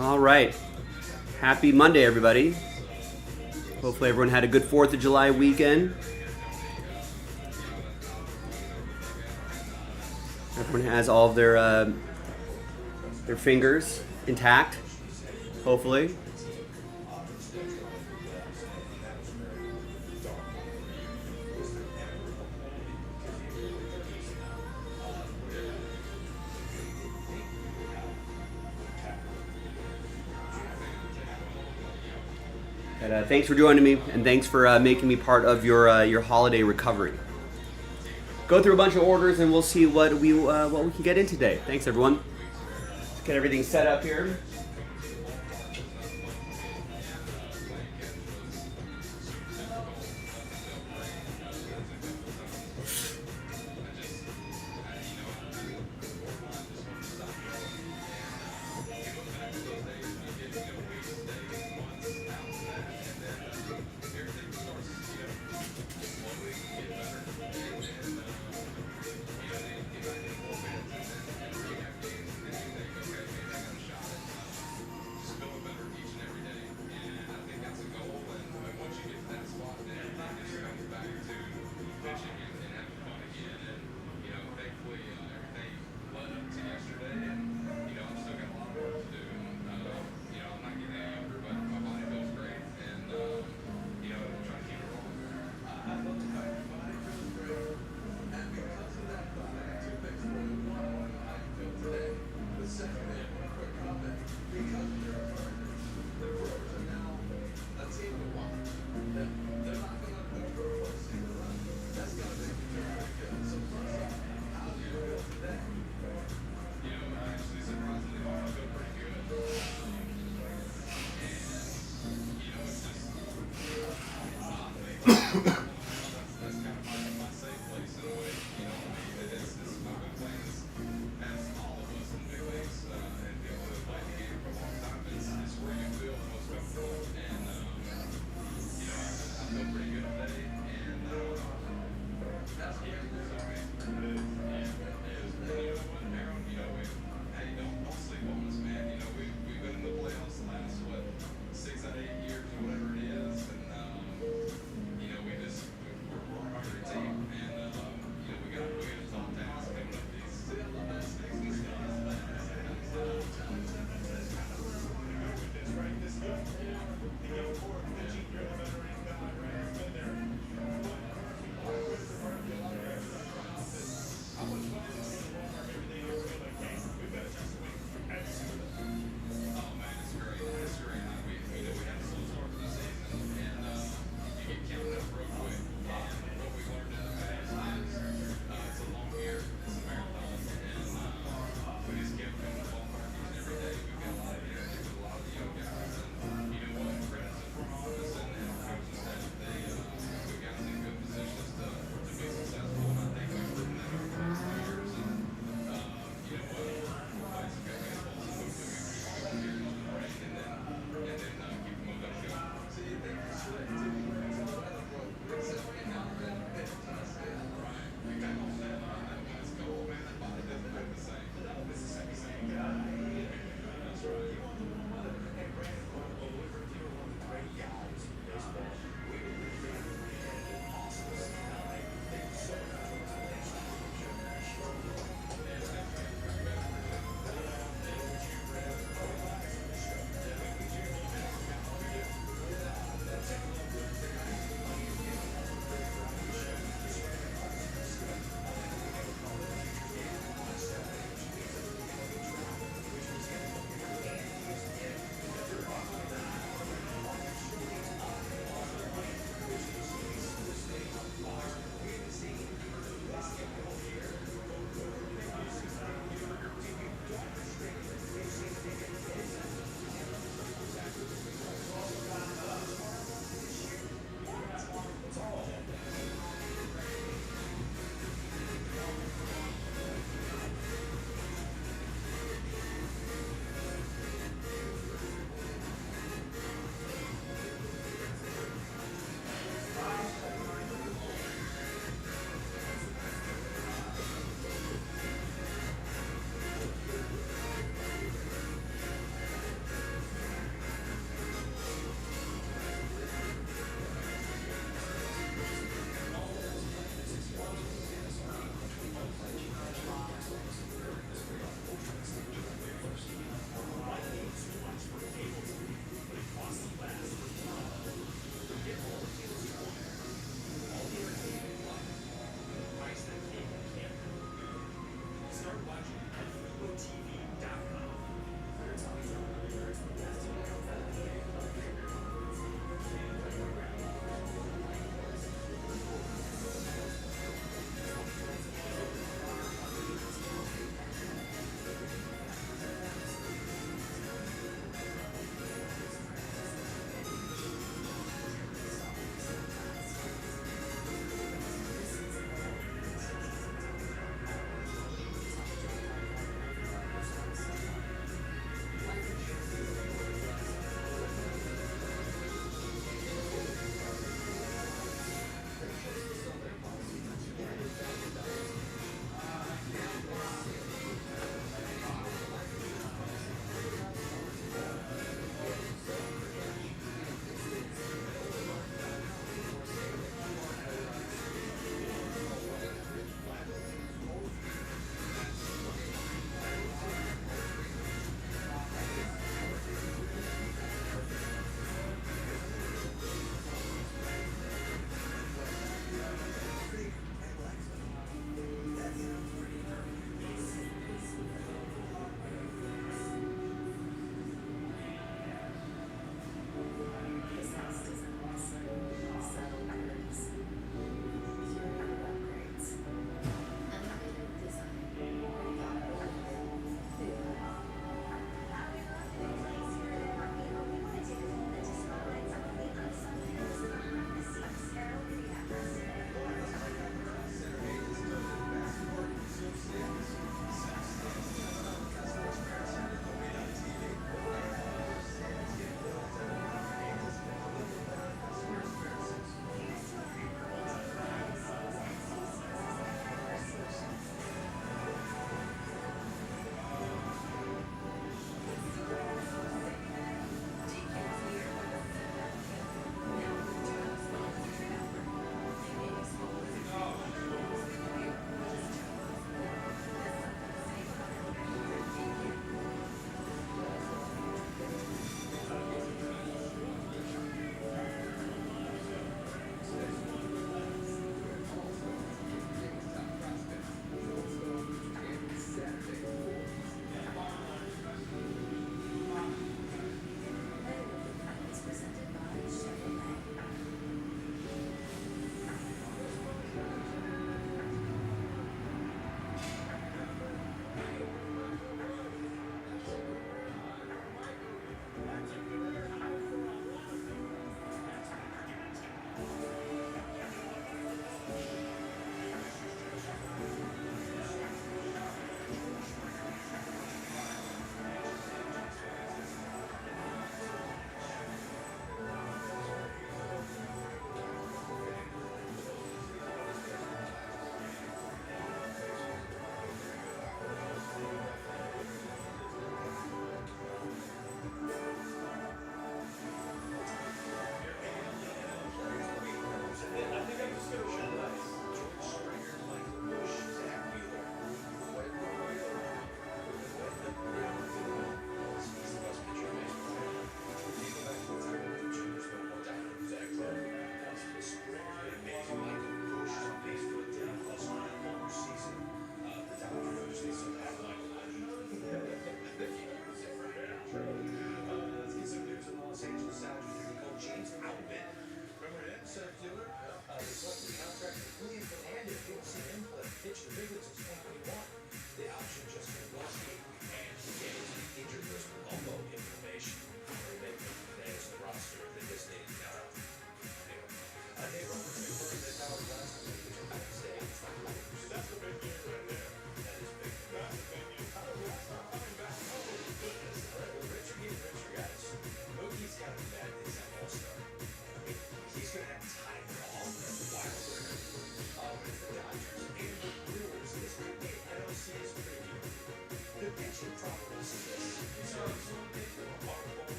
All right. Happy Monday, everybody. Hopefully everyone had a good 4th of July weekend. Everyone has all of their fingers intact, hopefully. And, thanks for joining me, and thanks for making me part of your holiday recovery. Go through a bunch of orders, and we'll see what we can get in today. Thanks, everyone. Let's get everything set up here.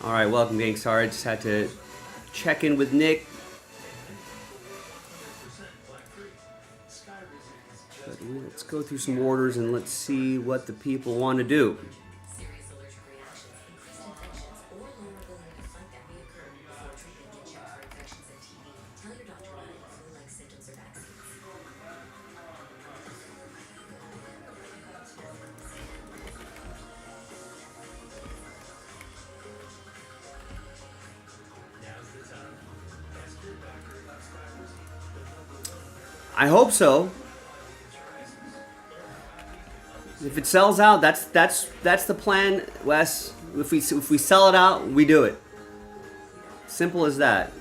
All right, welcome, gang. Sorry, I just had to check in with Nick. But let's go through some orders and let's see what the people want to do. I hope so. If it sells out, that's the plan, Wes. If we sell it out, we do it. Simple as that.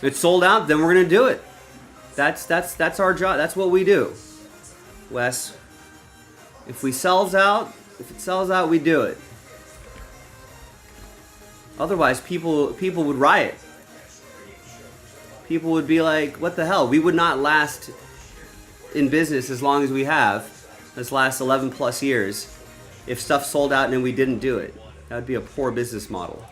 It's sold out, then we're gonna do it. That's our job. That's what we do, Wes. If it sells out, we do it. Otherwise, people would riot. People would be like, "What the hell? We would not last in business as long as we have this last 11 plus years if stuff sold out and we didn't do it. That would be a poor business model.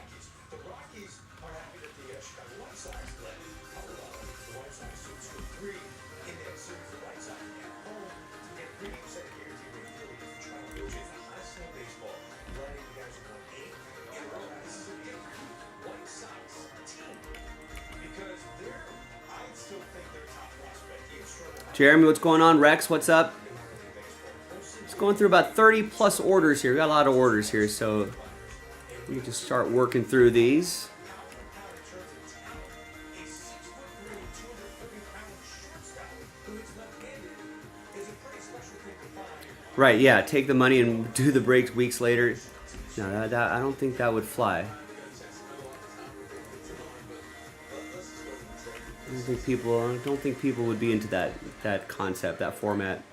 Jeremy, what's going on? Rex, what's up? It's going through about 30 plus orders here. We got a lot of orders here, so let me just start working through these. Right, yeah, take the money and do the breaks weeks later. No, I don't think that would fly. I don't think people would be into that concept, that format.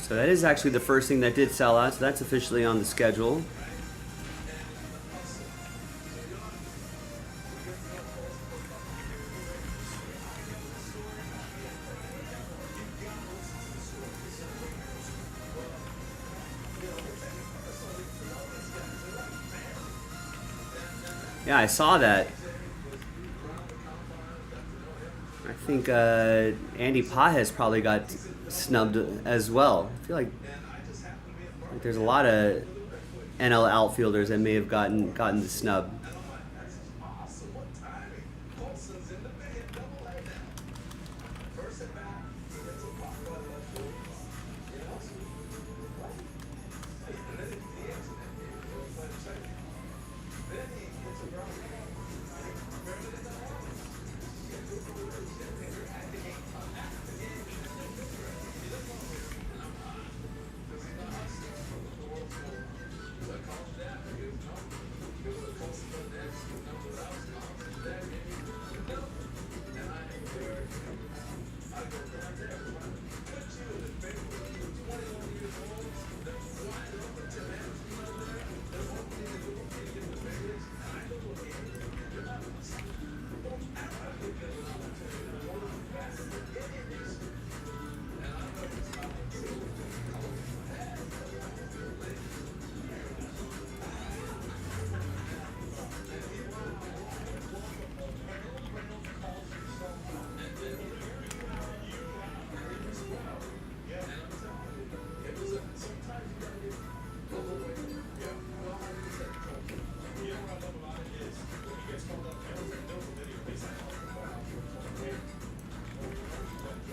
So that is actually the first thing that did sell out, so that's officially on the schedule. Yeah, I saw that. I think Andy Pajes probably got snubbed as well. I feel like there's a lot of NL outfielders that may have gotten the snub.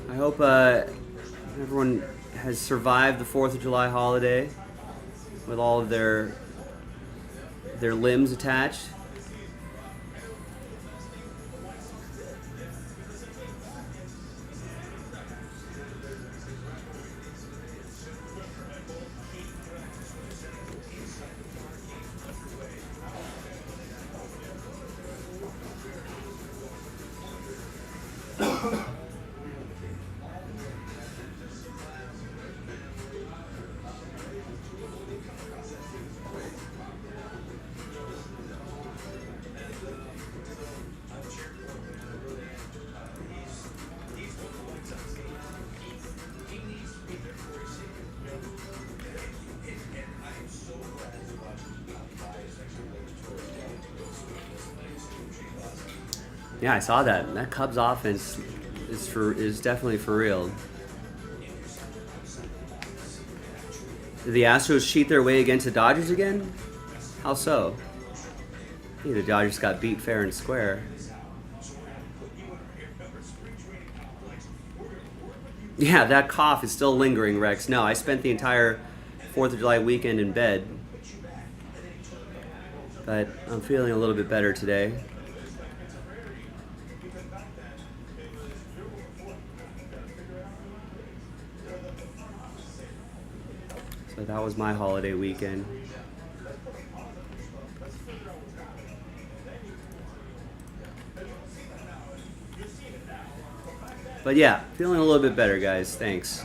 I hope everyone has survived the 4th of July holiday with all of their limbs attached. Yeah, I saw that. That Cubs offense is definitely for real. Did the Astros cheat their way against the Dodgers again? How so? I think the Dodgers got beat fair and square. Yeah, that cough is still lingering, Rex. No, I spent the entire 4th of July weekend in bed. But I'm feeling a little bit better today. So that was my holiday weekend. But yeah, feeling a little bit better, guys. Thanks.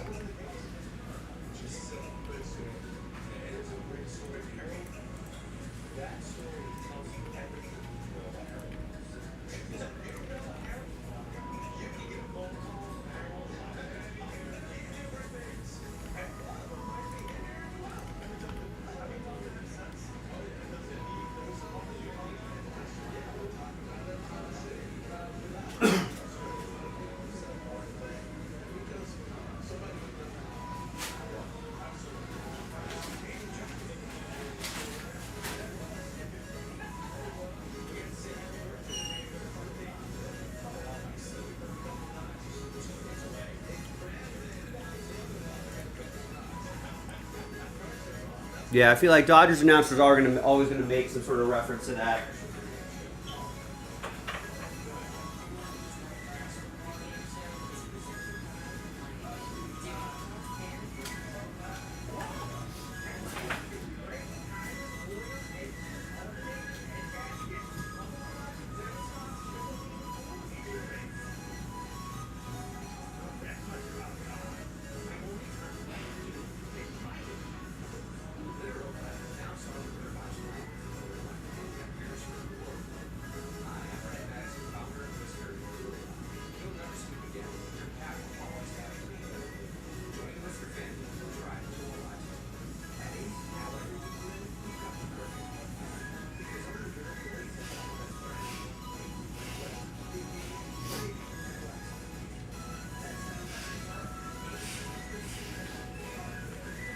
Yeah, I feel like Dodgers announcers are always gonna make some sort of reference to that.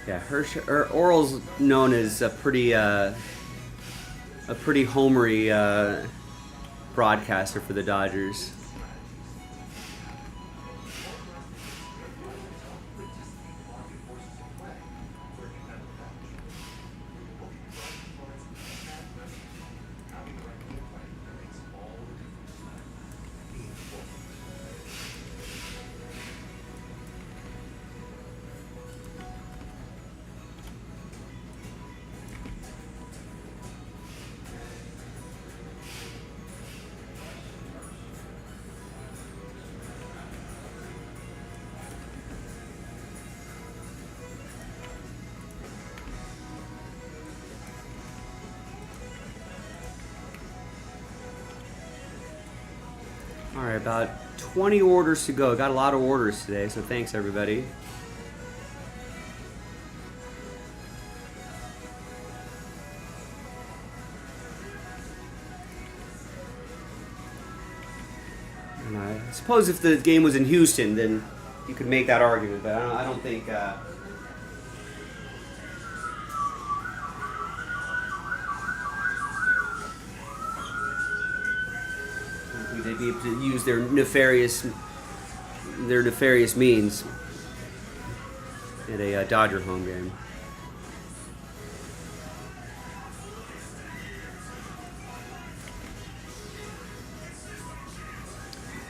Yeah, Oral's known as a pretty homery broadcaster for the Dodgers. All right, about 20 orders to go. Got a lot of orders today, so thanks everybody. And I suppose if the game was in Houston, then you could make that argument, but I don't think. They'd be able to use their nefarious means at a Dodger home game.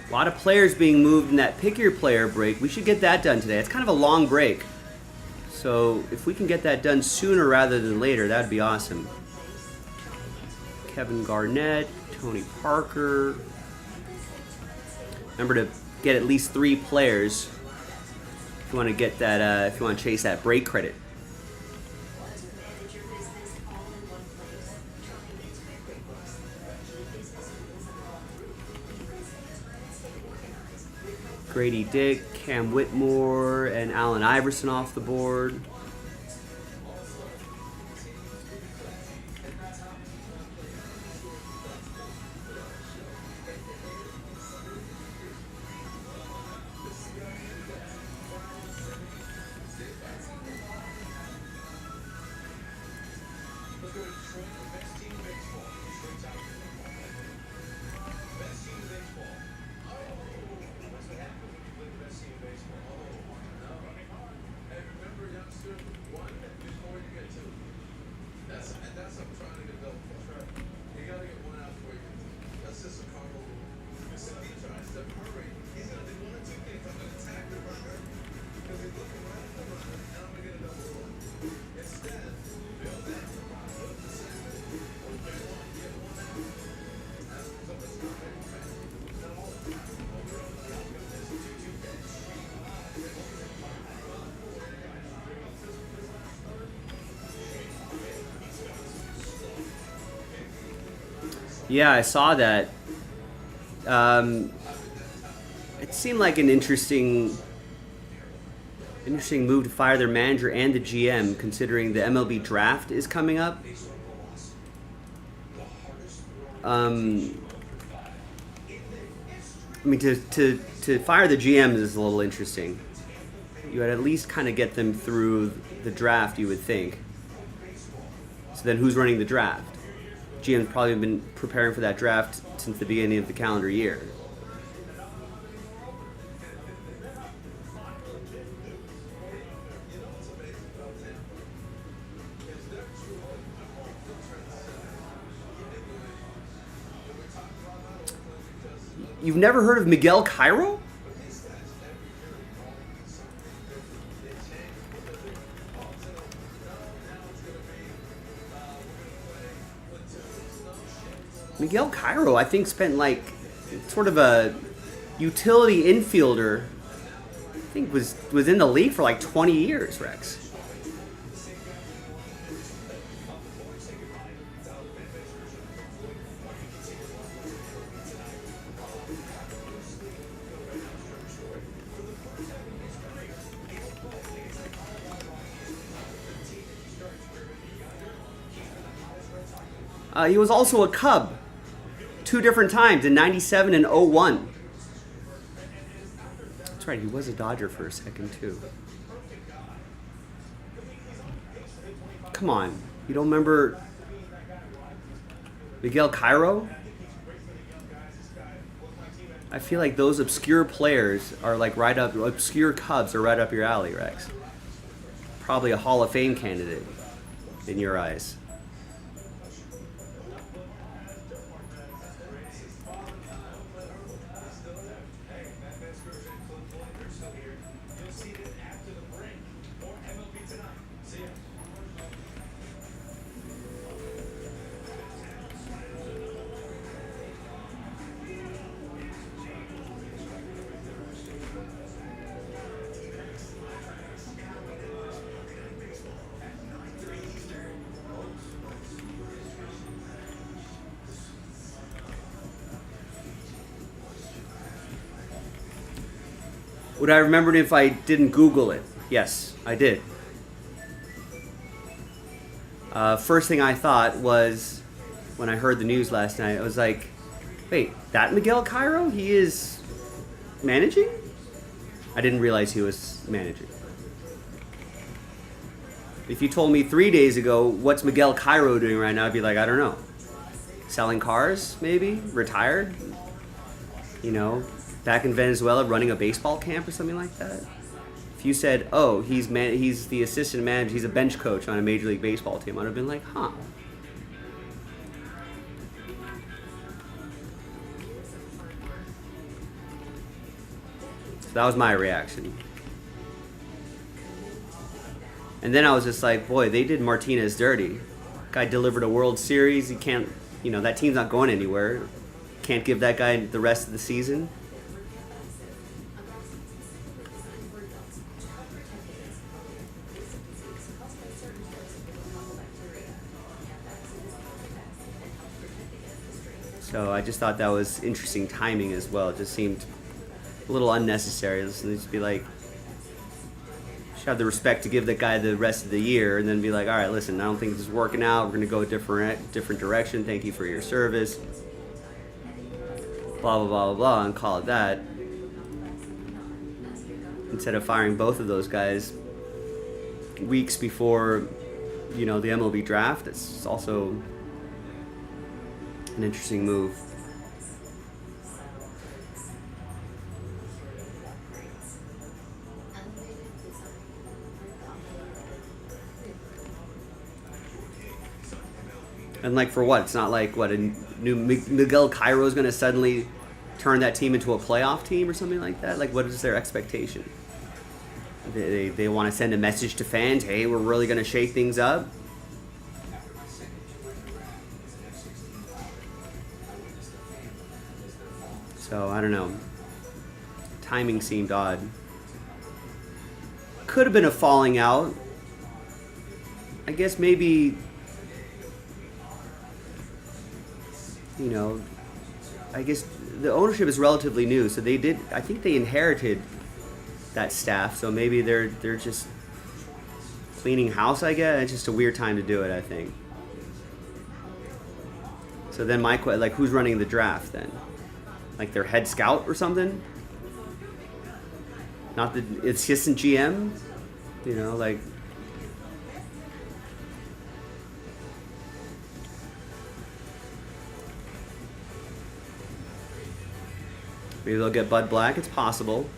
A lot of players being moved in that pick your player break. We should get that done today. It's kind of a long break. So if we can get that done sooner rather than later, that'd be awesome. Kevin Garnett, Tony Parker. Remember to get at least 3 players if you want to get that. If you want to chase that break credit. Grady Dick, Cam Whitmore, and Allen Iverson off the board. Yeah, I saw that. It seemed like an interesting move to fire their manager and the GM, considering the MLB draft is coming up. I mean, to fire the GM is a little interesting. You would at least kind of get them through the draft, you would think. So then who's running the draft? GM's probably been preparing for that draft since the beginning of the calendar year. You've never heard of Miguel Cairo? Miguel Cairo, I think, spent like sort of a utility infielder. I think was in the league for like 20 years, Rex. He was also a Cub 2 different times in 97 and 01. That's right, he was a Dodger for a second too. Come on, you don't remember Miguel Cairo? I feel like those obscure players are like obscure Cubs are right up your alley, Rex. Probably a Hall of Fame candidate in your eyes. Would I remember it if I didn't Google it? Yes, I did. First thing I thought was, when I heard the news last night, I was like, wait, that Miguel Cairo? He is managing? I didn't realize he was managing. If you told me 3 days ago, what's Miguel Cairo doing right now, I'd be like, I don't know. Selling cars, maybe? Retired? You know, back in Venezuela running a baseball camp or something like that. If you said, oh, he's the assistant manager, he's a bench coach on a Major League Baseball team, I'd have been like, huh. So that was my reaction. And then I was just like, boy, they did Martinez dirty. Guy delivered a World Series. He can't, that team's not going anywhere. Can't give that guy the rest of the season. So I just thought that was interesting timing as well. It just seemed a little unnecessary. Let's just be like, should have the respect to give that guy the rest of the year, and then be like, all right, listen, I don't think this is working out. We're going to go a different direction. Thank you for your service. Blah, blah, blah, blah, blah, and call it that. Instead of firing both of those guys weeks before you know, the MLB draft. It's also an interesting move. And like for what? It's not like what a new Miguel Cairo is going to suddenly turn that team into a playoff team or something like that. Like what is their expectation? They want to send a message to fans. Hey, we're really going to shake things up. So I don't know. Timing seemed odd. Could have been a falling out. I guess maybe, you know, I guess the ownership is relatively new, so they did. I think they inherited that staff, so maybe they're just cleaning house. I guess it's just a weird time to do it. I think. So then my question, like, who's running the draft then? Like their head scout or something? Not the assistant GM, you know, like. Maybe they'll get Bud Black. It's possible.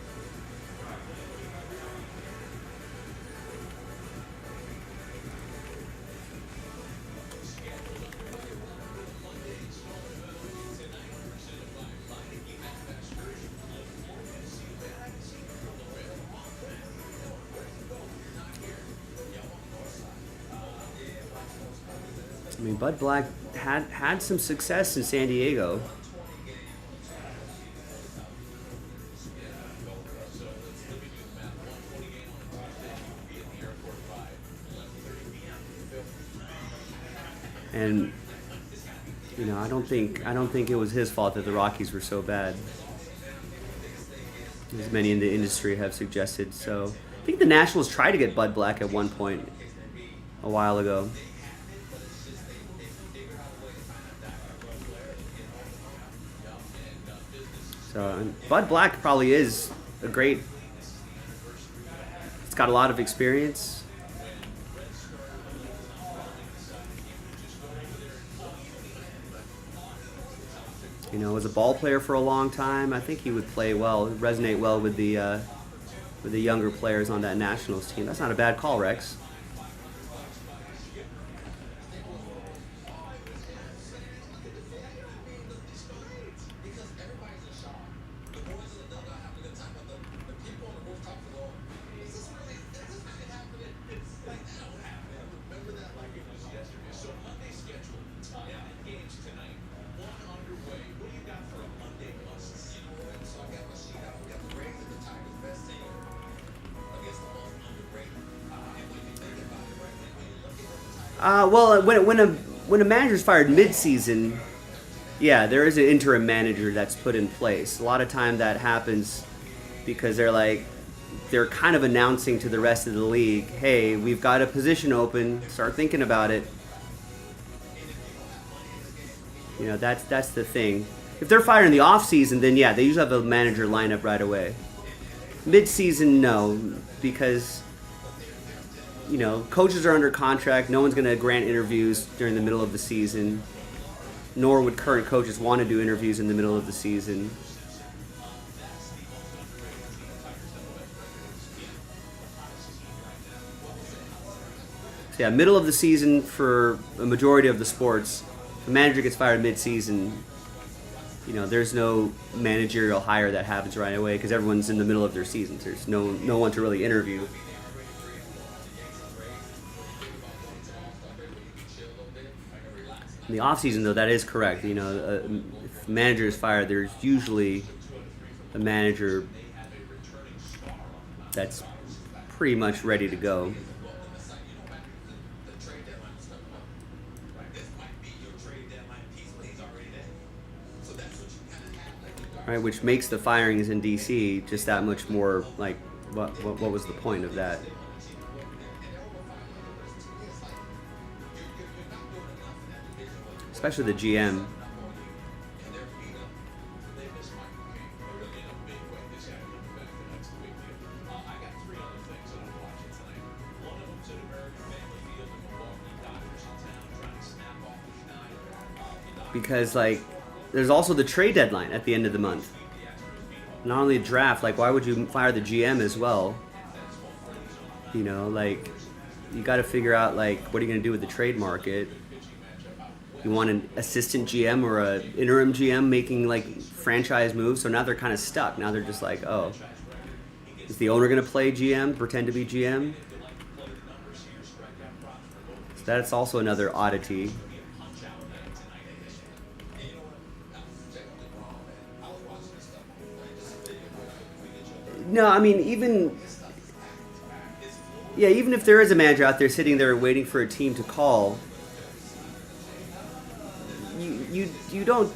I mean, Bud Black had some success in San Diego. And you know, I don't think it was his fault that the Rockies were so bad, as many in the industry have suggested. So I think the Nationals tried to get Bud Black at one point a while ago. So Bud Black probably is a great. It's got a lot of experience. You know, was a ball player for a long time. I think he would play well, resonate well with the younger players on that Nationals team. That's not a bad call, Rex. Well, when a manager's fired mid-season, yeah, there is an interim manager that's put in place. A lot of time that happens because they're kind of announcing to the rest of the league, hey, we've got a position open, start thinking about it. You know, that's the thing. If they're fired in the off-season, then yeah, they usually have a manager line up right away. Mid-season, no, because you know, coaches are under contract. No one's going to grant interviews during the middle of the season, nor would current coaches want to do interviews in the middle of the season. So yeah, middle of the season for a majority of the sports, if a manager gets fired mid-season, you know, there's no managerial hire that happens right away because everyone's in the middle of their seasons. There's no one to really interview. In the off-season, though, that is correct. You know, if a manager is fired, there's usually a manager that's pretty much ready to go. Right, which makes the firings in D.C. just that much more like, what was the point of that? Especially the GM. because like there's also the trade deadline at the end of the month. Not only the draft, like why would you fire the GM as well? You know, like you got to figure out like what are you going to do with the trade market? You want an assistant GM or a interim GM making like franchise moves, so now they're kind of stuck. Now they're just like, oh, is the owner going to play GM, pretend to be GM? So that's also another oddity. No, I mean even if there is a manager out there sitting there waiting for a team to call, you don't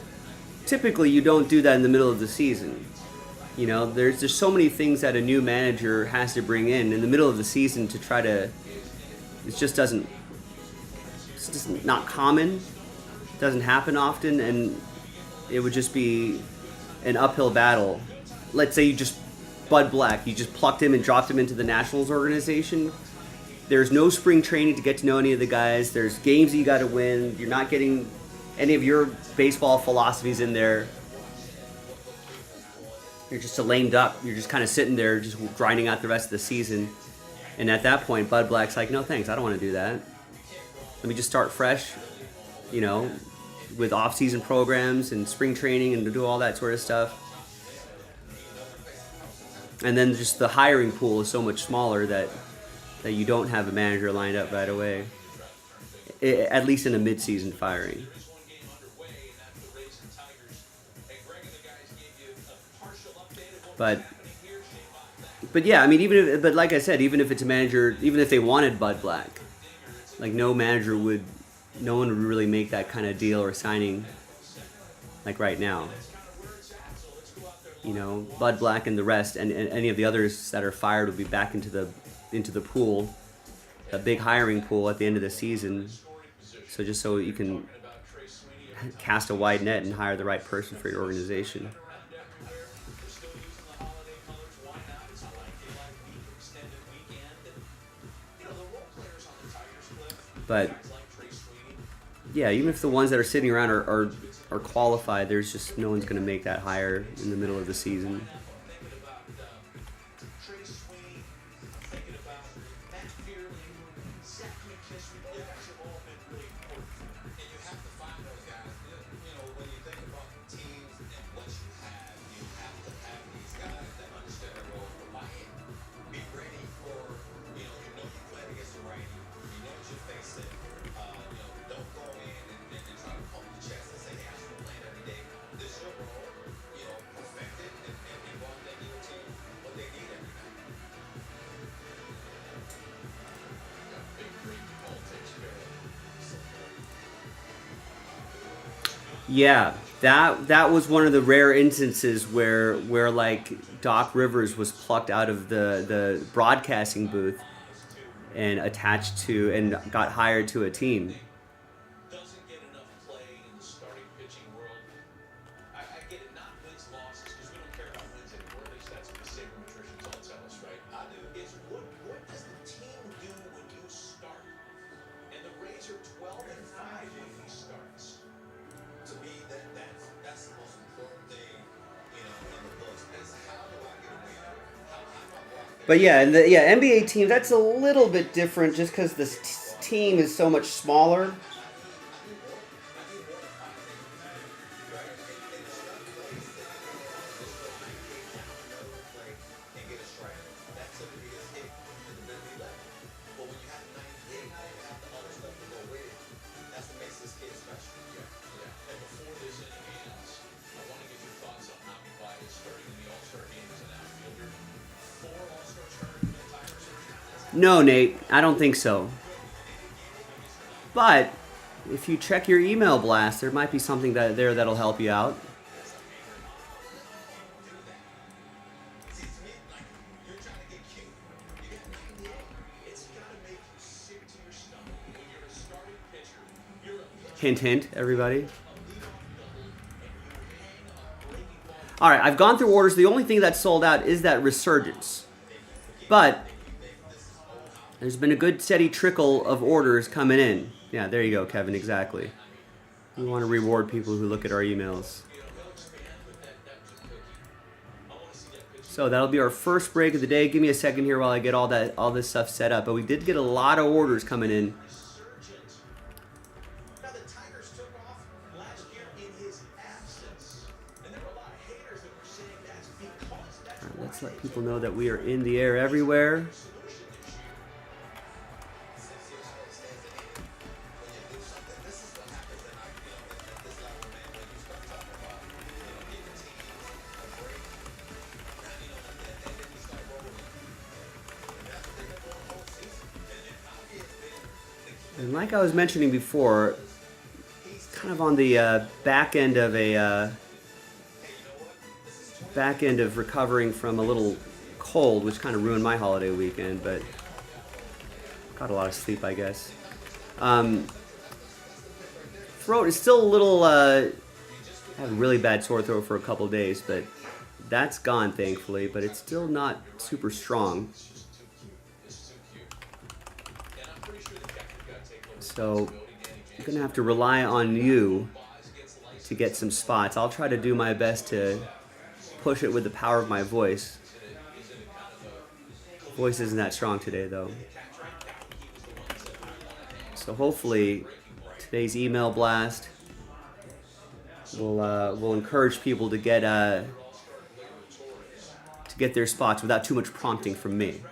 typically you don't do that in the middle of the season. You know, there's so many things that a new manager has to bring in the middle of the season to try to. It just doesn't. It's just not common. It doesn't happen often, and it would just be an uphill battle. Let's say you just Bud Black, you just plucked him and dropped him into the Nationals organization. There's no spring training to get to know any of the guys. There's games that you got to win. You're not getting any of your baseball philosophies in there. You're just a lame duck. You're just kind of sitting there, just grinding out the rest of the season. And at that point, Bud Black's like, no thanks, I don't want to do that. Let me just start fresh, you know, with off-season programs and spring training and do all that sort of stuff. And then just the hiring pool is so much smaller that you don't have a manager lined up right away, at least in a mid-season firing. But yeah, I mean, but like I said, even if it's a manager, even if they wanted Bud Black, like no one would really make that kind of deal or signing like right now. You know, Bud Black and the rest, and any of the others that are fired will be back into the pool, a big hiring pool at the end of the season. So just so you can cast a wide net and hire the right person for your organization. But yeah, even if the ones that are sitting around are qualified, there's just no one's going to make that hire in the middle of the season. Yeah, that was one of the rare instances where like Doc Rivers was plucked out of the broadcasting booth and attached to and got hired to a team. But yeah, and the NBA team, that's a little bit different just because this team is so much smaller. No, Nate, I don't think so. But if you check your email blast, there might be something that'll help you out. Hint, hint, everybody. All right, I've gone through orders. The only thing that's sold out is that Resurgence. But there's been a good steady trickle of orders coming in. Yeah, there you go, Kevin, exactly. We want to reward people who look at our emails. So that'll be our first break of the day. Give me a second here while I get all this stuff set up. But we did get a lot of orders coming in. All right, let's let people know that we are in the air everywhere. And like I was mentioning before, kind of on the back end of recovering from a little cold, which kind of ruined my holiday weekend, but got a lot of sleep, I guess. Throat is still a little. I had a really bad sore throat for a couple days, but that's gone, thankfully. But it's still not super strong. So I'm going to have to rely on you to get some spots. I'll try to do my best to push it with the power of my voice. Voice isn't that strong today, though. So hopefully today's email blast will encourage people to get their spots without too much prompting from me.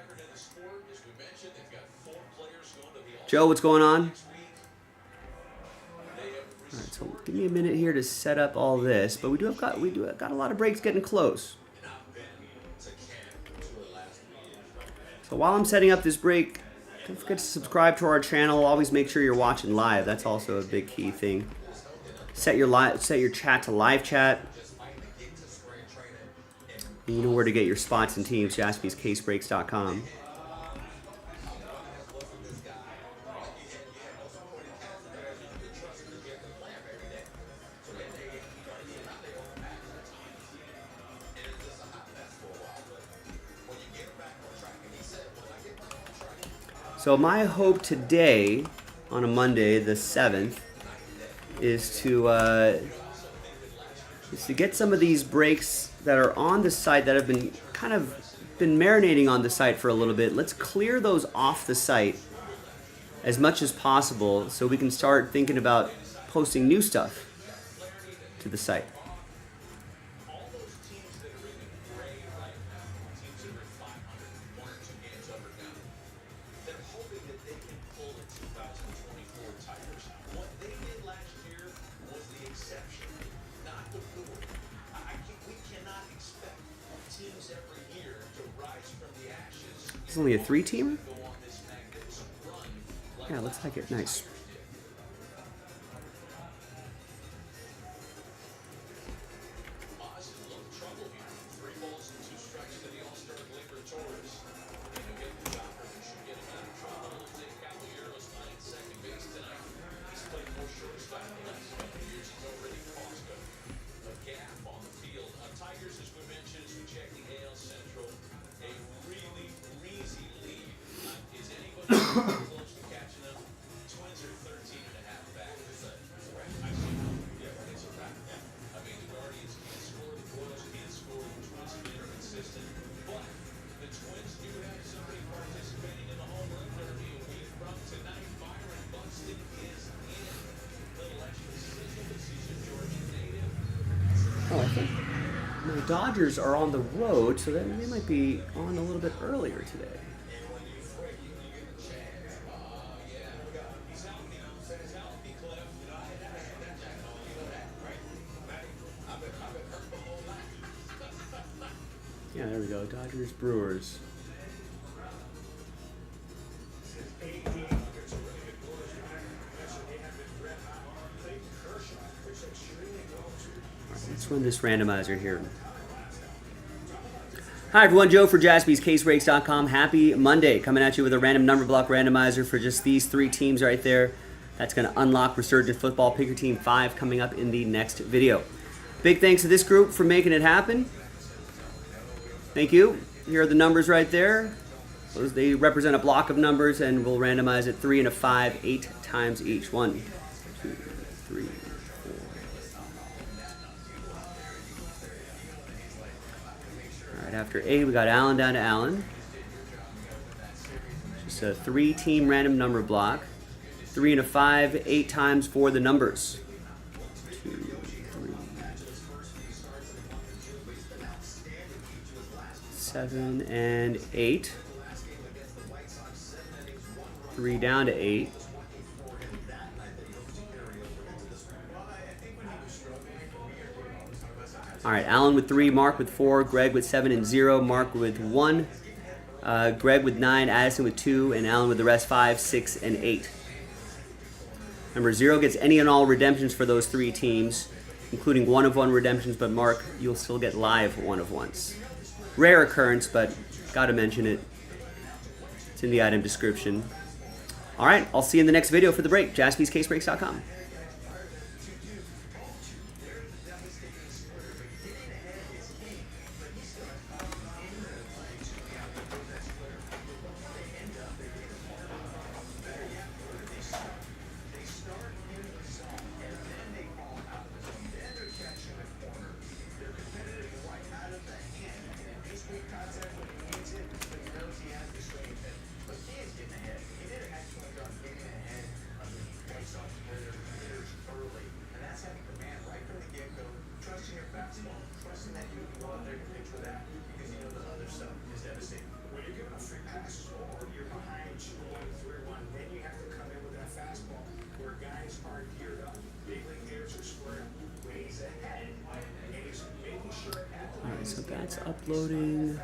Joe, what's going on? All right, so give me a minute here to set up all this, but we do have got a lot of breaks getting close. So while I'm setting up this break, don't forget to subscribe to our channel. Always make sure you're watching live. That's also a big key thing. Set your chat to live chat. And you know where to get your spots and teams. JaspysCaseBreaks.com. So my hope today, on a Monday, the 7th, is to get some of these breaks that are on the site that have been marinating on the site for a little bit. Let's clear those off the site as much as possible so we can start thinking about posting new stuff to the site. It's only a 3-teamer? Yeah, looks like it. Nice. Oh, I think the Dodgers are on the road, so that they might be on a little bit earlier today. Yeah, there we go. Dodgers, Brewers. Let's run this randomizer here. Hi everyone, Joe for JaspysCaseBreaks.com. Happy Monday, coming at you with a random number block randomizer for just these 3 teams right there. That's going to unlock Resurgent Football. Pick your team 5 coming up in the next video. Big thanks to this group for making it happen. Thank you. Here are the numbers right there. They represent a block of numbers, and we'll randomize it 3 and a 5, 8 times each. 1, 2, 3, Right after 8, we got Allen down to Allen. Just a 3-team random number block. 3 and a 5, 8 times for the numbers. 2, 3, 7, and 8. 3 down to 8. All right, Alan with 3, Mark with 4, Greg with 7 and 0, Mark with 1, Greg with 9, Addison with 2, and Alan with the rest 5, 6, and 8. Remember, 0 gets any and all redemptions for those 3 teams, including 1-of-1 redemptions, but Mark, you'll still get live 1-of-1s. Rare occurrence, but gotta mention it. It's in the item description. All right, I'll see you in the next video for the break. JaspysCaseBreaks.com. Alright, so that's uploading.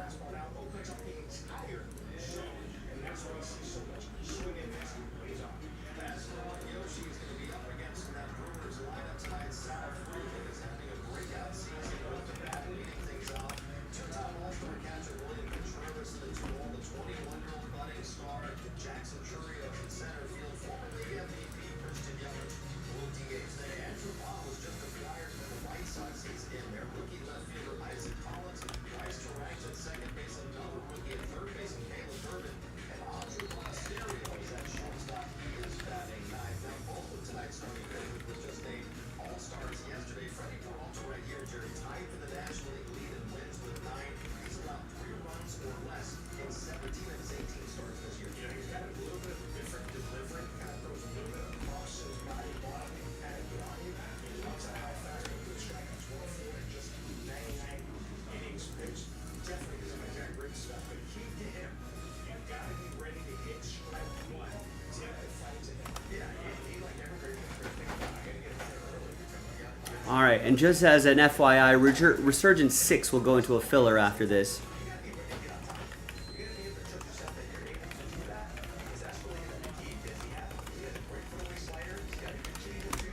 All right, and just as an FYI, Resurgence 6 will go into a filler after this.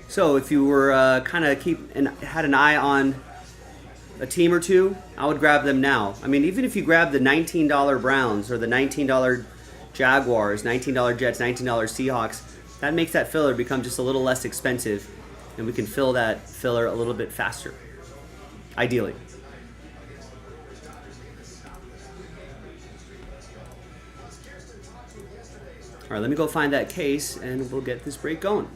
So if you were kind of had an eye on a team or two, I would grab them now. I mean, even if you grab the $19 Browns or the $19 Jaguars, $19 Jets, $19 Seahawks, that makes that filler become just a little less expensive, and we can fill that filler a little bit faster, ideally. All right, let me go find that case, and we'll get this break going.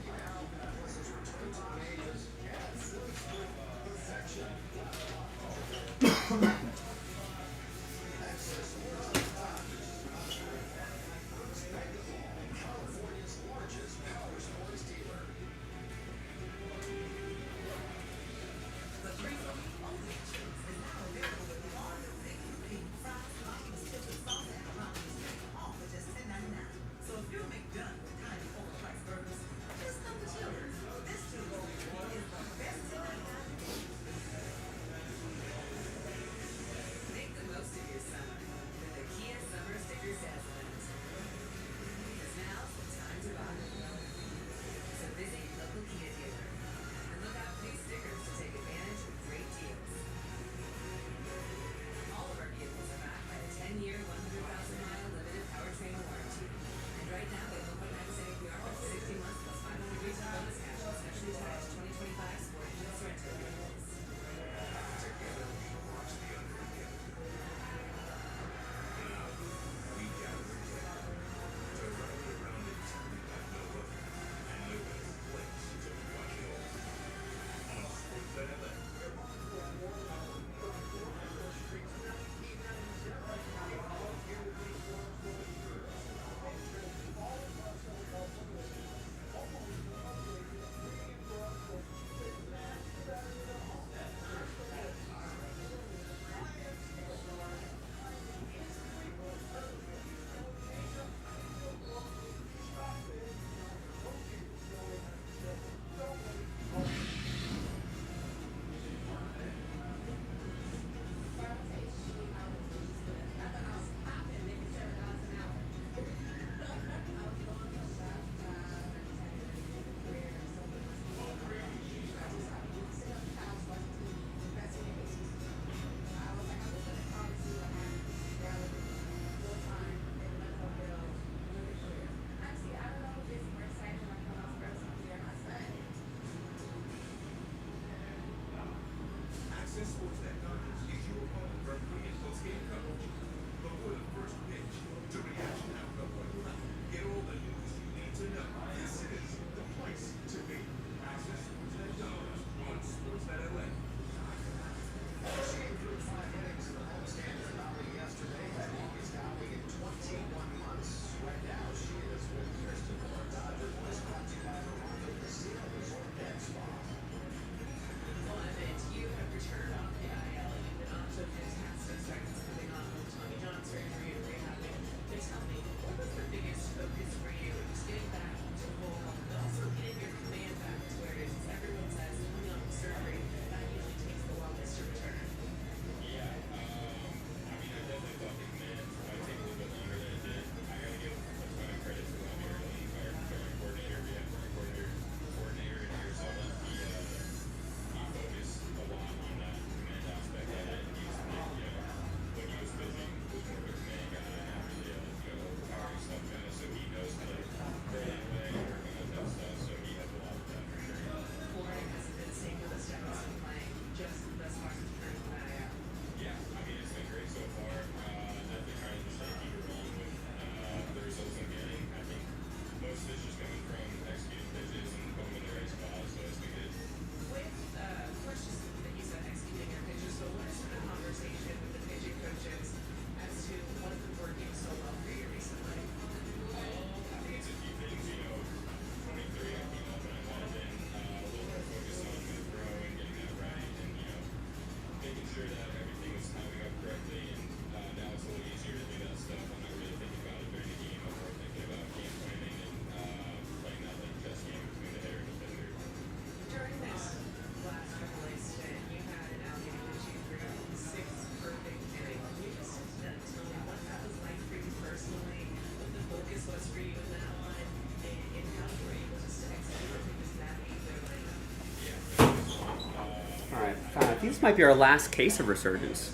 think this might be our last case of Resurgence.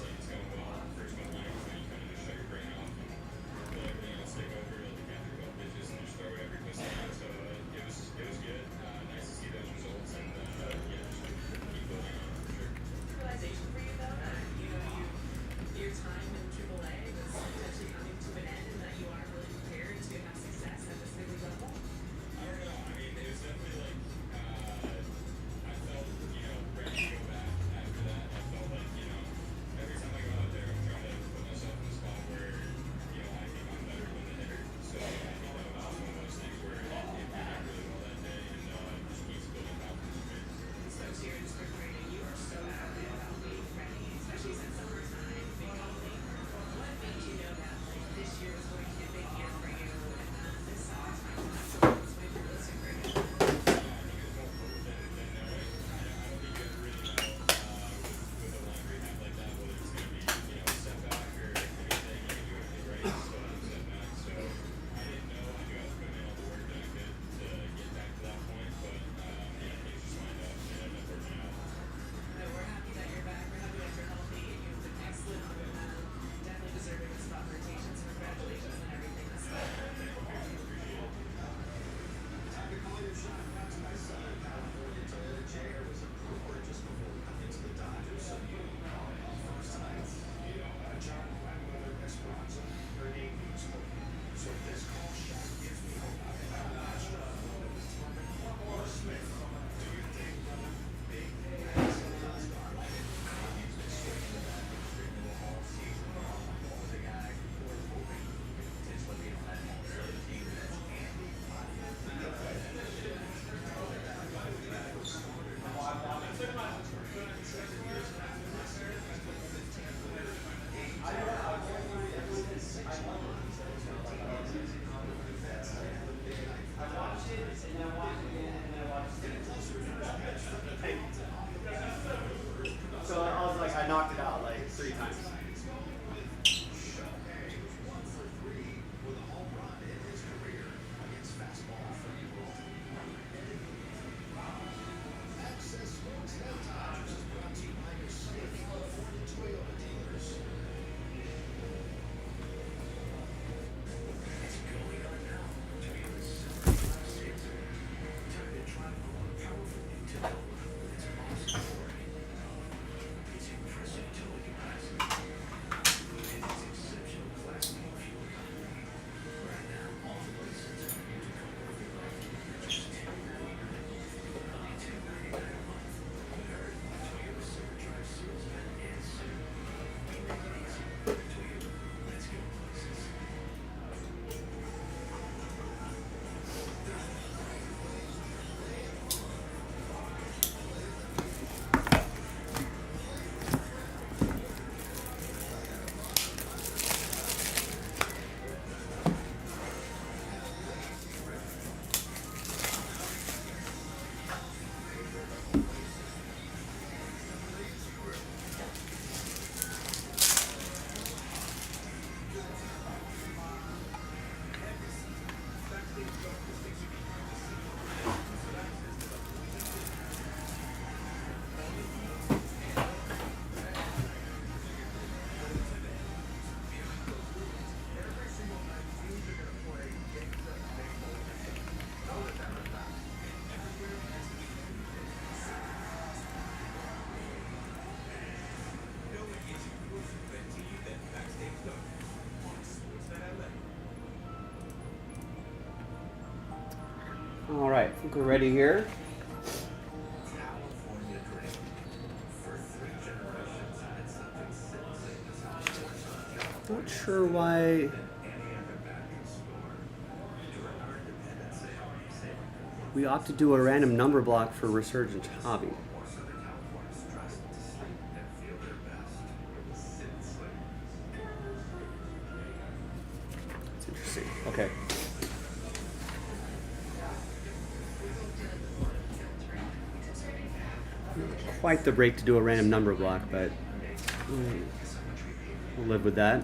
So I was like, I knocked it out like 3 times. All right, I think we're ready here. Not sure why. We opt to do a random number block for Resurgent Hobby. That's interesting. Okay. Not quite the break to do a random number block, but we'll live with that.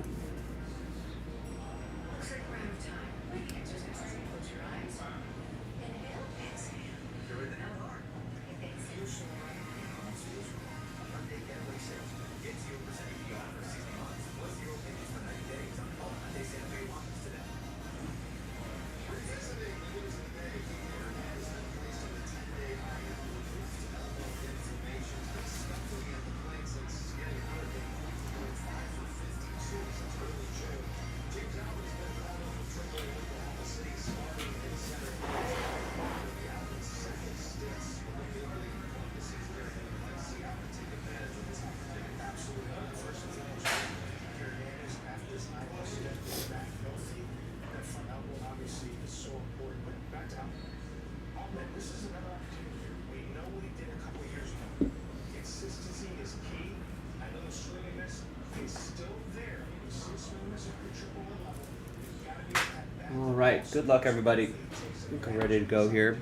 right, good luck, everybody. I think I'm ready to go here.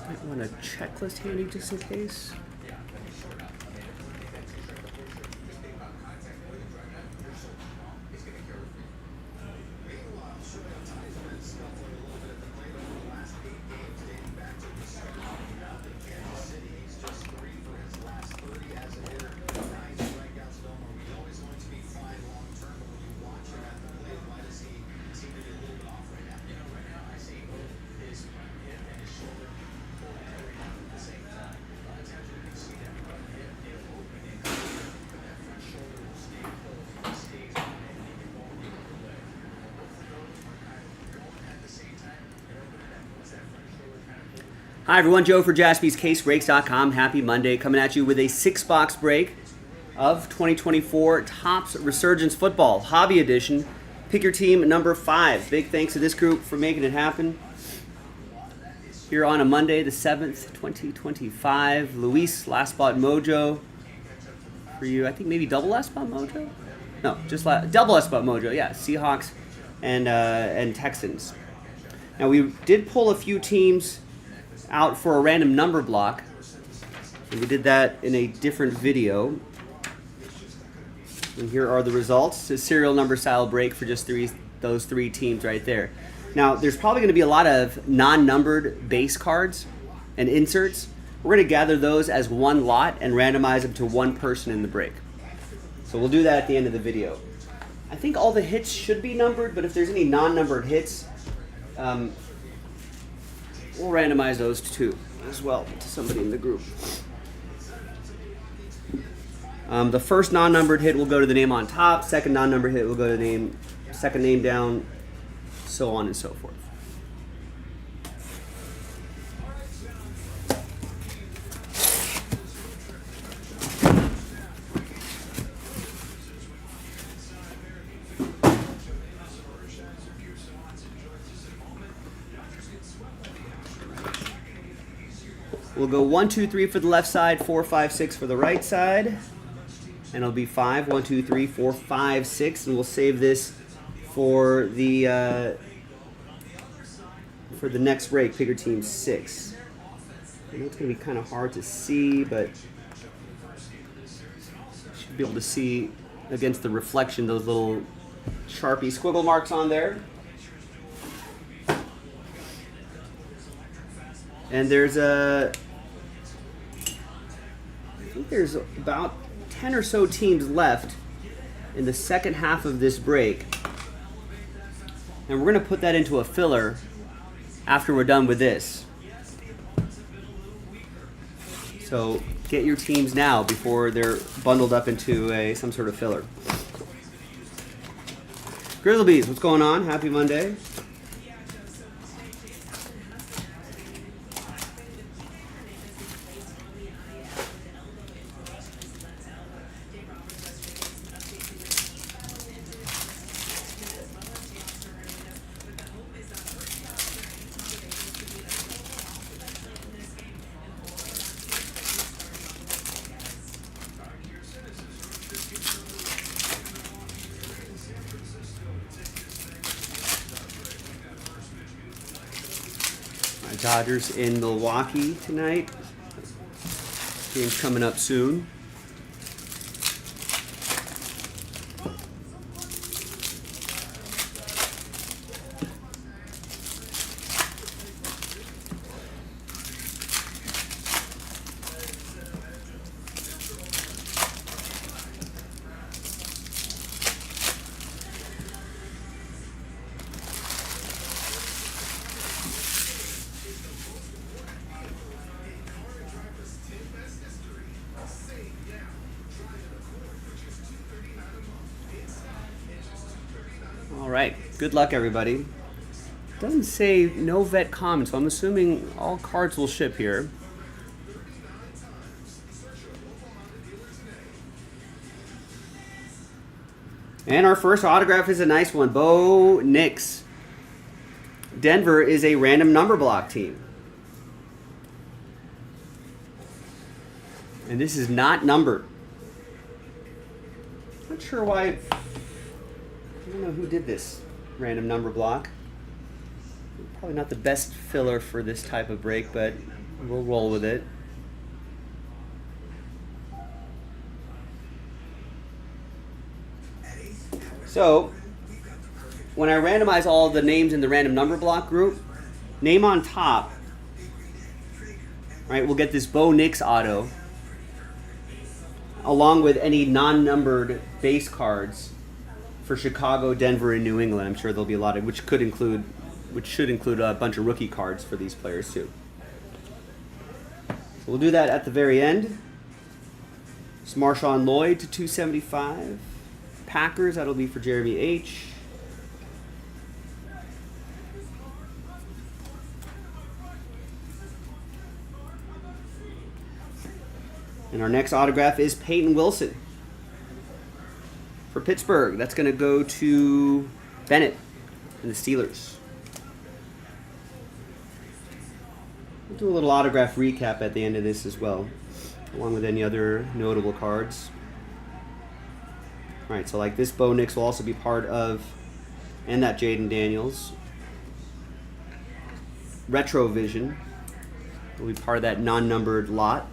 I want a checklist handy just in case. Hi everyone, Joe for JaspysCaseBreaks.com. Happy Monday, coming at you with a 6-box break of 2024 Topps Resurgence Football Hobby Edition. Pick your team number 5. Big thanks to this group for making it happen. Here on a Monday, the 7th, 2025. Luis, Last Spot Mojo for you. I think maybe double Last Spot Mojo? No, just double Last Spot Mojo. Yeah, Seahawks and Texans. Now we did pull a few teams out for a random number block. And we did that in a different video. And here are the results. It's a serial number style break for just those three teams right there. Now, there's probably going to be a lot of non-numbered base cards and inserts. We're going to gather those as one lot and randomize them to one person in the break. So we'll do that at the end of the video. I think all the hits should be numbered, but if there's any non-numbered hits, we'll randomize those too, as well, to somebody in the group. The first non-numbered hit will go to the name on top. Second non-numbered hit will go to the name, second name down, so on and so forth. We'll go 1, 2, 3 for the left side, 4, 5, 6 for the right side. And it'll be 5, 1, 2, 3, 4, 5, 6. And we'll save this for the next break, Pick Your Team 6. I know it's going to be kind of hard to see, but you should be able to see against the reflection those little Sharpie squiggle marks on there. And there's I think there's about 10 or so teams left in the second half of this break. And we're going to put that into a filler after we're done with this. So get your teams now before they're bundled up into some sort of filler. Grizzlebees, what's going on? Happy Monday. Dodgers in Milwaukee tonight. Game's coming up soon. All right, good luck everybody. Doesn't say no vet common, so I'm assuming all cards will ship here. And our first autograph is a nice one, Bo Nix. Denver is a random number block team. And this is not numbered. Not sure why. I don't know who did this random number block. Probably not the best filler for this type of break, but we'll roll with it. So, when I randomize all the names in the random number block group, name on top, right, we'll get this Bo Nix auto, along with any non-numbered base cards for Chicago, Denver, and New England. I'm sure there'll be a lot of, which should include a bunch of rookie cards for these players too. So we'll do that at the very end. It's Marshawn Lloyd to 275. Packers, that'll be for Jeremy H. And our next autograph is Peyton Wilson for Pittsburgh. That's going to go to Bennett and the Steelers. We'll do a little autograph recap at the end of this as well, along with any other notable cards. All right, so like this Bo Nix will also be part of, and that Jaden Daniels. Retro Vision will be part of that non-numbered lot.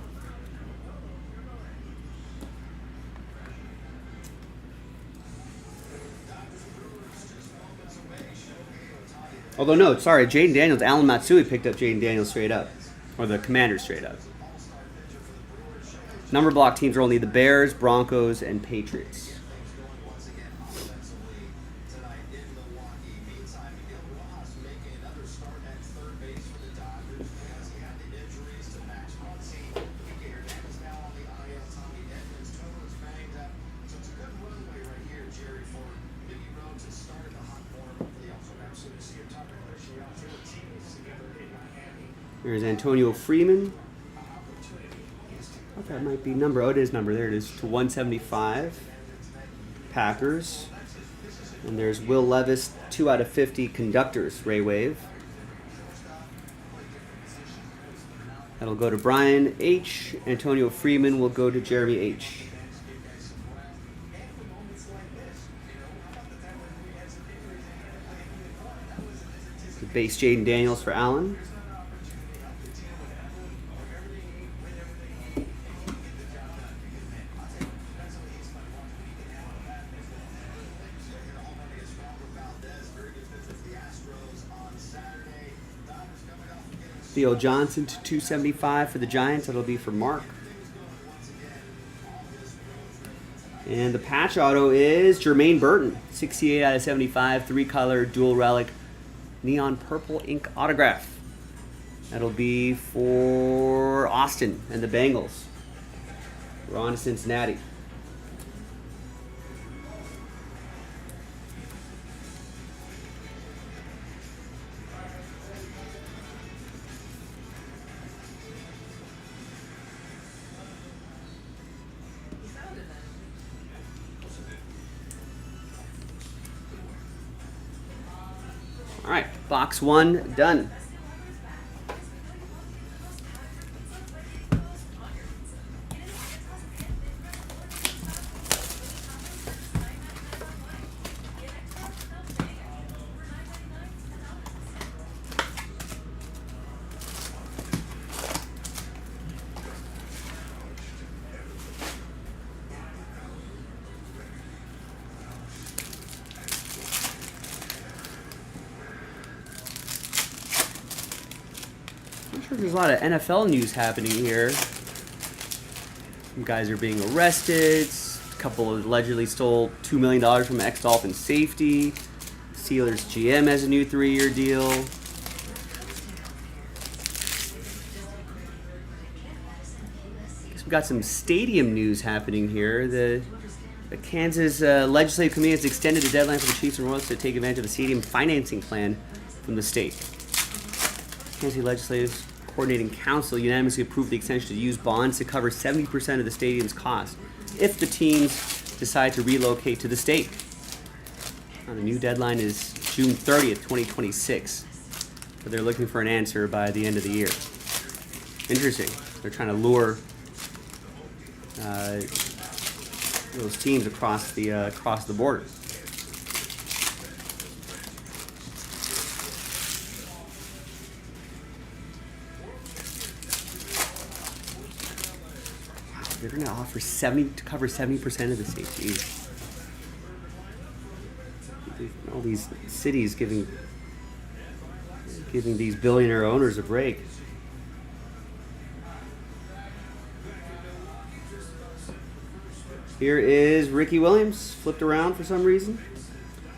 Although no, sorry, Jaden Daniels, Alan Matsui picked up Jaden Daniels straight up, or the Commanders straight up. Number block teams are only the Bears, Broncos, and Patriots. There's Antonio Freeman. I thought that might be number. Oh, it is number. There it is, to 175. Packers. And there's Will Levis, 2/50 conductors, Ray Wave. That'll go to Brian H. Antonio Freeman will go to Jeremy H. The base Jaden Daniels for Allen. Theo Johnson to 275 for the Giants. That'll be for Mark. And the patch auto is Jermaine Burton. 68/75, 3-color, dual relic, neon purple ink autograph. That'll be for Austin and the Bengals. We're on to Cincinnati. All right, box one done. I'm sure there's a lot of NFL news happening here. Some guys are being arrested. A couple allegedly stole $2 million from ex-Dolphin safety. Steelers GM has a new 3-year deal. Guess we've got some stadium news happening here. The Kansas Legislative Committee has extended the deadline for the Chiefs and Royals to take advantage of the stadium financing plan from the state. Kansas Legislative Coordinating Council unanimously approved the extension to use bonds to cover 70% of the stadium's cost if the teams decide to relocate to the state. Now, the new deadline is June 30th, 2026, but they're looking for an answer by the end of the year. Interesting. They're trying to lure those teams across the border. They're going to offer 70 to cover 70% of the state. All these cities giving these billionaire owners a break. Here is Ricky Williams, flipped around for some reason.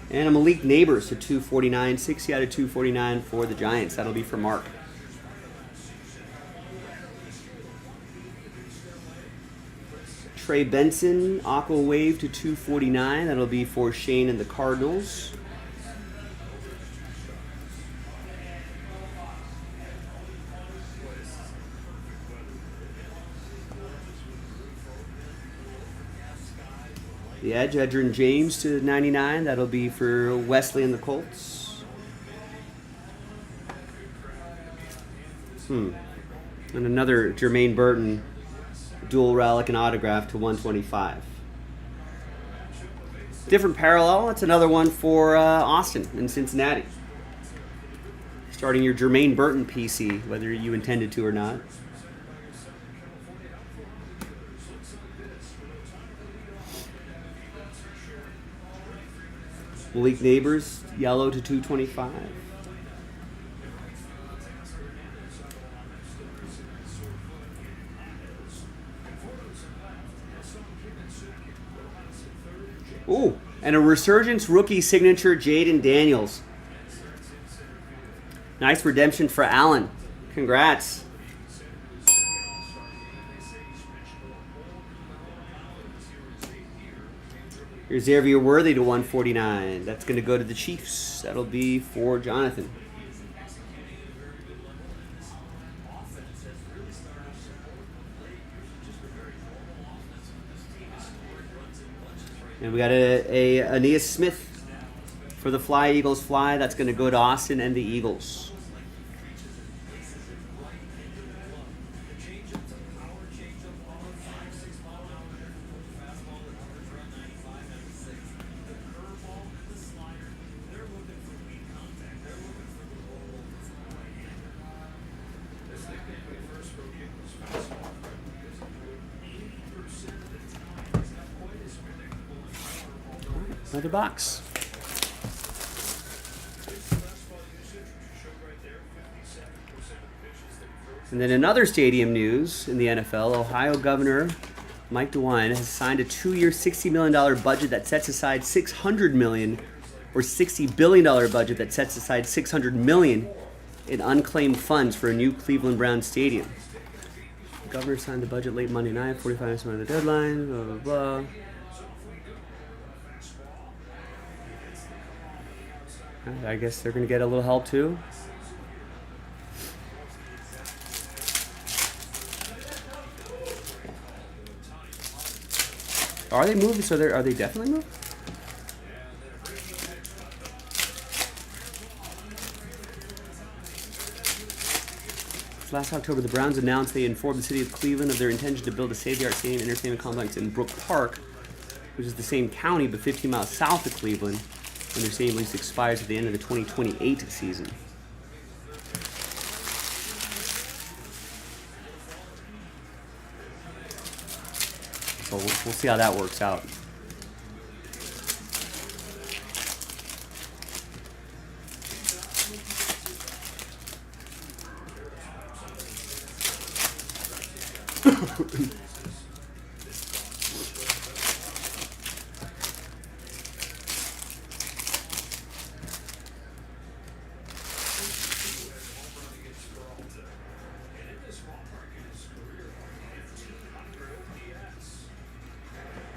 And a Malik Neighbors to 249, 60 out of 249 for the Giants. That'll be for Mark. Trey Benson, Aqua Wave to 249. That'll be for Shane and the Cardinals. The Edge, Edgerrin James to 99. That'll be for Wesley and the Colts. And another Jermaine Burton dual relic and autograph to 125. Different parallel. That's another one for Austin in Cincinnati. Starting your Jermaine Burton PC, whether you intended to or not. Malik Neighbors, yellow to 225. Ooh, and a Resurgence rookie signature, Jaden Daniels. Nice redemption for Allen. Congrats. Here's Xavier Worthy to 149. That's going to go to the Chiefs. That'll be for Jonathan. And we got a Aeneas Smith for the Fly Eagles Fly. That's going to go to Austin and the Eagles. Another box. And then another stadium news in the NFL. Ohio Governor Mike DeWine has signed a 2-year, $60 million budget that sets aside $600 million, or $60 billion budget that sets aside $600 million in unclaimed funds for a new Cleveland Browns stadium. The governor signed the budget late Monday night, 45 minutes of the deadline, blah, blah, blah. I guess they're going to get a little help too. Are they moving? So are they definitely moving? Last October, the Browns announced they informed the city of Cleveland of their intention to build a state-of-the-art stadium entertainment complex in Brook Park, which is the same county but 15 miles south of Cleveland, when their stadium lease expires at the end of the 2028 season. So we'll see how that works out.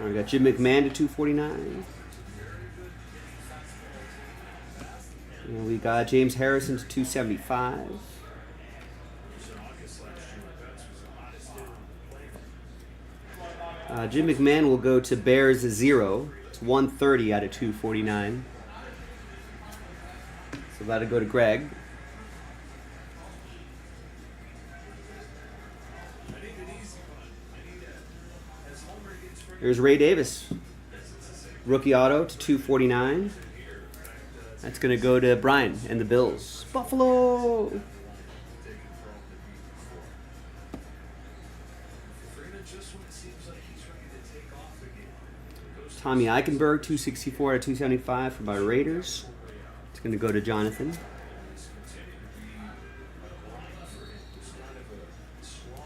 We got Jim McMahon to 249. And we got James Harrison to 275. Jim McMahon will go to Bears 0. It's 130 out of 249. So that'll go to Greg. Here's Ray Davis. Rookie auto to 249. That's going to go to Brian and the Bills. Buffalo! Tommy Eichenberg, 264 to 275 for my Raiders. It's going to go to Jonathan.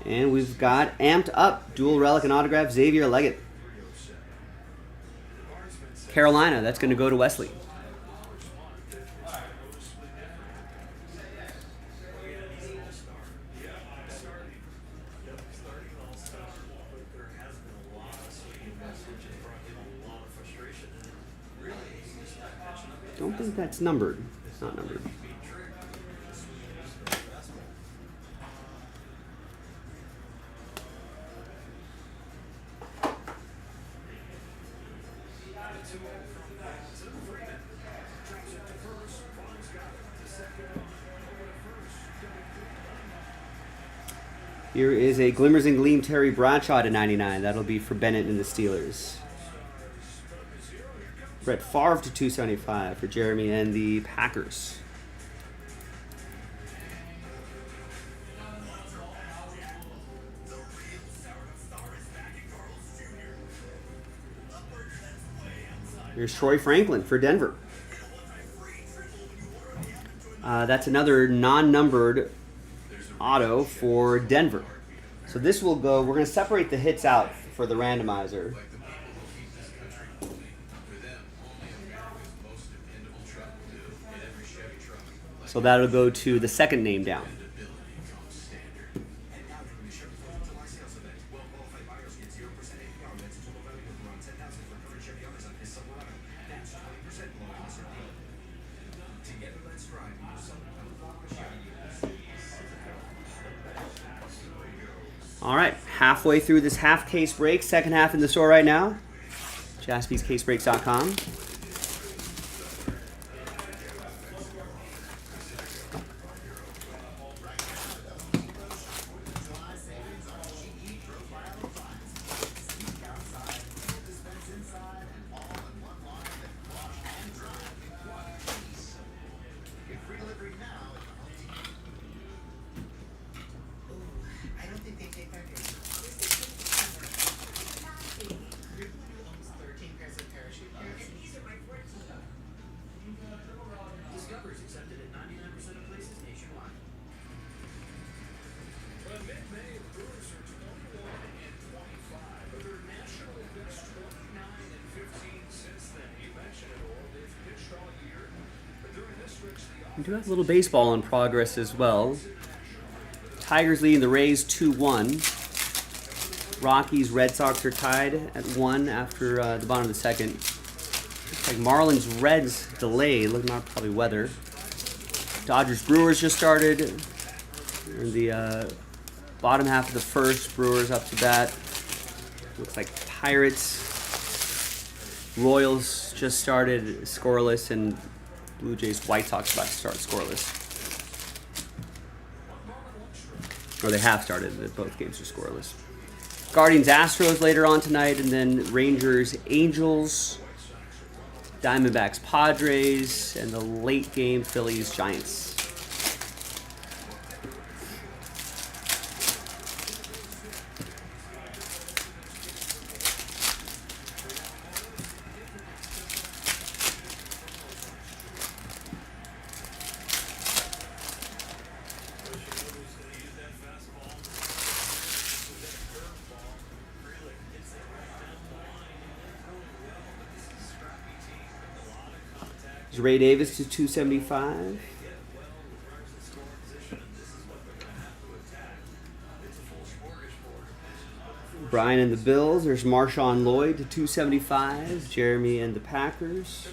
And we've got Amped Up, dual relic and autograph, Xavier Leggett. Carolina, that's going to go to Wesley. Don't think that's numbered. It's not numbered. Here is a Glimmers and Gleam Terry Bradshaw to 99. That'll be for Bennett and the Steelers. Brett Favre to 275 for Jeremy and the Packers. Here's Troy Franklin for Denver. That's another non-numbered auto for Denver. So this will go, we're going to separate the hits out for the randomizer. So that'll go to the second name down. All right, halfway through this half case break, second half in the store right now. JaspysCaseBreaks.com. We do have a little baseball in progress as well. Tigers leading the Rays 2-1. Rockies, Red Sox are tied at 1 after the bottom of the second. Looks like Marlins, Reds delayed. Looking like probably weather. Dodgers, Brewers just started. In the bottom half of the first, Brewers up to bat. Looks like Pirates, Royals just started scoreless, and Blue Jays, White Sox about to start scoreless. Or they have started, but both games are scoreless. Guardians, Astros later on tonight, and then Rangers, Angels, Diamondbacks, Padres, and the late game, Phillies, Giants. Ray Davis to 275. Brian and the Bills. There's Marshawn Lloyd to 275. Jeremy and the Packers.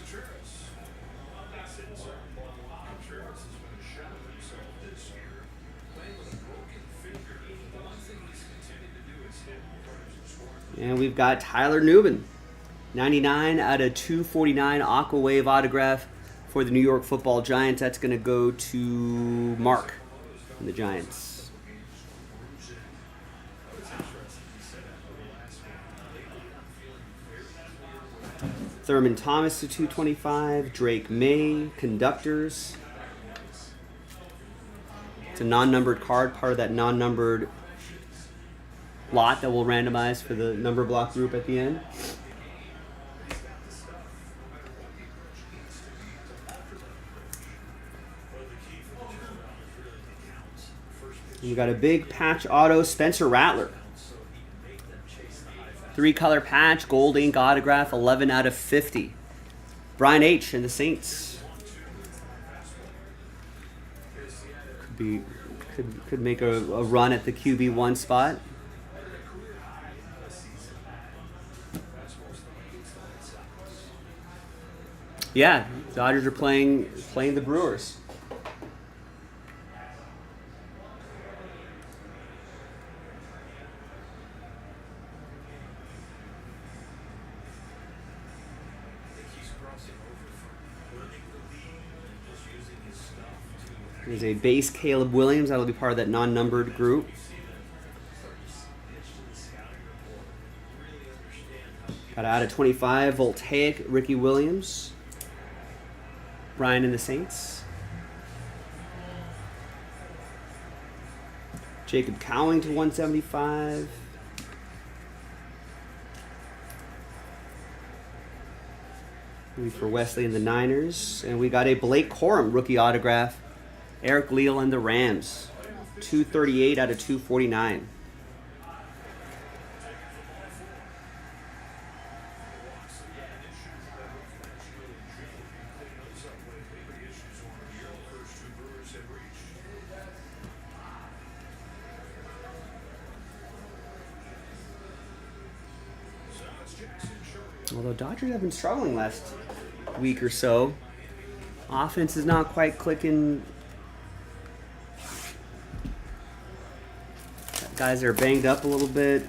And we've got Tyler Newman. 99 out of 249 Aqua Wave autograph for the New York Football Giants. That's going to go to Mark and the Giants. Thurman Thomas to 225. Drake May, Conductors. It's a non-numbered card, part of that non-numbered lot that we'll randomize for the number block group at the end. We got a big patch auto, Spencer Rattler. 3-color patch, gold ink autograph, 11 out of 50. Brian H. and the Saints. Could make a run at the QB1 spot. Yeah, Dodgers are playing the Brewers. There's a base Caleb Williams. That'll be part of that non-numbered group. Got out of 25, Voltaic, Ricky Williams. Brian and the Saints. Jacob Cowing to 175. For Wesley and the Niners. And we got a Blake Corum rookie autograph. Eric Leal and the Rams. 238 out of 249. Although Dodgers have been struggling last week or so. Offense is not quite clicking. Guys are banged up a little bit.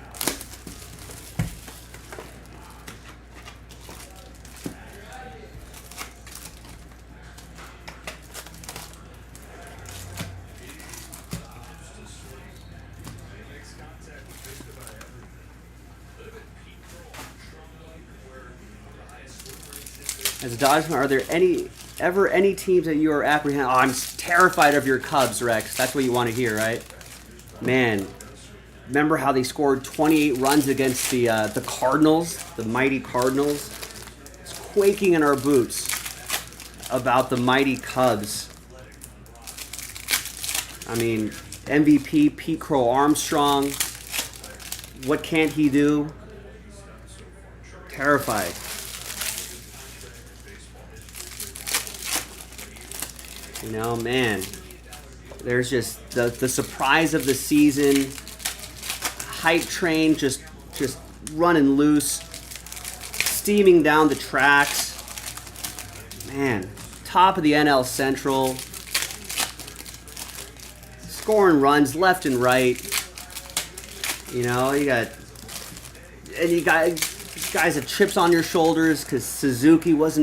As a Dodgers fan, are there ever any teams that you are apprehending? Oh, I'm terrified of your Cubs, Rex. That's what you want to hear, right? Man, remember how they scored 28 runs against the Cardinals, the mighty Cardinals? It's quaking in our boots about the mighty Cubs. I mean, MVP Pete Crow Armstrong. What can't he do? Terrified. You know, man, there's just the surprise of the season. Hype train just running loose, steaming down the tracks. Man, top of the NL Central, scoring runs left and right. You know, you guys have chips on your shoulders because Suzuki was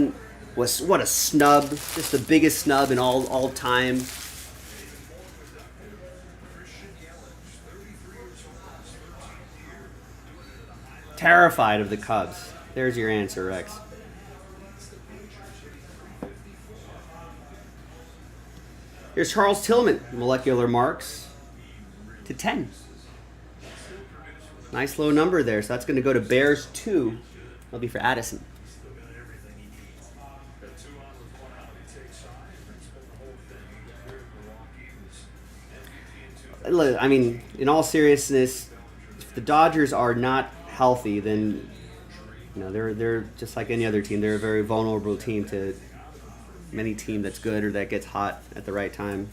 what a snub, just the biggest snub in all time. Terrified of the Cubs. There's your answer, Rex. Here's Charles Tillman, molecular marks to 10. Nice low number there, so that's going to go to Bears 2. That'll be for Addison. I mean, in all seriousness, if the Dodgers are not healthy, then you know they're just like any other team. They're a very vulnerable team to any team that's good or that gets hot at the right time.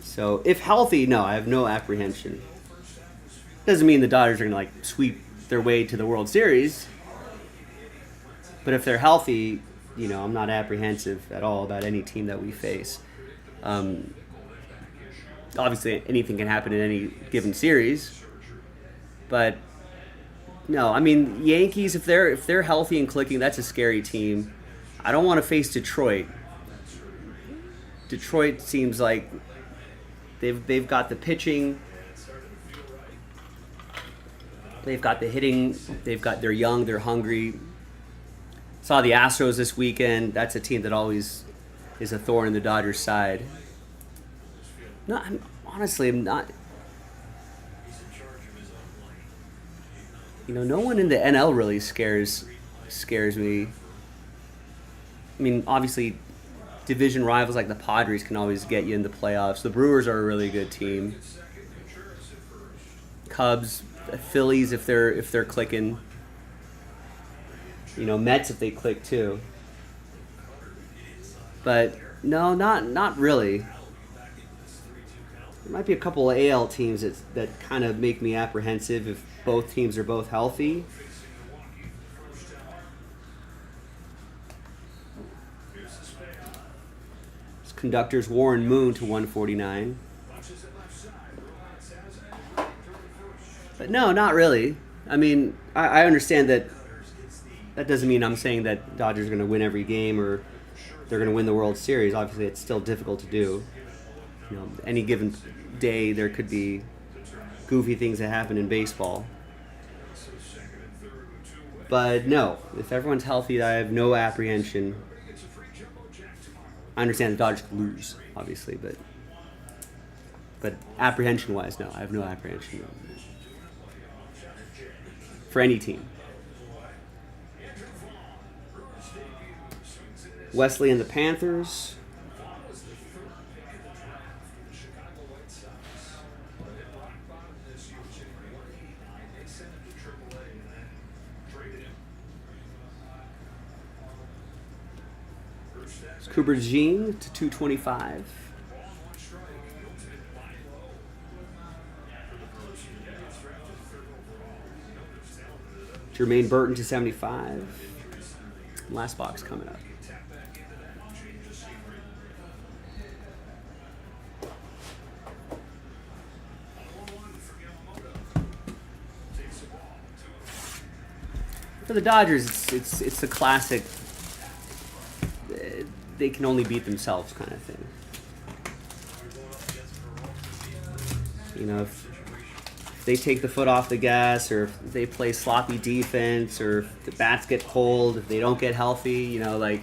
So if healthy, no, I have no apprehension. Doesn't mean the Dodgers are going to sweep their way to the World Series. But if they're healthy, you know, I'm not apprehensive at all about any team that we face. Obviously, anything can happen in any given series, but no, I mean Yankees. If they're healthy and clicking, that's a scary team. I don't want to face Detroit. Detroit seems like they've got the pitching, they've got the hitting, they're young, they're hungry. Saw the Astros this weekend. That's a team that always is a thorn in the Dodgers' side. No, I'm not. No one in the NL really scares me. I mean, obviously, division rivals like the Padres can always get you in the playoffs. The Brewers are a really good team. Cubs, Phillies if they're clicking. Mets if they click too. But no, not really. There might be a couple of AL teams that kind of make me apprehensive if both teams are both healthy. Conductors Warren Moon to 149. But no, not really. I mean, I understand that doesn't mean I'm saying that Dodgers are going to win every game or they're going to win the World Series. Obviously, it's still difficult to do. Any given day there could be goofy things that happen in baseball. But no, if everyone's healthy, I have no apprehension. I understand the Dodgers could lose, obviously, but apprehension-wise, no, I have no apprehension for any team. Wesley and the Panthers. Cooper Jean to 225. Jermaine Burton to 75. Last box coming up. For the Dodgers, it's a classic. They can only beat themselves kind of thing. If they take the foot off the gas, or if they play sloppy defense, or if the bats get cold, if they don't get healthy, like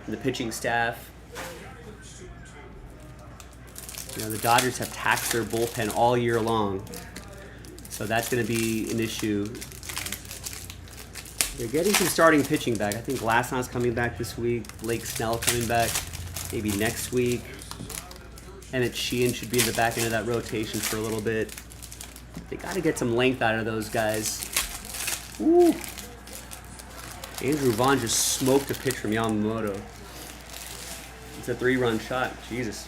the pitching staff. The Dodgers have taxed their bullpen all year long. So that's going to be an issue. They're getting some starting pitching back. I think Glasnow's coming back this week. Blake Snell coming back maybe next week. Emmett Sheehan should be in the back end of that rotation for a little bit. They got to get some length out of those guys. Ooh. Andrew Vaughn just smoked a pitch from Yamamoto. It's a 3-run shot. Jesus.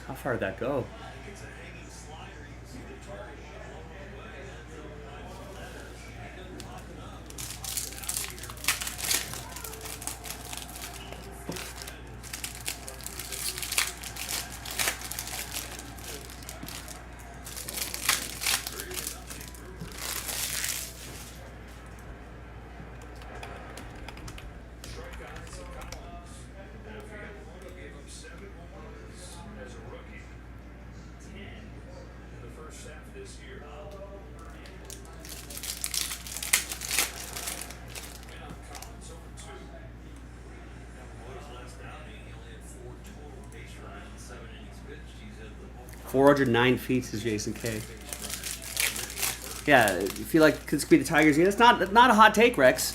How far did that go? .409 feet is Jason K. Yeah, you feel like could be the Tigers. Yeah, that's not a hot take, Rex.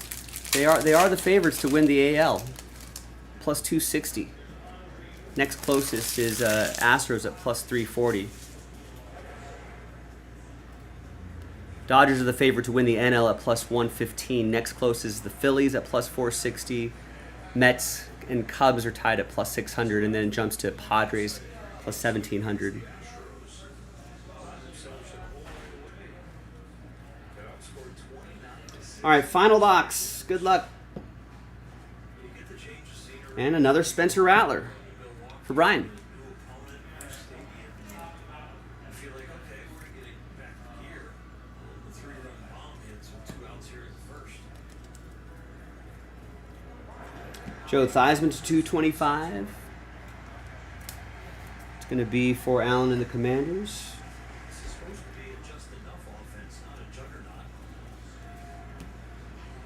They are the favorites to win the AL. Plus 260. Next closest is Astros at plus 340. Dodgers are the favorite to win the NL at plus 115. Next closest is the Phillies at plus 460. Mets and Cubs are tied at plus 600, and then it jumps to Padres plus 1700. All right, final box. Good luck. And another Spencer Rattler for Brian. Joe Theismann to 225. It's going to be for Allen and the Commanders.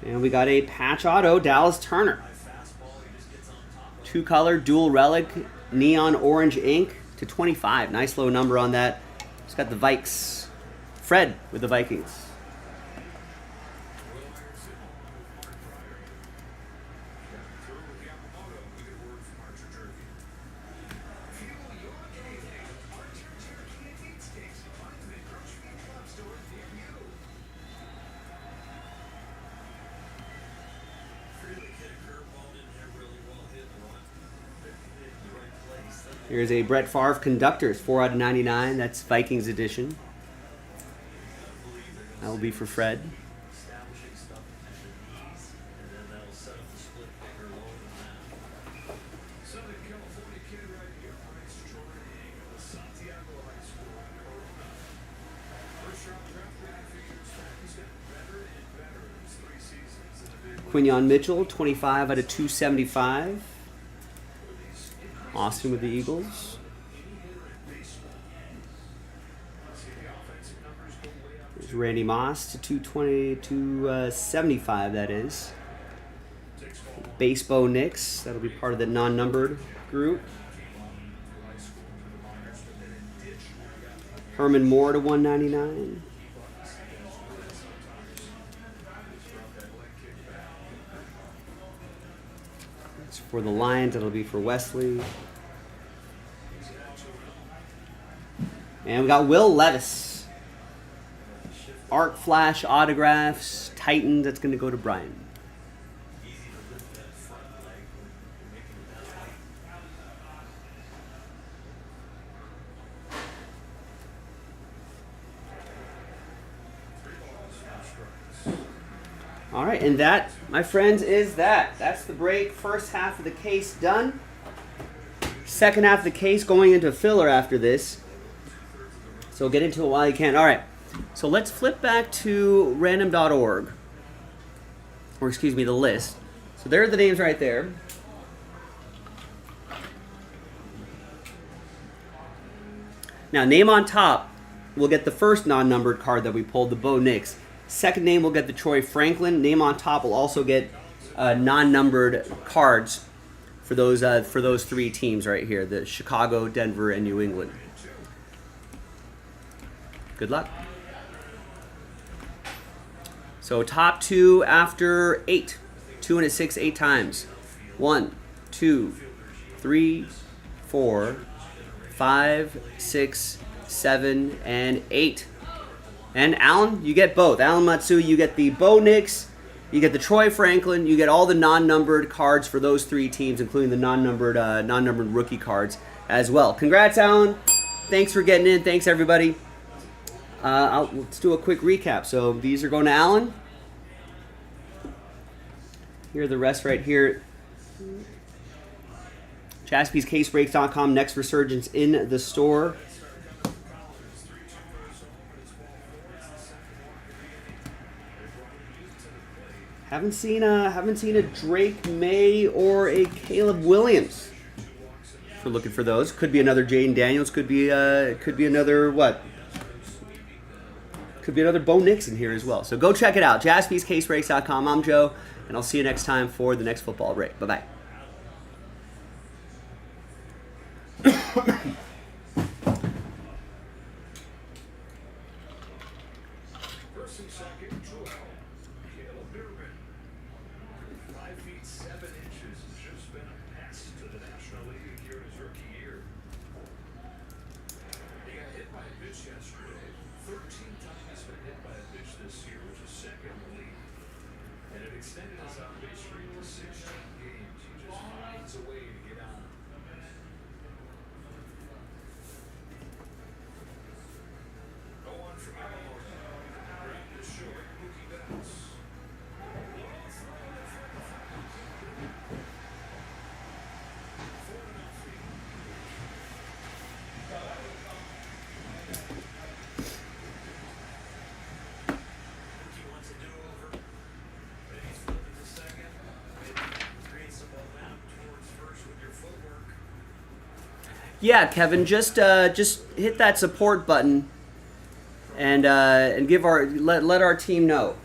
And we got a patch auto, Dallas Turner. 2-color, dual relic, neon orange ink to 25. Nice low number on that. It's got the Vikes. Fred with the Vikings. Here's a Brett Favre Conductors, 4 out of 99. That's Vikings edition. That will be for Fred. Quinyon Mitchell, 25 out of 275. Austin with the Eagles. There's Randy Moss to 220, 275, that is. Baseball Knicks, that'll be part of the non-numbered group. Herman Moore to 199. That's for the Lions, that'll be for Wesley. And we got Will Levis. Arc Flash autographs, Titans, that's going to go to Brian. All right, and that, my friends, is that. That's the break. First half of the case done. Second half of the case going into filler after this. So get into it while you can. All right, so let's flip back to random.org. Or excuse me, the list. So there are the names right there. Now, name on top will get the first non-numbered card that we pulled, the Bo Nix. Second name will get the Troy Franklin. Name on top will also get non-numbered cards for those three teams right here, the Chicago, Denver, and New England. Good luck. So top two after 8. 2 and a 6, 8 times. 1, 2, 3, 4, 5, 6, 7, and 8. And Alan, you get both. Alan Matsui, you get the Bo Nix, you get the Troy Franklin, you get all the non-numbered cards for those three teams, including the non-numbered rookie cards as well. Congrats, Alan. Thanks for getting in. Thanks, everybody. Let's do a quick recap. So these are going to Alan. Here are the rest right here. JaspysCaseBreaks.com. Next resurgence in the store. Haven't seen a Drake May or a Caleb Williams. If we're looking for those, could be another Jaden Daniels. Could be another what? Could be another Bo Nix in here as well. So go check it out. JaspysCaseBreaks.com. I'm Joe, and I'll see you next time for the next football break. Bye bye. Yeah, Kevin, just hit that support button and give let our team know,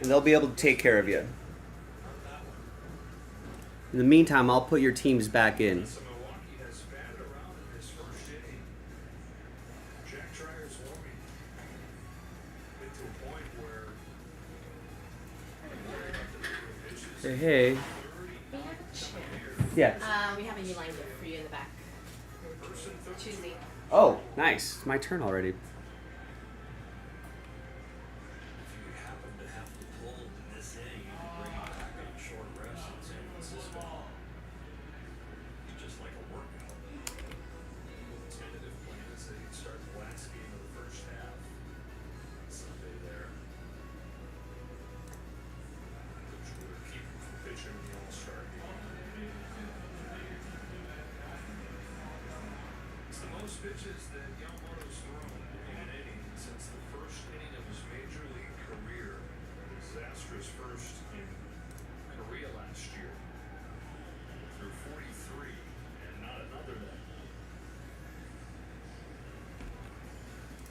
and they'll be able to take care of you. In the meantime, I'll put your teams back in. Hey. Yeah. We have a new line for you in the back. Tuesday. Oh, nice. It's my turn already. Pitches that Yamamoto's thrown in an inning since the first inning of his major league career. A disastrous first in Korea last year. Through 43 and not another then.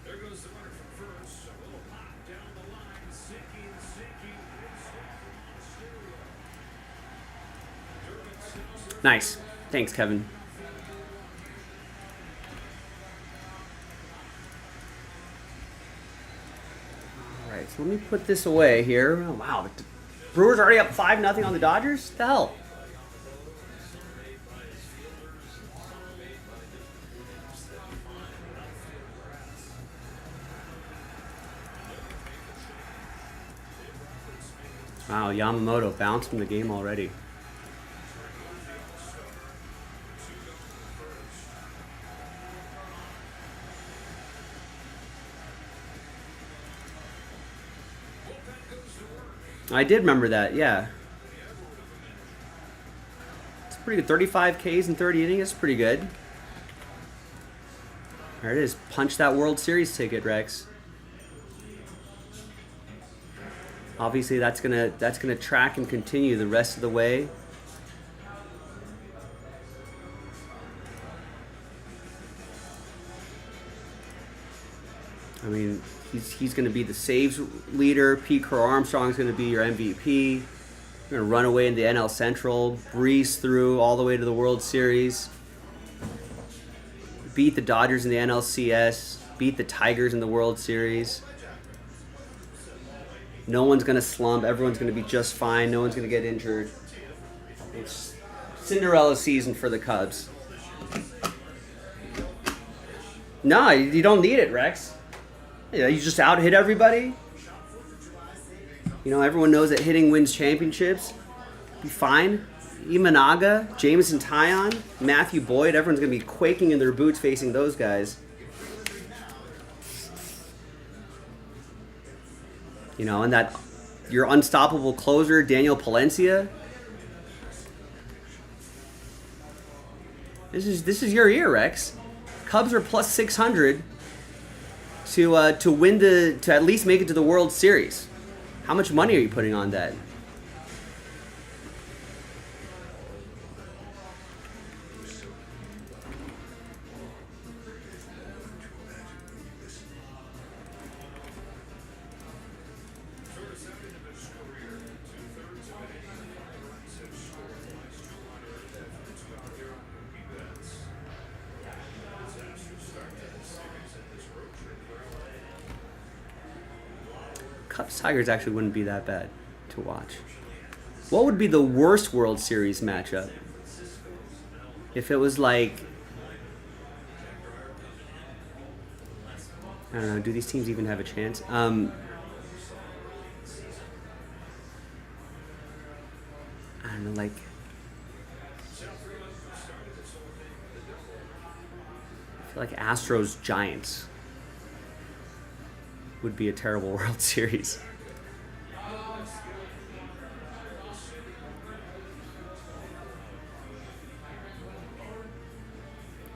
There goes the runner from first. A little pop down the line. Sinking. Nice. Thanks, Kevin. So let me put this away here. Oh, wow, the Brewers already up 5-0 on the Dodgers? What the hell? Wow, Yamamoto bounced from the game already. I did remember that, yeah. It's pretty good. 35 Ks in 30 innings. That's pretty good. There it is. Punch that World Series ticket, Rex. Obviously, that's gonna track and continue the rest of the way. I mean, he's going to be the saves leader. Pete Crow Armstrong's going to be your MVP. You're going to run away in the NL Central, breeze through all the way to the World Series, beat the Dodgers in the NLCS, beat the Tigers in the World Series. No one's going to slump. Everyone's going to be just fine. No one's going to get injured. It's Cinderella season for the Cubs. No, you don't need it, Rex. You just out-hit everybody. You know, everyone knows that hitting wins championships. Be fine. Imanaga, Jameson Taillon, Matthew Boyd, everyone's going to be quaking in their boots facing those guys. You know, and that your unstoppable closer, Daniel Palencia. This is your year, Rex. Cubs are plus 600 to at least make it to the World Series. How much money are you putting on that? Cubs Tigers actually wouldn't be that bad to watch. What would be the worst World Series matchup? If it was like, I don't know, do these teams even have a chance? I don't know, like, I feel like Astros Giants would be a terrible World Series.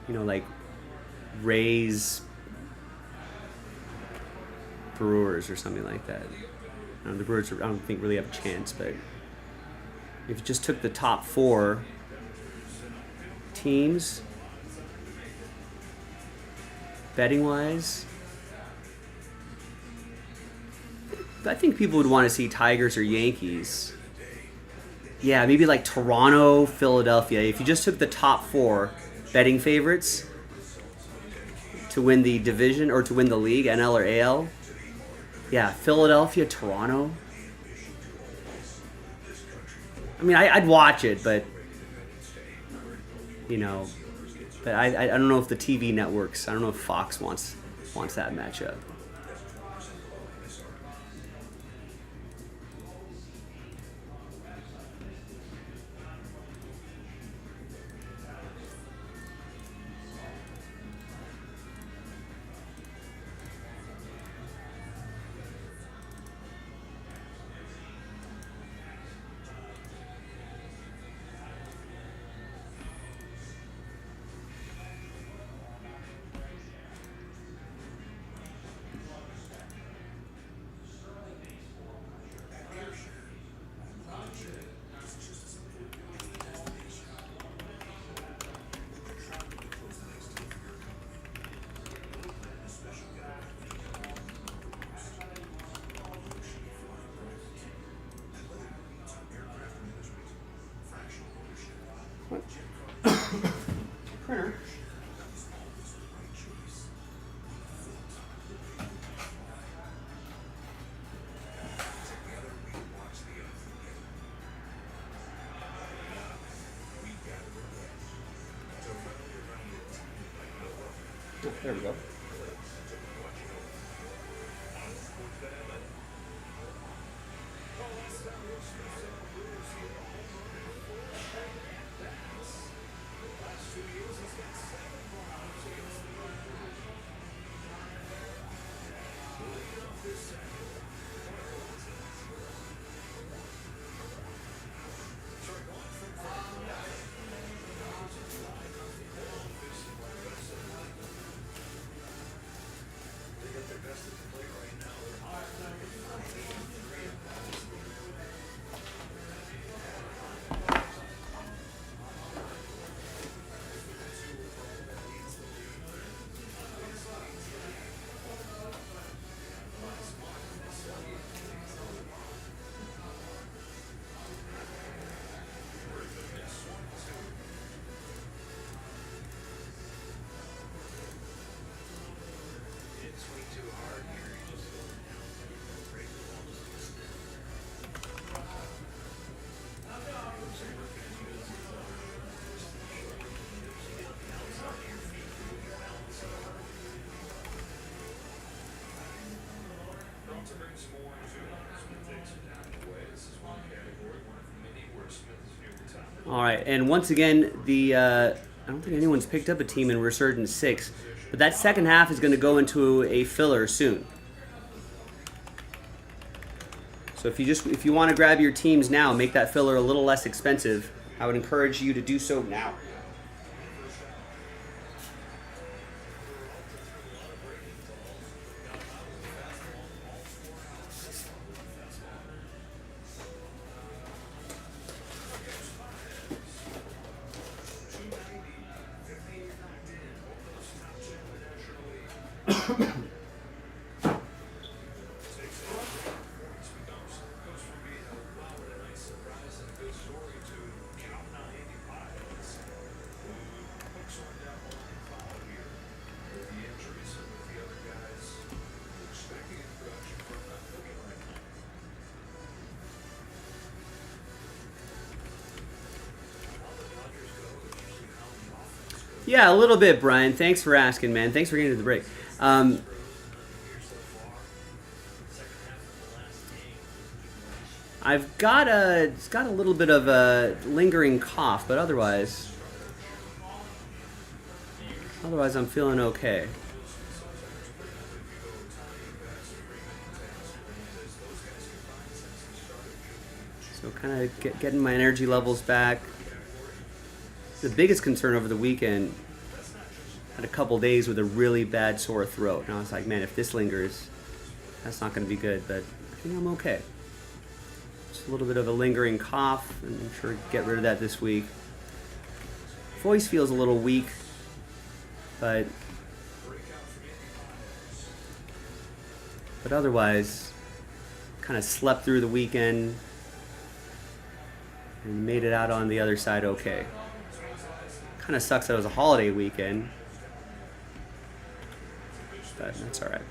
You know, like Rays, Brewers, or something like that. The Brewers, I don't think really have a chance, but if you just took the top 4 teams, betting wise. I think people would want to see Tigers or Yankees. Yeah, maybe like Toronto, Philadelphia. If you just took the top 4 betting favorites to win the division or to win the league, NL or AL. Yeah, Philadelphia, Toronto. I mean, I'd watch it, but you know, but I don't know if the TV networks. I don't know if Fox wants that matchup. Printer. Oh, there we go. All right, and once again, I don't think anyone's picked up a team in Resurgence 6, but that second half is going to go into a filler soon. So if you want to grab your teams now, make that filler a little less expensive, I would encourage you to do so now. Yeah, a little bit, Brian. Thanks for asking, man. Thanks for getting to the break. I've got it's got a little bit of a lingering cough, but otherwise I'm feeling okay. So kind of getting my energy levels back. The biggest concern over the weekend, had a couple days with a really bad sore throat. And I was like, man, if this lingers, that's not going to be good. But I think I'm okay. Just a little bit of a lingering cough, and I'm sure get rid of that this week. Voice feels a little weak, but But otherwise, kind of slept through the weekend and made it out on the other side okay. Kind of sucks that it was a holiday weekend, but that's all right.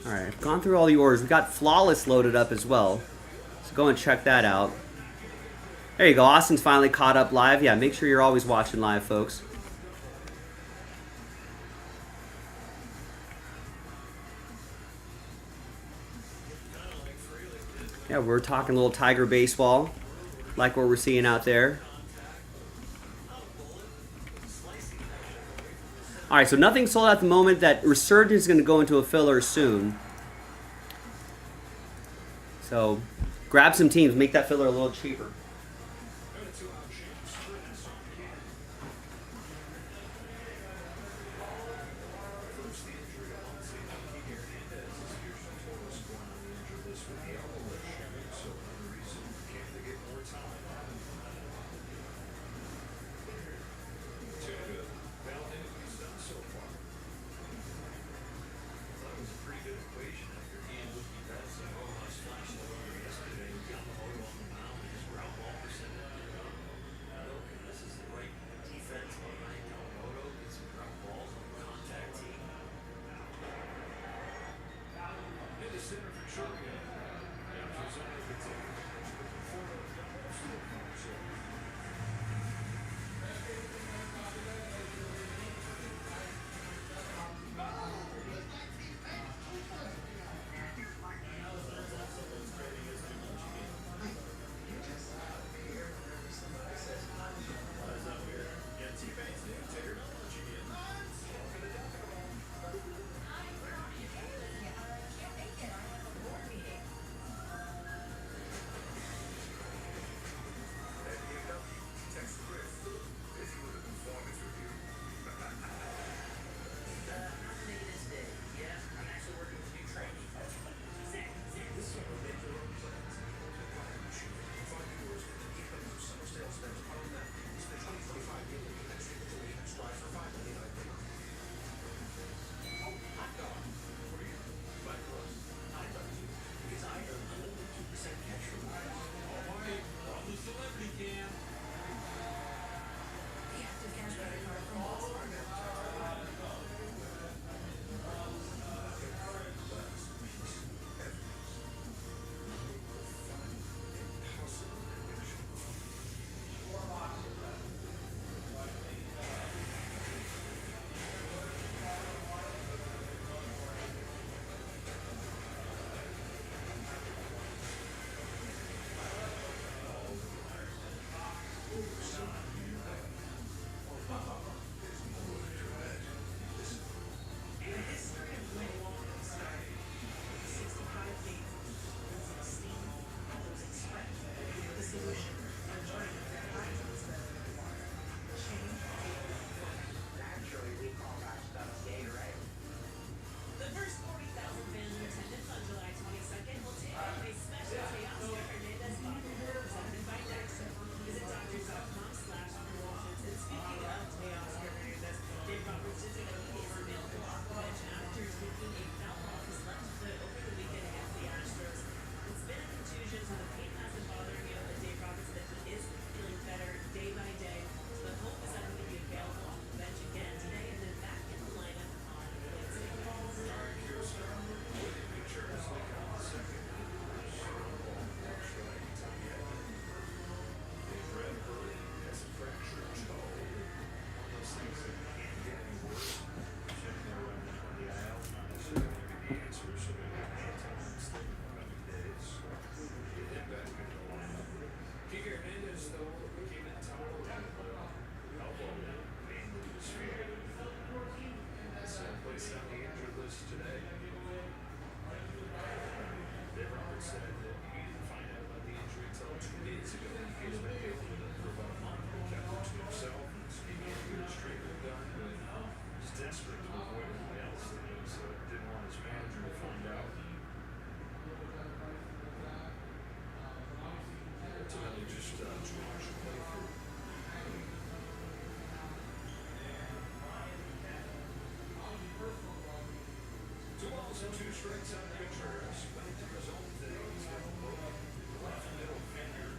All right, I've gone through all the orders. We got Flawless loaded up as well, so go and check that out. There you go. Austin's finally caught up live. Yeah, make sure you're always watching live, folks. Yeah, we're talking a little Tiger baseball, like what we're seeing out there. All right, so nothing sold at the moment. That Resurgence is going to go into a filler soon. So grab some teams, make that filler a little cheaper. Two strikes on the pitcher. Went into his own thing. He's got a broken left middle finger.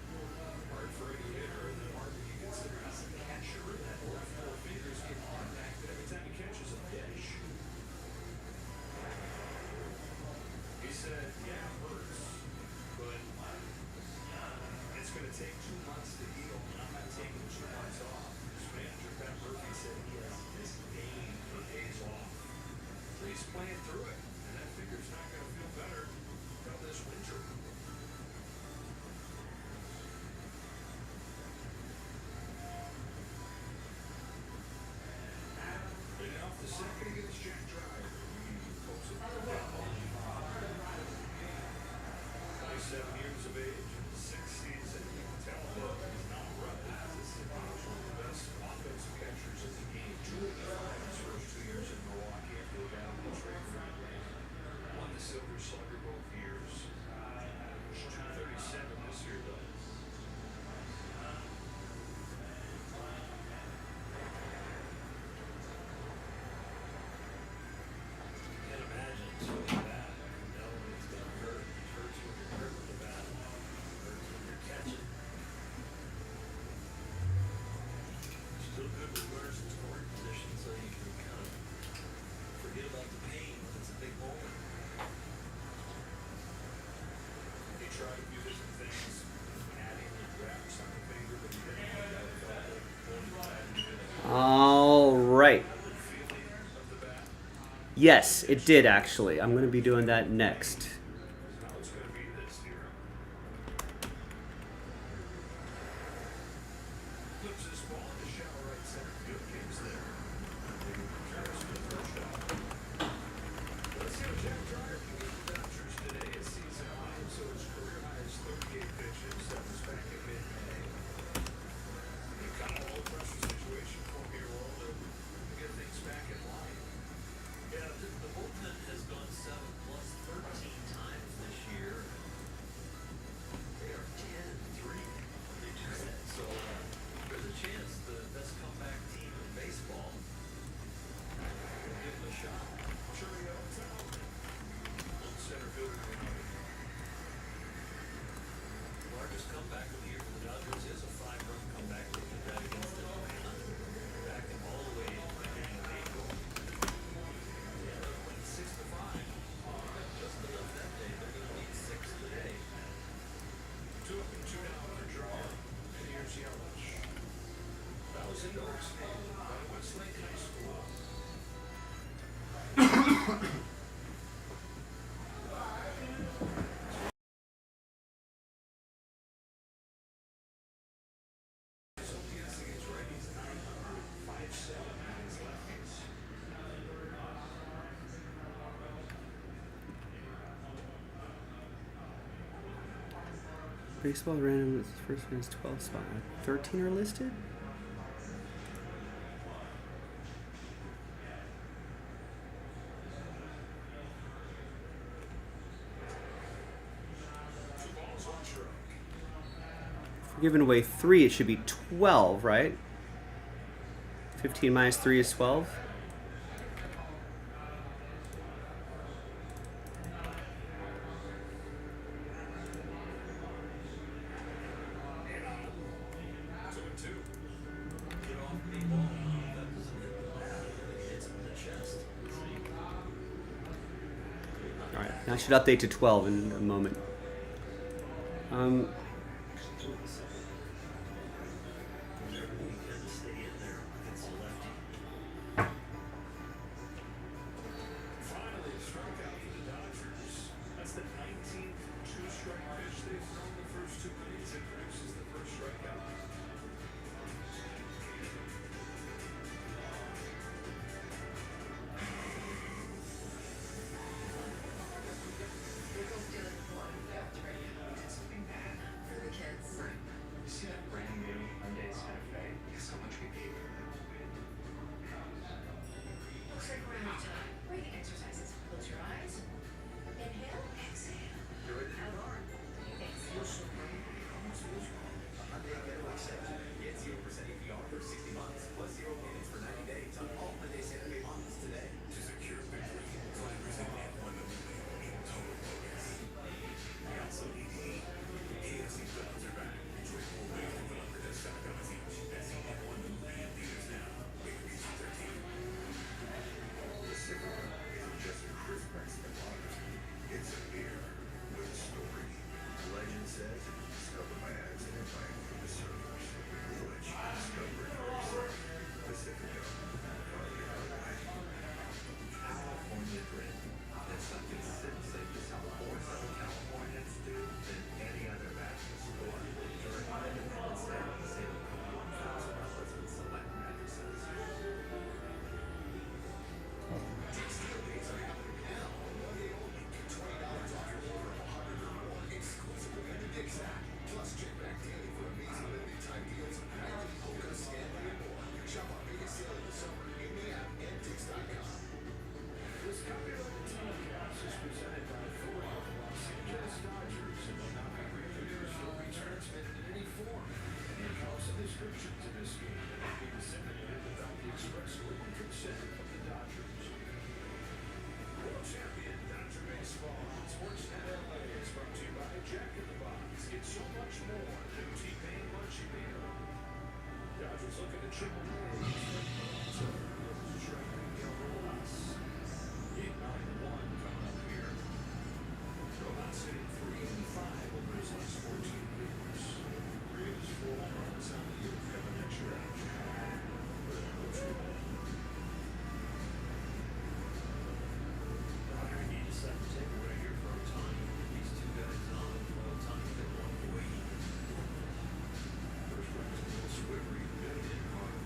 Hard for any hitter. And then hard when you consider he's a catcher. That left four fingers get impacted every time he catches a pitch. He said, yeah, it hurts, but it's going to take 2 months to heal, and I'm not taking 2 months off. His manager, Pat Murphy, said he has disdain for days off. So he's playing through it, and that finger's not going to feel better until this winter. Leading off the second against Jack Drive. Hopes of 27 years of age, 6th season. You can tell that he's not running. This is one of the best offensive catchers in the game. 285 his first 2 years in Milwaukee after the battle with Trey Grant. Won the Silver Slugger both years. 237 this year, though. Can't imagine swinging that. You know, it's going to hurt. It hurts when you're hurt with the bat. It hurts when you're catching. Still good with runners in scoring position, so you can kind of forget about the pain when it's a big moment. He tried a few different things, adding the wraps on the finger, but he didn't think that felt like going back and feeling All right. of the bat. Yes, it did actually. I'm going to be doing that next. How it's going to be this year. Flips this ball into shallow right center field. King's there. Turns to the first shot. Let's see what Jack Drive can get the Dodgers today. His season high, so his career high is 38 pitches. That was back in mid-May. Kind of a low-pressure situation for me, Roll, to get things back in line. Yeah, the bullpen has gone 7 plus 13 times this year. They are 10-3 when they do that. So there's a chance the best comeback team in baseball will give them a shot. Churio out. Center fielder. Largest comeback of the year for the Dodgers is a 5-run comeback. They did that against Atlanta. Back in all the way in the beginning of April. Yeah, they went 6-5. Just enough that day. They're going to need 6 today. 2 up and 2 down on a draw. And here's Yelich. That was in Oaks by Westlake High School. His OPS against righties 900, 5.7 against lefties. Baseball random is first one is 12 spot. 13 are listed? Two balls, 1 strike. If we're giving away 3, it should be 12, right? 15 minus 3 is 12. Two and two. Get off the ball. That doesn't hit the bat. It hits him in the chest. See? All right, that should update to 12 in a moment. Whatever you can to stay in there against the lefty. Finally, a strikeout for the Dodgers. That's the 19th 2-strike pitch they've thrown the first 2 innings. It produces the first strikeout. at the triple A's. So, Big 9-1 coming up here. Rojas hitting .385 over his last 14 games. 3 of his 4 home runs on the year have an extra edge. But no trouble. Roger, he decided to take away here for Otani. These two guys on. Otani hit one away. First round is a little squivery, very hard.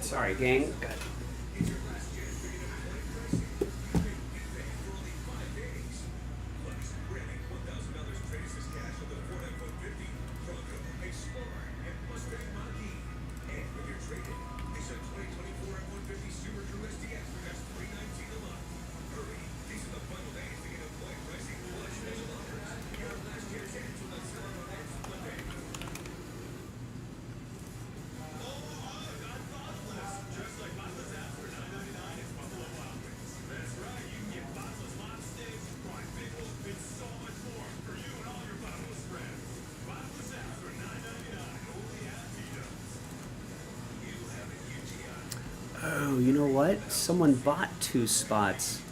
Sorry, gang. Oh, you know what? Someone bought 2 spots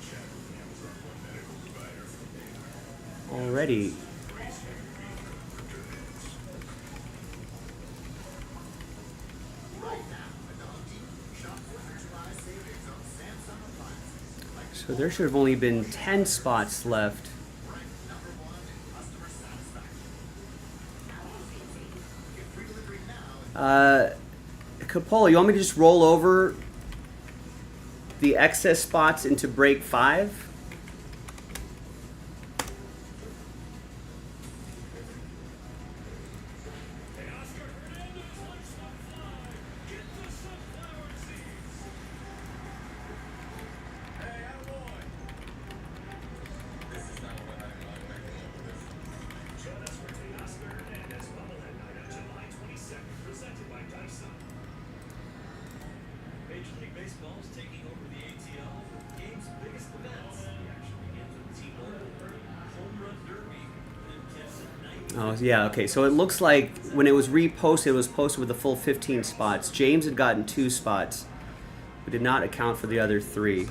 already. So there should have only been 10 spots left. Capola, you want me to just roll over the excess spots into break 5? Major League Baseball is taking over the ATL for the game's biggest events. The action begins with the T-Mobile Home Run Derby and ends at 90. Oh, yeah, okay. So it looks like when it was reposted, it was posted with the full 15 spots. James had gotten 2 spots, but did not account for the other 3.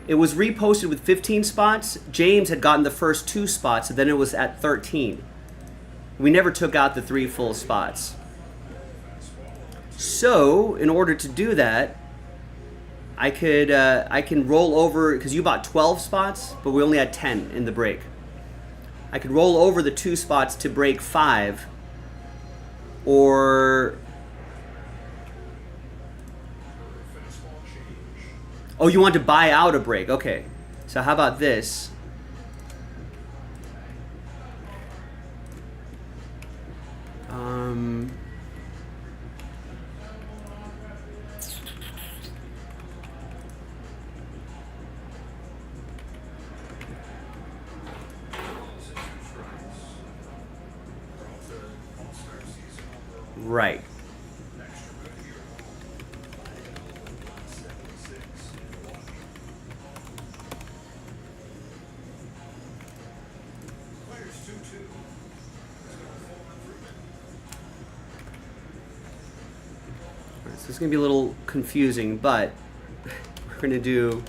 It was reposted with 15 spots. James had gotten the first 2 spots, and then it was at 13. We never took out the 3 full spots. So, in order to do that, I can roll over, because you bought 12 spots, but we only had 10 in the break. I could roll over the 2 spots to break 5, or... Oh, you want to buy out a break. Okay. So how about this? Right. So it's going to be a little confusing, but we're going to do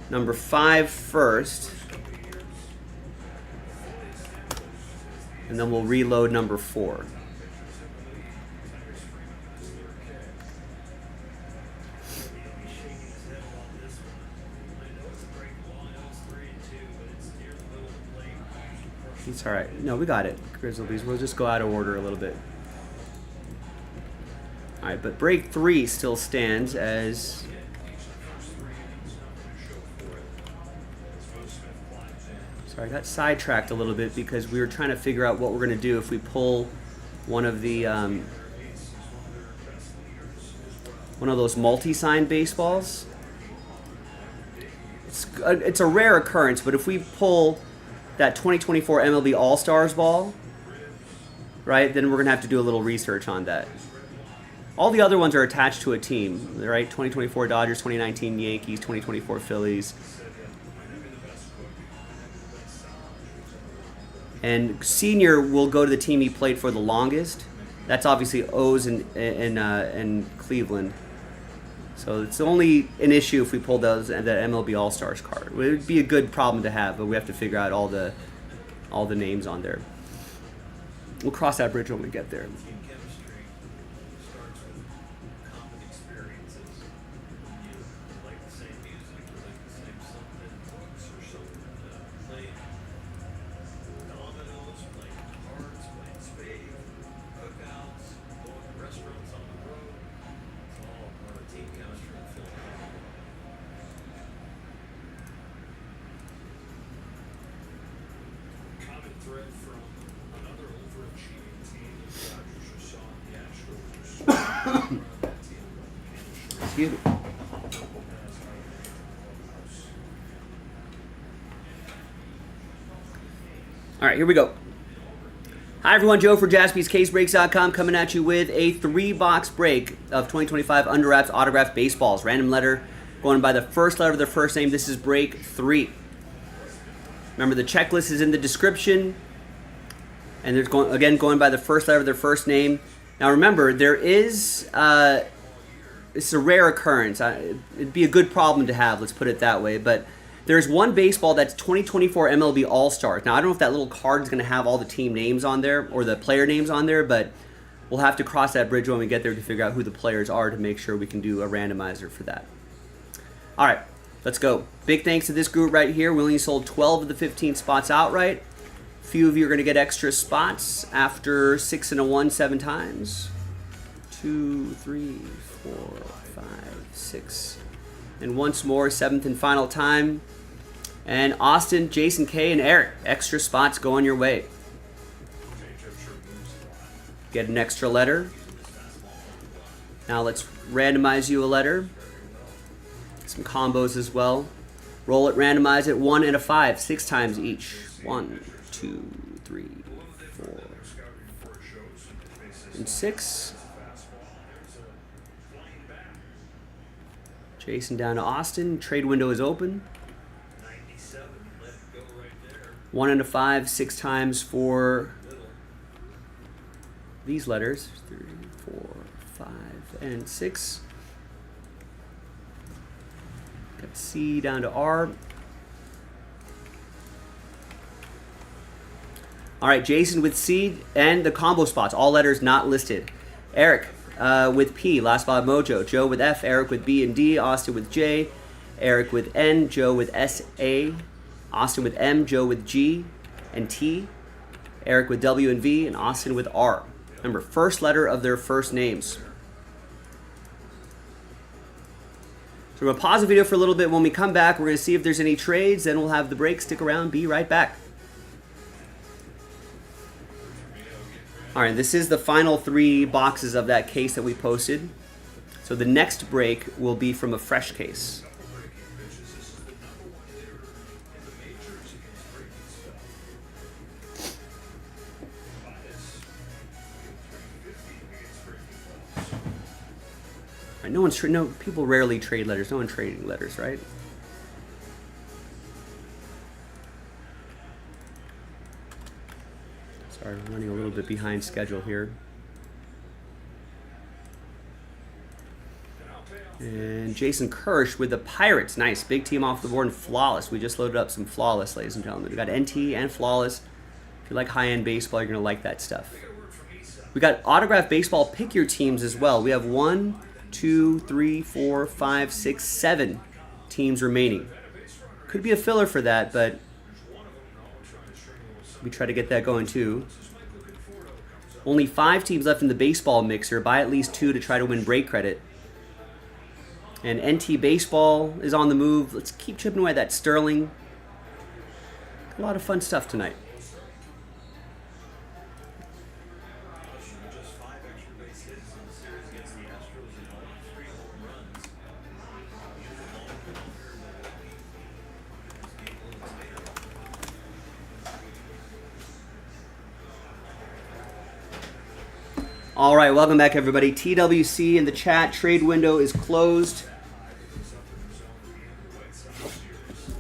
number 5 first, and then we'll reload number 4. It's all right. No, we got it, Grizzlies. We'll just go out of order a little bit. All right, but break 3 still stands as... Sorry, I got sidetracked a little bit because we were trying to figure out what we're going to do if we pull one of the one of those multi-sign baseballs. It's a rare occurrence, but if we pull that 2024 MLB All-Stars ball, right, then we're going to have to do a little research on that. All the other ones are attached to a team, right? 2024 Dodgers, 2019 Yankees, 2024 Phillies. And senior will go to the team he played for the longest. That's obviously O's and Cleveland. So it's only an issue if we pull those and the MLB All-Stars card. It would be a good problem to have, but we have to figure out all the names on there. We'll cross that bridge when we get there. Team chemistry starts with common experiences. You like to thread from another overachieving team. The Dodgers just saw the Astros. That team. Excuse me. All right, here we go. Hi, everyone. Joe for JaspysCaseBreaks.com coming at you with a 3-box break of 2025 Under Wraps autographed baseballs. Random letter going by the first letter of their first name. This is break 3. Remember, the checklist is in the description. And there's going by the first letter of their first name. Now, remember, there is... it's a rare occurrence. It'd be a good problem to have, let's put it that way. But there's one baseball that's 2024 MLB All-Stars. Now, I don't know if that little card is going to have all the team names on there or the player names on there, but we'll have to cross that bridge when we get there to figure out who the players are to make sure we can do a randomizer for that. All right, let's go. Big thanks to this group right here. We only sold 12 of the 15 spots outright. A few of you are going to get extra spots after 6 and a 1 7 times. 2, 3, 4, 5, 6. And once more, 7th and final time. And Austin, Jason K, and Eric, extra spots going your way. Get an extra letter. Now let's randomize you a letter. Some combos as well. Roll it, randomize it, 1 and a 5, 6 times each. 1, 2, 3, 4, and 6. Jason down to Austin. Trade window is open. 1 and a 5, 6 times for these letters. 3, 4, 5, and 6. Got C down to R. All right, Jason with C and the combo spots. All letters not listed. Eric with P, last spot Mojo. Joe with F, Eric with B and D, Austin with J, Eric with N, Joe with S, A, Austin with M, Joe with G and T, Eric with W and V, and Austin with R. Remember, first letter of their first names. So we're going to pause the video for a little bit. When we come back, we're going to see if there's any trades. Then we'll have the break. Stick around. Be right back. All right, this is the final 3 boxes of that case that we posted. So the next break will be from a fresh case. All right, people rarely trade letters. No one trading letters, right? Sorry, I'm running a little bit behind schedule here. And Jason Kirsch with the Pirates. Nice. Big team off the board and flawless. We just loaded up some flawless, ladies and gentlemen. We got NT and flawless. If you like high-end baseball, you're going to like that stuff. We got autographed baseball pick your teams as well. We have 1, 2, 3, 4, 5, 6, 7 teams remaining. Could be a filler for that, but we try to get that going too. Only 5 teams left in the baseball mixer. Buy at least 2 to try to win break credit. And NT Baseball is on the move. Let's keep chipping away at that Sterling. A lot of fun stuff tonight. All right, welcome back, everybody. TWC in the chat. Trade window is closed.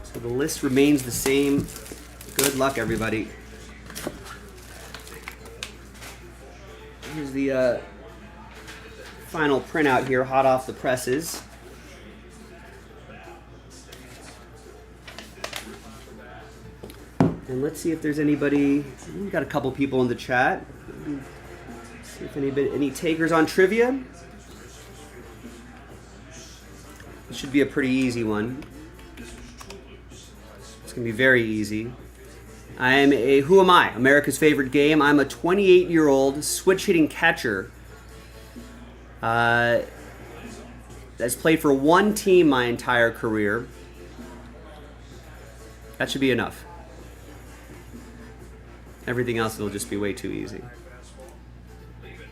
So the list remains the same. Good luck, everybody. Here's the final printout here, hot off the presses. And let's see if there's anybody. We've got a couple people in the chat. See if any takers on trivia. This should be a pretty easy one. It's gonna be very easy. Who am I? America's favorite game. I'm a 28-year-old switch-hitting catcher that's played for one team my entire career. That should be enough. Everything else will just be way too easy. Fastball. Leave it.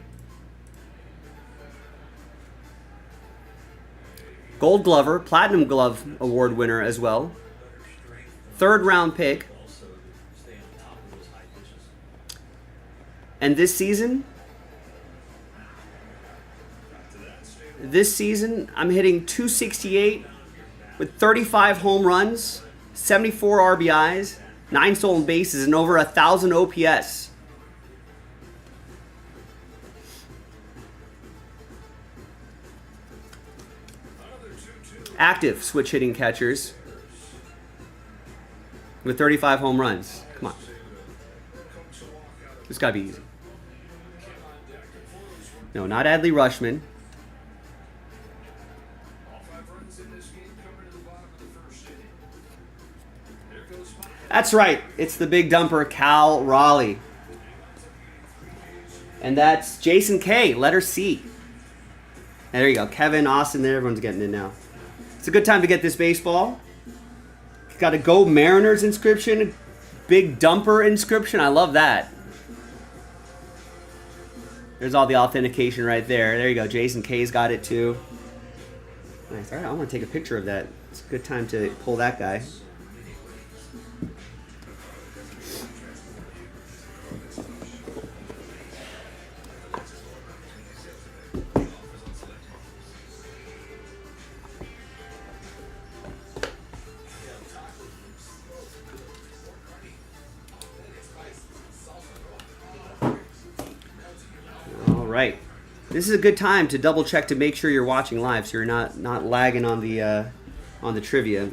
Gold Glover, Platinum Glove Award winner as well. Third round pick. Also to stay on top of those high pitches. And this season, I'm hitting 268 with 35 home runs, 74 RBIs, 9 stolen bases, and over 1,000 OPS. Active switch hitting catchers with 35 home runs. Come on. This got to be easy. No, not Adley Rushman. All 5 runs in this game coming to the bottom of the first inning. There goes Mike. That's right. It's the big dumper, Cal Raleigh. And that's Jason K, letter C. There you go. Kevin, Austin, there. Everyone's getting it now. It's a good time to get this baseball. Got a Go Mariners inscription. Big dumper inscription. I love that. There's all the authentication right there. There you go. Jason K's got it too. Nice. All right, I want to take a picture of that. It's a good time to pull that guy. All right. This is a good time to double check to make sure you're watching live, so you're not lagging on the trivia.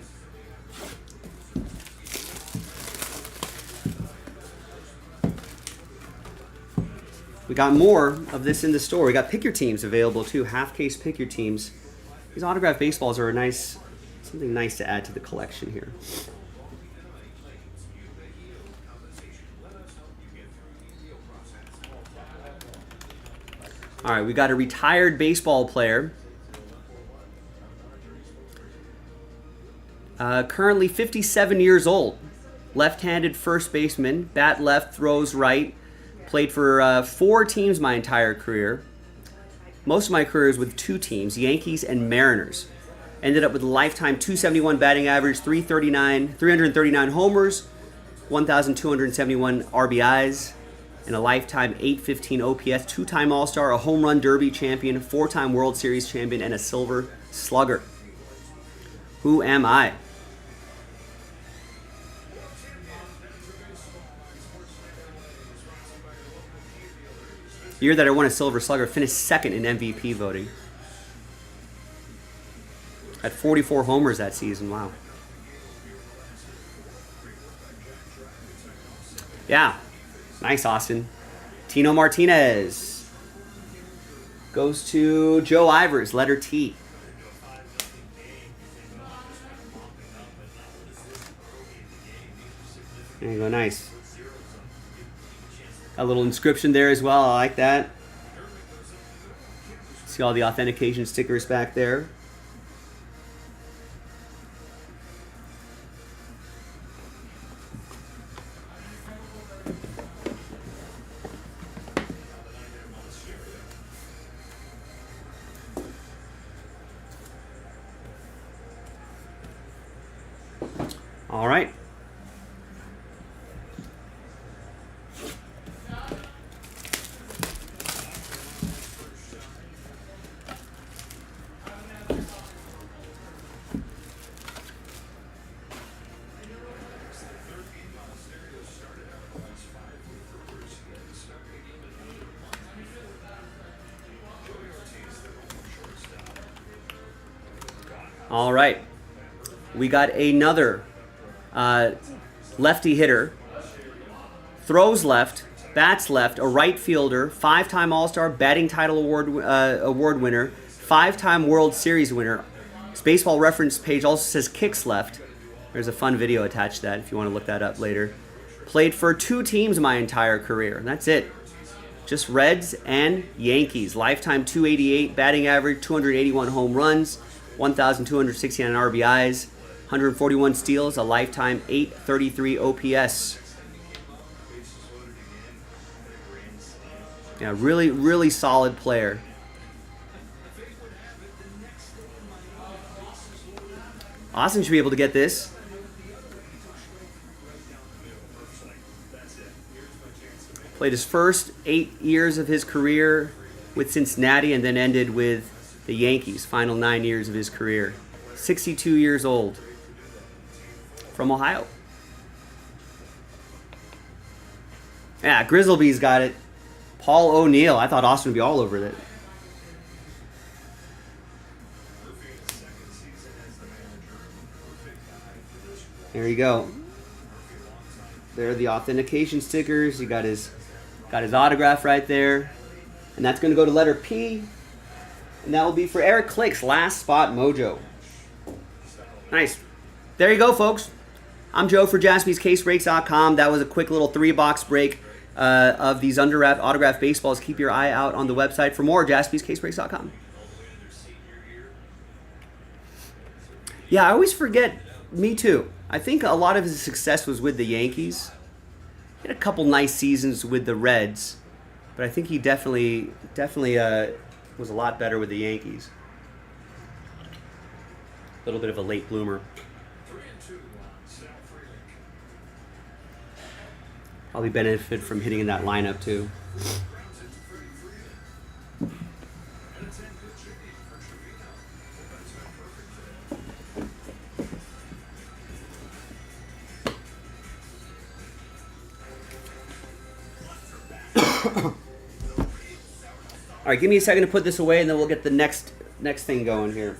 We got more of this in the store. We got pick your teams available too. Half case pick your teams. These autographed baseballs are something nice to add to the collection here. All right, we got a retired baseball player. Currently 57 years old. Left-handed first baseman. Bat left, throws right. Played for 4 teams my entire career. Most of my career is with 2 teams, Yankees and Mariners. Ended up with a lifetime 271 batting average, 339 homers, 1,271 RBIs. And a lifetime 815 OPS, 2-time All-Star, a home run derby champion, 4-time World Series champion, and a silver slugger. Who am I? The year that I won a silver slugger, finished second in MVP voting. Had 44 homers that season, wow. Yeah. Nice, Austin. Tino Martinez goes to Joe Ivers, letter T. There you go, nice. A little inscription there as well, I like that. See all the authentication stickers back there. All right. All right. We got another lefty hitter, throws left, bats left, a right fielder, 5-time All-Star, batting title award winner, 5-time World Series winner. His baseball reference page also says kicks left. There's a fun video attached to that if you want to look that up later. Played for 2 teams my entire career, and that's it. Just Reds and Yankees. Lifetime 288, batting average, 281 home runs, 1,269 RBIs, 141 steals, a lifetime 833 OPS. Yeah, really, really solid player. Austin should be able to get this. Played his first 8 years of his career with Cincinnati and then ended with the Yankees, final 9 years of his career. 62 years old. From Ohio. Yeah, Grizzleby's got it. Paul O'Neill. I thought Austin would be all over that. There you go. There are the authentication stickers. He got his autograph right there. And that's going to go to letter P. And that will be for Eric Click's last spot mojo. Nice. There you go, folks. I'm Joe for JaspysCaseBreaks.com. That was a quick little 3-box break of these autographed baseballs. Keep your eye out on the website for more. JaspysCaseBreaks.com. Yeah, I always forget. Me too. I think a lot of his success was with the Yankees. He had a couple nice seasons with the Reds, but I think he definitely was a lot better with the Yankees. A little bit of a late bloomer. 3-2 on Sal Frelick. Probably benefit from hitting in that lineup too. Grounds it to Freddie Freeman. And it's in good shape for Trevino. That's been perfect today. All right, give me a second to put this away, and then we'll get the next thing going here.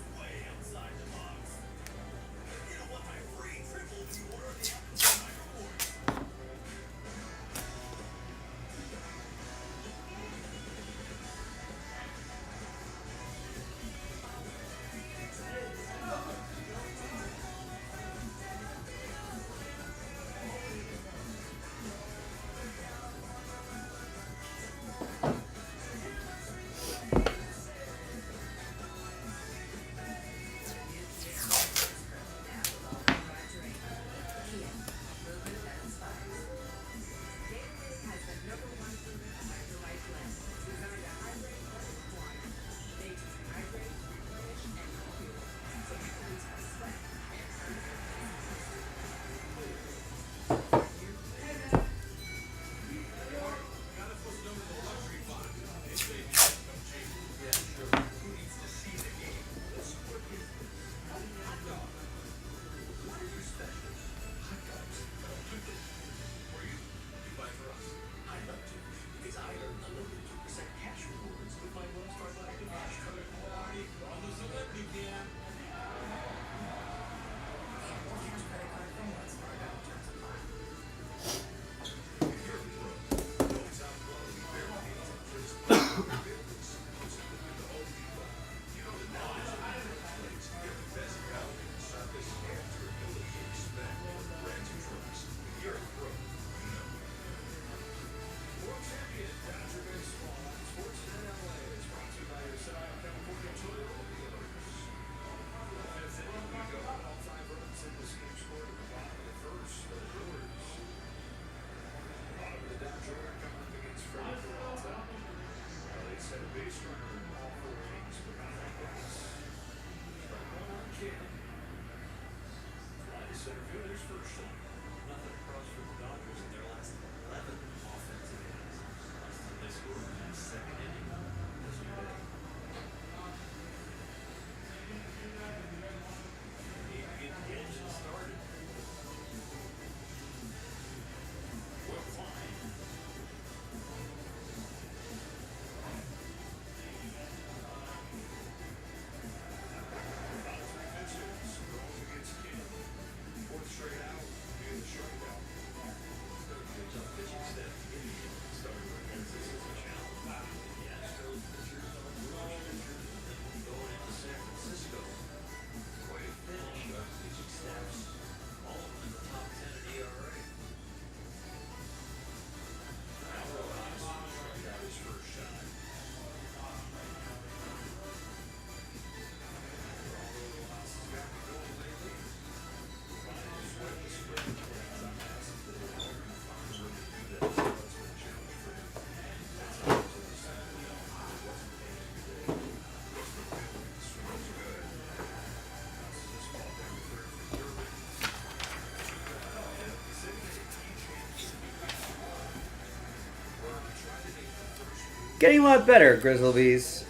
getting a lot better, Grizzlebees. I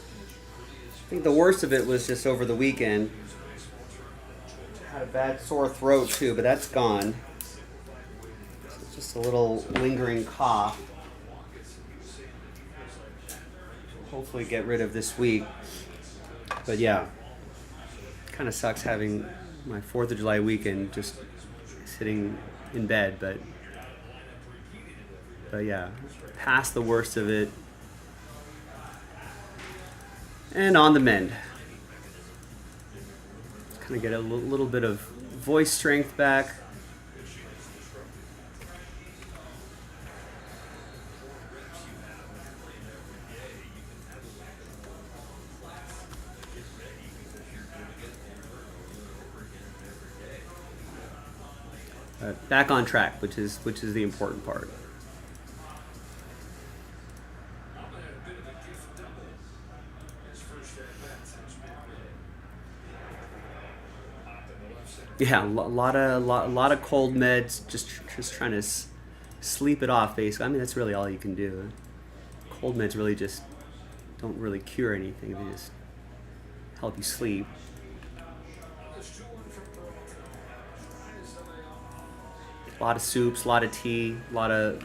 think the worst of it was just over the weekend. Had a bad sore throat too, but that's gone. It's just a little lingering cough. Hopefully get rid of this week. But yeah, kind of sucks having my 4th of July weekend just sitting in bed, but yeah, past the worst of it and on the mend. Kind of get a little bit of voice strength back. Back on track, which is the important part. Yeah, a lot of cold meds, just trying to sleep it off. Basically, I mean that's really all you can do. Cold meds really just don't really cure anything. They just help you sleep. A lot of soups, a lot of tea, a lot of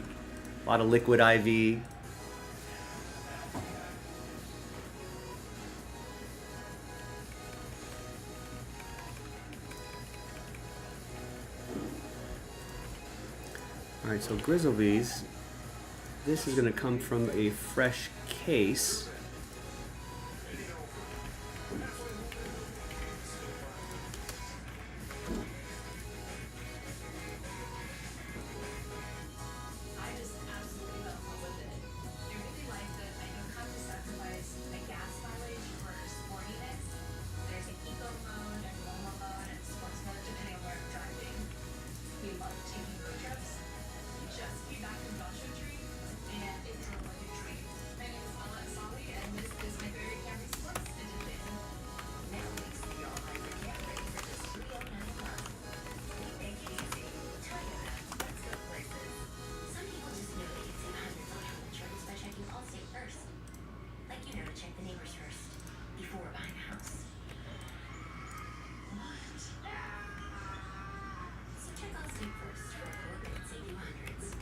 liquid IV. All right, so Grizzlebees, this is going to come from a fresh case. I just absolutely fell in love with it. I really liked it. I know how to sacrifice a gas mileage for sportiness. There's an eco mode and normal mode and sports mode depending on where I'm driving. We love taking road trips. Just came back from Joshua Tree and it drove like a dream. My name is Ella Asali and this is my favorite Camry Sports Edition. Now it's the all-hybrid Camry for just $309 plus. Take it easy. Tell you that. Let's go places. Some people just know they can save hundreds on health insurance by checking Allstate first. Like you know to check the neighbors first before buying a house. What? So check Allstate first for a quote that can save you hundreds.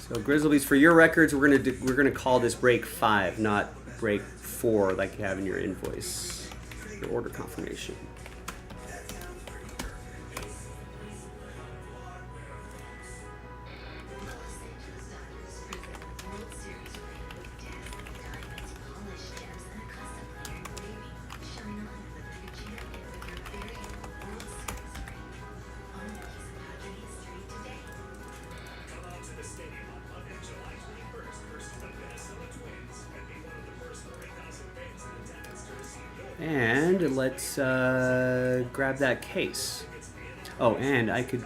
So Grizzlebees, for your records, we're gonna call this break 5, not break 4, like you have in your invoice, your order confirmation. Los Angeles Dodgers present the World Series ring with dazzling diamonds, polished gems, and a custom player engraving. Shine on and live like a champion with your very own World Series ring. Own a piece of Padre history today. Come out to the stadium on Monday, July 21st versus the Minnesota Twins and be one of the first 3,000 fans in attendance to receive your And let's grab that case. Oh, and I could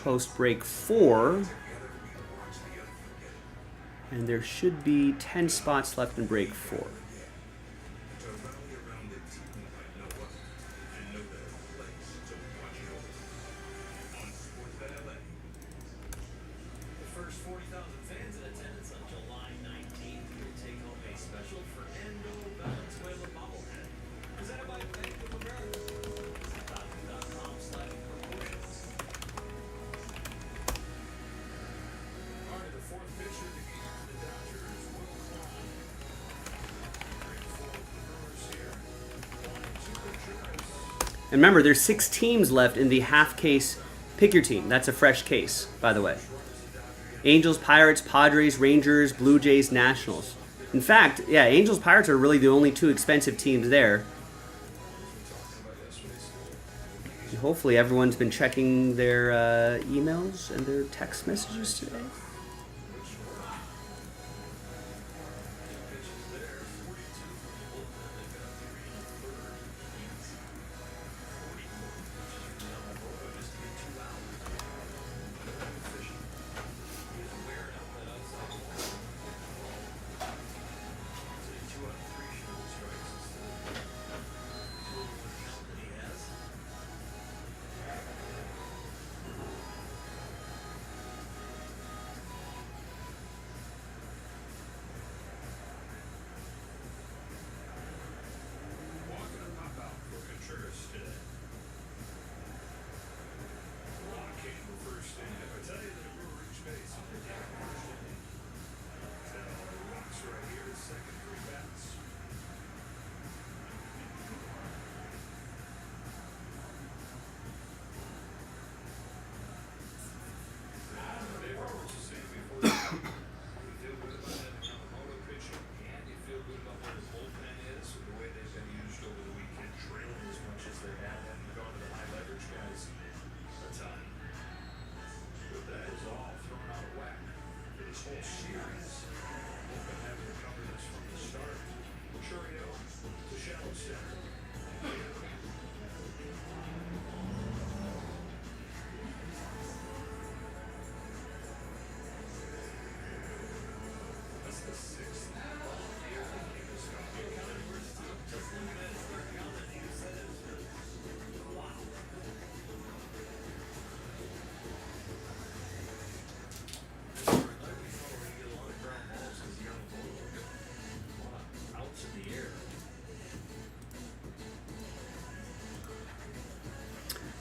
post break 4, and there should be 10 spots left in break 4. The first 40,000 fans in attendance on July 19th will take home a special Fernando Valenzuela bobblehead. Presented by Bank of America. Visit Dodgers.com/promotions. All right, the fourth pitcher to get to the Dodgers will climb. Break 4 of the Brewers here. 1-2 insurance. And remember, there's 6 teams left in the half case. Pick your team. That's a fresh case, by the way. Angels, Pirates, Padres, Rangers, Blue Jays, Nationals. In fact, yeah, Angels, Pirates are really the only 2 expensive teams there. And hopefully everyone's been checking their emails and their text messages today.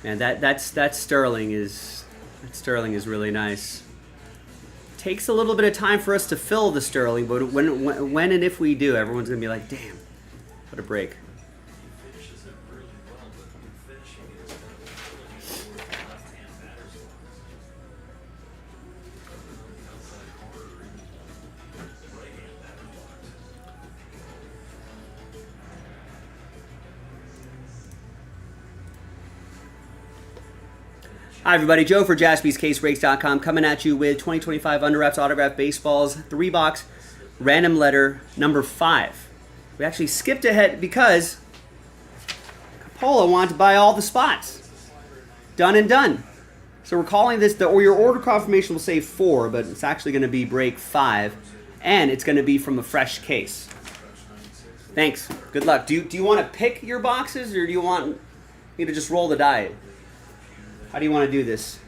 Man, that Sterling is really nice. Takes a little bit of time for us to fill the Sterling, but when and if we do, everyone's gonna be like, damn, what a break. He finishes it really well, but finishing it is kind of an ability for the left-hand batter's box. The outside corner or even the right-hand batter's box. Hi everybody, Joe for JaspysCaseBreaks.com coming at you with 2025 Under Wraps Autograph Baseballs 3-box random letter number 5. We actually skipped ahead because Coppola wanted to buy all the spots. Done and done. So we're calling this, or your order confirmation will say 4, but it's actually going to be break 5, and it's going to be from a fresh case. Thanks. Good luck. Do you want to pick your boxes, or do you want me to just roll the die? How do you want to do this?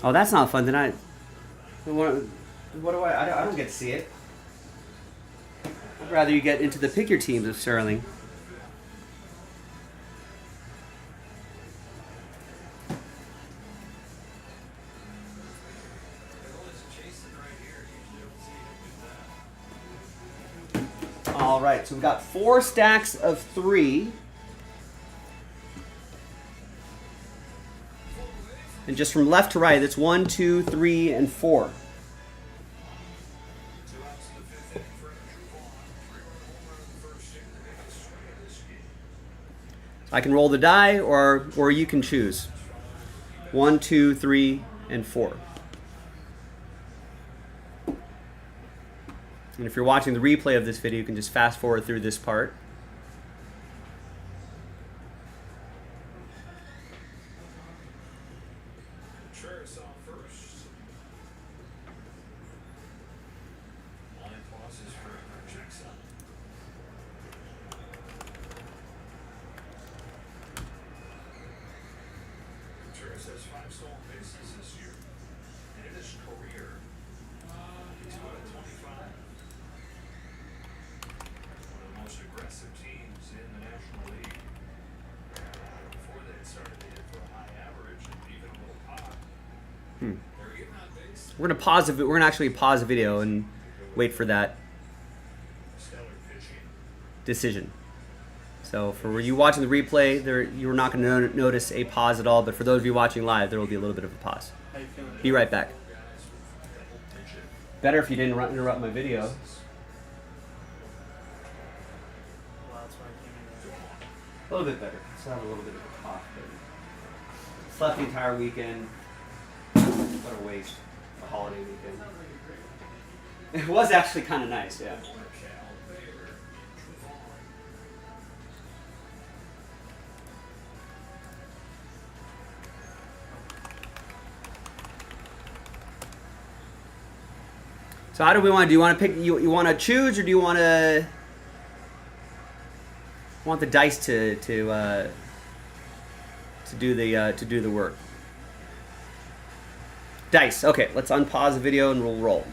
Oh, that's not fun tonight. What do I don't get to see it. I'd rather you get into the pick your teams of Sterling. All right, so we've got 4 stacks of 3. And just from left to right, that's 1, 2, 3, and 4. I can roll the die, or you can choose. 1, 2, 3, and 4. And if you're watching the replay of this video, you can just fast forward through this part. Has 5 stolen bases this year, and in his career, 2 out of 25. One of the most aggressive teams in the National League. Before they had started, they hit for a high average and even a little pop. They're getting on base. We're gonna pause it. We're gonna actually pause the video and wait for that Stellar pitching. decision. So for you watching the replay, you're not going to notice a pause at all. But for those of you watching live, there will be a little bit of a pause. Be right back. Better if you didn't interrupt my video. A little bit better. Still have a little bit of a cough. But slept the entire weekend. What a waste. A holiday weekend. It was actually kind of nice, yeah. So how do we want to? Do you want to pick? You want to choose, or do you want to want the dice to do the work? Dice. Okay, let's unpause the video and we'll roll.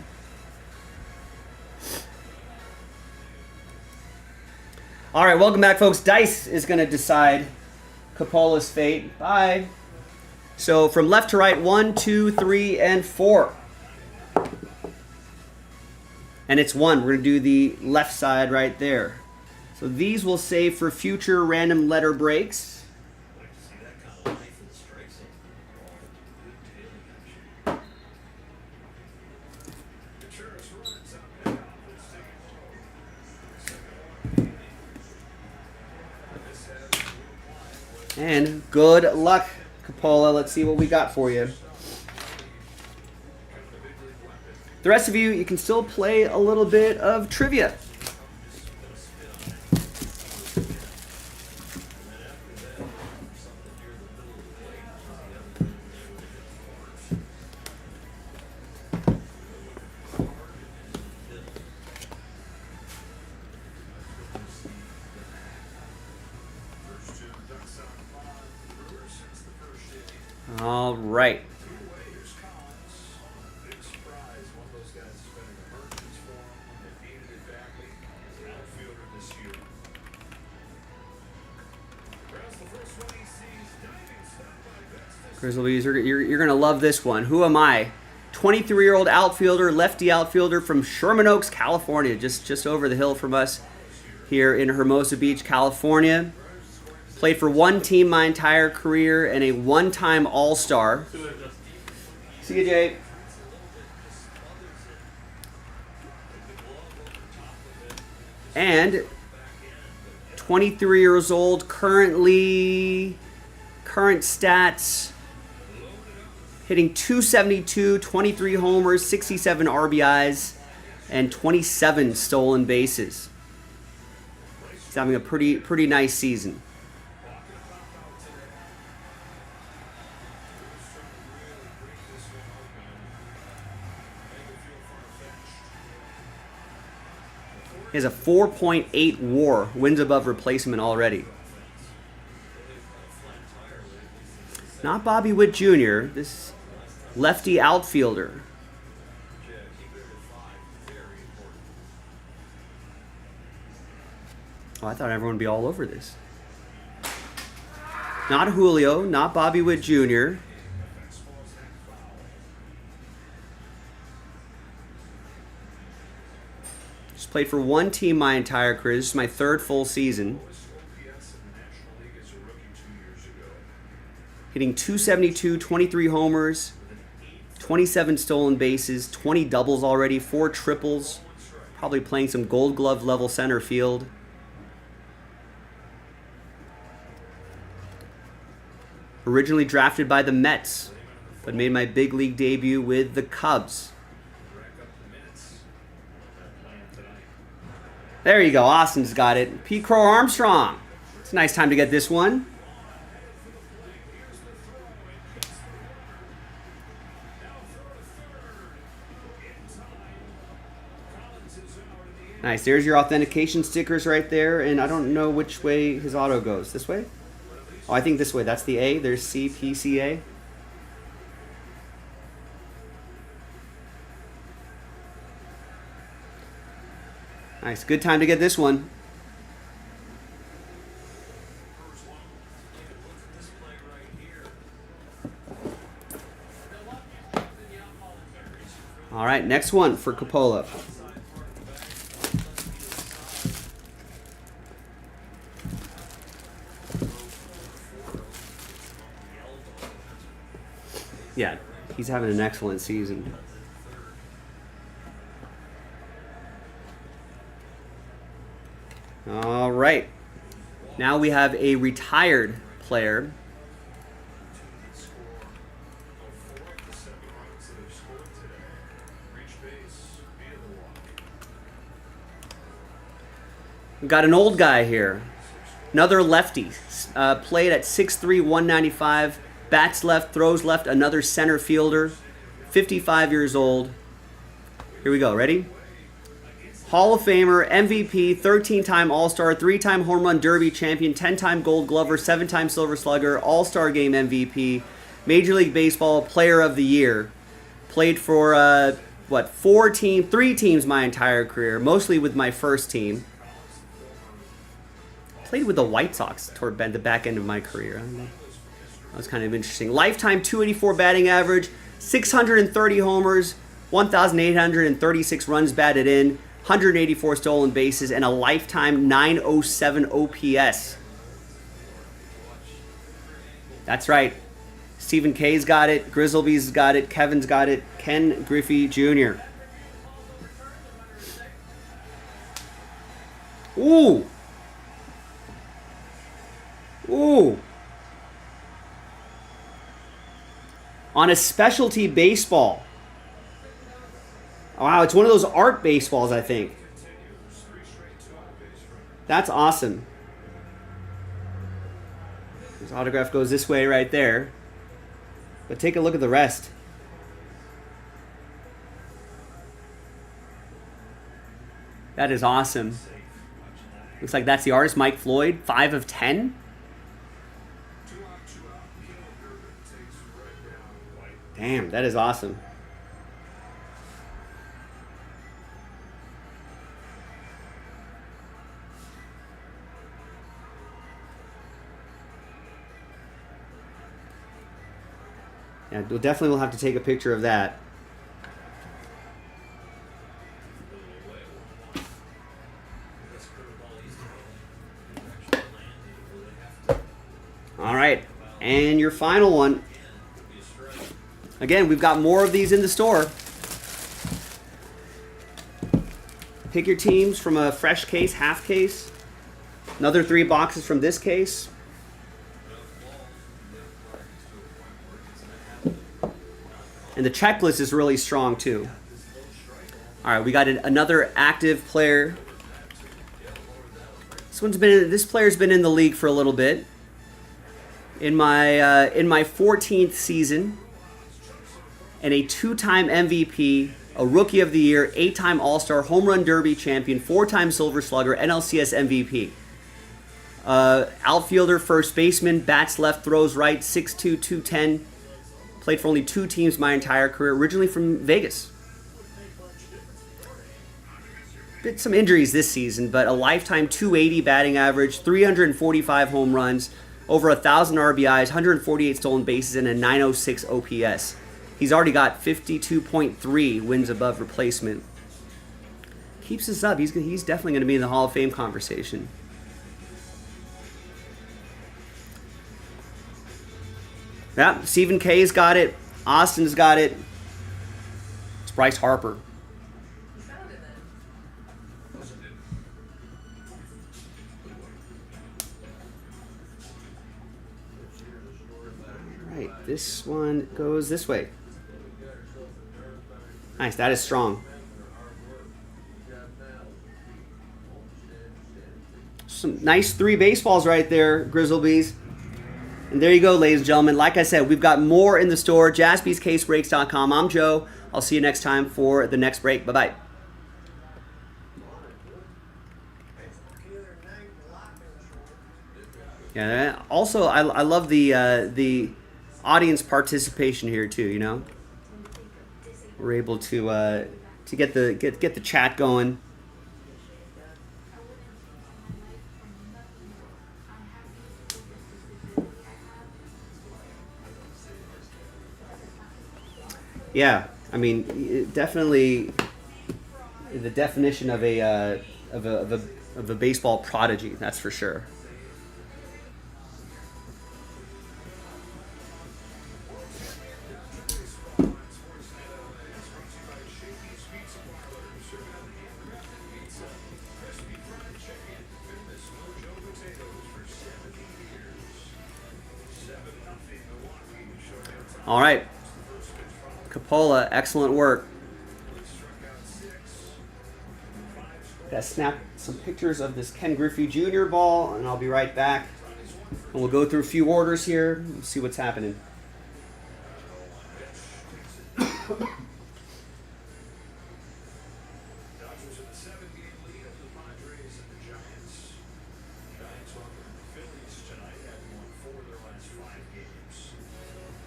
All right, welcome back, folks. Dice is going to decide Coppola's fate. Bye. So from left to right, 1, 2, 3, and 4. And it's 1. We're going to do the left side right there. So these will save for future random letter breaks. I'd like to see that kind of life in the strike zone. Good tailing action. Contreras runs on payoff. This has to apply. And good luck, Coppola. Let's see what we got for you. The rest of you, you can still play a little bit of trivia. All right. Here's Collins. Big surprise. One of those guys has been an emergence for him. They needed it badly. Outfielder this year. That's the first one he sees. Diving stop by Vestas. Grizzlies, you're going to love this one. Who am I? 23-year-old outfielder, lefty outfielder from Sherman Oaks, California, just over the hill from us here in Hermosa Beach, California. Played for one team my entire career and a one-time All-Star. See you, Jay. And 23 years old, current stats, hitting 272, 23 homers, 67 RBIs, and 27 stolen bases. He's having a pretty nice season. He has a 4.8 WAR, wins above replacement already. Not Bobby Witt Jr., this lefty outfielder. Oh, I thought everyone would be all over this. Not Julio, not Bobby Witt Jr. Just played for one team my entire career. This is my third full season. OPS in the National League as a rookie 2 years ago. Hitting 272, 23 homers, 27 stolen bases, 20 doubles already, 4 triples. Probably playing some Gold Glove level center field. Originally drafted by the Mets, but made my big league debut with the Cubs. Rack up the minutes. That plan tonight. There you go. Austin's got it. Pete Crow Armstrong. It's a nice time to get this one. Nice. There's your authentication stickers right there. And I don't know which way his auto goes. This way? Oh, I think this way. That's the A. There's C, P, C, A. Nice. Good time to get this one. All right, next one for Coppola. Yeah, he's having an excellent season. All right. Now we have a retired player. We've got an old guy here. Another lefty. Played at 6'3", 195. Bats left, throws left. Another center fielder. 55 years old. Here we go. Ready? Hall of Famer, MVP, 13-time All-Star, 3-time Home Run Derby champion, 10-time Gold Glover, 7-time Silver Slugger, All-Star Game MVP, Major League Baseball Player of the Year. Played for, 3 teams my entire career, mostly with my first team. Played with the White Sox toward the back end of my career. That was kind of interesting. Lifetime 284 batting average, 630 homers, 1,836 runs batted in, 184 stolen bases, and a lifetime 907 OPS. That's right. Stephen K's got it. Grizzleby's got it. Kevin's got it. Ken Griffey Jr. Ooh. Ooh. On a specialty baseball. Wow, it's one of those art baseballs, I think. That's awesome. His autograph goes this way right there. But take a look at the rest. That is awesome. Looks like that's the artist, Mike Floyd, 5 of 10. Damn, that is awesome. Yeah, we'll definitely have to take a picture of that. All right, and your final one. Again, we've got more of these in the store. Pick your teams from a fresh case, half case. Another 3 boxes from this case. And the checklist is really strong too. All right, we got another active player. This player's been in the league for a little bit. In my 14th season, and a 2-time MVP, a Rookie of the Year, 8-time All-Star, Home Run Derby champion, 4-time Silver Slugger, NLCS MVP. Outfielder, first baseman, bats left, throws right, 6'2", 210. Played for only 2 teams my entire career, originally from Vegas. Bit some injuries this season, but a lifetime 280 batting average, 345 home runs, over 1,000 RBIs, 148 stolen bases, and a 906 OPS. He's already got 52.3 wins above replacement. Keeps this up, he's definitely going to be in the Hall of Fame conversation. Yeah, Stephen K's got it. Austin's got it. It's Bryce Harper. Right, this one goes this way. Nice, that is strong. Some nice 3 baseballs right there, Grizzlebees. And there you go, ladies and gentlemen. Like I said, we've got more in the store. JaspysCaseBreaks.com. I'm Joe. I'll see you next time for the next break. Bye-bye. Yeah. Also, I love the audience participation here too. You know, we're able to get the chat going. Yeah, I mean, definitely the definition of a baseball prodigy. That's for sure. All right. Capola, excellent work. Gotta snap some pictures of this Ken Griffey Jr. ball, and I'll be right back. And we'll go through a few orders here and see what's happening. Dodgers in the 7-game lead over the Padres and the Giants. Giants welcome the Phillies tonight, having won 4 of their last 5 games.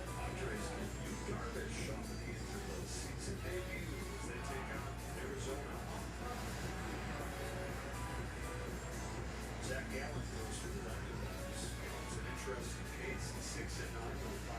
Padres get Yu Darvish off of the injured list season debut as they take on Arizona. Zach Gallen goes to the Diamondbacks. It's an interesting case. He's 6-9 with 5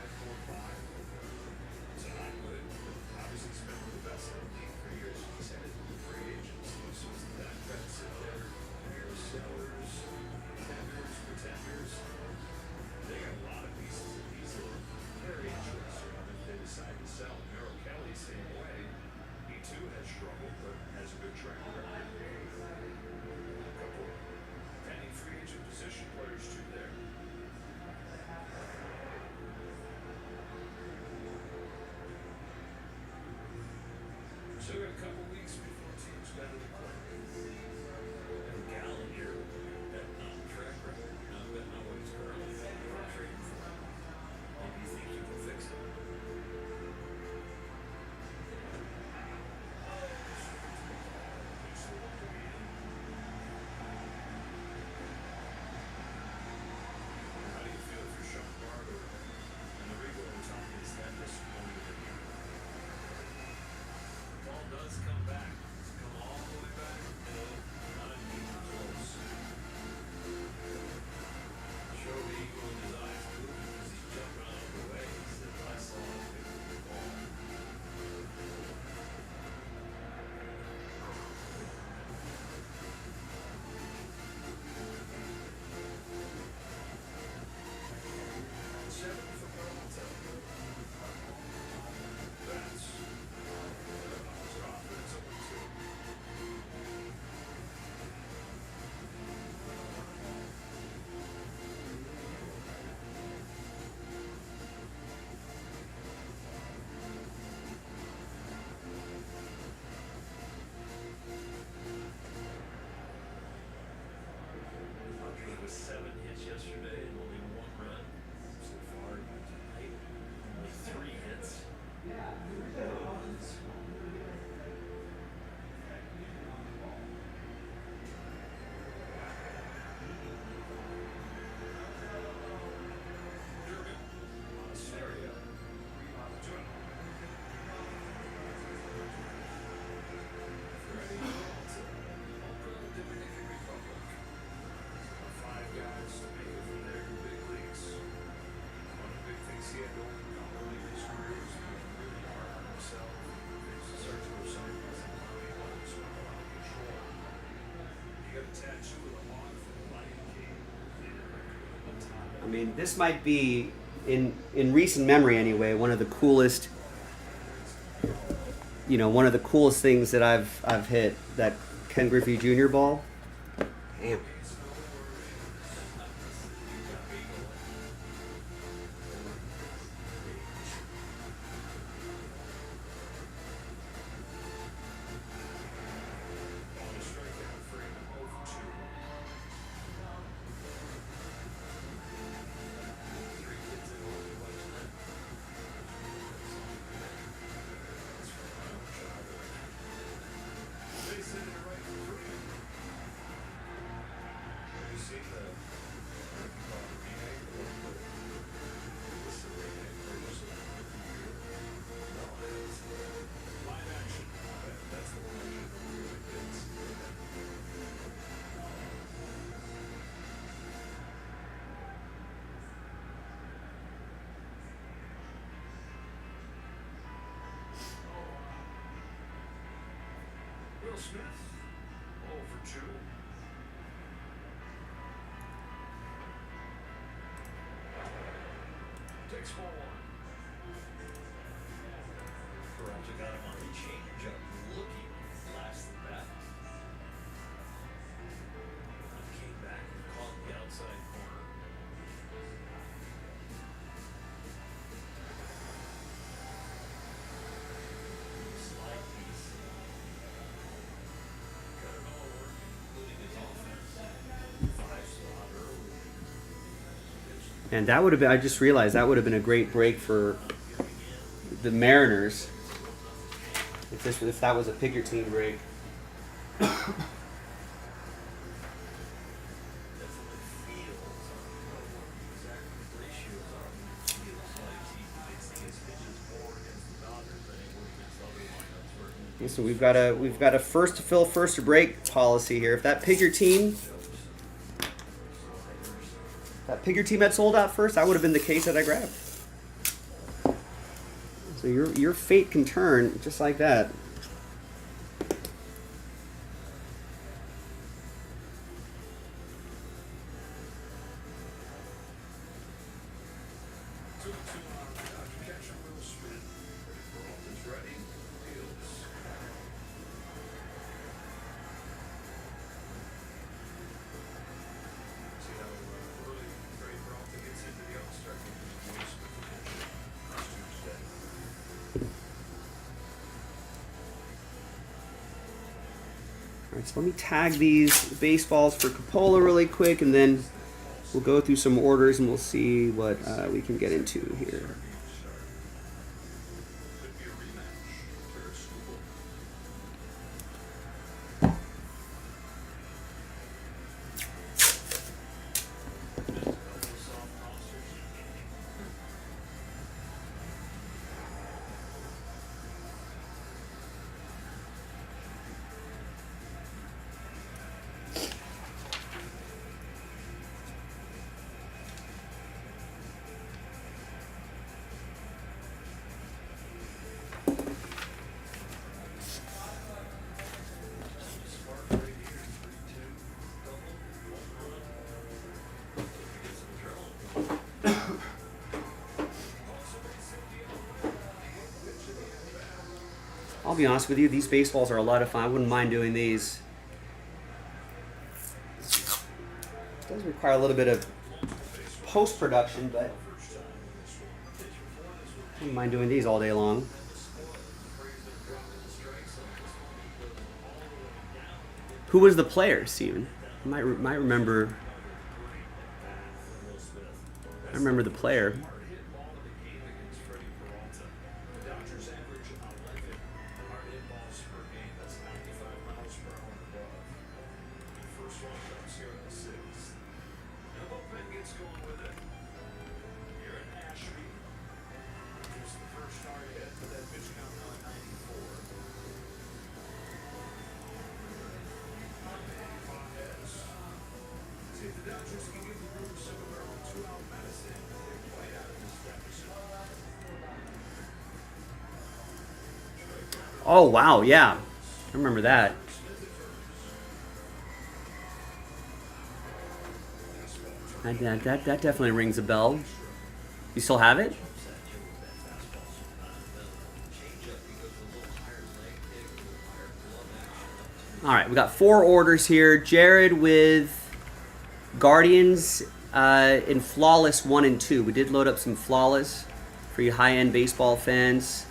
I mean, this might be, in recent memory anyway, one of the coolest, one of the coolest things that I've hit. That Ken Griffey Jr. ball. Damn. On a strikeout for him, 0 for 2. 3 kids in order watching that. That's from my own childhood. They send it right for 3. Have you seen the remake or what's the remake version? No, it's live action. That's the one I should know with the kids. Will Smith, 0 for 2. Takes ball 1. Peralta got him on a changeup, looking last at bat. Came back and caught the outside corner. Slide piece. Got it all working, including his offense. 5 slot early. And that would have been, I just realized that would have been a great break for the Mariners if that was a pick your team break. Definitely feels exact ratios are. Feels like he's his pitches more against the Dodgers than he would against other lineups where he So we've got a first to fill, first to break policy here. If that pick your team had sold out first, that would have been the case that I grabbed. So your fate can turn just like that. Two on catcher Will Smith. Peralta's ready. Fields. See how early Trey Peralta gets into the All-Star game. Will Smith potentially this Tuesday. All right, so let me tag these baseballs for Coppola really quick, and then we'll go through some orders and we'll see what we can get into here. Could be a rematch. Terrace School. Spark right here. 3-2. Double. Home run. Get some adrenaline. Also made safety on the way. Pitch in the at-bat. I'll be honest with you, these baseballs are a lot of fun. I wouldn't mind doing these. It does require a little bit of post-production, but I wouldn't mind doing these all day long. Who was the player, Steven? I might remember. I remember the player. Hard hit ball of the game against Freddie Peralta. The Dodgers average 11 hard hit balls per game. That's 95 miles per hour and above. The first one comes here in the 6th. Now bullpen gets going with it. Here at Ashby. Here's the first hard hit with that pitch count now at 94. Baez. See if the Dodgers can give the Brewers some of their own 2-out medicine. They play out of this deficit. Oh, wow, yeah. I remember that. Smith at first. Fastball That definitely rings a bell. You still have it? All right, we got 4 orders here. Jared with Guardians in Flawless 1 and 2. We did load up some Flawless for you high-end baseball fans.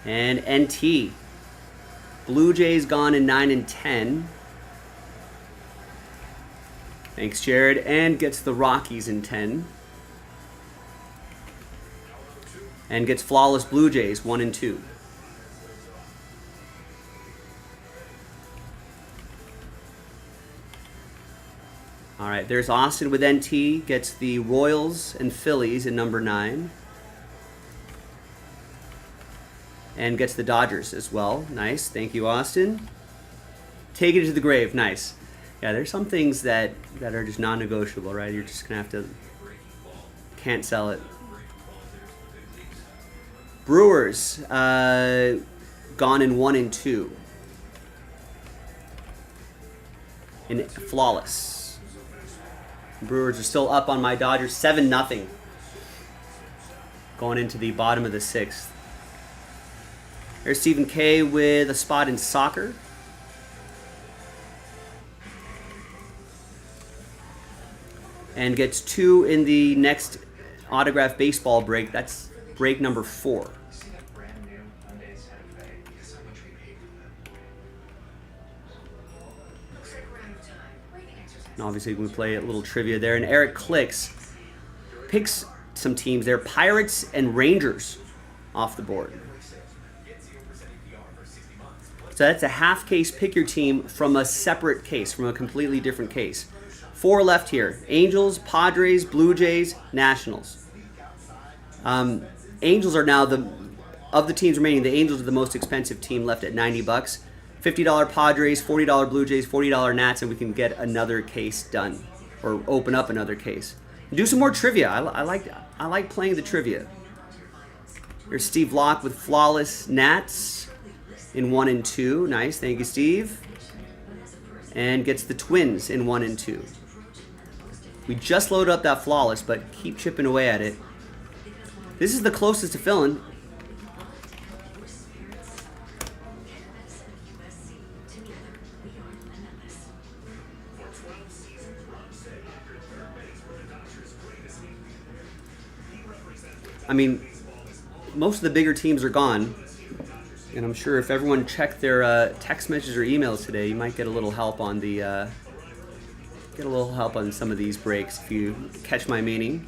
And NT. Blue Jays gone in 9 and 10. Thanks, Jared. And gets the Rockies in 10. And gets Flawless Blue Jays 1 and 2. All right, there's Austin with NT. Gets the Royals and Phillies in number 9. And gets the Dodgers as well. Nice. Thank you, Austin. Take it to the grave. Nice. Yeah, there's some things that are just non-negotiable, right? You're just going to have to... Can't sell it. Brewers. Gone in 1 and 2. In Flawless. Brewers are still up on my Dodgers 7-0. Going into the bottom of the 6th. There's Stephen K with a spot in soccer. And gets 2 in the next autograph baseball break. That's break number 4. And obviously we play a little trivia there. And Eric picks some teams there. Pirates and Rangers off the board. So that's a half case. Pick your team from a separate case, from a completely different case. 4 left here. Angels, Padres, Blue Jays, Nationals. Angels are now of the teams remaining, the Angels are the most expensive team left at $90. $50 Padres, $40 Blue Jays, $40 Nats, and we can get another case done, or open up another case. And do some more trivia. I like playing the trivia. Here's Steve Locke with Flawless Nats in 1 and 2. Nice, thank you, Steve. And gets the Twins in 1 and 2. We just loaded up that Flawless, but keep chipping away at it. This is the closest to filling. I mean, most of the bigger teams are gone, and I'm sure if everyone checked their text messages or emails today, you might get a little help on some of these breaks, if you catch my meaning.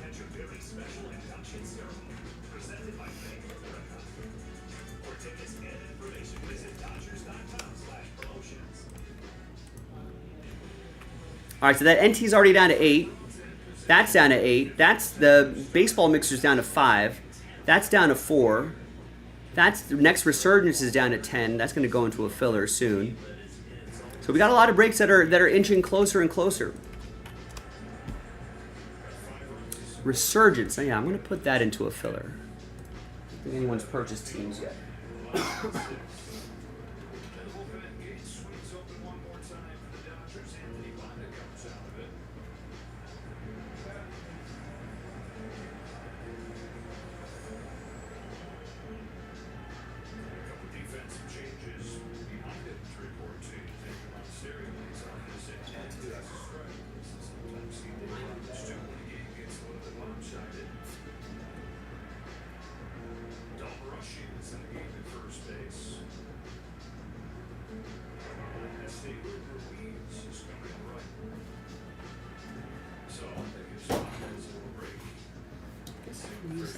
All right, so that NT's already down to 8. That's down to 8. That's the baseball mixer's down to 5. That's down to 4. That's the next Resurgence is down to 10. That's going to go into a filler soon. So we got a lot of breaks that are inching closer and closer. Resurgence. Oh yeah, I'm going to put that into a filler. I don't think anyone's purchased teams yet.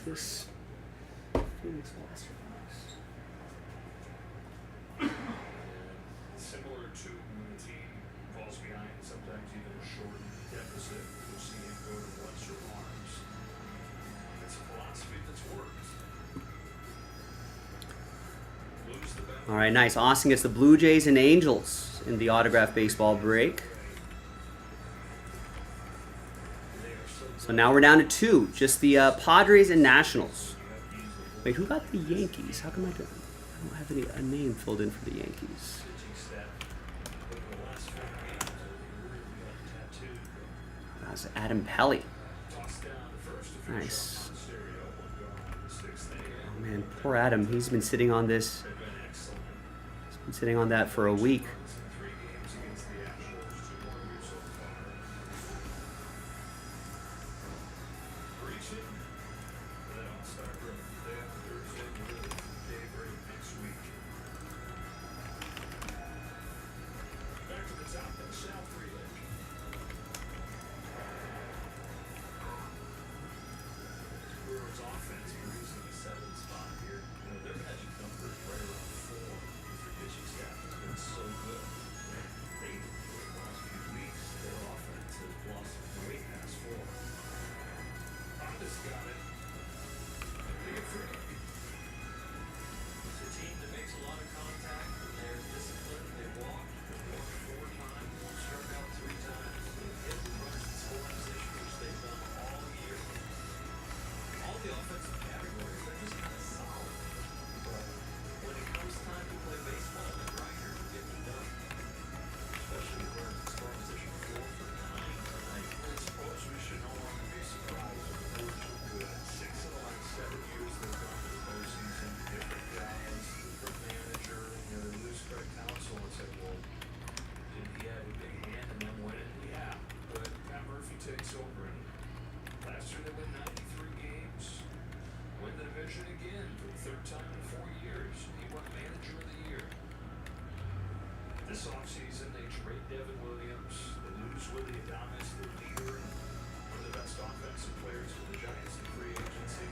This Phoenix Master Box. Similar to when the team falls behind, sometimes even a short deficit, you'll see him go to lesser arms. It's a philosophy that's worked. Lose the battle. All right, nice. Austin gets the Blue Jays and Angels in the autograph baseball break. So now we're down to 2, just the Padres and Nationals. Wait, who got the Yankees? How come I don't have a name filled in for the Yankees? That's Adam Pelly. Tossed down the first to finish Nice. off on stereo. One gone on the sixth inning. Oh man, poor Adam. He's been sitting on this. They've been excellent. He's been sitting on that for a week. Runs in 3 games against the Astros. 2 more years so far. Reaching. They don't start early. Day after Thursday. Really day break next week. Back to the top. Then Sal Frelick. Brewers offense producing a 7th spot here. You know, their magic number is right around 4 because their pitching staff has been so good. They, for the last few weeks, their offense has blossomed way past 4. Honda's got it. They get free. It's a team that makes a lot of contact, and they're disciplined. They walk 4 times, struck out 3 times. They've hit the runners and scoring position, which they've done all year. All the offensive categories, they're just kind of solid. But when it comes time to play baseball, the grinders are getting done. Especially the runners in scoring position 4 for 9 tonight. I suppose we should no longer be surprised when the Brewers are good. 6 of the last 7 years they've gone to the postseason. Different guys, different manager. You know, they lose Craig Counsell and say, well, did he have a big hand in them winning? Yeah. But Pat Murphy takes over, and last year they won 93 games. Win the division again for the 3rd time in 4 years. He won Manager of the Year. This offseason, they trade Devin Williams. They lose Willie Adames, the leader, and one of the best offensive players for the Giants in free agency.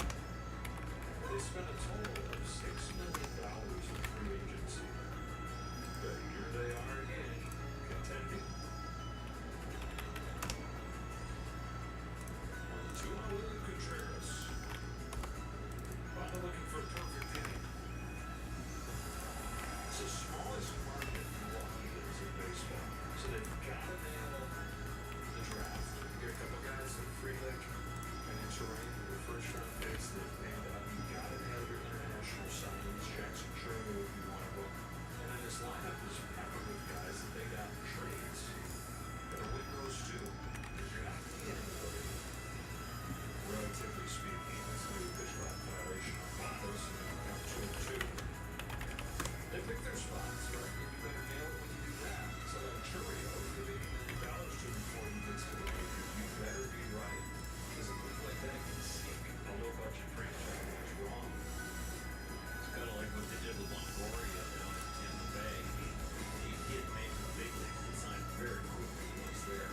They spent a total of $6 million in free agency. But here they are again, contending. 1-2 on Willie Contreras. Finally looking for a perfect inning. It's the smallest market Milwaukee is in baseball, so they've got to nail the draft. You get a couple guys like Frelick and Terrain, their first-round picks that panned out. You got to nail your international signings. Jackson Churro would be one of them. And then this lineup is peppered with guys that they got in trades. Got to win those too, because you're not getting anybody. Relatively speaking, that's a new pitch clock violation on Matos, and then count 2-2. They pick their spots, right? And you better nail it when you do that. So that Churio, give $80 million to him before he gets to the majors. You better be right. Because it looks like that can sink a low-budget franchise, which is wrong. It's kind of like what they did with Longoria down in Tampa Bay. He didn't make the big leagues and signed very quickly once there.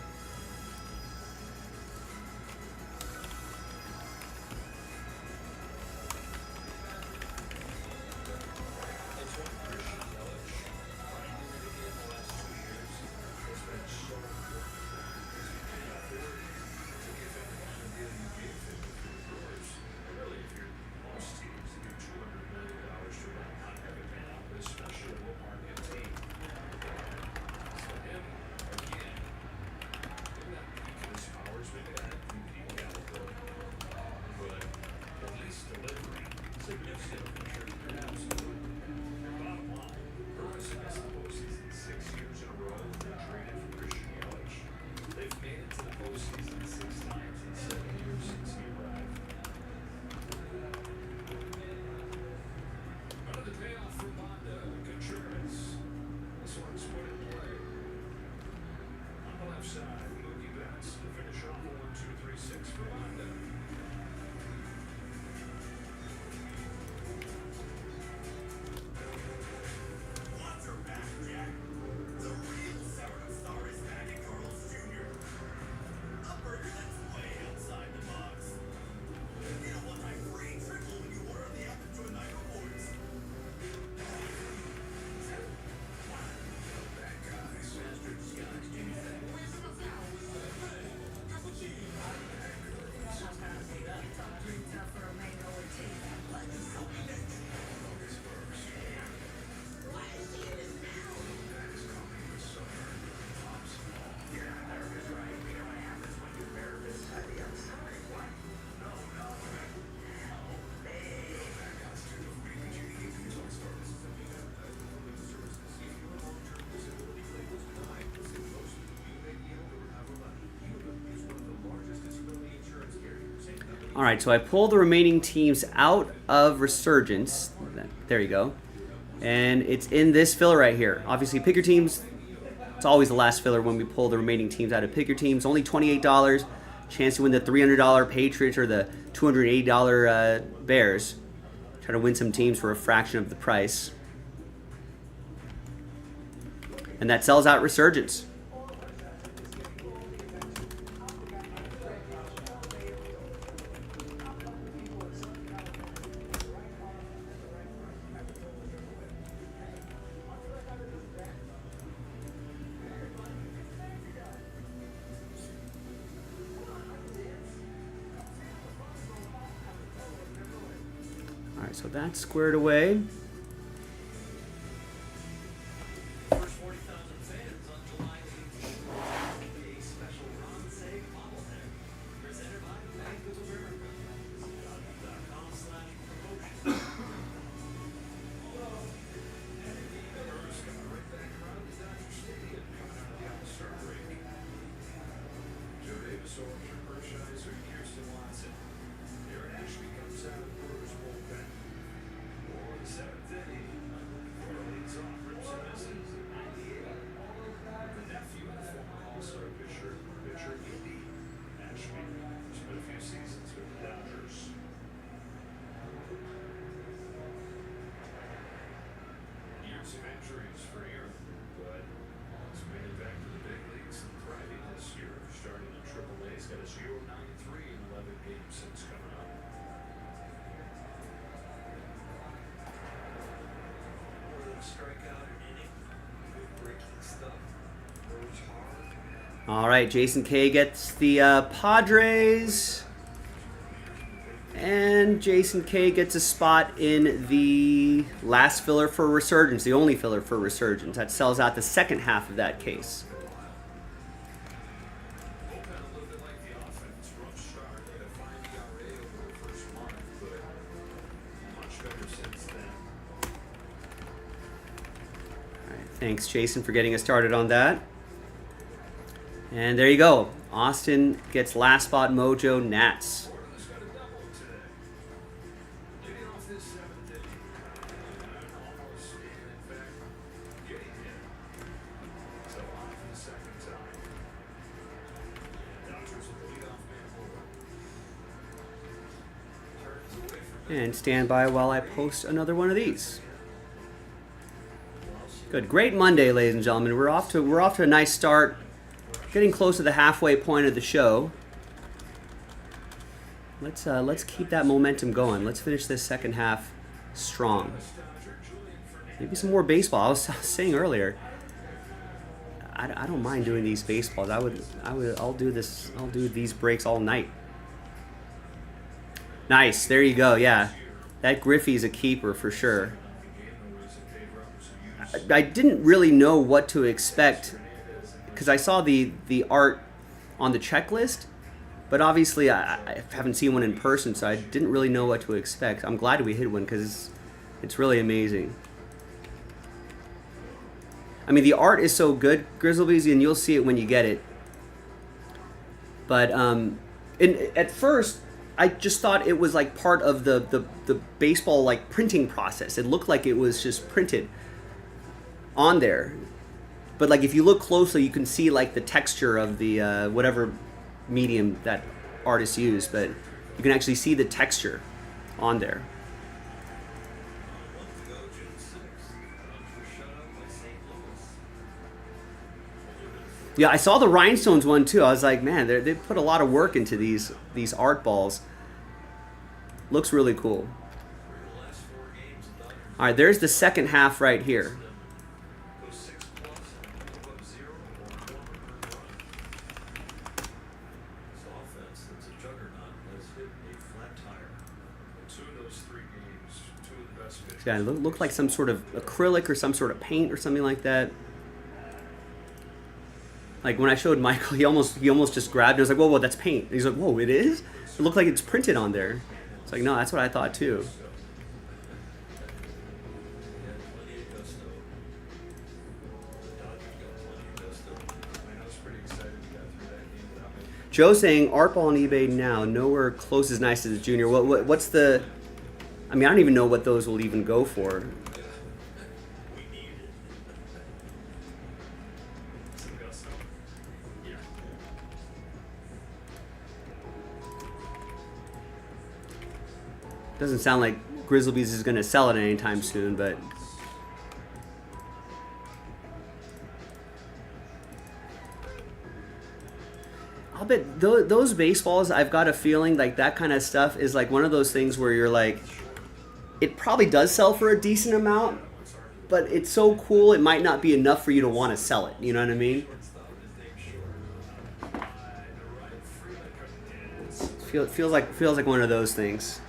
All right, so I pulled the remaining teams out of Resurgence. There you go. And it's in this filler right here. Obviously, pick your teams. It's always the last filler when we pull the remaining teams out of pick your teams. Only $28. Chance to win the $300 Patriots or the $280 Bears. Try to win some teams for a fraction of the price. And that sells out Resurgence. All right, so that's squared away. First 40,000 fans on July 18th will be a special Ron Save bobblehead presented by Bank of America. .com/promotion. Spurs coming right back around to Dodger Stadium coming out of the All-Star break. Joe Davis, Orchard, Hershiser, Kirsten Watson. Aaron Ashby comes out of the Brewers bullpen. For the seventh inning, Florida leads off, rips and misses. The nephew of the former All-Star pitcher Indy Ashby. Spent a few seasons with the Dodgers. Years of injuries for Aaron, but he's made it back to the big leagues and thriving this year. Starting in AAA, he's got a 0.93 in 11 games since coming up. More than a strikeout an inning. Good breaking stuff. Throws hard. All right, Jason K gets the Padres. And Jason K gets a spot in the last filler for Resurgence, the only filler for Resurgence. That sells out the second half of that case. Bullpen a little bit like the offense. Rough start. They had a 5 ERA over the first month, but much better since then. All right, thanks, Jason, for getting us started on that. And there you go. Austin gets last spot mojo Nats. Florida's got a double today. Leading off this seventh inning. Almost, in fact, getting hit. So on for the second time. Dodgers with the leadoff man Moore. Turns away from And stand by while I post another one of these. Good, great Monday, ladies and gentlemen. We're off to a nice start. Getting close to the halfway point of the show. Let's keep that momentum going. Let's finish this second half strong. Maybe some more baseball. I was saying earlier, I don't mind doing these baseballs. I'll do these breaks all night. Nice, there you go. Yeah, that Griffey's a keeper for sure. I didn't really know what to expect because I saw the art on the checklist, but obviously I haven't seen one in person, so I didn't really know what to expect. I'm glad we hit one because it's really amazing. I mean, the art is so good, Grizzlebees, and you'll see it when you get it. But at first, I just thought it was like part of the baseball like printing process. It looked like it was just printed on there. But like if you look closely, you can see like the texture of the whatever medium that artist used, but you can actually see the texture on there. Yeah, I saw the rhinestones one too. I was like, man, they put a lot of work into these art balls. Looks really cool. All right, there's the second half right here. Yeah, it looked like some sort of acrylic or some sort of paint or something like that. Like when I showed Michael, he almost just grabbed it. I was like, whoa, that's paint. And he's like, whoa, it is? It looked like it's printed on there. It's like, no, that's what I thought too. Joe saying art ball on eBay now, nowhere close as nice as a junior. What's the? I mean, I don't even know what those will even go for. We need it. Some gusto. Yeah. Doesn't sound like Grizzlebees is going to sell it anytime soon, but I'll bet those baseballs, I've got a feeling like that kind of stuff is like one of those things where you're like, it probably does sell for a decent amount, but it's so cool it might not be enough for you to want to sell it. You know what I mean? Feels like one of those things.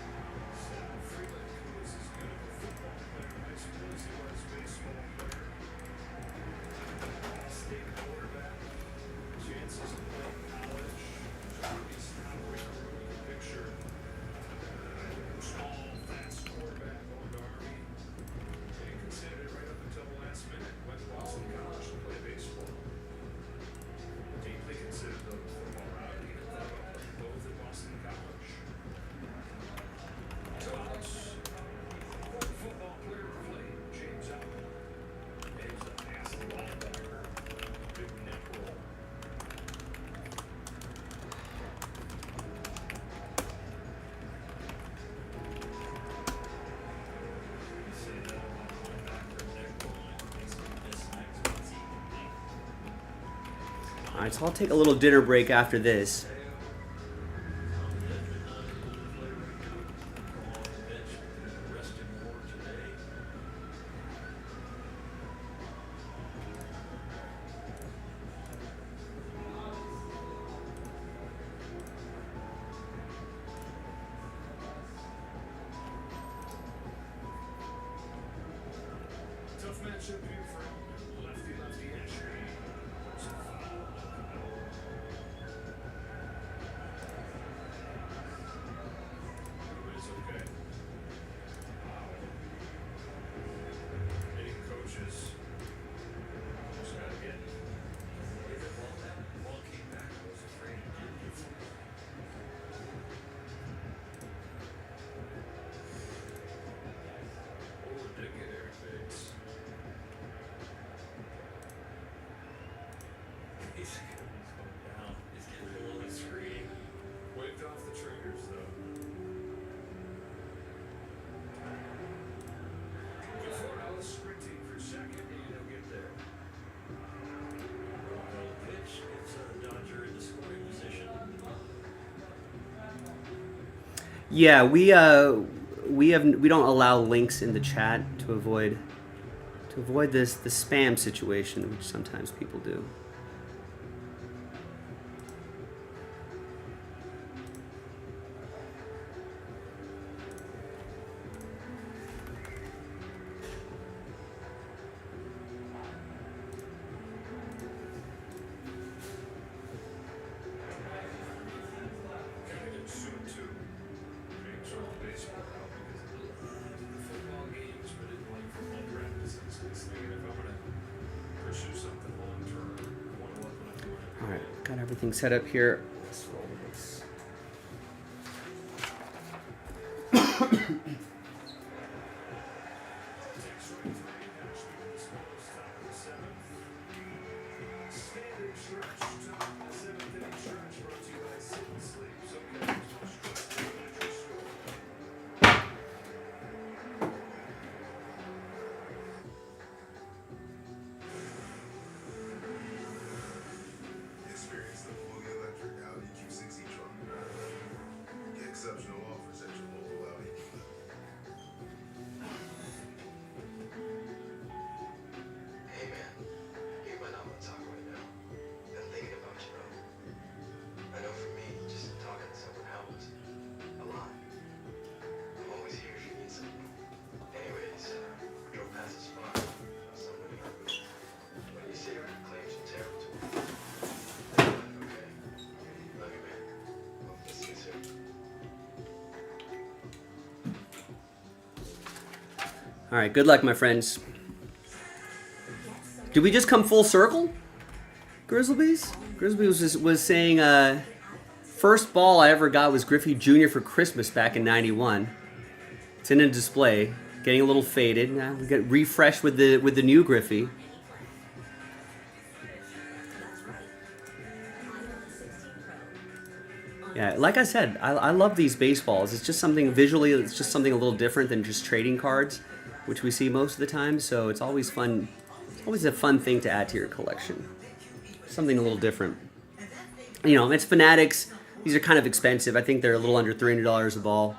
Alright, so I'll take a little dinner break after this. Tough matchup here for lefty Ashby. Everybody's okay. Hitting coaches. Just gotta get. Ball came back. I was afraid it didn't. Oh, did get Eric Biggs. He's going down. He's getting below the screen. Waved off the triggers though. Before I was sprinting for second, and he'll get there. Well, pitch gets a Dodger in the scoring position. Yeah, we don't allow links in the chat to avoid this the spam situation, which sometimes people do. Coming in soon too. James on the baseball now because he loved the football games, but didn't like football practices. He's thinking if I'm gonna pursue something long term, I want to love what I'm doing. All right, got everything set up here. Let's roll this. Takes right three. Ashby scores top of the seventh. Standing stretch, top of the seventh inning stretch brought to you by Sit and Sleep. So get as much rest as mattress score. Experience the fully electric Audi Q60 truck. Get exceptional offers at your local Audi dealer. Hey man, you might not want to talk right now. I'm thinking about you, bro. I know for me, just talking to someone helps a lot. I'm always here if you need something. Anyways, drove past the spot. Saw someone in our booth. What do you say? Claim some territory. Okay. Love you, man. Hope to see you soon. All right, good luck, my friends. Did we just come full circle? Grizzlebees? Grizzlebees was saying First ball I ever got was Griffey Jr. for Christmas back in '91. It's in a display, getting a little faded. Now we get refreshed with the new Griffey. Yeah, like I said, I love these baseballs. It's just something visually, it's just something a little different than just trading cards, which we see most of the time. So it's always fun. It's always a fun thing to add to your collection. Something a little different. You know, it's Fanatics. These are kind of expensive. I think they're a little under $300 a ball.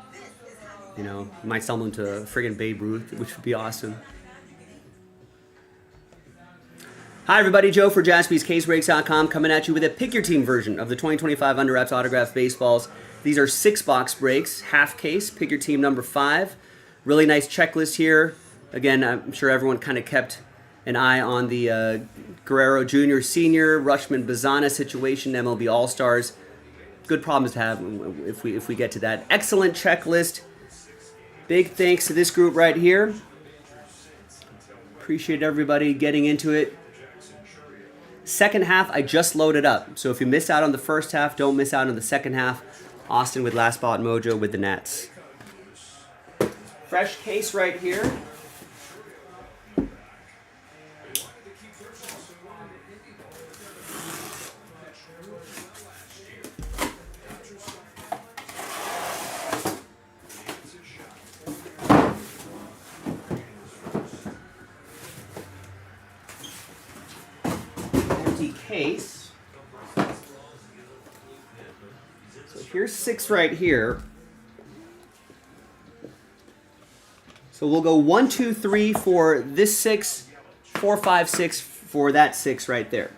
You know, you might sell them to friggin' Babe Ruth, which would be awesome. Hi everybody, Joe for JaspysCaseBreaks.com coming at you with a pick your team version of the 2025 Under Wraps Autograph Baseballs. These are 6-box breaks, half case, pick your team number 5. Really nice checklist here. Again, I'm sure everyone kind of kept an eye on the Guerrero Jr., Sr., Rutschman Bazana situation, MLB All-Stars. Good problems to have if we get to that. Excellent checklist. Big thanks to this group right here. Appreciate everybody getting into it. Second half, I just loaded up. So if you missed out on the first half, don't miss out on the second half. Austin with Last Spot Mojo with the Nats. Fresh case right here. Case. So here's 6 right here. So we'll go 1, 2, 3 for this 6, 4, 5, 6 for that 6 right there.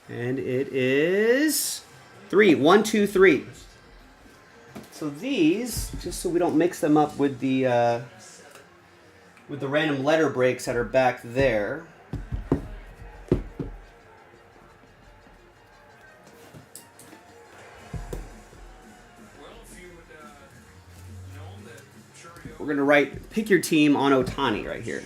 And it is 3. 1, 2, 3. So these, just so we don't mix them up with the random letter breaks that are back there. We're going to write, pick your team on Ohtani right here.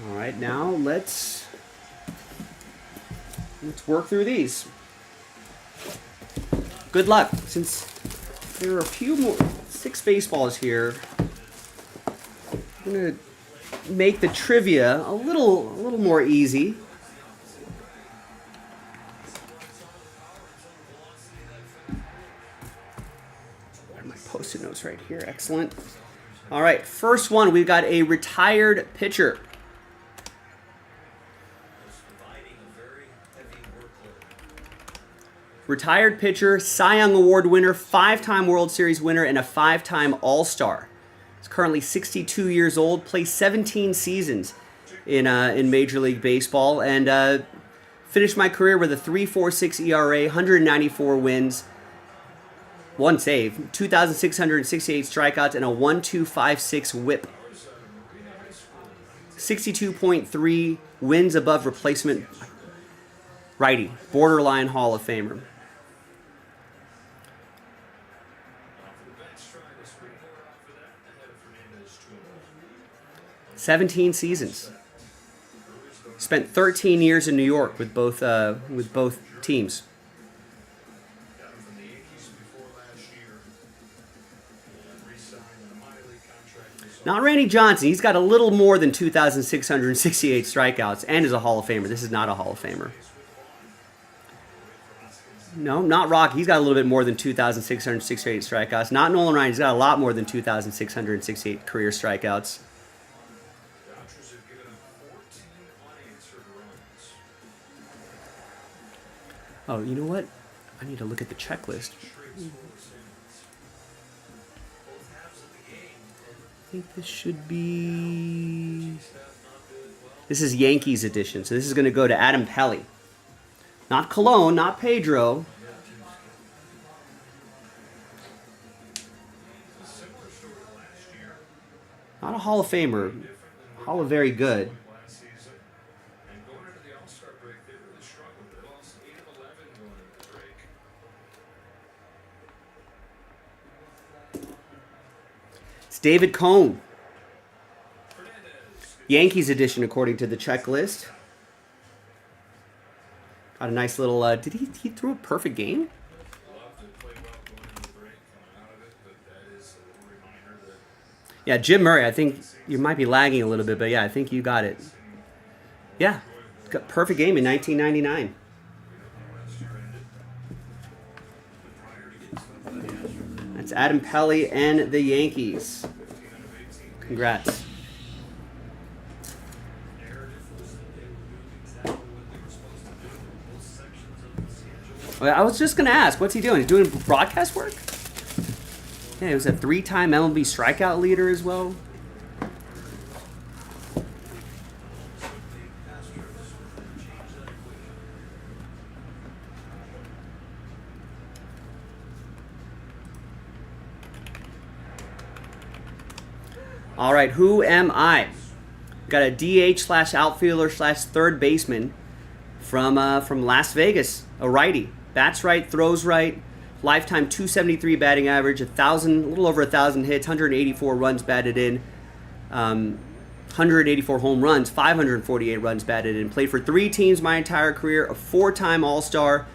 All right, now let's work through these. Good luck. Since there are a few more, 6 baseballs here, I'm gonna make the trivia a little more easy. What are my post-it notes right here? Excellent. All right, first one, we've got a retired pitcher. Retired pitcher, Cy Young Award winner, 5-time World Series winner, and a 5-time All-Star. He's currently 62 years old, plays 17 seasons in Major League Baseball, and finished my career with a 3.46 ERA, 194 wins, 1 save, 2,668 strikeouts, and a 1.256 WHIP. 62.3 wins above replacement righty, borderline Hall of Famer. 17 seasons. Spent 13 years in New York with both teams. Not Randy Johnson. He's got a little more than 2,668 strikeouts and is a Hall of Famer. This is not a Hall of Famer. No, not Rocky. He's got a little bit more than 2,668 strikeouts. Not Nolan Ryan. He's got a lot more than 2,668 career strikeouts. Oh, you know what? I need to look at the checklist. I think this should be... This is Yankees edition, so this is going to go to Adam Pelly. Not Colon, not Pedro. Not a Hall of Famer. Hall of Very Good. last season. And going into the All-Star break, they really struggled. They lost 8 of 11 going into the break. It's David Cone. Fernandez. Yankees edition, according to the checklist. Got a nice little. Did he throw a perfect game? Love to play well going into the break, coming out of it, but that is a little reminder that Yeah, Jim Murray. I think you might be lagging a little bit, but yeah, I think you got it. Yeah, got perfect game in 1999. last year ended. That's Adam Pelly and the Yankees. Congrats. Well, I was just gonna ask, what's he doing? He's doing broadcast work? Yeah, he was a 3-time MLB strikeout leader as well. All right, who am I? Got a DH slash outfielder slash third baseman from Las Vegas, a righty. Bats right, throws right, lifetime 273 batting average, a little over 1,000 hits, 184 runs batted in, 184 home runs, 548 runs batted in. Played for 3 teams my entire career, a 4-time All-Star,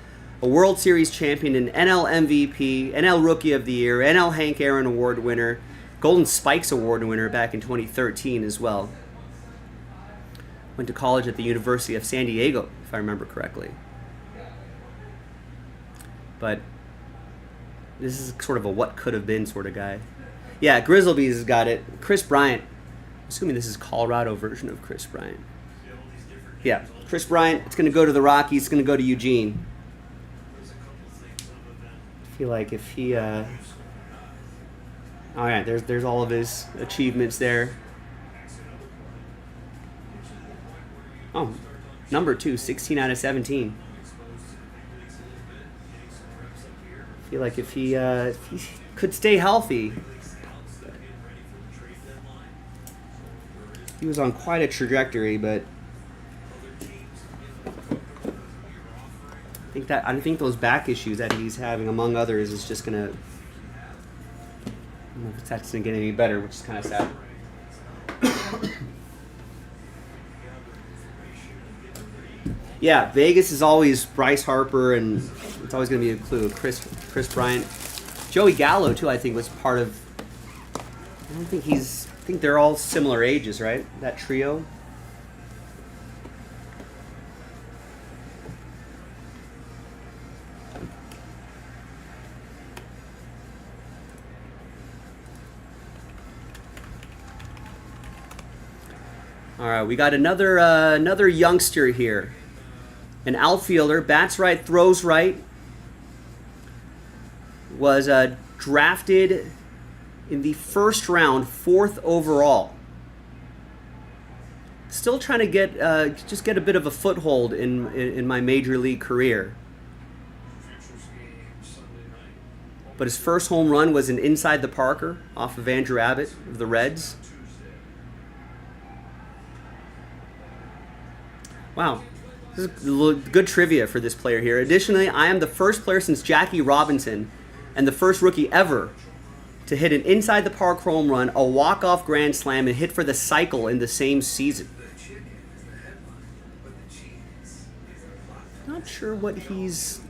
a World Series champion, an NL MVP, NL Rookie of the Year, NL Hank Aaron Award winner, Golden Spikes Award winner back in 2013 as well. Went to college at the University of San Diego, if I remember correctly. But this is sort of a what could have been sort of guy. Yeah, Grizzlebees has got it. Chris Bryant. Assuming this is Colorado version of Chris Bryant. Yeah, Chris Bryant. It's going to go to the Rockies. It's going to go to Eugene. I feel like if he... Oh yeah, there's all of his achievements there. Oh, number 2, 16 out of 17. I feel like if he could stay healthy, he was on quite a trajectory, but I think those back issues that he's having, among others, is just gonna. I don't know if that's gonna get any better, which is kind of sad. Yeah, Vegas is always Bryce Harper, and it's always going to be a clue. Chris Bryant, Joey Gallo too. I think was part of. I think they're all similar ages, right? That trio. All right, we got another youngster here. An outfielder, bats right, throws right. Was drafted in the first round, 4th overall. Still trying to get a bit of a foothold in my major league career. But his first home run was an inside the Parker off of Andrew Abbott of the Reds. Wow. This is good trivia for this player here. Additionally, I am the first player since Jackie Robinson and the first rookie ever to hit an inside the park home run, a walk-off grand slam, and hit for the cycle in the same season. Not sure what he's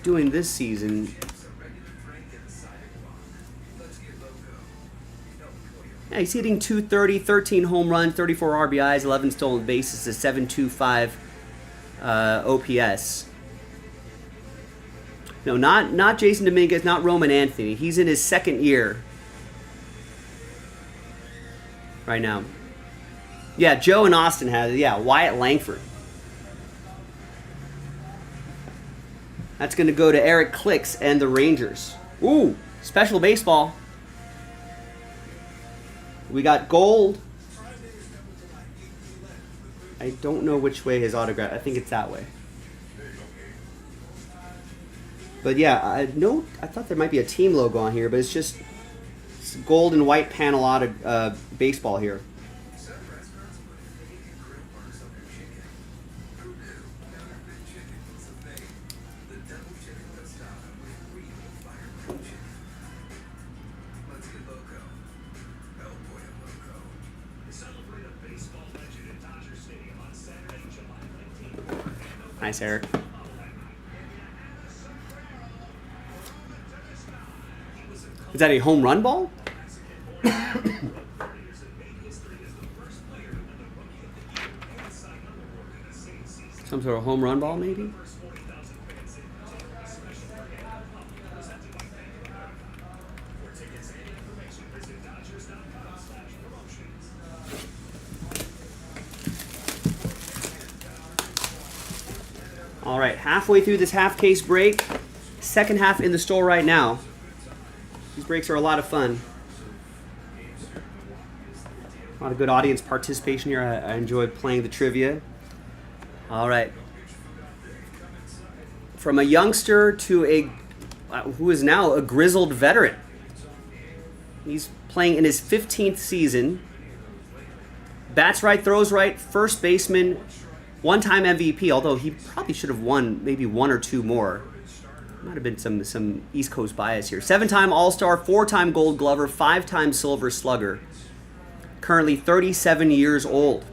doing this season. Yeah, he's hitting 230, 13 home runs, 34 RBIs, 11 stolen bases, a 7.25 OPS. No, not Jason Dominguez, not Roman Anthony. He's in his 2nd year right now. Yeah, Joe and Austin has it. Yeah, Wyatt Langford. That's going to go to Eric Clicks and the Rangers. Ooh, special baseball. We got gold. I don't know which way his autograph. I think it's that way. But yeah, I thought there might be a team logo on here, but it's just It's gold and white panel baseball here. Some restaurants put vegan grill marks on their chicken. Who knew? Counterfeit chicken was a thing. The double chicken tostada with real fire grilled chicken. Let's get loco. El Pollo Loco. Celebrate a baseball legend at Dodger Stadium on Saturday, July 19th. Nice, Eric. Is that a home run ball? Some sort of home run ball, maybe? All right, halfway through this half case break. Second half in the store right now. These breaks are a lot of fun. A lot of good audience participation here. I enjoy playing the trivia. All right. From a youngster to who is now a grizzled veteran. He's playing in his 15th season. Bats right, throws right, first baseman, one-time MVP, although he probably should have won maybe one or two more. Might have been some East Coast bias here. 7-time All-Star, 4-time Gold Glover, 5-time Silver Slugger. Currently 37 years old.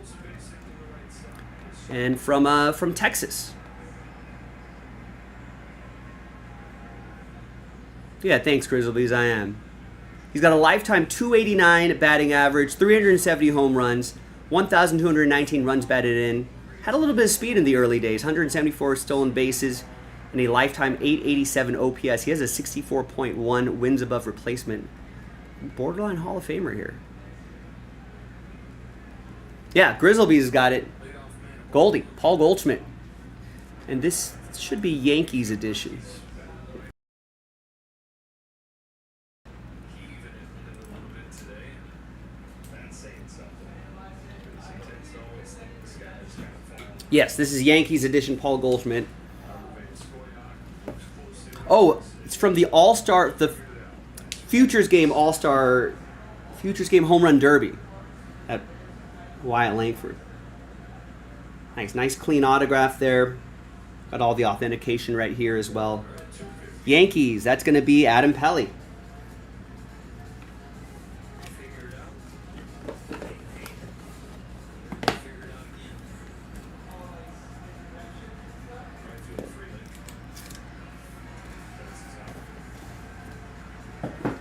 And from Texas. Yeah, thanks, Grizzlies, I am. He's got a lifetime 289 batting average, 370 home runs, 1,219 runs batted in. Had a little bit of speed in the early days, 174 stolen bases, and a lifetime 887 OPS. He has a 64.1 wins above replacement. Borderline Hall of Famer here. Yeah, Grizzlebees has got it. Goldie, Paul Goldschmidt. And this should be Yankees edition. Yes, this is Yankees edition Paul Goldschmidt. Oh, it's from the All-Star, the Futures Game All-Star, Futures Game Home Run Derby at Wyatt Langford. Nice clean autograph there. Got all the authentication right here as well. Yankees, that's going to be Adam Pelly.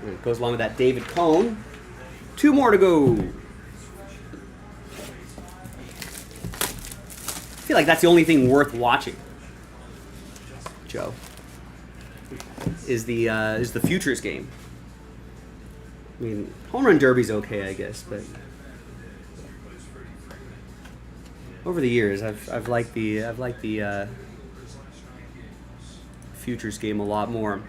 It goes along with that David Cone. 2 more to go. I feel like that's the only thing worth watching, Joe, is the Futures Game. I mean, Home Run Derby's okay, I guess, but over the years, I've liked the Futures Game a lot more.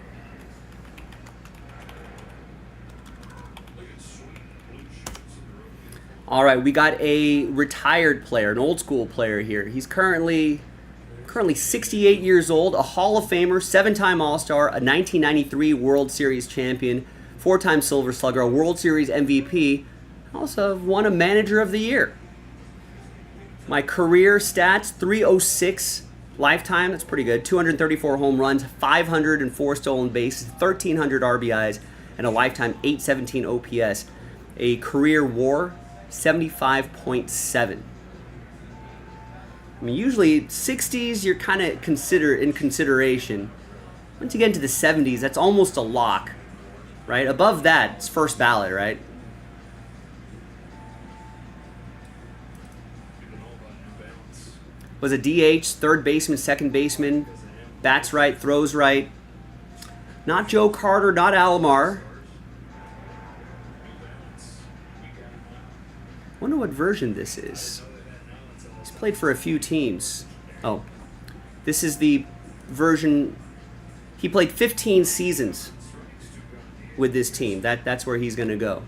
All right, we got a retired player, an old school player here. He's currently 68 years old, a Hall of Famer, 7-time All-Star, a 1993 World Series champion, 4-time Silver Slugger, a World Series MVP, also won a Manager of the Year. My career stats, 306 lifetime, that's pretty good, 234 home runs, 504 stolen bases, 1,300 RBIs, and a lifetime 817 OPS. A career WAR, 75.7. I mean, usually 60s you're kind of in consideration. Once you get into the 70s, that's almost a lock, right? Above that, it's first ballot, right? Was a DH, third baseman, second baseman, bats right, throws right. Not Joe Carter, not Alomar. Wonder what version this is. He's played for a few teams. Oh, this is the version. He played 15 seasons with this team. That's where he's going to go.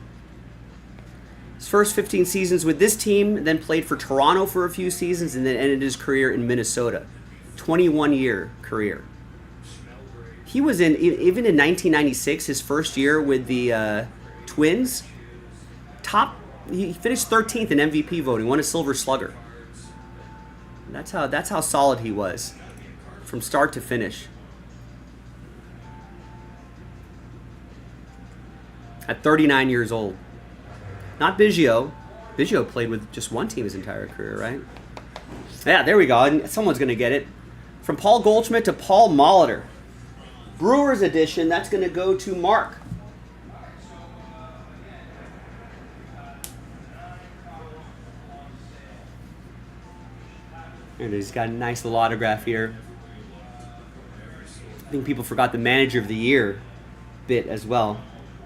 His first 15 seasons with this team, then played for Toronto for a few seasons, and then ended his career in Minnesota. 21-year career. He was even in 1996, his first year with the Twins. He finished 13th in MVP voting, won a Silver Slugger. That's how solid he was from start to finish. At 39 years old. Not Biggio. Biggio played with just one team his entire career, right? Yeah, there we go. And someone's going to get it. From Paul Goldschmidt to Paul Molitor. Brewers edition, that's going to go to Mark. And he's got a nice little autograph here. I think people forgot the Manager of the Year bit as well.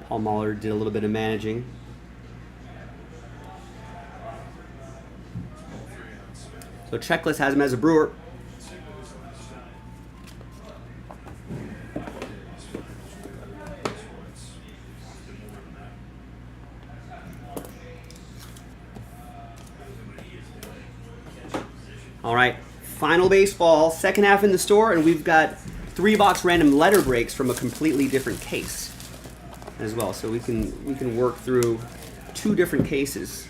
Paul Molitor did a little bit of managing. So Checklist has him as a Brewer. All right, final baseball, second half in the store, and we've got 3-box random letter breaks from a completely different case as well. So we can work through 2 different cases.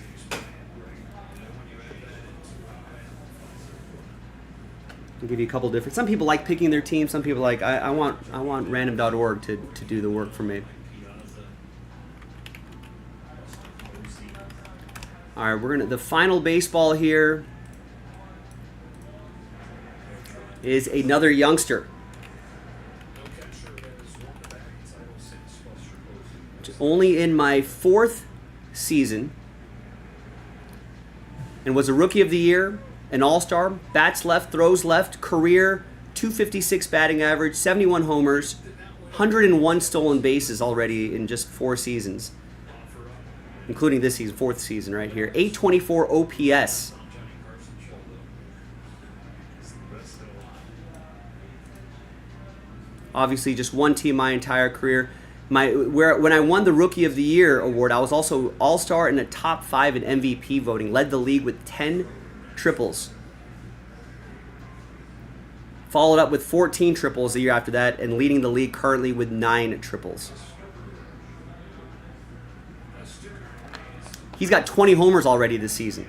I'll give you a couple different. Some people like picking their team. Some people like I want random.org to do the work for me. All right, the final baseball here is another youngster. Only in my 4th season, and was a Rookie of the Year, an All-Star, bats left, throws left, career .256 batting average, 71 homers, 101 stolen bases already in just 4 seasons, including this season, 4th season right here. 824 OPS. Obviously, just one team my entire career. When I won the Rookie of the Year award, I was also All-Star and a top 5 in MVP voting. Led the league with 10 triples. Followed up with 14 triples the year after that, and leading the league currently with 9 triples. He's got 20 homers already this season.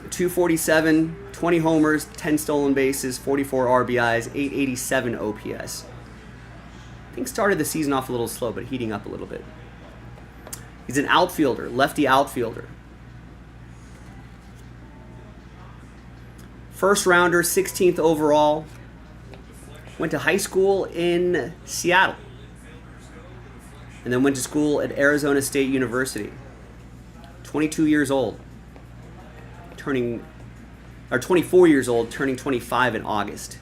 247, 20 homers, 10 stolen bases, 44 RBIs, 887 OPS. I think started the season off a little slow, but heating up a little bit. He's an outfielder, lefty outfielder. First rounder, 16th overall. Went to high school in Seattle. And then went to school at Arizona State University. 22 years old. 24 years old, turning 25 in August.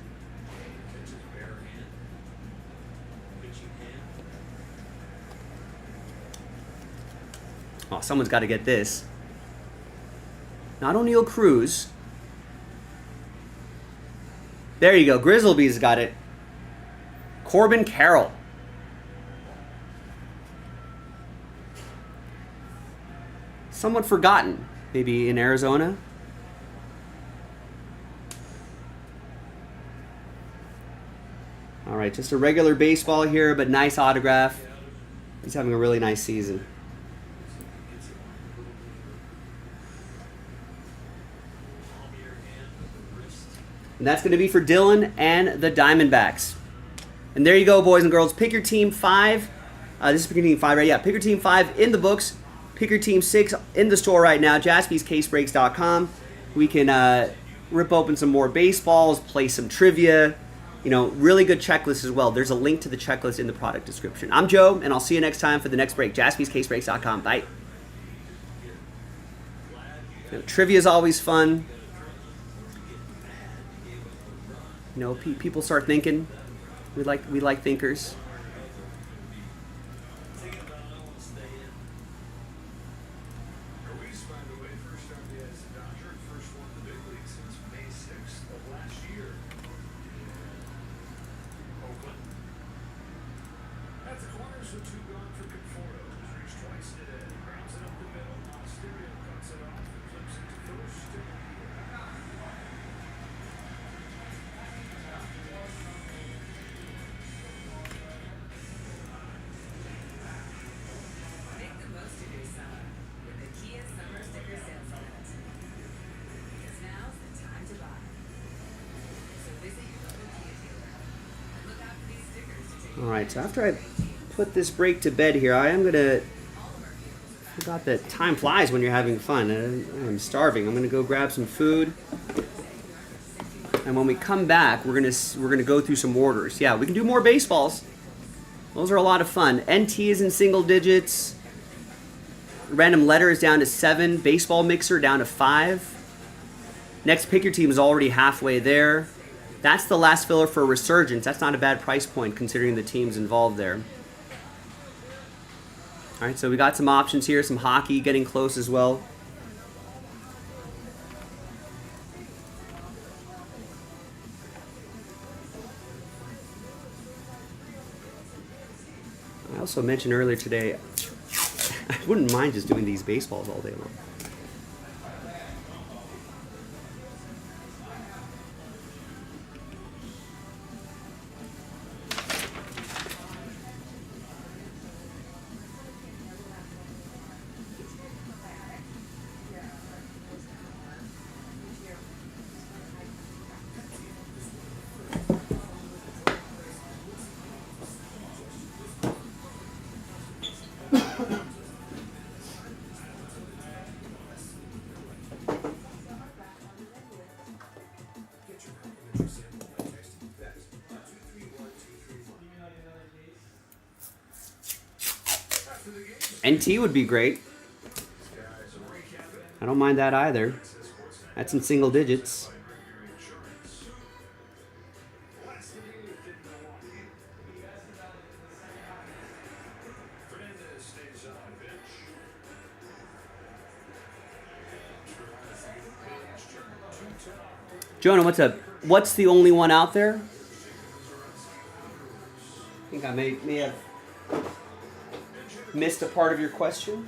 Oh, someone's got to get this. Not O'Neal Cruz. There you go. Grizzleby's got it. Corbin Carroll. Somewhat forgotten, maybe in Arizona. All right, just a regular baseball here, but nice autograph. He's having a really nice season. And that's going to be for Dylan and the Diamondbacks. And there you go, boys and girls. Pick your team 5. This is pick your team 5, right? Yeah, pick your team 5 in the books. Pick your team 6 in the store right now, JaspysCaseBreaks.com. We can rip open some more baseballs, play some trivia. You know, really good checklist as well. There's a link to the checklist in the product description. I'm Joe, and I'll see you next time for the next break. JaspysCaseBreaks.com. Bye. You know, trivia is always fun. You know, people start thinking. We like thinkers. Ruiz, by the way, first started as a Dodger and first won the big league since May 6th of last year. Oakland. At the corners with 2 gone for Conforto. He's reached twice today. Grounds it up the middle. Stereo cuts it off and flips it to first. right, so after I put this break to bed here, I am gonna. Forgot that time flies when you're having fun. I'm starving. I'm gonna go grab some food, and when we come back, we're gonna go through some orders. Yeah, we can do more baseballs. Those are a lot of fun. NT is in single digits. Random letter is down to 7. Baseball mixer down to 5. Next pick your team is already halfway there. That's the last filler for Resurgence. That's not a bad price point considering the teams involved there. All right, so we got some options here. Some hockey getting close as well. I also mentioned earlier today, I wouldn't mind just doing these baseballs all day long. NT would be great. I don't mind that either. That's in single digits. Jonah, what's up? What's the only one out there? I think I may have missed a part of your question.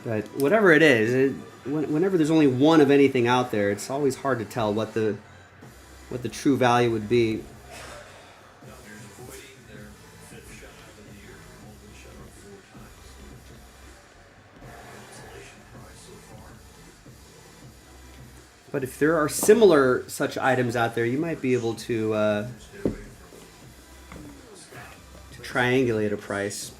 But whatever it is, whenever there's only one of anything out there, it's always hard to tell what the true value would be. But if there are similar such items out there, you might be able to triangulate a price.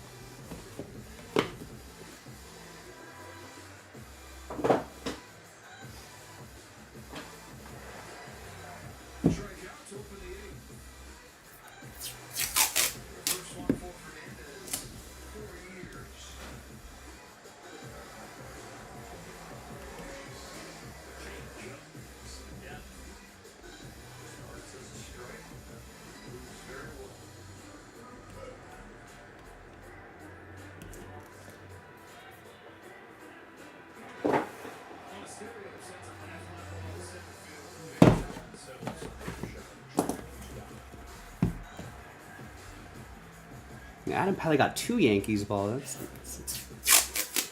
Adam Pally got 2 Yankees ball. That's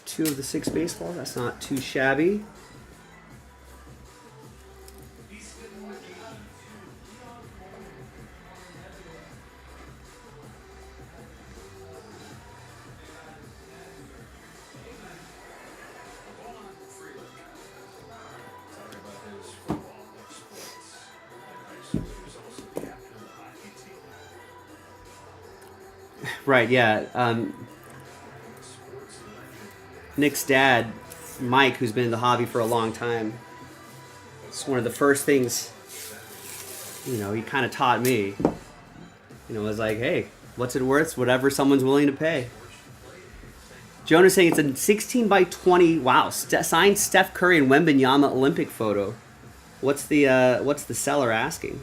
2 of the 6 baseballs. That's not too shabby. Right, yeah. Nick's dad, Mike, who's been in the hobby for a long time, it's one of the first things, he kind of taught me. Was like, hey, what's it worth? Whatever someone's willing to pay. Jonah's saying it's a 16 by 20. Wow, signed Steph Curry and Wembanyama Olympic photo. What's the seller asking?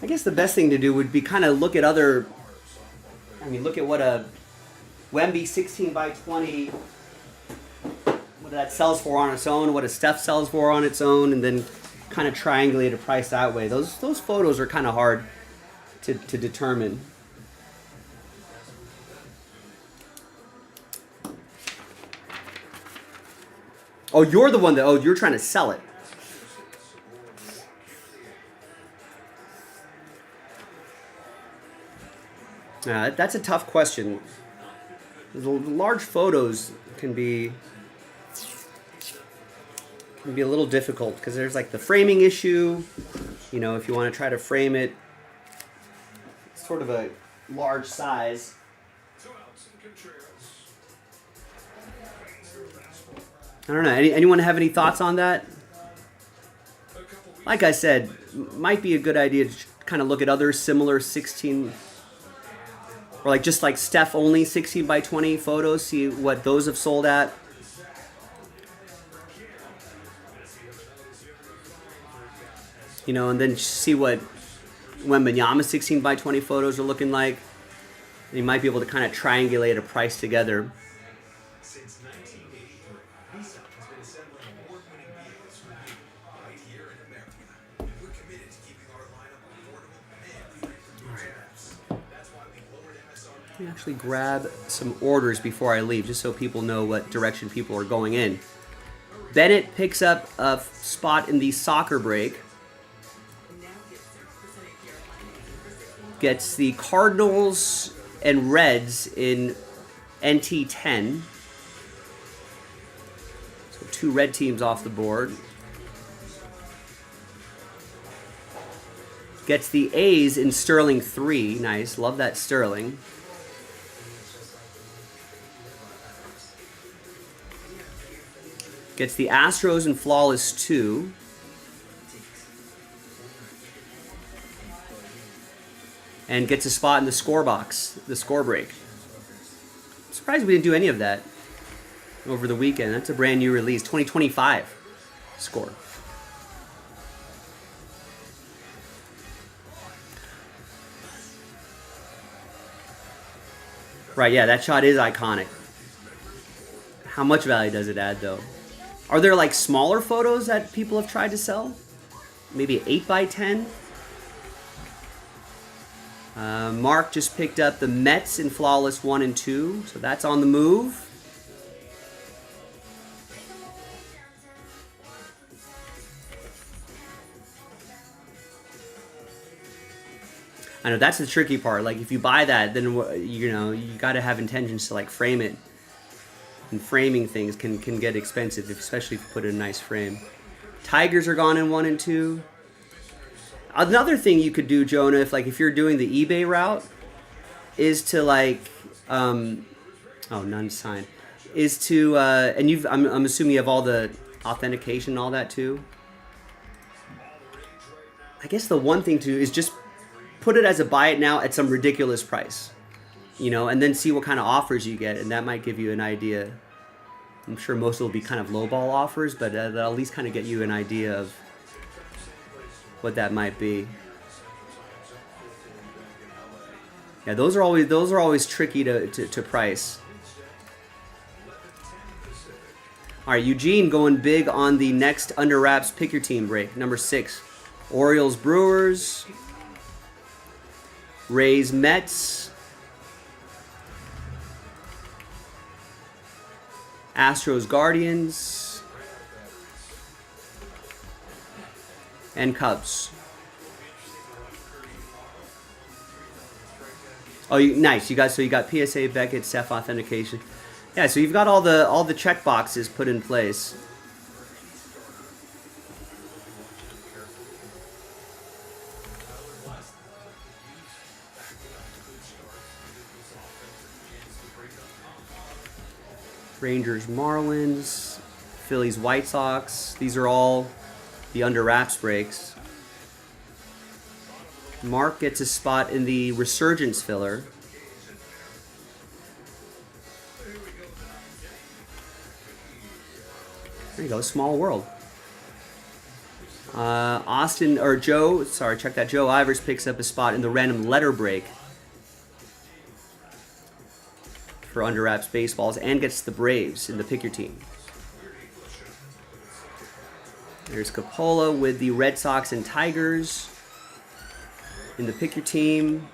I guess the best thing to do would be kind of look at look at what a Wemby 16 by 20, what that sells for on its own, what a Steph sells for on its own, and then kind of triangulate a price that way. Those photos are kind of hard to determine. Oh, you're the one that. Oh, you're trying to sell it. That's a tough question. The large photos can be a little difficult because there's like the framing issue. You know, if you want to try to frame it, it's sort of a large size. 2 outs and Contreras. I don't know. Anyone have any thoughts on that? A couple weeks Like I said, might be a good idea to kind of look at other similar 16 or like just like Steph only 16 by 20 photos, see what those have sold at. You know, and then see what Wembanyama 16 by 20 photos are looking like. And you might be able to kind of triangulate a price together. Since 1983, Nissan has been assembling award-winning vehicles for you right here in America. We're committed to keeping our lineup affordable and free from tariffs. That's why we lowered MSRP. Let me actually grab some orders before I leave, just so people know what direction people are going in. Bennett picks up a spot in the soccer break. Gets the Cardinals and Reds in NT10. So 2 red teams off the board. Gets the A's in Sterling 3. Nice. Love that Sterling. Gets the Astros in Flawless 2. And gets a spot in the score box, the score break. I'm surprised we didn't do any of that over the weekend. That's a brand new release, 2025 score. Right, yeah, that shot is iconic. How much value does it add, though? Are there like smaller photos that people have tried to sell? Maybe 8 by 10? Mark just picked up the Mets in Flawless 1 and 2, so that's on the move. I know that's the tricky part. Like if you buy that, then you know you got to have intentions to like frame it. And framing things can get expensive, especially if you put it in a nice frame. Tigers are gone in 1 and 2. Another thing you could do, Jonah, if you're doing the eBay route, is to like, none signed, is to and I'm assuming you have all the authentication and all that too. I guess the one thing to is just put it as a buy it now at some ridiculous price, you know, and then see what kind of offers you get, and that might give you an idea. I'm sure most will be kind of lowball offers, but that'll at least kind of get you an idea of what that might be. Yeah, those are always tricky to price. All right, Eugene going big on the next Under Wraps Pick Your Team break, number 6. Orioles Brewers, Rays Mets, Astros Guardians, and Cubs. Oh, nice. You got PSA, Beckett, Ceph authentication. Yeah, so you've got all the check boxes put in place. Rangers, Marlins, Phillies, White Sox. These are all the Under Wraps breaks. Mark gets a spot in the Resurgence filler. There you go, Small World. Joe Ivers picks up a spot in the random letter break for Under Wraps baseballs and gets the Braves in the Pick Your Team. There's Coppola with the Red Sox and Tigers in the Pick Your Team.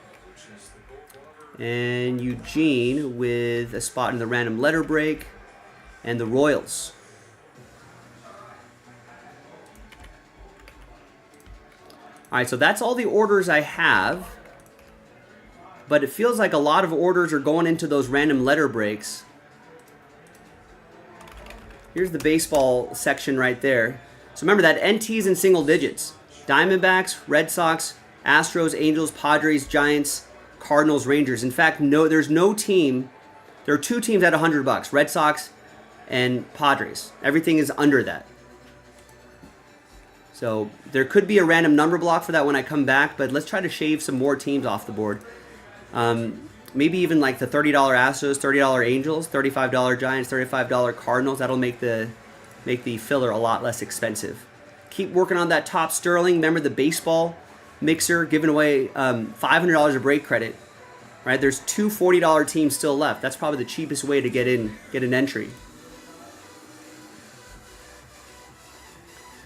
And Eugene with a spot in the random letter break and the Royals. All right, so that's all the orders I have. But it feels like a lot of orders are going into those random letter breaks. Here's the baseball section right there. So remember that NT's in single digits. Diamondbacks, Red Sox, Astros, Angels, Padres, Giants, Cardinals, Rangers. In fact, there's no team. There are 2 teams at $100. Red Sox and Padres. Everything is under that. So there could be a random number block for that when I come back, but let's try to shave some more teams off the board. Maybe even like the $30 Astros, $30 Angels, $35 Giants, $35 Cardinals. That'll make the filler a lot less expensive. Keep working on that top Sterling. Remember the baseball mixer giving away $500 of break credit. Right? There's 2 $40 teams still left. That's probably the cheapest way to get an entry.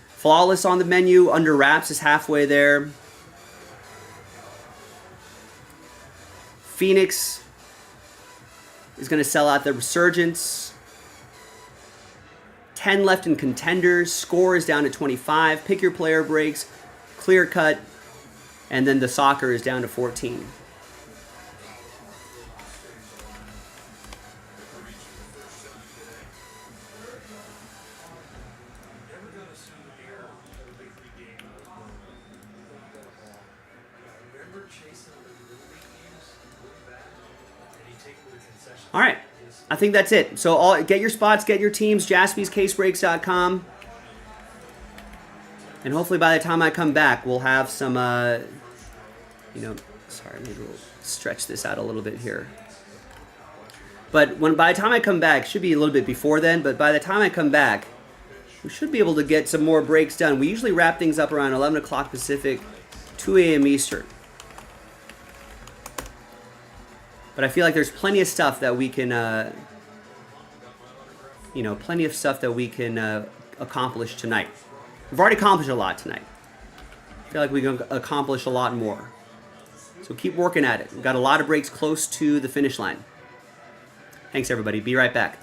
Flawless on the menu. Under wraps is halfway there. Phoenix is going to sell out the Resurgence. 10 left in contenders. Score is down to 25. Pick your player breaks. Clear cut. And then the soccer is down to 14. All right, I think that's it. So get your spots, get your teams, jaspyscasebreaks.com. And hopefully by the time I come back, we'll have some, sorry, maybe we'll stretch this out a little bit here. But by the time I come back, should be a little bit before then, but by the time I come back, we should be able to get some more breaks done. We usually wrap things up around 11 o'clock Pacific, 2 a.m. Eastern. But I feel like there's plenty of stuff that we can, accomplish tonight. We've already accomplished a lot tonight. I feel like we can accomplish a lot more. So keep working at it. We've got a lot of breaks close to the finish line. Thanks, everybody. Be right back.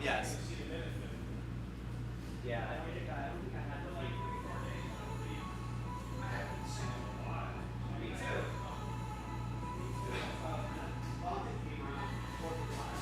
Yes. Yeah, I don't think I had to sleep for 4 days. Me too. London came around 4th of July.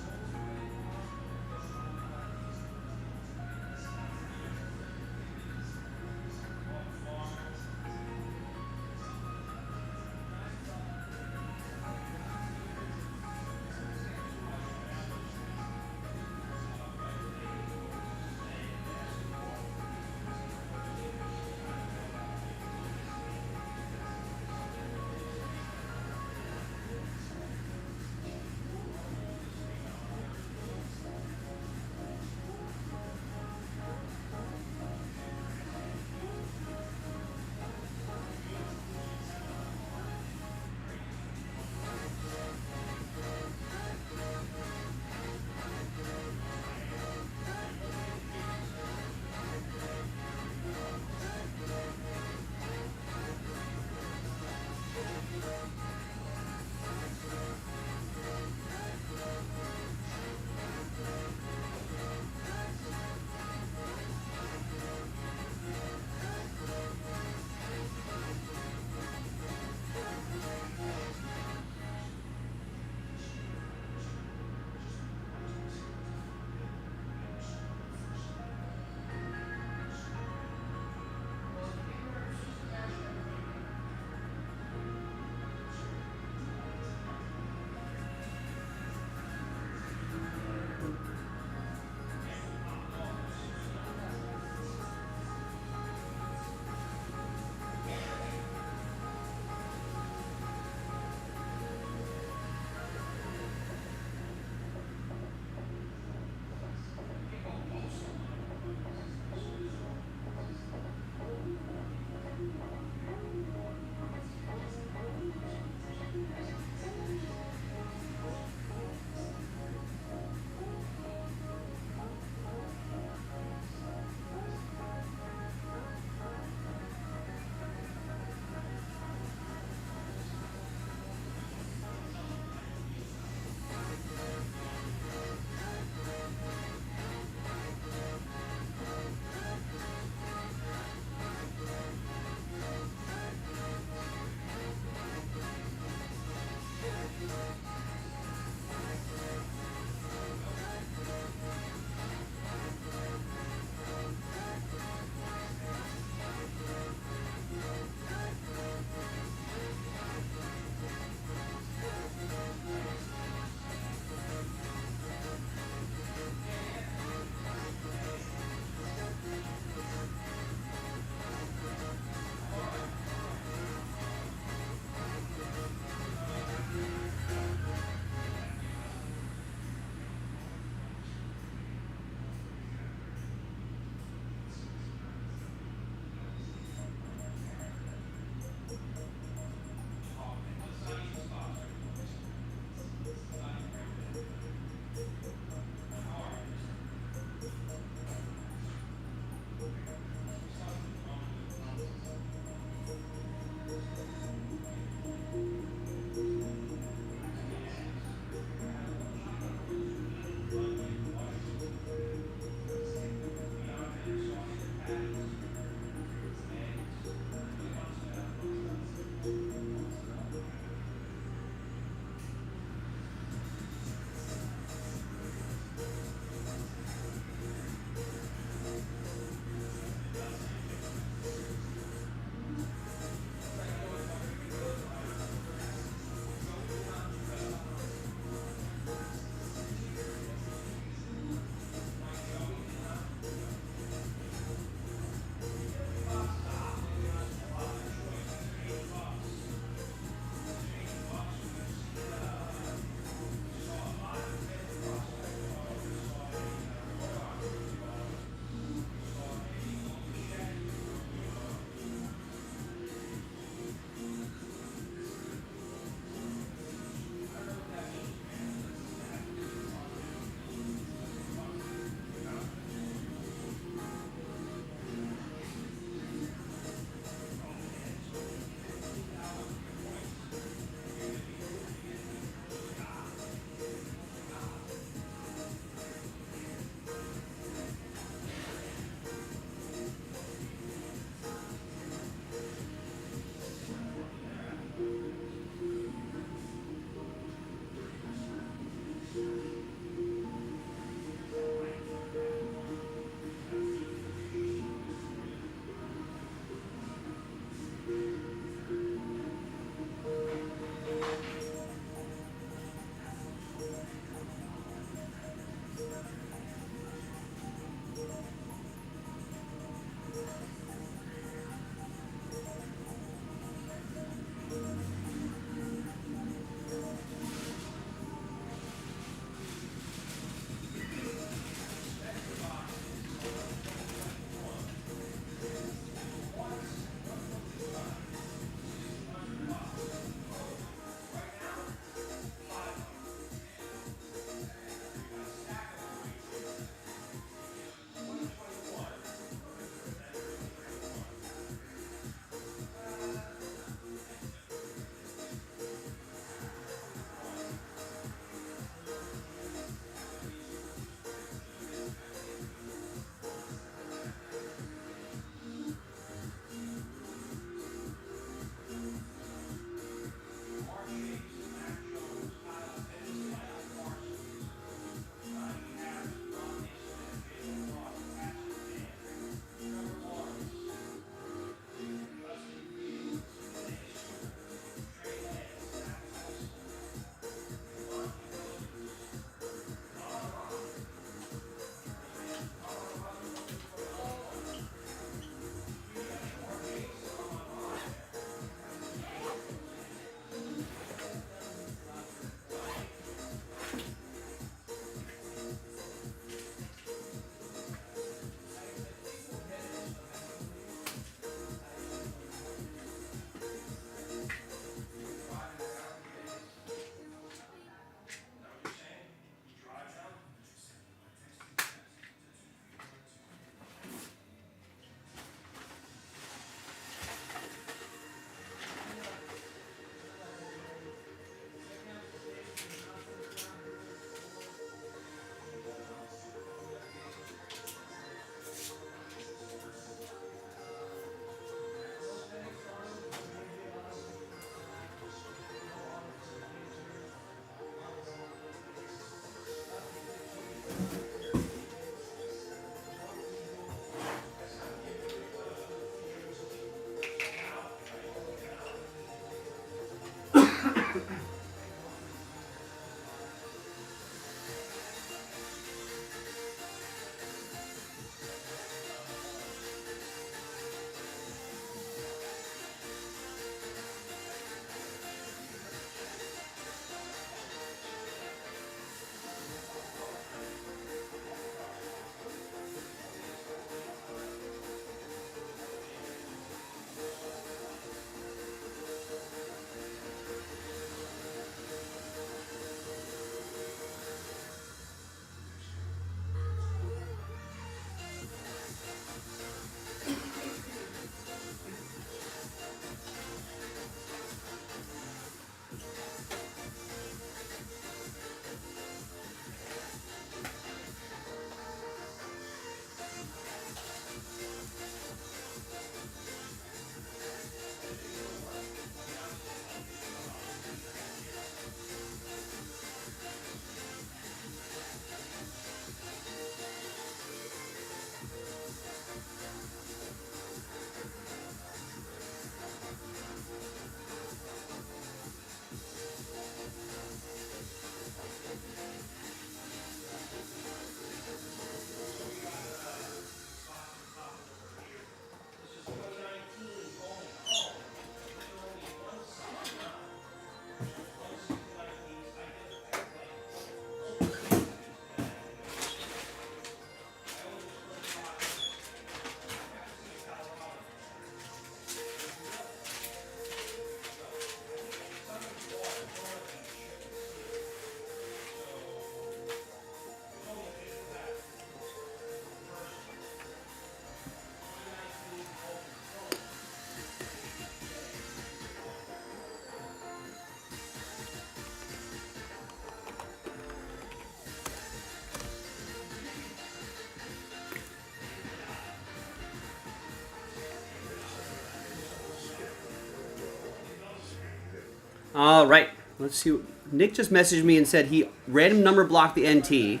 All right. Let's see. Nick just messaged me and said he random number blocked the NT.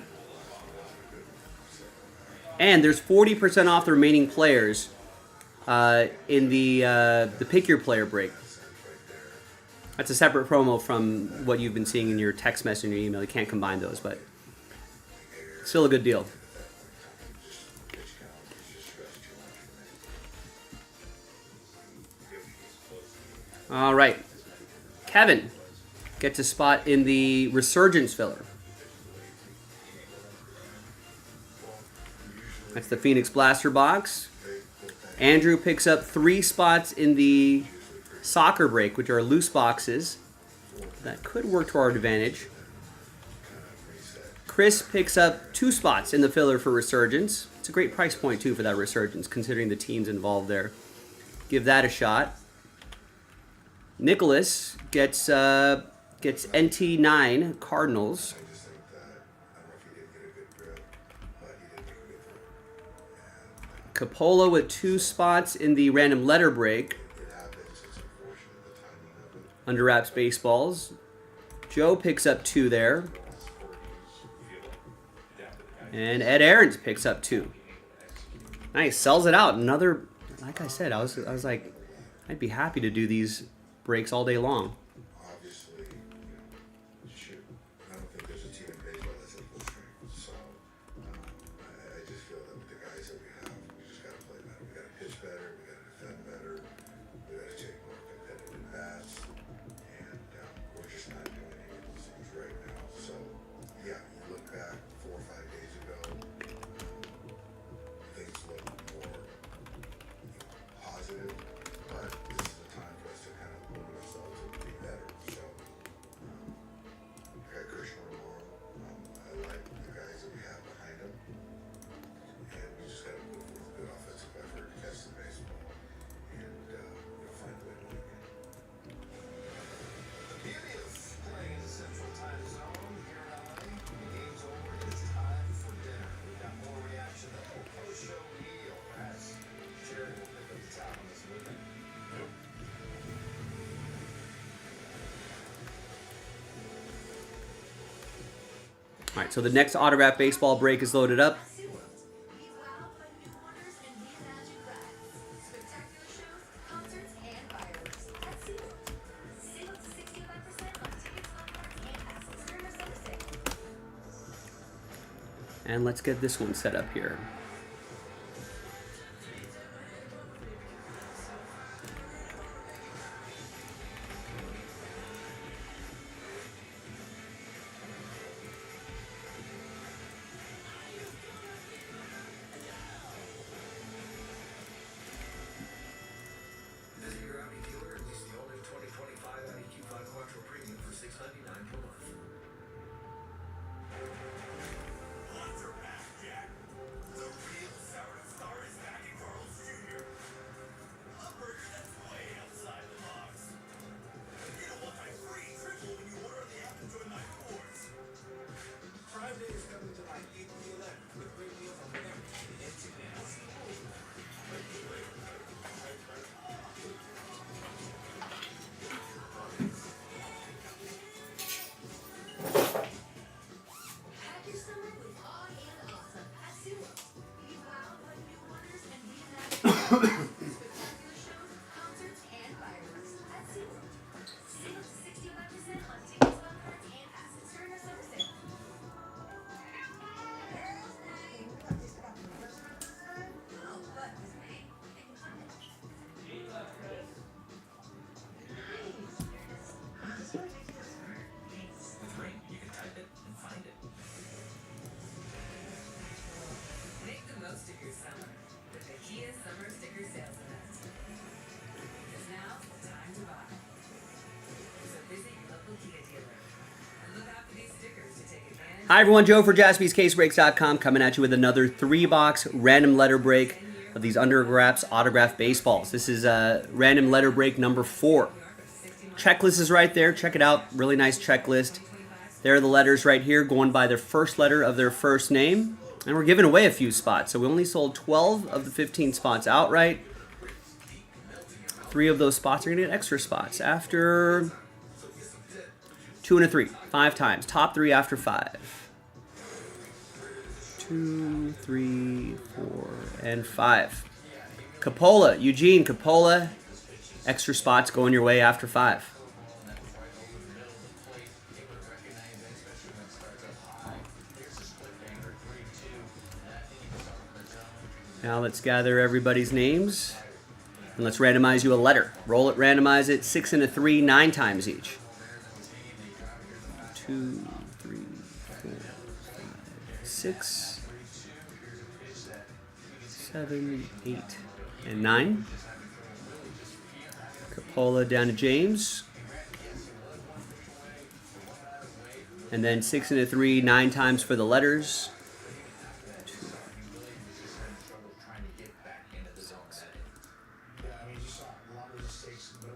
And there's 40% off the remaining players in the pick your player break. That's a separate promo from what you've been seeing in your text message and your email. You can't combine those, but still a good deal. All right. Kevin gets a spot in the Resurgence filler. That's the Phoenix Blaster box. Andrew picks up 3 spots in the Soccer break, which are loose boxes. That could work to our advantage. Chris picks up 2 spots in the filler for Resurgence. It's a great price point, too, for that Resurgence, considering the teams involved there. Give that a shot. Nicholas gets NT9 Cardinals. Capola with 2 spots in the random letter break. Under wraps baseballs. Joe picks up 2 there. And Ed Aarons picks up 2. Nice, sells it out. Another, like I said, I was like, I'd be happy to do these breaks all day long. Obviously, shoot, I don't think there's a team in baseball that's equal strength. So I just feel that with the guys that we have, we just got to play better. We got to pitch better. We got to defend better. We got to take more competitive bats. And we're just not doing any of those things right now. So yeah, you look back 4 or 5 days ago, things look more positive. But this is the time for us to kind of move ourselves and be better. So, I got Christian tomorrow. I like the guys that we have behind him. And we just got to move with good offensive effort, catch the baseball, and find a way to win again. The beauty of playing in the Central Time Zone here in LA, the game's over, it's time for dinner. We've got more reaction to the post-show meal as Jerry will pick up the tab on this movie. All right, so the next autograph baseball break is loaded up. And let's get this one set up here. Visit your Audi dealer and lease the all-new 2025 Audi Q5 Quattro Premium for $699 per month. Lots are back, Jack. The real Southern Star is back in Carl's Jr. A burger that's way outside the box. You know what? My free triple when you order on the app and join my rewards. Prime Day is coming to my 8th meal with great deals on everything and chicken and Pack your summer with awe and awesome at Sumo. Be wowed by new wonders and reimagined spectacular shows, concerts, and fireworks at Sumo. Save up to 65% on tickets, fun cards, and passes during our summer sale. With Ring, you can type it and find it. Make the most of your summer with the Kia Summer Sticker Sales Event. Because now's the time to buy. So visit your local Kia dealer and look out for these stickers to take advantage. Hi everyone, Joe for JaspysCaseBreaks.com coming at you with another 3-box random letter break of these under wraps autograph baseballs. This is random letter break number 4. Checklist is right there. Check it out. Really nice checklist. There are the letters right here going by their first letter of their first name. And we're giving away a few spots. So we only sold 12 of the 15 spots outright. 3 of those spots are going to get extra spots after 2 and a 3. 5 times. Top 3 after 5. 2, 3, 4, and 5. Coppola, Eugene Coppola. Extra spots going your way after 5. Now let's gather everybody's names. And let's randomize you a letter. Roll it, randomize it. 6 and a 3, 9 times each. 2, 3, 4, 5, 6, 7, 8, and 9. Coppola down to James. And then 6 and a 3, 9 times for the letters.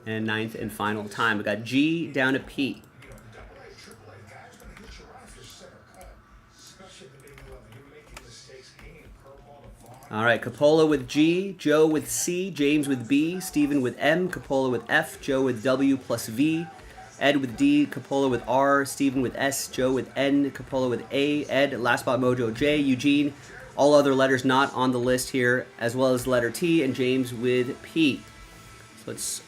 And 9th and final time. We got G down to P. All right, Coppola with G, Joe with C, James with B, Stephen with M, Coppola with F, Joe with W plus V, Ed with D, Coppola with R, Stephen with S, Joe with N, Coppola with A, Ed, Last Spot Mojo J, Eugene, all other letters not on the list here, as well as letter T, and James with P. So let's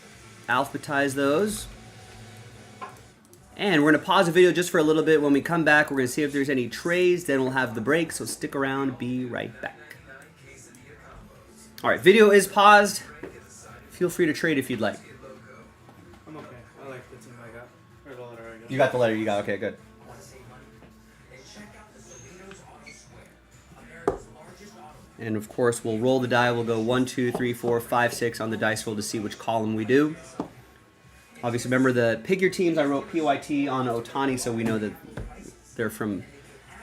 alphabetize those. And we're going to pause the video just for a little bit. When we come back, we're going to see if there's any trades. Then we'll have the break, so stick around. Be right back. All right, video is paused. Feel free to trade if you'd like. I'm okay. I like the team I got. Or the letter I got. You got the letter you got. Okay, good. And of course, we'll roll the die. We'll go 1, 2, 3, 4, 5, 6 on the dice roll to see which column we do. Obviously, remember the pick your teams. I wrote PYT on Otani, so we know that they're from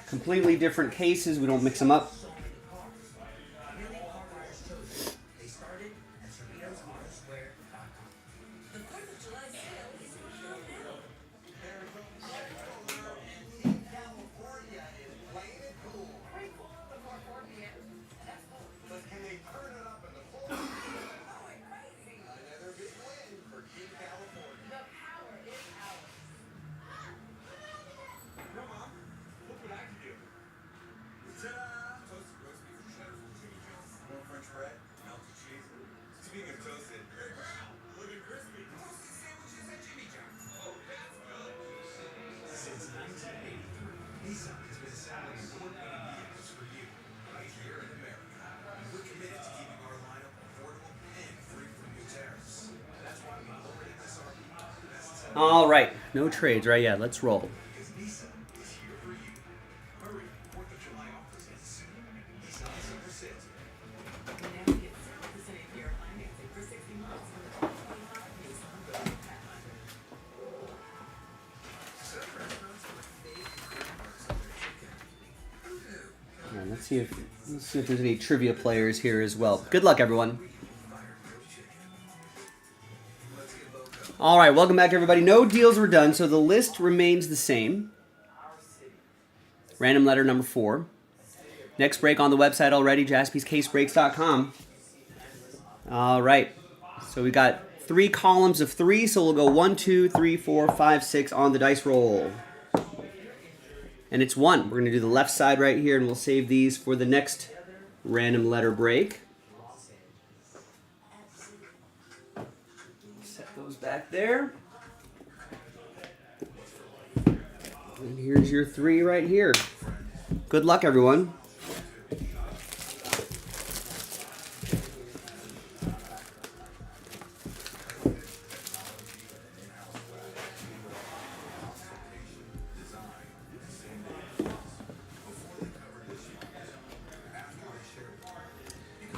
completely different cases. We don't mix them up. Speaking of toasted, looking crispy. Toasted sandwiches at Jimmy John's. Oh, that's good. Since 1983, Nissan has been selling award-winning vehicles for you, right here in America. And we're committed to keeping our lineup affordable and free from new tariffs. That's why we lowered MSRP. All right, no trades right yet. Let's roll. Because Nissan is here for you. Hurry, 4th of July offers end soon. Nissan Summer Sales. Now get 0% APR financing for 60 months on the 2025 Nissan Rogue Pathfinder. All right, let's see if there's any trivia players here as well. Good luck, everyone. All right, welcome back, everybody. No deals were done, so the list remains the same. Random letter number 4. Next break on the website already, jaspyscasebreaks.com. All right, so we got 3 columns of 3, so we'll go 1, 2, 3, 4, 5, 6 on the dice roll. And it's 1. We're going to do the left side right here, and we'll save these for the next random letter break. Set those back there. And here's your 3 right here. Good luck, everyone.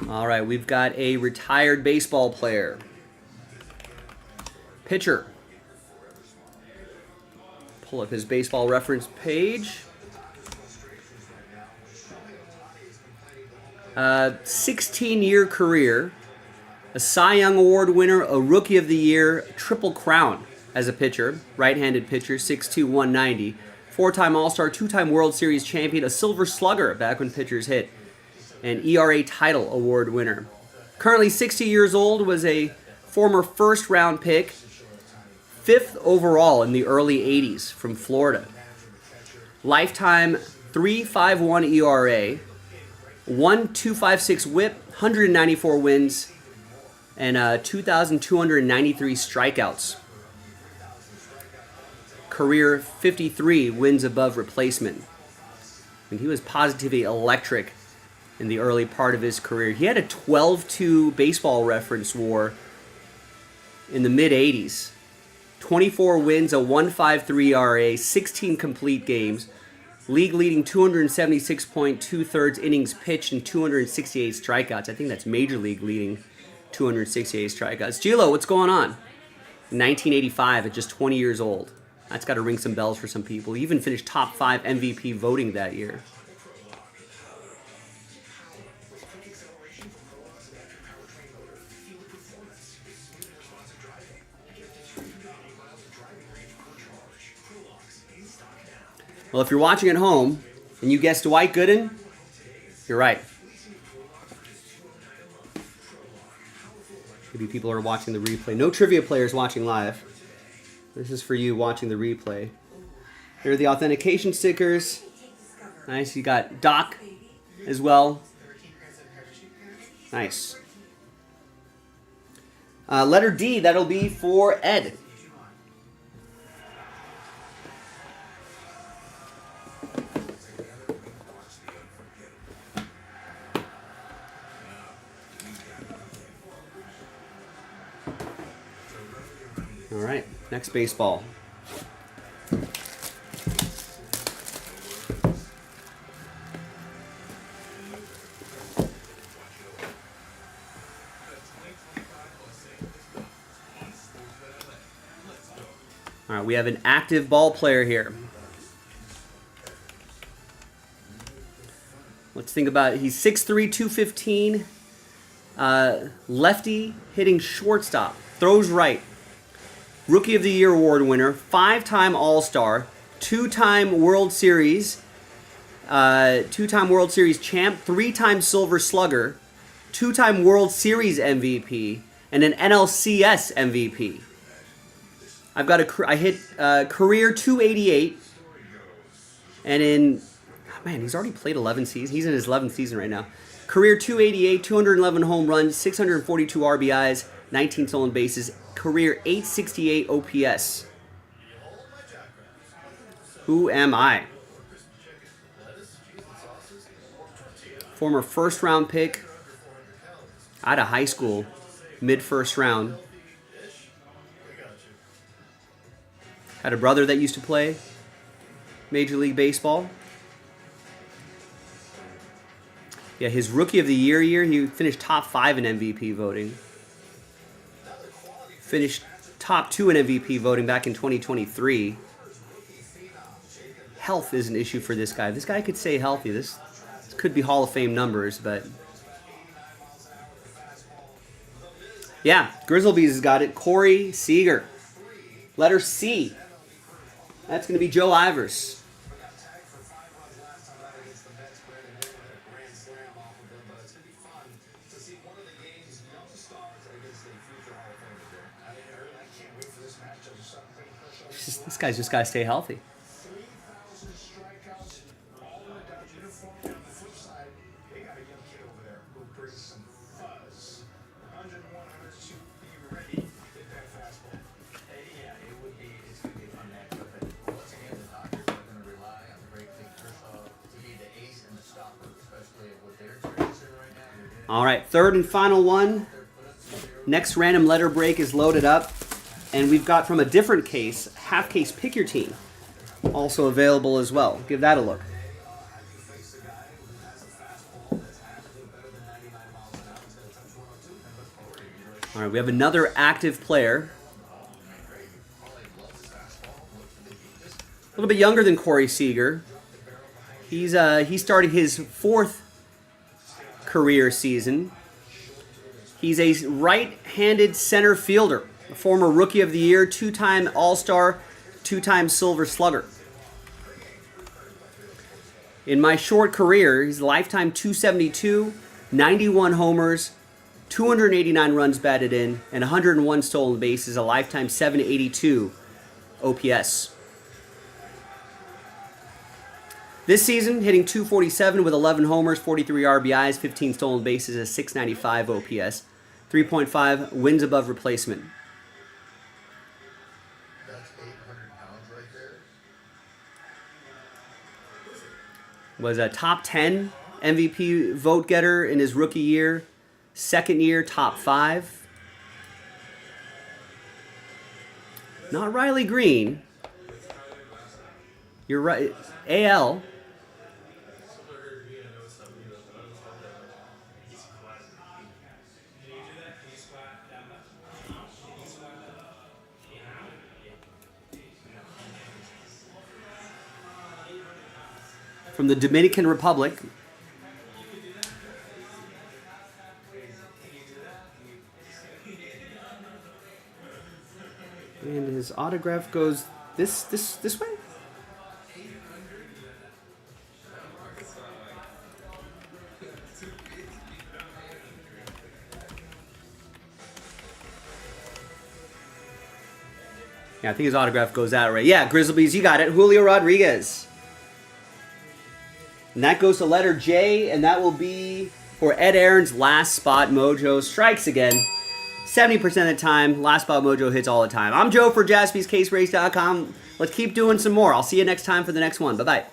All right, we've got a retired baseball player. Pitcher. Pull up his baseball reference page. 16-year career. A Cy Young Award winner, a Rookie of the Year, Triple Crown as a pitcher. Right-handed pitcher, 6'2", 190. 4-time All-Star, 2-time World Series champion, a Silver Slugger back when pitchers hit. An ERA title award winner. Currently 60 years old, was a former first-round pick, 5th overall in the early 80s from Florida. Lifetime 3.51 ERA, 1.256 WHIP, 194 wins, and 2,293 strikeouts. Career 53 wins above replacement. And he was positively electric in the early part of his career. He had a 12-2 Baseball Reference WAR in the mid-80s. 24 wins, a 1.53 ERA, 16 complete games, league-leading 276.2 innings pitched and 268 strikeouts. I think that's major league-leading 268 strikeouts. Gilo, what's going on? 1985 at just 20 years old. That's got to ring some bells for some people. He even finished top 5 MVP voting that year. Well, if you're watching at home and you guessed Dwight Gooden, you're right. Maybe people are watching the replay. No trivia players watching live. This is for you watching the replay. Here are the authentication stickers. Nice. You got Doc as well. Nice. Letter D, that'll be for Ed. All right, next baseball. All right, we have an active ball player here. Let's think about it. He's 6'3", 215, lefty, hitting shortstop, throws right. Rookie of the Year award winner, 5-time All-Star, 2-time World Series champ, 3-time Silver Slugger, 2-time World Series MVP, and an NLCS MVP. I hit career 288, and he's already played 11 seasons. He's in his 11th season right now. Career 288, 211 home runs, 642 RBIs, 19 stolen bases. Career 868 OPS. Who am I? Former first-round pick out of high school, mid-first round. Had a brother that used to play Major League Baseball. Yeah, his Rookie of the Year, he finished top 5 in MVP voting. Finished top 2 in MVP voting back in 2023. Health is an issue for this guy. This guy could stay healthy. This could be Hall of Fame numbers, but yeah, Grizzlebees has got it. Corey Seager. Letter C. That's going to be Joe Ivers. This guy's just got to stay healthy. All right, third and final one. Next random letter break is loaded up. And we've got from a different case, half case Pick Your Team, also available as well. Give that a look. All right, we have another active player. A little bit younger than Corey Seager. He started his 4th career season. He's a right-handed center fielder. A former Rookie of the Year, 2-time All-Star, 2-time Silver Slugger. In my short career, he's lifetime 272, 91 homers, 289 runs batted in, and 101 stolen bases, a lifetime 782 OPS. This season, hitting 247 with 11 homers, 43 RBIs, 15 stolen bases, a 695 OPS, 3.5 wins above replacement. That's 800 pounds right there. Was a top 10 MVP vote getter in his rookie year. Second year, top 5. Not Riley Green. You're right. AL. From the Dominican Republic. And his autograph goes this way? Yeah, I think his autograph goes that way. Yeah, Grizzlebees, you got it. Julio Rodriguez. And that goes to letter J, and that will be for Ed Aaron's Last Spot Mojo. Strikes again. 70% of the time, Last Spot Mojo hits all the time. I'm Joe for JaspysCaseBreaks.com. Let's keep doing some more. I'll see you next time for the next one. Bye-bye.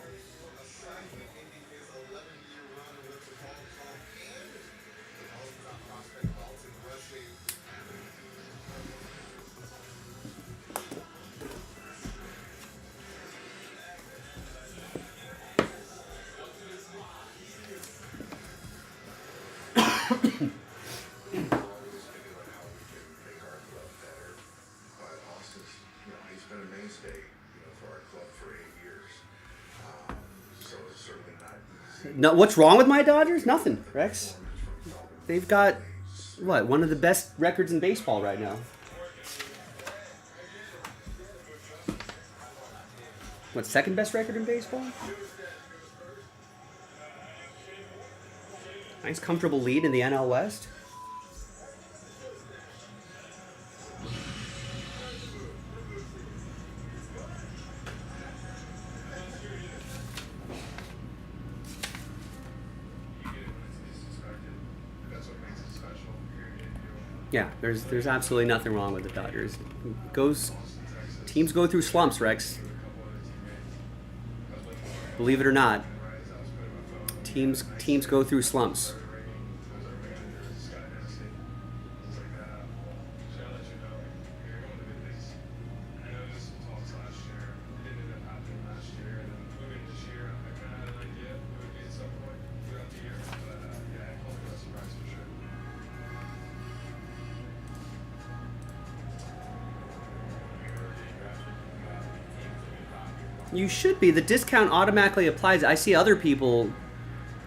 He's been a mainstay, for our club for 8 years. So it's certainly not easy. No, what's wrong with my Dodgers? Nothing, Rex. They've got, what, one of the best records in baseball right now. What, second best record in baseball? Nice comfortable lead in the NL West. Yeah, there's absolutely nothing wrong with the Dodgers. Teams go through slumps, Rex. Believe it or not, teams go through slumps. You should be. The discount automatically applies. I see other people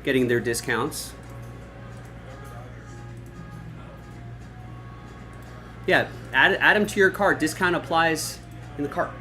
getting their discounts. Yeah, add them to your cart. Discount applies in the cart.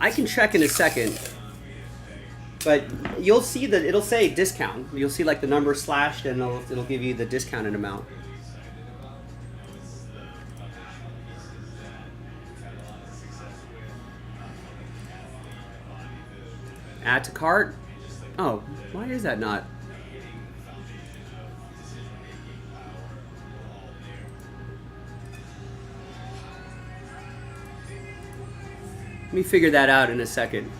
I can check in a second, but you'll see that it'll say discount. You'll see like the number slashed, and it'll give you the discounted amount. Add to cart. Oh, why is that not? Let me figure that out in a second.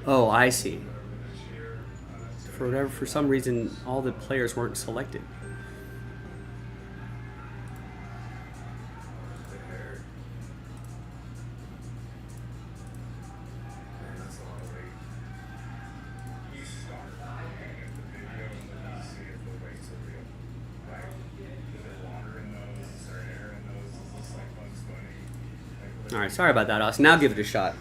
Oh, I see. For some reason, all the players weren't selected. All right, sorry about that, Austin. Now give it a shot.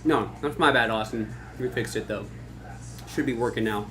No, that's my bad, Austin. We fixed it though. Should be working now.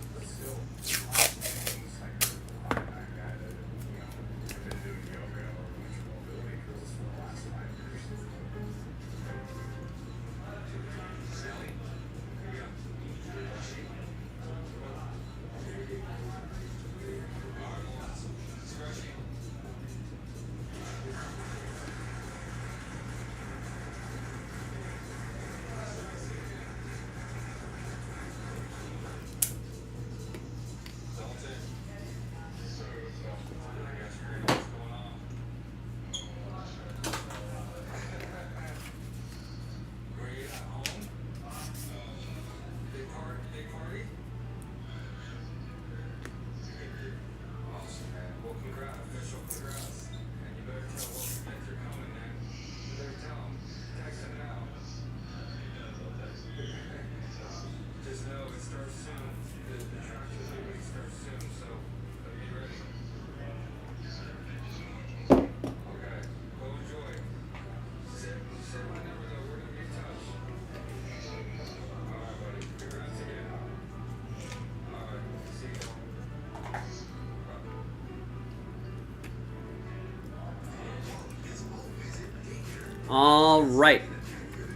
All right,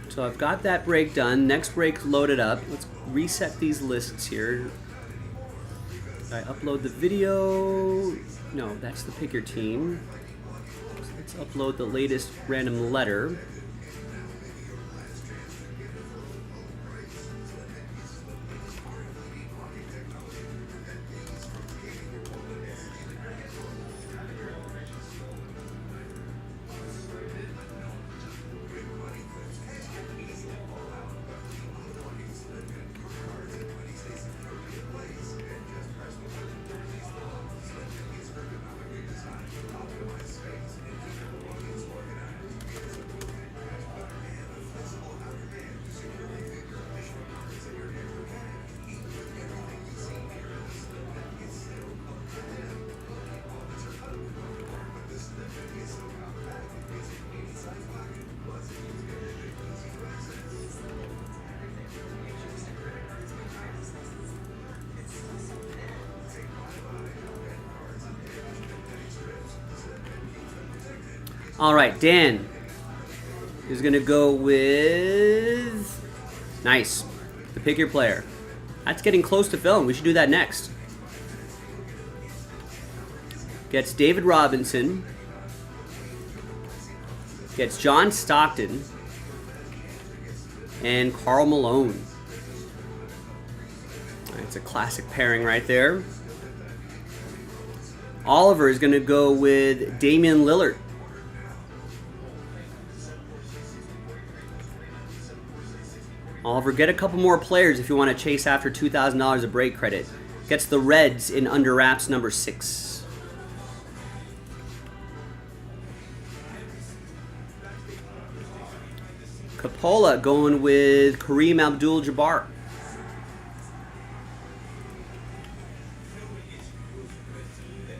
so I've got that break done. Next break loaded up. Let's reset these lists here. I upload the video. No, that's the pick your team. So let's upload the latest random letter. All right, Dan is going to go with, nice, the pick your player. That's getting close to filling. We should do that next. Gets David Robinson. Gets John Stockton. And Karl Malone. It's a classic pairing right there. Oliver is going to go with Damian Lillard. Oliver, get a couple more players if you want to chase after $2,000 of break credit. Gets the Reds in under wraps number 6. Coppola going with Kareem Abdul-Jabbar.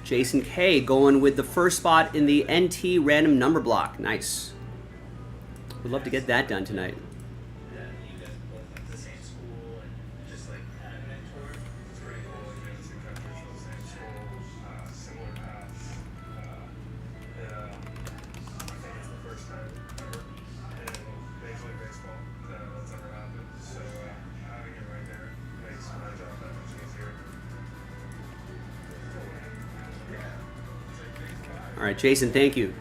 Jason K going with the first spot in the NT random number block. Nice. Would love to get that done tonight. Yeah, you guys both went to the same school and just like had a mentor. It's pretty cool. You know, two countries from the same school, similar paths. Yeah, I think it's the first time ever in Major League Baseball that that's ever happened. So having it right there makes my job that much easier. All right, Jason, thank you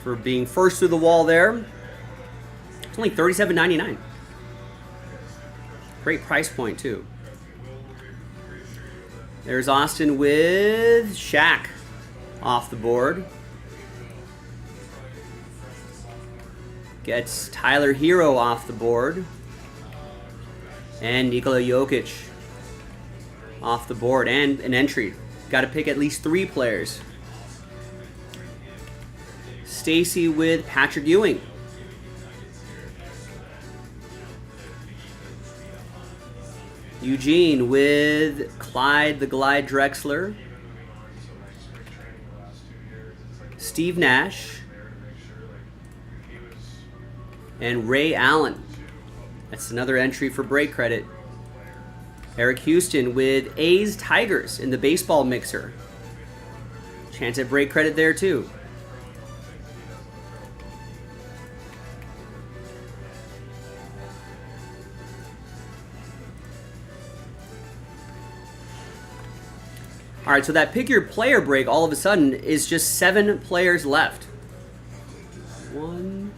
for being first through the wall there. It's only $37.99. Great price point, too. There's Austin with Shaq off the board. Gets Tyler Hero off the board. And Nikola Jokic off the board. And an entry. Got to pick at least 3 players. Stacy with Patrick Ewing. Eugene with Clyde the Glide Drexler. Steve Nash. And Ray Allen. That's another entry for break credit. Eric Houston with A's Tigers in the baseball mixer. Chance at break credit there too. All right, so that pick your player break all of a sudden is just 7 players left. 1,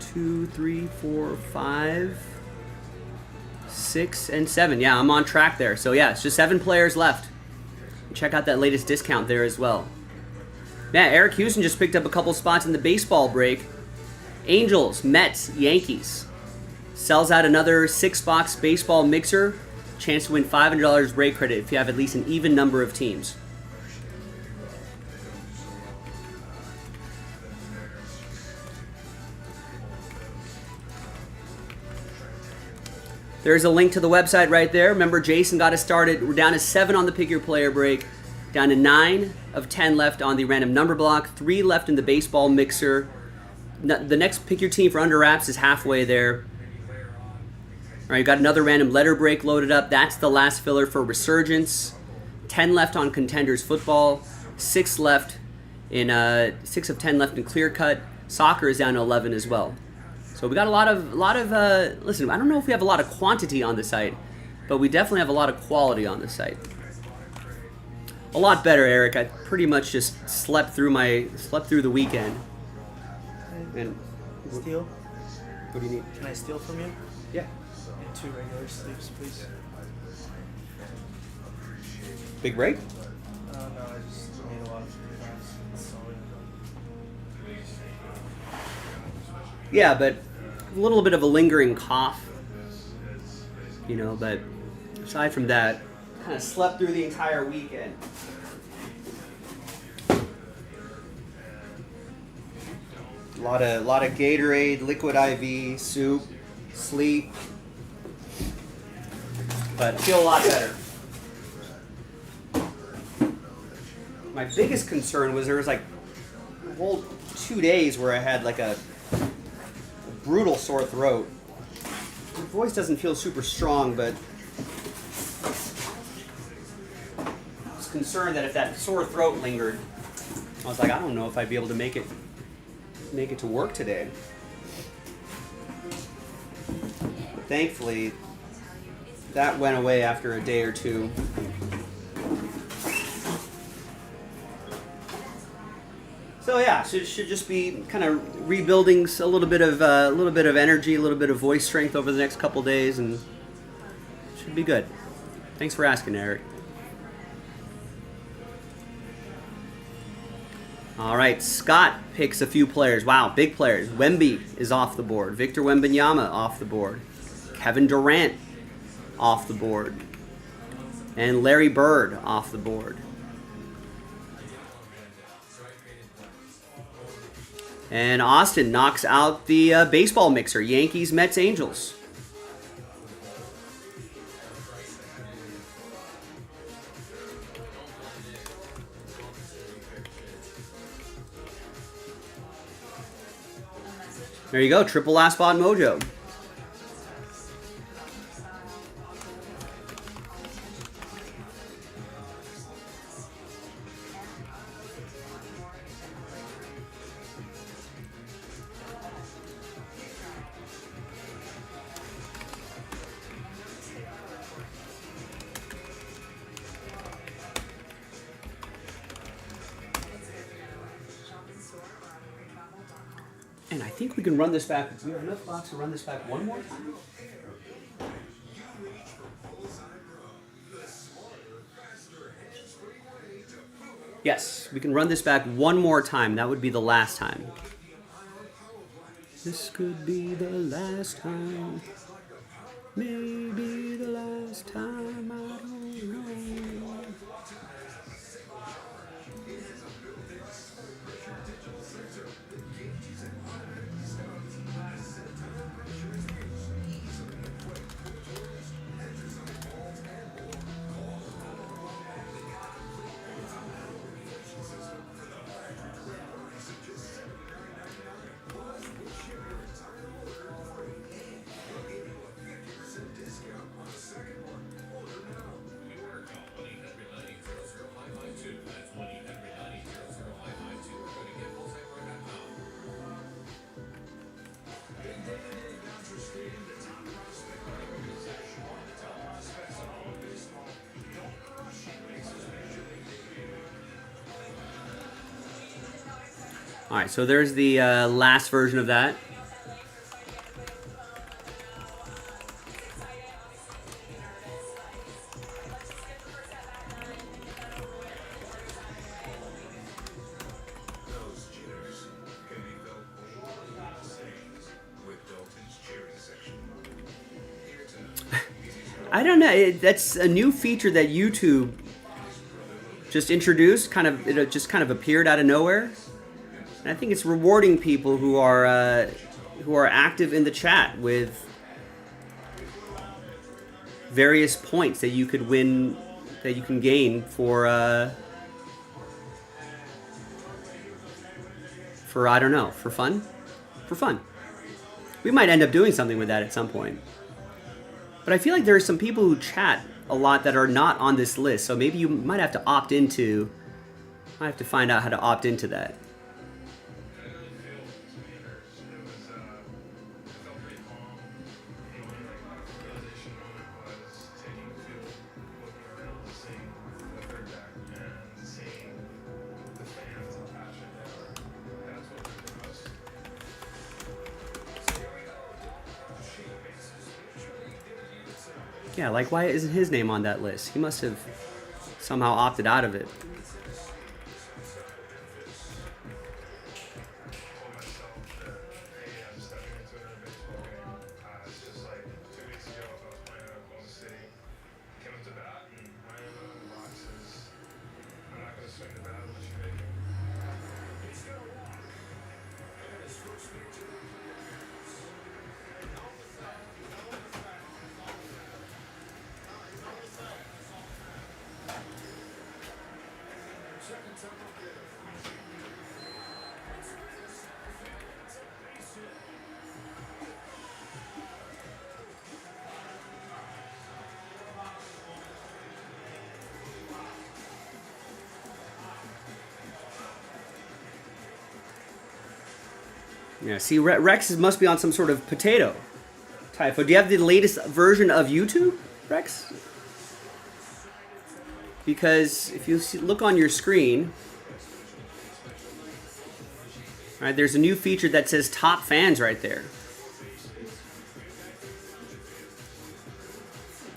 2, 3, 4, 5, 6, and 7. Yeah, I'm on track there. So yeah, it's just 7 players left. Check out that latest discount there as well. Yeah, Eric Houston just picked up a couple spots in the baseball break. Angels, Mets, Yankees. Sells out another 6-box baseball mixer. Chance to win $500 break credit if you have at least an even number of teams. There's a link to the website right there. Remember, Jason got us started. We're down to 7 on the pick your player break. Down to 9 of 10 left on the random number block. 3 left in the baseball mixer. The next pick your team for under wraps is halfway there. All right, you got another random letter break loaded up. That's the last filler for Resurgence. 10 left on Contenders Football. 6 left in 6 of 10 left in Clear Cut. Soccer is down to 11 as well. So we got a lot of listen, I don't know if we have a lot of quantity on the site, but we definitely have a lot of quality on the site. A lot better, Eric. I pretty much just slept through the weekend. And Steal? what do you need? Can I steal from you? Yeah. And 2 regular sleeps, please. Big break? No, I just made a lot of crafts. So Yeah, but a little bit of a lingering cough, you know, but aside from that, kind of slept through the entire weekend. A lot of Gatorade, liquid IV, soup, sleep, but feel a lot better. My biggest concern was there was like a whole 2 days where I had like a brutal sore throat. My voice doesn't feel super strong, but I was concerned that if that sore throat lingered, I was like, I don't know if I'd be able to make it to work today. But thankfully, that went away after a day or two. So yeah, so it should just be kind of rebuilding a little bit of energy, a little bit of voice strength over the next couple days, and it should be good. Thanks for asking, Eric. All right, Scott picks a few players. Wow, big players. Wemby is off the board. Victor Wembanyama off the board. Kevin Durant off the board. And Larry Bird off the board. And Austin knocks out the baseball mixer. Yankees, Mets, Angels. There you go, triple last spot mojo. And I think we can run this back. Do we have enough blocks to run this back one more time? Yes, we can run this back one more time. That would be the last time. This could be the last time. Maybe the last time. I don't know. All right, so there's the last version of that. Those jitters can be felt only in the stands with Dalton's cheering section. Here to I don't know. That's a new feature that YouTube just introduced. It just kind of appeared out of nowhere. And I think it's rewarding people who are active in the chat with various points that you could win, that you can gain for I don't know, for fun. We might end up doing something with that at some point. But I feel like there are some people who chat a lot that are not on this list, so maybe you might have to opt into. I have to find out how to opt into that. Yeah, like why isn't his name on that list? He must have somehow opted out of it. Yeah, see, Rex must be on some sort of potato type. Do you have the latest version of YouTube, Rex? Because if you look on your screen, right, there's a new feature that says top fans right there.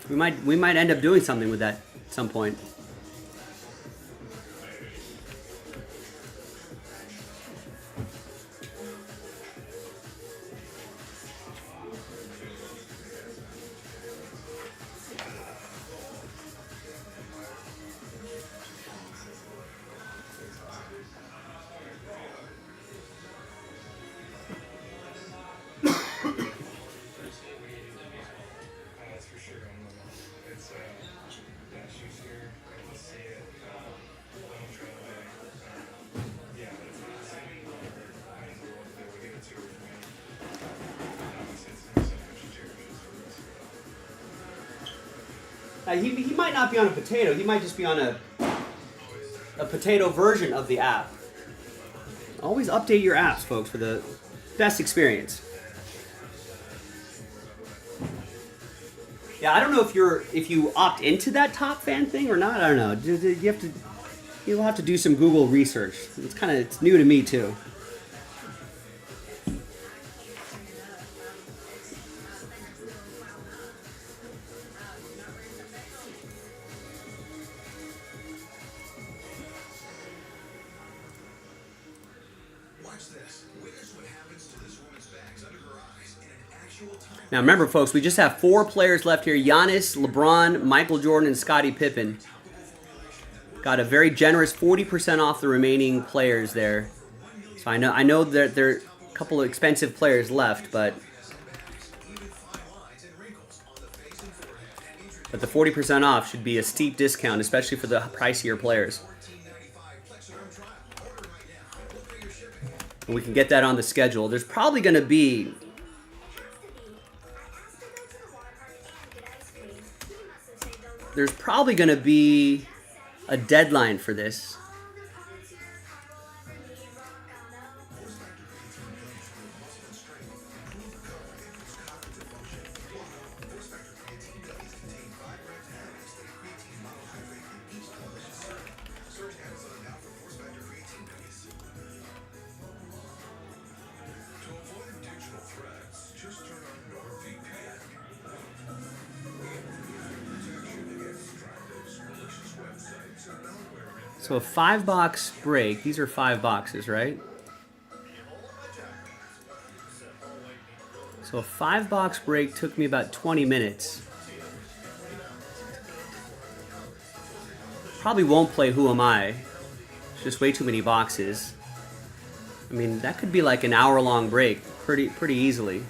We might end up doing something with that at some point. He might not be on a potato. He might just be on a potato version of the app. Always update your apps, folks, for the best experience. Yeah, I don't know if you opt into that top fan thing or not. I don't know. You'll have to do some Google research. It's new to me too. Watch this. Witness what happens to this woman's bags under her eyes in an actual time. Now remember, folks, we just have 4 players left here. Giannis, LeBron, Michael Jordan, and Scottie Pippen. Got a very generous 40% off the remaining players there. So I know that there are a couple of expensive players left, but the 40% off should be a steep discount, especially for the pricier players. And we can get that on the schedule. There's probably going to be... There's probably going to be a deadline for this. So a 5-box break. These are 5 boxes, right? So a 5-box break took me about 20 minutes. Probably won't play Who Am I? It's just way too many boxes. I mean, that could be like an hour-long break pretty easily.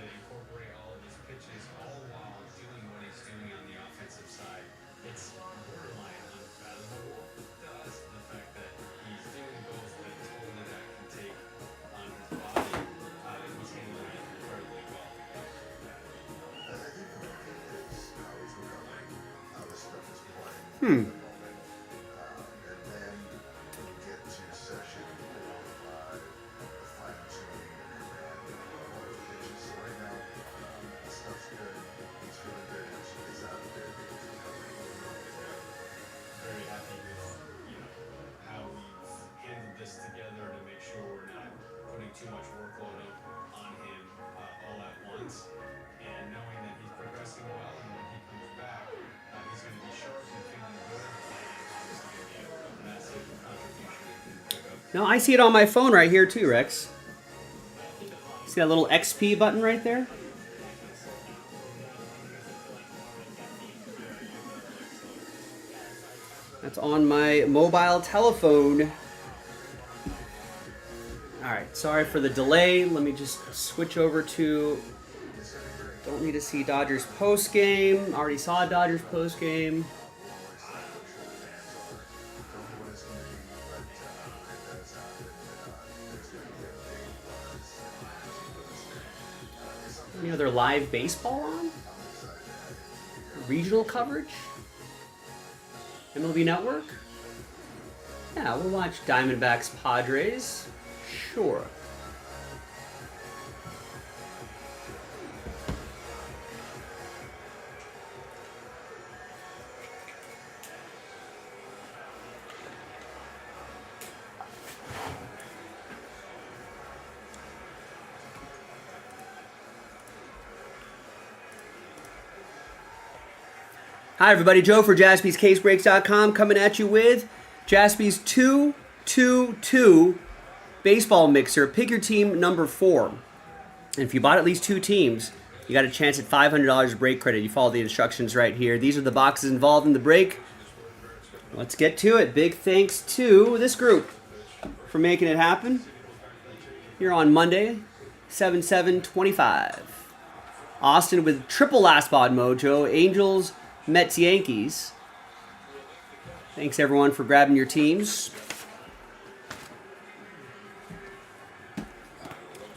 to incorporate all of his pitches, all while doing what he's doing on the offensive side. It's borderline unfathomable to us, the fact that he's doing both the toll that that can take on his body, and he's handling it incredibly well. I think the main thing is how he's recovering, how this stuff is playing Hmm. at the moment. And then when you get to session 4 or 5, the fine tuning and command of the pitches. So right now, the stuff's good. He's feeling good. He's out of there. He's recovering. Very happy with, how we've handled this together to make sure we're not putting too much workload on him all at once. And knowing that he's progressing well, and when he comes back, he's going to be sharp and feeling good, and obviously going to be a massive contribution to the pickup. No, I see it on my phone right here too, Rex. See that little XP button right there? That's on my mobile telephone. All right, sorry for the delay. Let me just switch over to. Don't need to see Dodgers post game. Already saw Dodgers post game. Any other live baseball on? Regional coverage? MLB Network? Yeah, we'll watch Diamondbacks Padres. Sure. Hi, everybody. Joe for JaspysCaseBreaks.com coming at you with Jaspy's 2-2-2 baseball mixer. Pick your team number 4. And if you bought at least 2 teams, you got a chance at $500 of break credit. You follow the instructions right here. These are the boxes involved in the break. Let's get to it. Big thanks to this group for making it happen. Here on Monday, 7/7/25. Austin with triple last spot mojo. Angels, Mets, Yankees. Thanks everyone for grabbing your teams.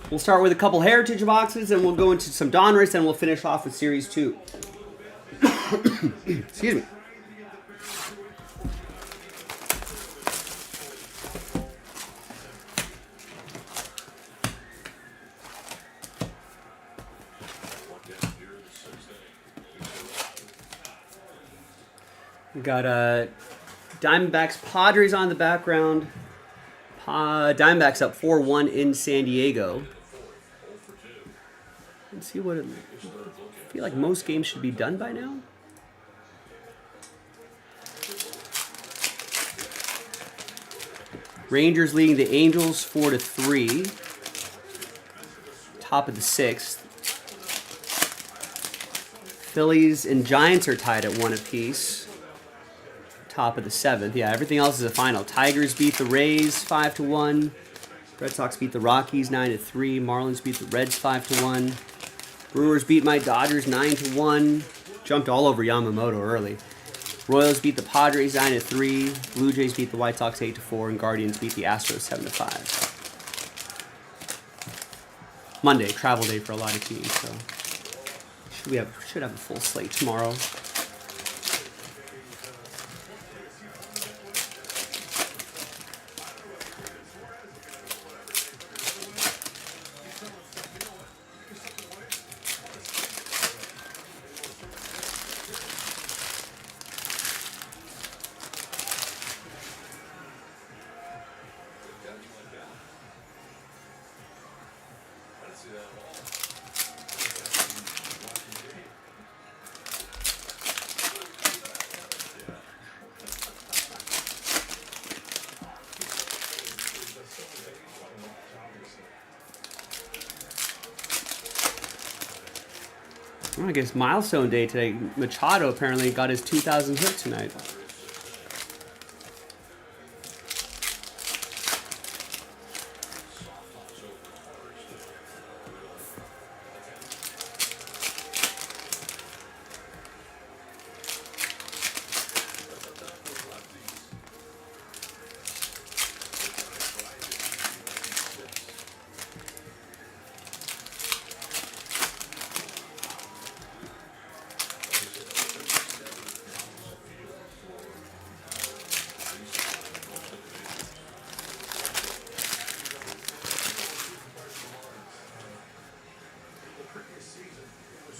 We'll start with a couple heritage boxes and we'll go into some Donruss and we'll finish off with Series 2. Excuse me. We got Diamondbacks Padres on the background. Diamondbacks up 4-1 in San Diego. Let's see what it. I feel like most games should be done by now. Rangers leading the Angels 4-3. Top of the 6th. Phillies and Giants are tied at 1 apiece. Top of the 7th. Yeah, everything else is a final. Tigers beat the Rays 5-1. Red Sox beat the Rockies 9-3. Marlins beat the Reds 5-1. Brewers beat my Dodgers 9-1. Jumped all over Yamamoto early. Royals beat the Padres 9-3. Blue Jays beat the White Sox 8-4. And Guardians beat the Astros 7-5. Monday, travel day for a lot of teams. So should have a full slate tomorrow. I guess milestone day today. Machado apparently got his 2,000th hit tonight.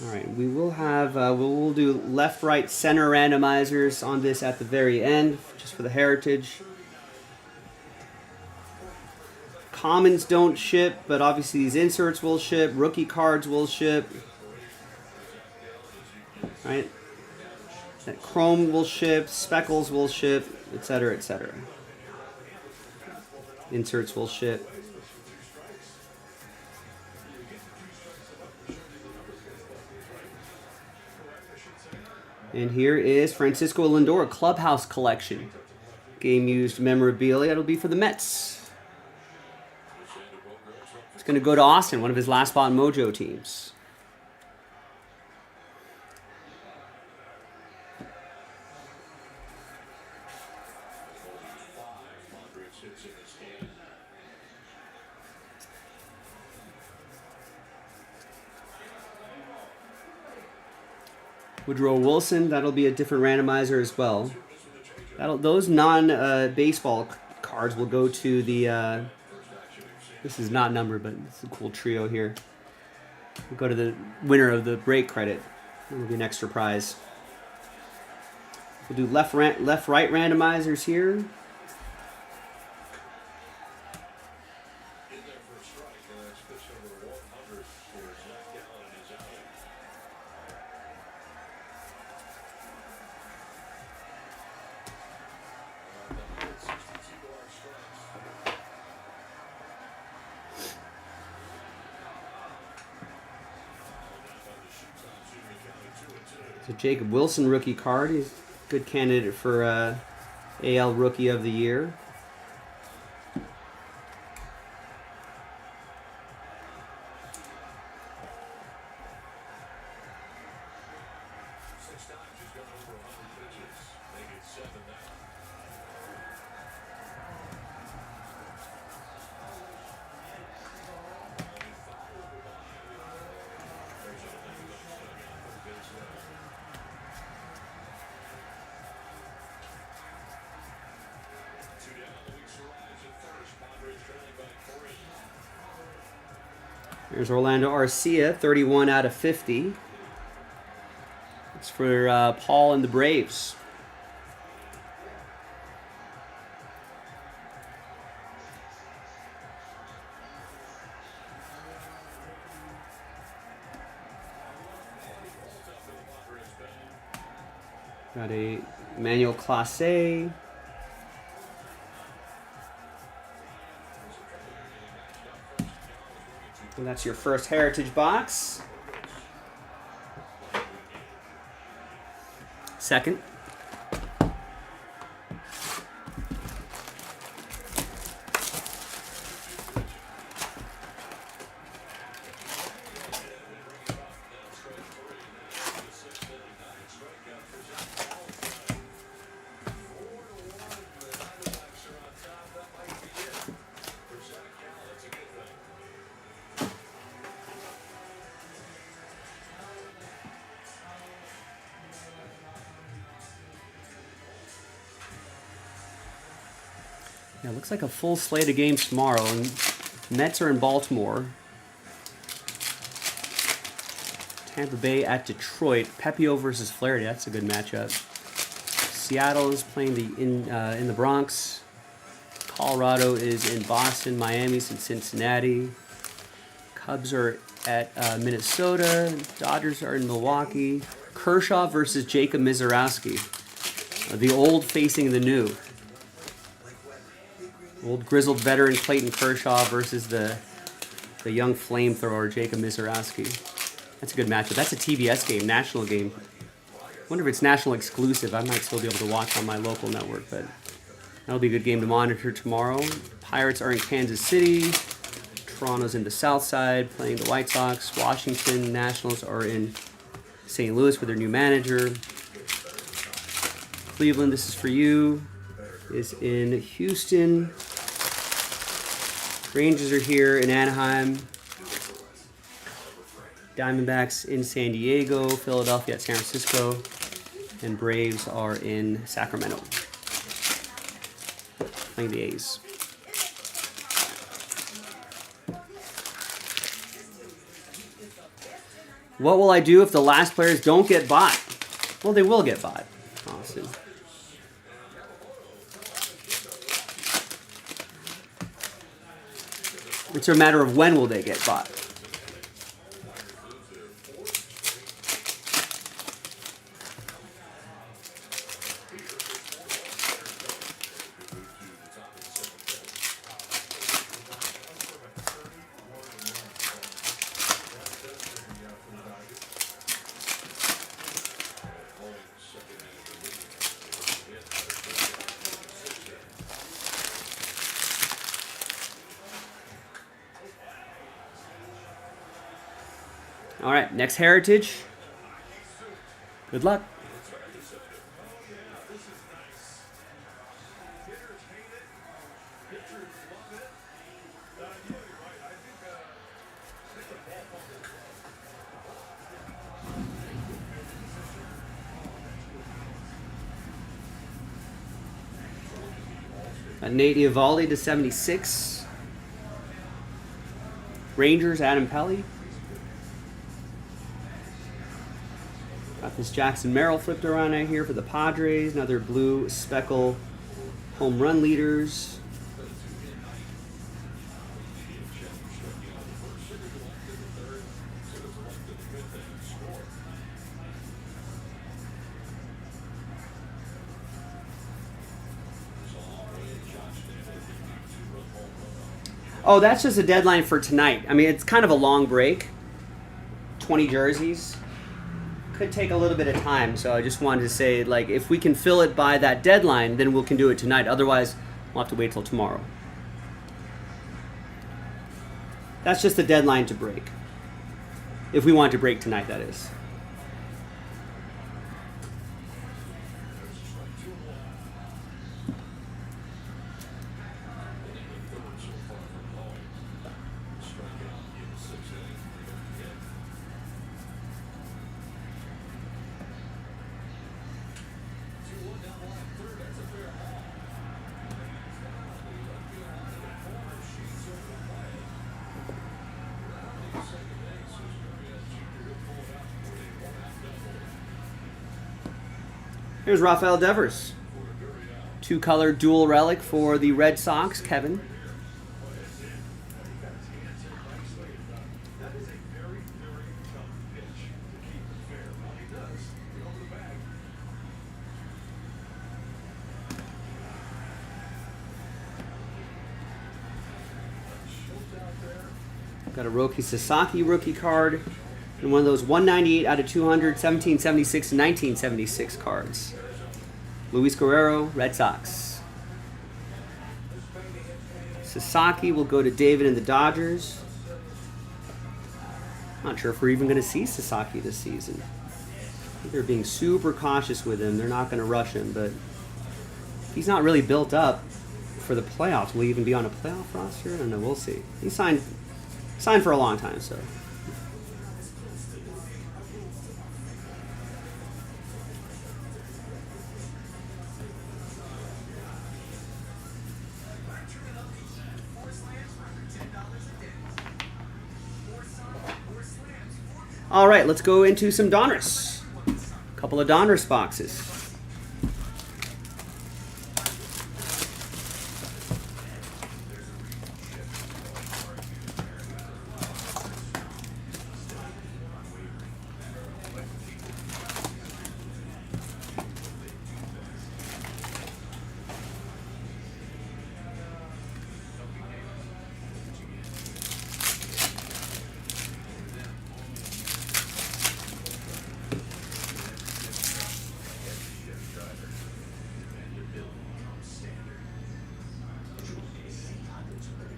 All right, we will have, we'll do left, right, center randomizers on this at the very end, just for the heritage. Commons don't ship, but obviously these inserts will ship. Rookie cards will ship. Right? That chrome will ship. Speckles will ship, etc., etc. Inserts will ship. And here is Francisco Lindor Clubhouse Collection. Game used memorabilia. It'll be for the Mets. It's going to go to Austin, one of his last spot mojo teams. Woodrow Wilson, that'll be a different randomizer as well. Those non-baseball cards will go to the... this is not numbered, but it's a cool trio here. We'll go to the winner of the break credit. It'll be an extra prize. We'll do left-right randomizers here. So Jacob Wilson rookie card. He's a good candidate for AL Rookie of the Year. There's Orlando Arcia, 31 out of 50. It's for Paul and the Braves. Got a Emmanuel Clase. And that's your first heritage box. Second. Yeah, looks like a full slate of games tomorrow. And Mets are in Baltimore. Tampa Bay at Detroit. Pepio versus Flaherty. That's a good matchup. Seattle is playing in the Bronx. Colorado is in Boston. Miami's in Cincinnati. Cubs are at Minnesota. Dodgers are in Milwaukee. Kershaw versus Jacob Mizorowski. The old facing the new. Old grizzled veteran Clayton Kershaw versus the young flamethrower Jacob Mizorowski. That's a good matchup. That's a TBS game, national game. Wonder if it's national exclusive. I might still be able to watch on my local network, but that'll be a good game to monitor tomorrow. Pirates are in Kansas City. Toronto's in the South Side playing the White Sox. Washington Nationals are in St. Louis with their new manager. Cleveland, this is for you, is in Houston. Rangers are here in Anaheim. Diamondbacks in San Diego. Philadelphia at San Francisco. And Braves are in Sacramento. Playing the A's. What will I do if the last players don't get bought? Well, they will get bought, Austin. It's a matter of when will they get bought. All right, next Heritage. Good luck. Nate Eovaldi to 76. Rangers, Adam Pelly. Got this Jackson Merrill flipped around out here for the Padres. Another blue speckle home run leaders. Oh, that's just a deadline for tonight. I mean, it's kind of a long break. 20 jerseys. Could take a little bit of time, so I just wanted to say, like, if we can fill it by that deadline, then we can do it tonight. Otherwise, we'll have to wait till tomorrow. That's just the deadline to break. If we want to break tonight, that is. Here's Rafael Devers. Two-color dual relic for the Red Sox, Kevin. Got a Roki Sasaki rookie card. And one of those 198 out of 200, 1776 and 1976 cards. Luis Guerrero, Red Sox. Sasaki will go to David and the Dodgers. Not sure if we're even going to see Sasaki this season. I think they're being super cautious with him. They're not going to rush him, but he's not really built up for the playoffs. Will he even be on a playoff roster? I don't know. We'll see. He signed for a long time, so. All right, let's go into some Donruss. A couple of Donruss boxes.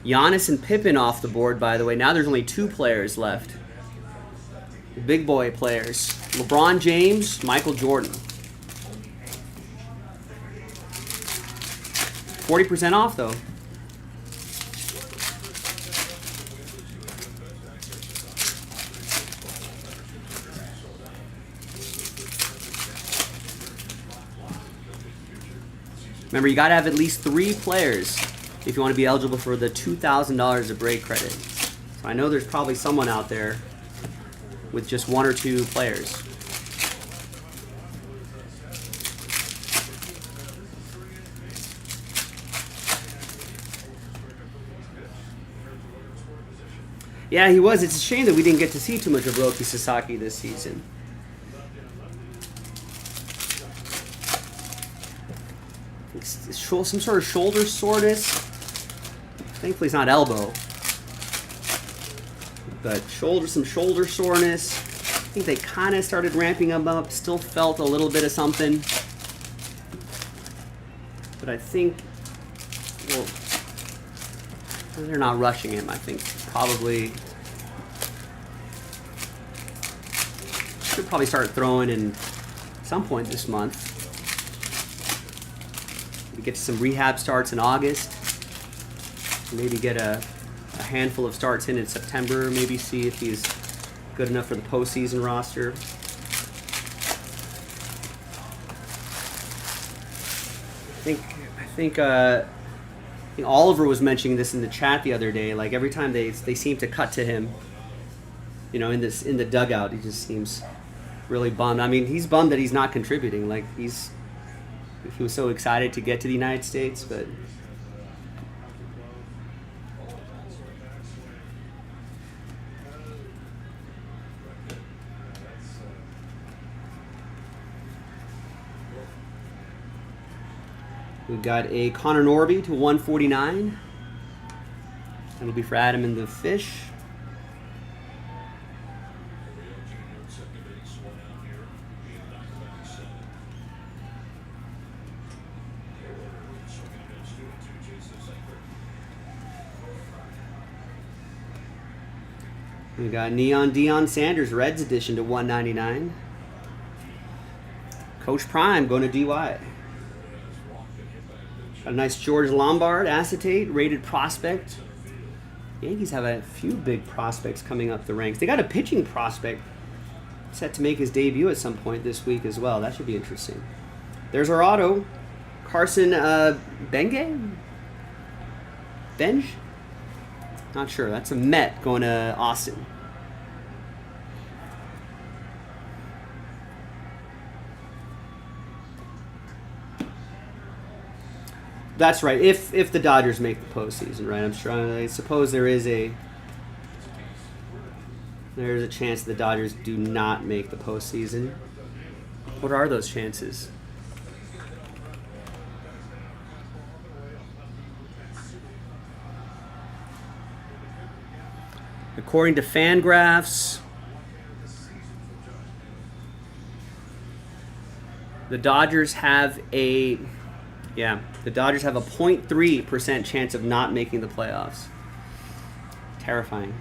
Giannis and Pippen off the board, by the way. Now there's only 2 players left. The big boy players. LeBron James, Michael Jordan. 40% off, though. Remember, you got to have at least 3 players if you want to be eligible for the $2,000 of break credit. So I know there's probably someone out there with just 1 or 2 players. Yeah, he was. It's a shame that we didn't get to see too much of Roki Sasaki this season. Some sort of shoulder soreness. Thankfully, it's not elbow. But some shoulder soreness. I think they kind of started ramping him up. Still felt a little bit of something. But I think, well, they're not rushing him. I think probably should probably start throwing in some point this month. We get to some rehab starts in August. Maybe get a handful of starts in September. Maybe see if he's good enough for the postseason roster. I think Oliver was mentioning this in the chat the other day. Like every time they seem to cut to him, you know, in the dugout, he just seems really bummed. I mean, he's bummed that he's not contributing. Like he was so excited to get to the United States, but we got a Connor Norby to 149. That'll be for Adam and the Fish. We got Neon Deion Sanders, Reds edition to 199. Coach Prime going to DY. Got a nice George Lombard acetate, rated prospect. Yankees have a few big prospects coming up the ranks. They got a pitching prospect set to make his debut at some point this week as well. That should be interesting. There's our auto. Carson Benge? Benj? Not sure. That's a Met going to Austin. That's right. If the Dodgers make the postseason, right? I'm sure. I suppose there's a chance the Dodgers do not make the postseason. What are those chances? According to Fangraphs, the Dodgers have a 0.3% chance of not making the playoffs. Terrifying.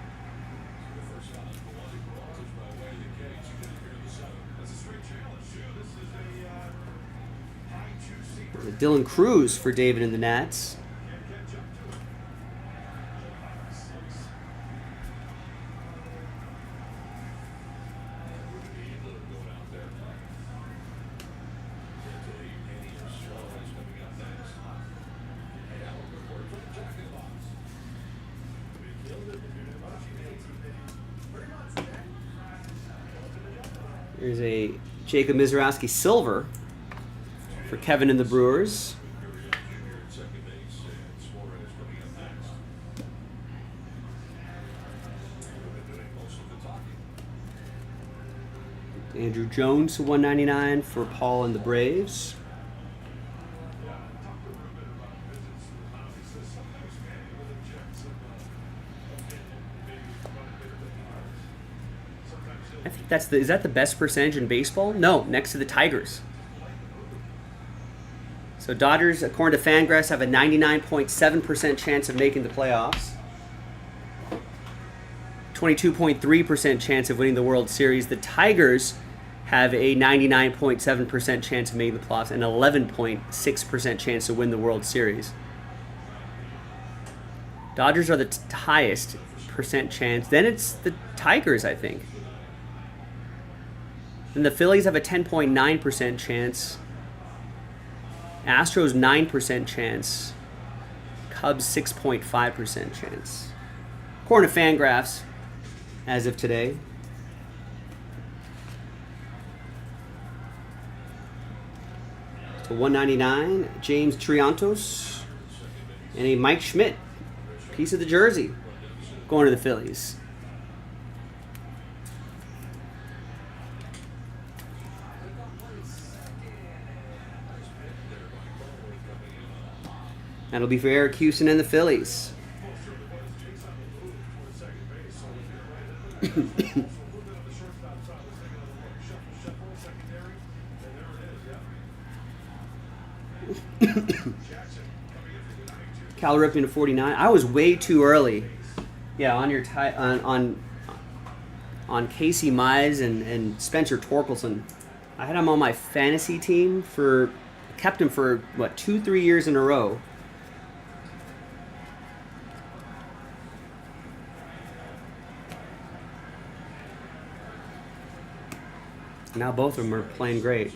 Dylan Cruz for David and the Nats. There's a Jacob Mizrowski silver for Kevin and the Brewers. Andrew Jones to 199 for Paul and the Braves. I think is that the best percentage in baseball? No, next to the Tigers. So Dodgers, according to Fangraphs, have a 99.7% chance of making the playoffs. 22.3% chance of winning the World Series. The Tigers have a 99.7% chance of making the playoffs and 11.6% chance to win the World Series. Dodgers are the highest percent chance. Then it's the Tigers, I think. And the Phillies have a 10.9% chance. Astros 9% chance. Cubs 6.5% chance. According to Fangraphs, as of today. to 199, James Triantos. And a Mike Schmidt, piece of the jersey, going to the Phillies. That'll be for Eric Houston and the Phillies. Cal Ripken to 49. I was way too early. Yeah, on your on Casey Mize and Spencer Torkelson. I had him on my fantasy team kept him for what 2-3 years in a row. Now both of them are playing great.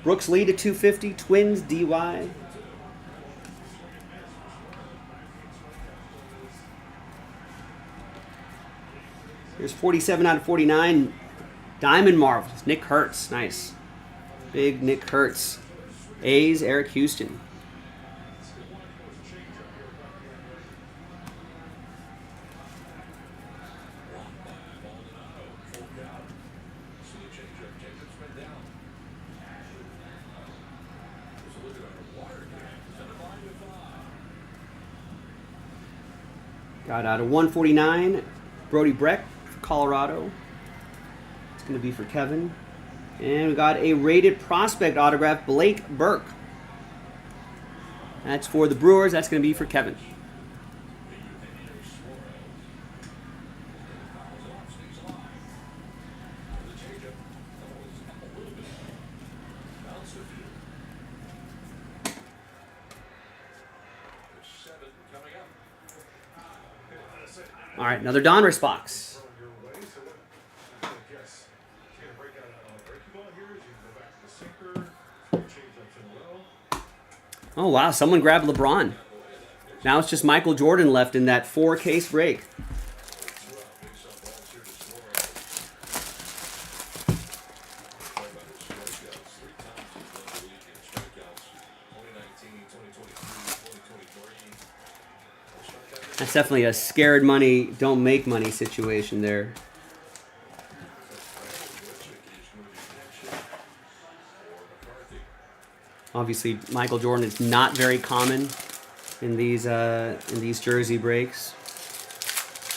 Brooks Lee to 250, Twins, DY. Here's 47 out of 49. Diamond Marvels, Nick Hertz, nice. Big Nick Hertz. A's, Eric Houston. Got out of 149, Brody Breck for Colorado. It's going to be for Kevin. And we got a rated prospect autograph, Blake Burke. That's for the Brewers. That's going to be for Kevin. All right, another Donruss box. Oh, wow, someone grabbed LeBron. Now it's just Michael Jordan left in that 4-case break. That's definitely a scared money, don't make money situation there. Obviously, Michael Jordan is not very common in these jersey breaks.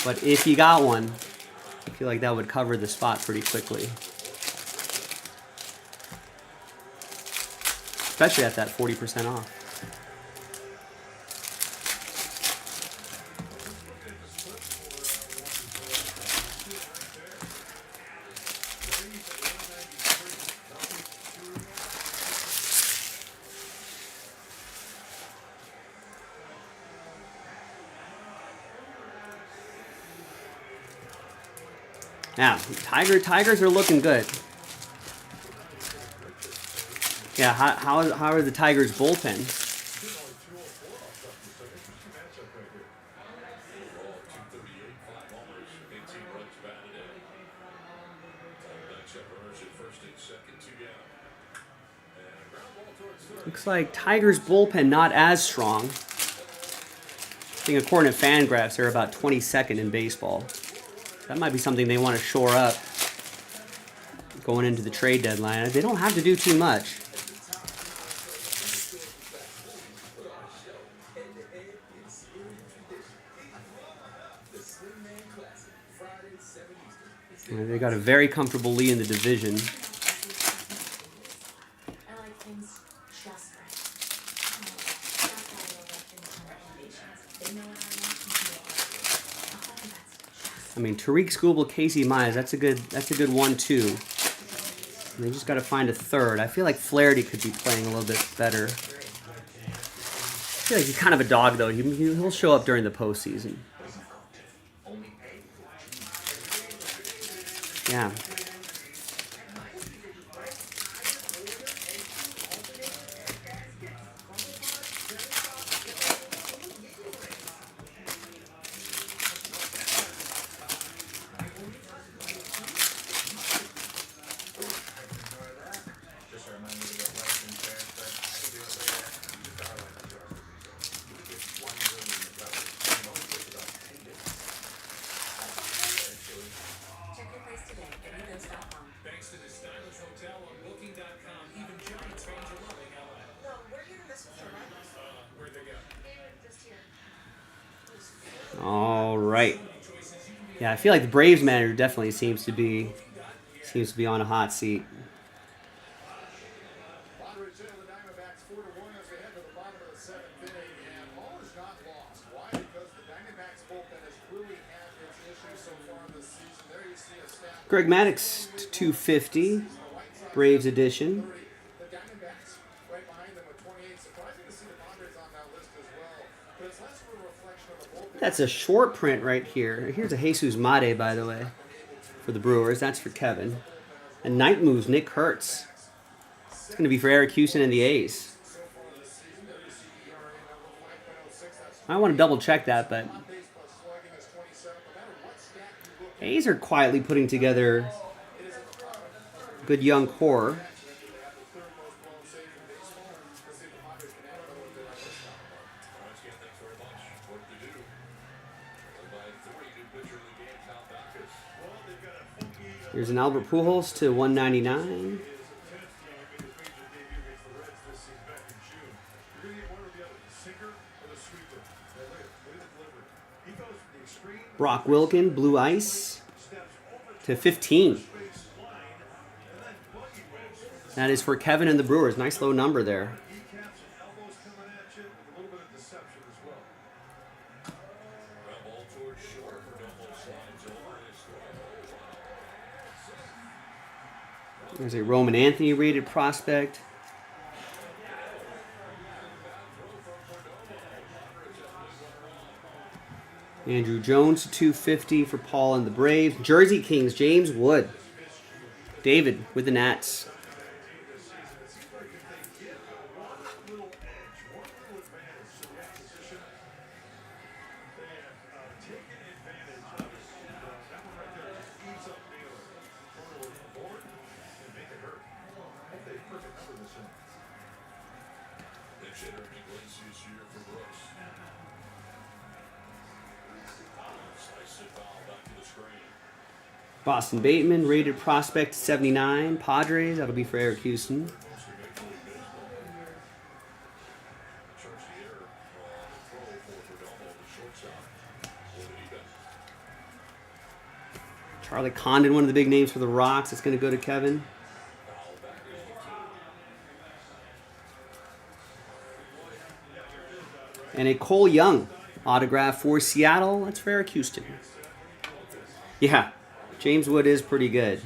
But if you got one, I feel like that would cover the spot pretty quickly. Especially at that 40% off. Now, Tigers are looking good. Yeah, how are the Tigers bullpen? Looks like Tigers bullpen not as strong. I think according to Fangraphs, they're about 22nd in baseball. That might be something they want to shore up going into the trade deadline. They don't have to do too much. They got a very comfortable lead in the division. I like things just right. They know what I want. I mean, Tariq Skubal, Casey Mize, that's a good 1-2. And they just got to find a third. I feel like Flaherty could be playing a little bit better. I feel like he's kind of a dog, though. He'll show up during the postseason. Yeah. Yeah, I feel like the Braves manager definitely seems to be on a hot seat. Padres trail the Diamondbacks 4-1 as they head to the bottom of the seventh inning, and all is not lost. Why? Because the Diamondbacks bullpen has really had its issues so far this season. There you see a stat. Greg Maddux to 250, Braves edition. The Diamondbacks right behind them with 28. Surprising to see the Padres on that list as well. But it's less of a reflection of the bullpen. That's a short print right here. Here's a Jesus Mate, by the way, for the Brewers. That's for Kevin. And Night Moves, Nick Hertz. It's going to be for Eric Houston and the A's. I want to double check that, but A's are quietly putting together a good young core. Here's an Albert Pujols to 199. Brock Wilken, Blue Ice to 15. That is for Kevin and the Brewers. Nice low number there. There's a Roman Anthony rated prospect. Andrew Jones to 250 for Paul and the Braves. Jersey Kings, James Wood. David with the Nats. Boston Bateman, rated prospect 79. Padres, that'll be for Eric Houston. Charlie Condon, one of the big names for the Rocks. It's going to go to Kevin. And a Cole Young autograph for Seattle. That's for Eric Houston. Yeah, James Wood is pretty good.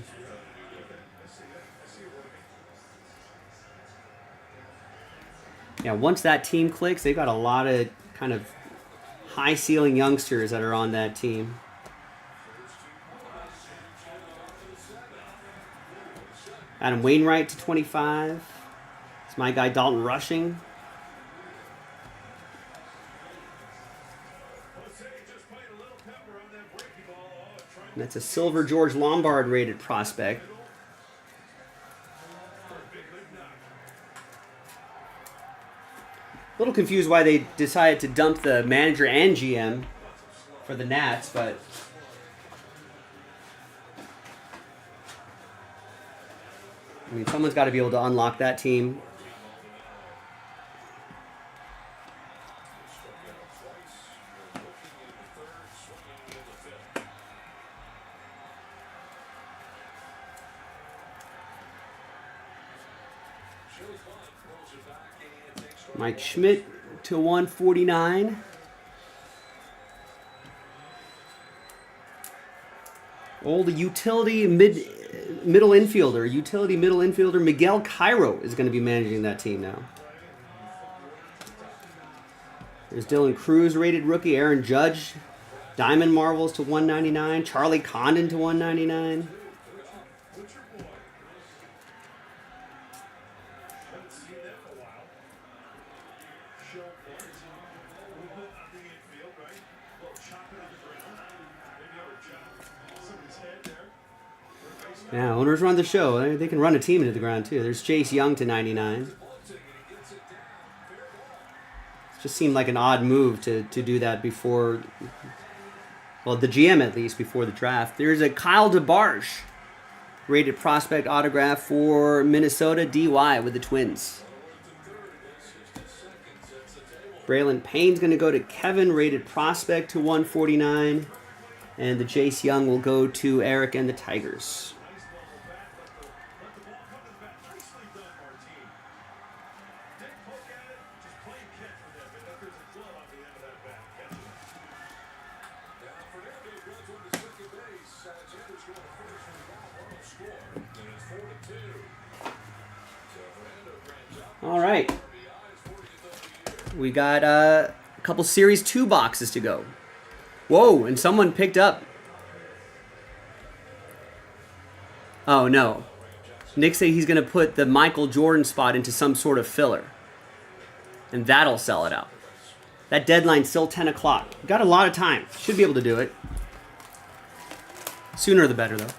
Yeah, once that team clicks, they've got a lot of kind of high-ceiling youngsters that are on that team. Adam Wainwright to 25. It's my guy Dalton Rushing. And that's a silver George Lombard rated prospect. A little confused why they decided to dump the manager and GM for the Nats, but I mean, someone's got to be able to unlock that team. Mike Schmidt to 149. Old utility middle infielder Miguel Cairo is going to be managing that team now. There's Dylan Cruz, rated rookie. Aaron Judge, Diamond Marvels to 199. Charlie Condon to 199. Yeah, owners run the show. They can run a team into the ground, too. There's Chase Young to 99. It just seemed like an odd move to do that before, well, the GM at least, before the draft. There's a Kyle DeBarge, rated prospect autograph for Minnesota DY with the Twins. Braylon Payne's going to go to Kevin, rated prospect to 149. And the Jace Young will go to Eric and the Tigers. Nice level bat. Let the ball come to the bat. Nicely done, Martine. Didn't poke at it, just plain catch with that. But there's a glove on the end of that bat. Catching it. Now Fernando runs on to second base. Alexander's going to first for the ball. One score. And it's 4-2. So Fernando grabs up. All right. RBIs 40th of the year. We got a couple Series 2 boxes to go. Whoa, and someone picked up. Oh, no. Nick said he's going to put the Michael Jordan spot into some sort of filler. And that'll sell it out. That deadline's still 10 o'clock. Got a lot of time. Should be able to do it. Sooner the better, though.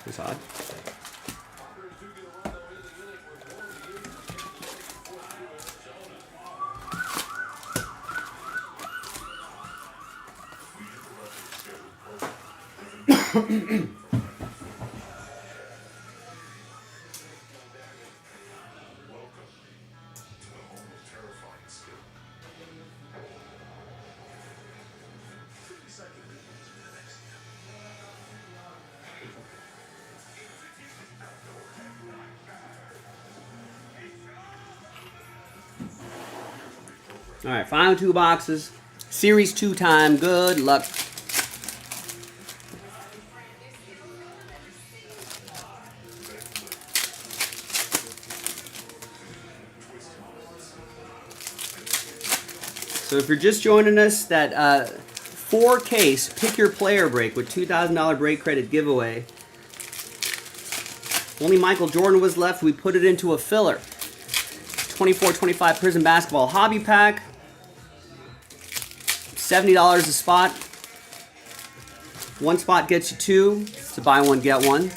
It's odd. All right, final 2 boxes. Series 2 time. Good luck. So if you're just joining us, that 4-case Pick Your Player break with $2,000 break credit giveaway. Only Michael Jordan was left. We put it into a filler. 24-25 Prison Basketball Hobby Pack. $70 a spot. 1 spot gets you 2. So buy one, get one.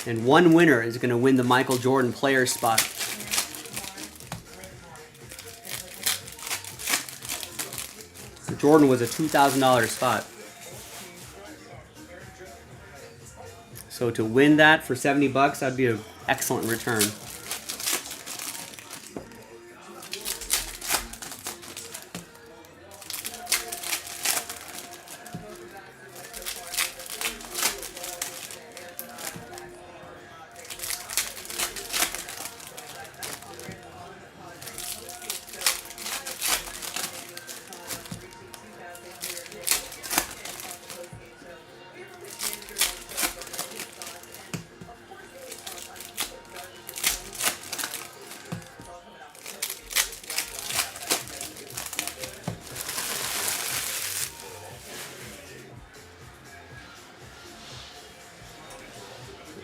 And 1 winner is going to win the Michael Jordan player spot. So Jordan was a $2,000 spot. So to win that for 70 bucks, that'd be an excellent return.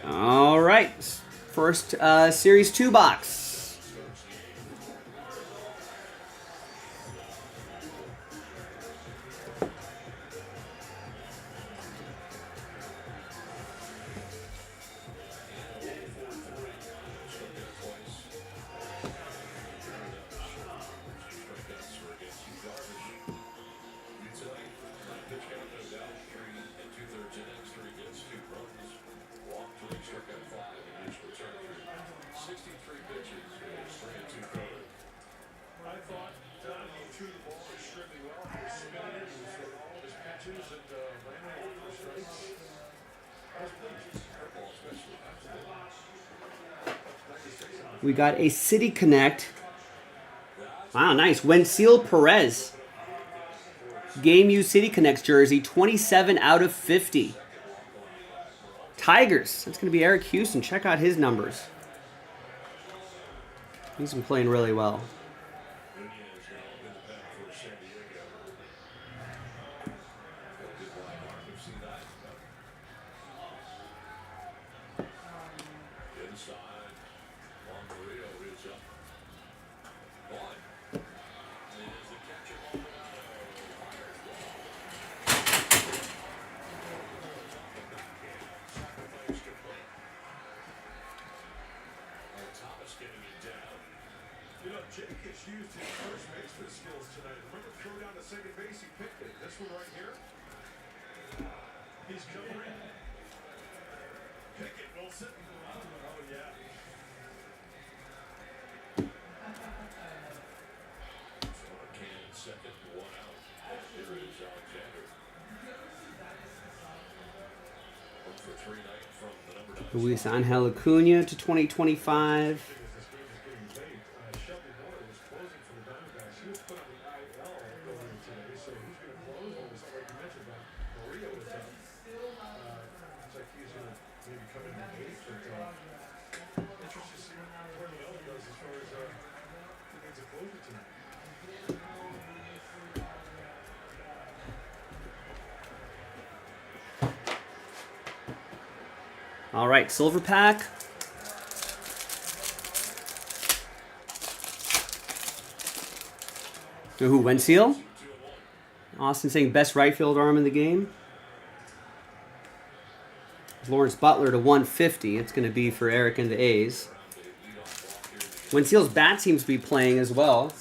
All right, first Series 2 box. I thought he threw the ball extremely well. He was spinning it. He was throwing all of his pitches and landing all for strikes. I was pleased. Curveball especially. We got a City Connect. Wow, nice. Wensil Perez. Game U City Connects jersey, 27 out of 50. Tigers. That's going to be Eric Houston. Check out his numbers. He's been playing really well. You know, Jake has used his first baseman skills tonight. Remember, throw down to second base, he picked it. This one right here, he's covering. Pick it, Wilson. Oh, yeah. second and one out. Here is Alexander. 1 for 3 night from the number 9. Luis Angel Acuna to 2025. This game is getting late. Shelby Miller was closing for the Diamondbacks. He was put on the IL earlier today, so who's going to close? Well, it was like you mentioned about Maria was up. Looks like he's going to maybe come in the 8th, but interested to see what everyone else does as far as who needs a closer tonight. All right, silver pack. Who, Wensiel? Austin saying best right field arm in the game. Lawrence Butler to 150. It's going to be for Eric and the A's. Wensiel's bat seems to be playing as well.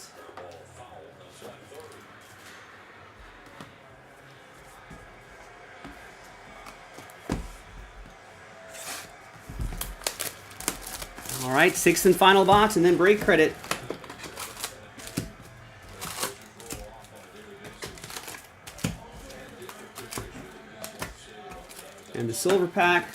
All right, 6th and final box, and then break credit. And the silver pack.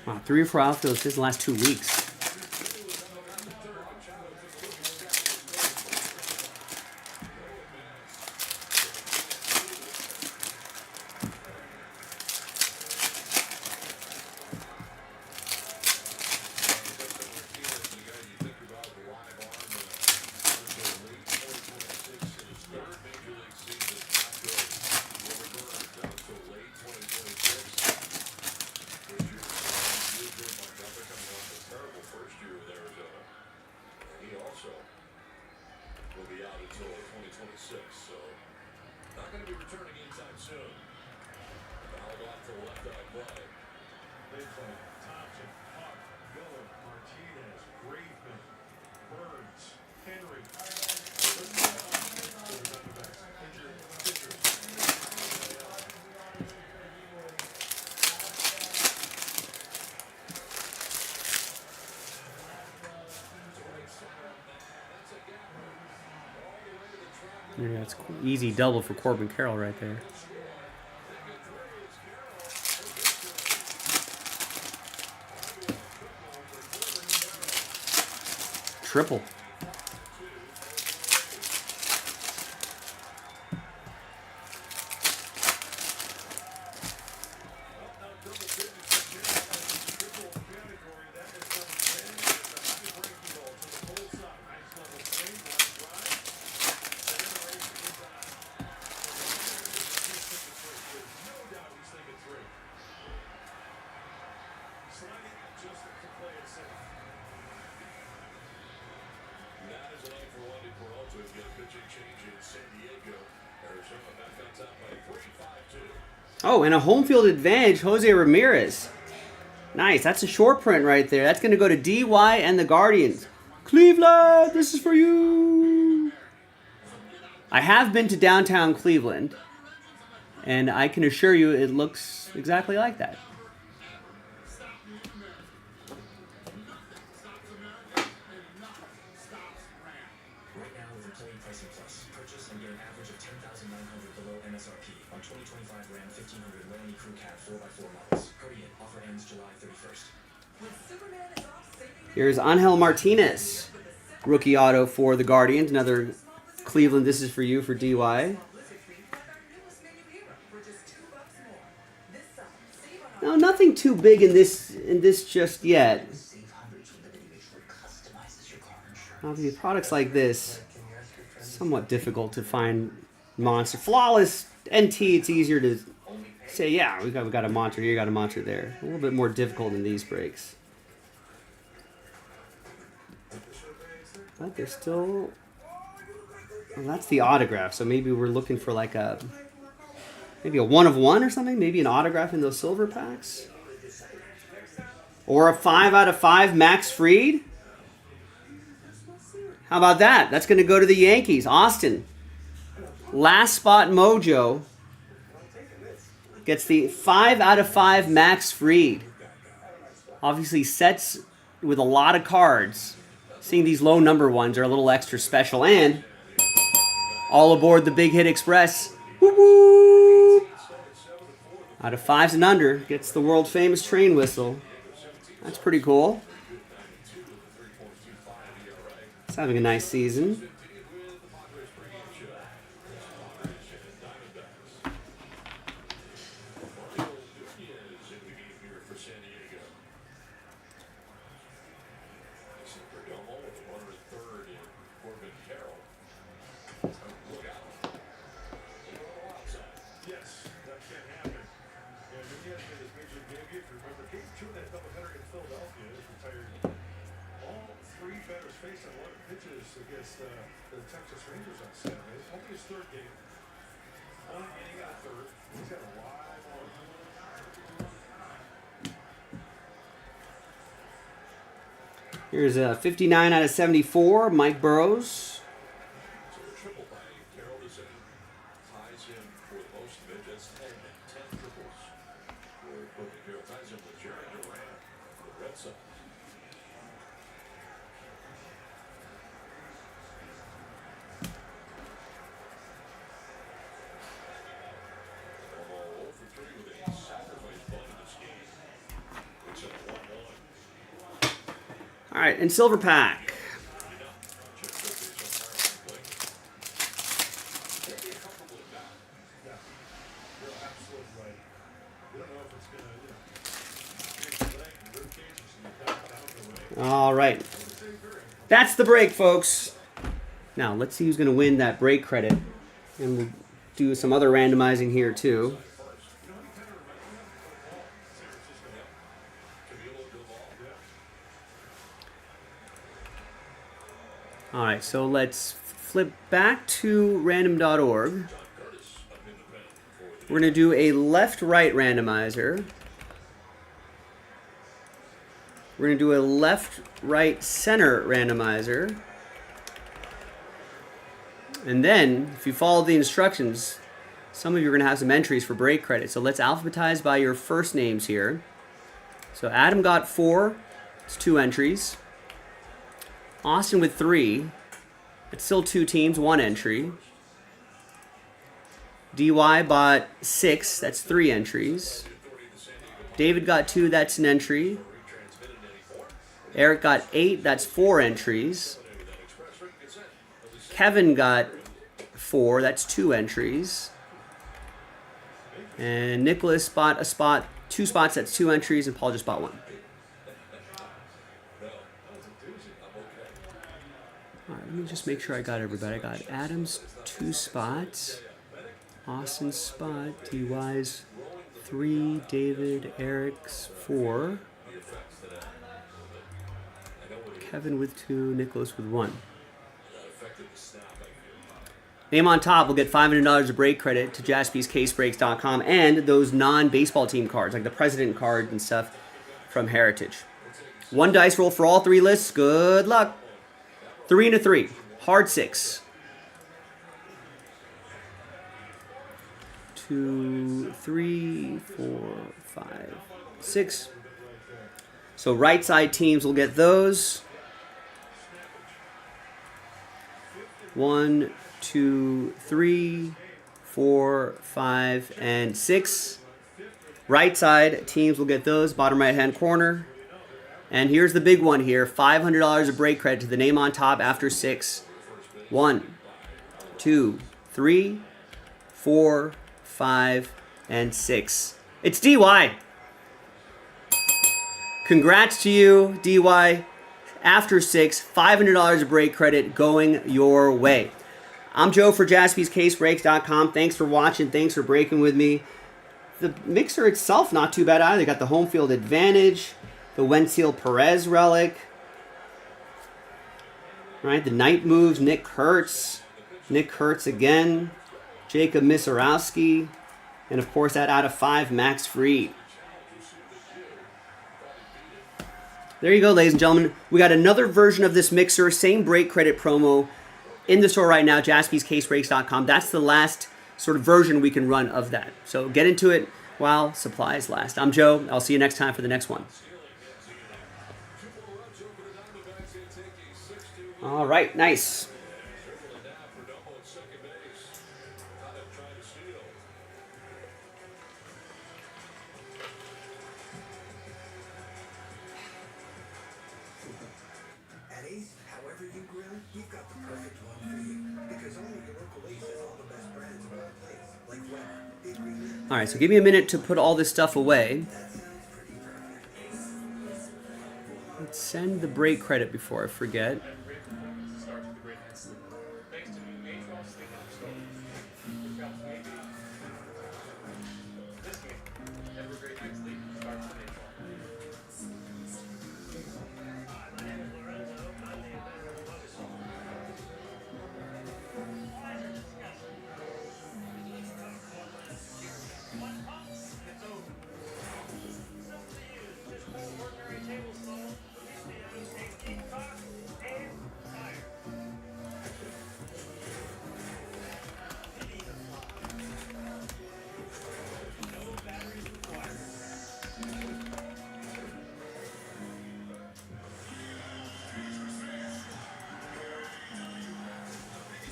Wow, 3 or 4 outfields just in the last 2 weeks. Yeah, that's easy double for Corbin Carroll right there. Triple. Oh, and a home field advantage, Jose Ramirez. Nice. That's a short print right there. That's going to go to DY and the Guardians. Cleveland, this is for you. I have been to downtown Cleveland, and I can assure you it looks exactly like that. Right now with Employee Pricing Plus, purchase and get an average of $10,900 below MSRP on 2025 Ram 1500 Laramie Crew Cab 4x4 models. Hurry in. Offer ends July 31st. Here's Angel Martinez, rookie auto for the Guardians. Another Cleveland, this is for you for DY. No, nothing too big in this just yet. Obviously, products like this, somewhat difficult to find monster. Flawless NT, it's easier to say, yeah, we got a monster here, got a monster there. A little bit more difficult in these breaks. But there's still... Well, that's the autograph, so maybe we're looking for like maybe a 1 of 1 or something? Maybe an autograph in those silver packs? Or a 5 out of 5 Max Fried? How about that? That's going to go to the Yankees. Austin. Last spot mojo gets the 5 out of 5 Max Fried. Obviously sets with a lot of cards. Seeing these low number ones are a little extra special. And all aboard the Big Hit Express. Whoop, whoop. Out of 5s and under, gets the world famous train whistle. That's pretty cool. He's having a nice season. Against the Texas Rangers on Saturday. It's only his third game. One inning out of third. He's got a live on. Here's a 59 out of 74, Mike Burrows. So the triple by Carroll is in. Ties him for the most midgets and 10 triples. For Carroll ties him with Jerry Durant, the Red Sox. All right, and Silver Pack. All right. That's the break, folks. Now, let's see who's going to win that break credit. And we'll do some other randomizing here, too. All right, so let's flip back to random.org. We're going to do a left-right randomizer. We're going to do a left-right center randomizer. And then, if you follow the instructions, some of you are going to have some entries for break credit. So let's alphabetize by your first names here. So Adam got 4. It's 2 entries. Austin with 3. It's still 2 teams, 1 entry. DY bought 6. That's 3 entries. David got 2. That's an entry. Eric got 8. That's 4 entries. Kevin got 4. That's 2 entries. And Nicholas bought a spot, 2 spots. That's 2 entries. And Paul just bought 1. All right, let me just make sure I got everybody. I got Adam's 2 spots, Austin's spot, DY's 3, David, Eric's 4, Kevin with 2, Nicholas with 1. Name on top will get $500 of break credit to JaspysCaseBreaks.com and those non-baseball team cards, like the President card and stuff from Heritage. 1 dice roll for all 3 lists. Good luck. 3 and a 3. Hard 6. 2, 3, 4, 5, 6. So right side teams will get those. 1, 2, 3, 4, 5, and 6. Right side teams will get those. Bottom right hand corner. And here's the big one here. $500 of break credit to the name on top after 6. 1, 2, 3, 4, 5, and 6. It's DY. Congrats to you, DY. After 6, $500 of break credit going your way. I'm Joe for JaspysCaseBreaks.com. Thanks for watching. Thanks for breaking with me. The mixer itself, not too bad either. They got the home field advantage. The Wenzel Perez relic. Right, the night moves, Nick Kurtz. Nick Kurtz again. Jacob Misarowski. And of course that out of 5, Max Fried. There you go, ladies and gentlemen. We got another version of this mixer, same break credit promo in the store right now, JaspysCaseBreaks.com. That's the last sort of version we can run of that. So get into it. while supplies last. I'm Joe. I'll see you next time for the next one. All right, nice. At Ace, however you grill, we've got the perfect one for you. Because only your local Ace has all the best brands in one place. Like Weber, Big Green Mill. All right, so give me a minute to put all this stuff away. That sounds pretty perfect. Let's send the break credit before I forget. Every great performance starts with a great night's sleep. Thanks to A12 Sleep Out Store, which helps me be this game. Every great night's sleep starts with A12.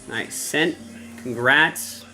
Nice. Sent. Congrats.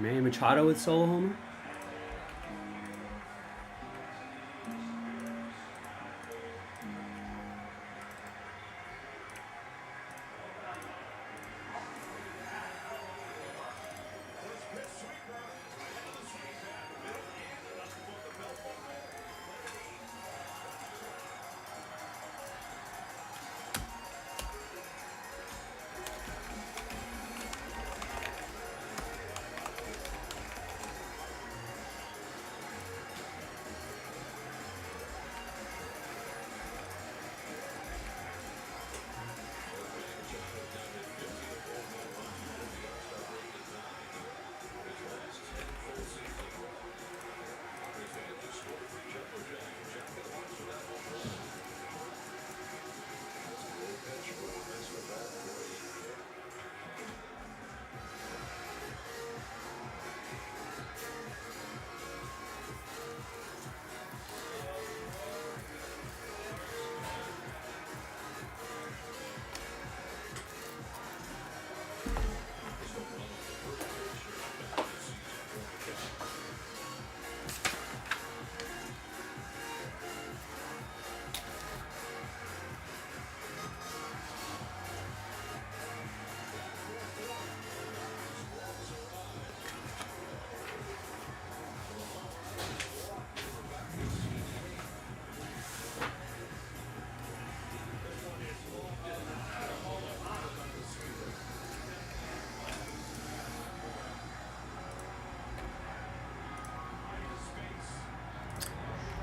Manny Machado with solo homer.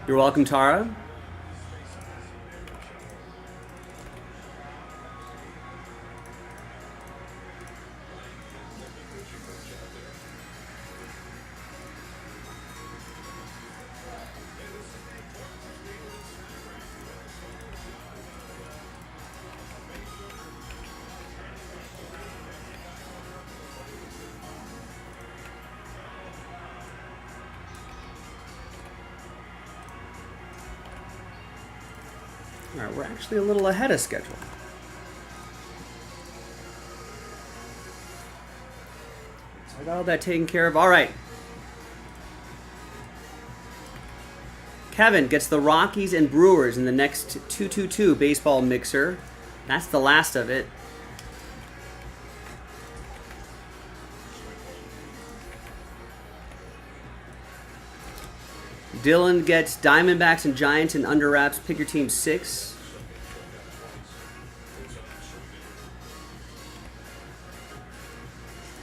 You're welcome, Tara. All right, we're actually a little ahead of schedule. I got all that taken care of. All right. Kevin gets the Rockies and Brewers in the next 2-2-2 baseball mixer. That's the last of it. Dylan gets Diamondbacks and Giants and under wraps. Pick your team 6.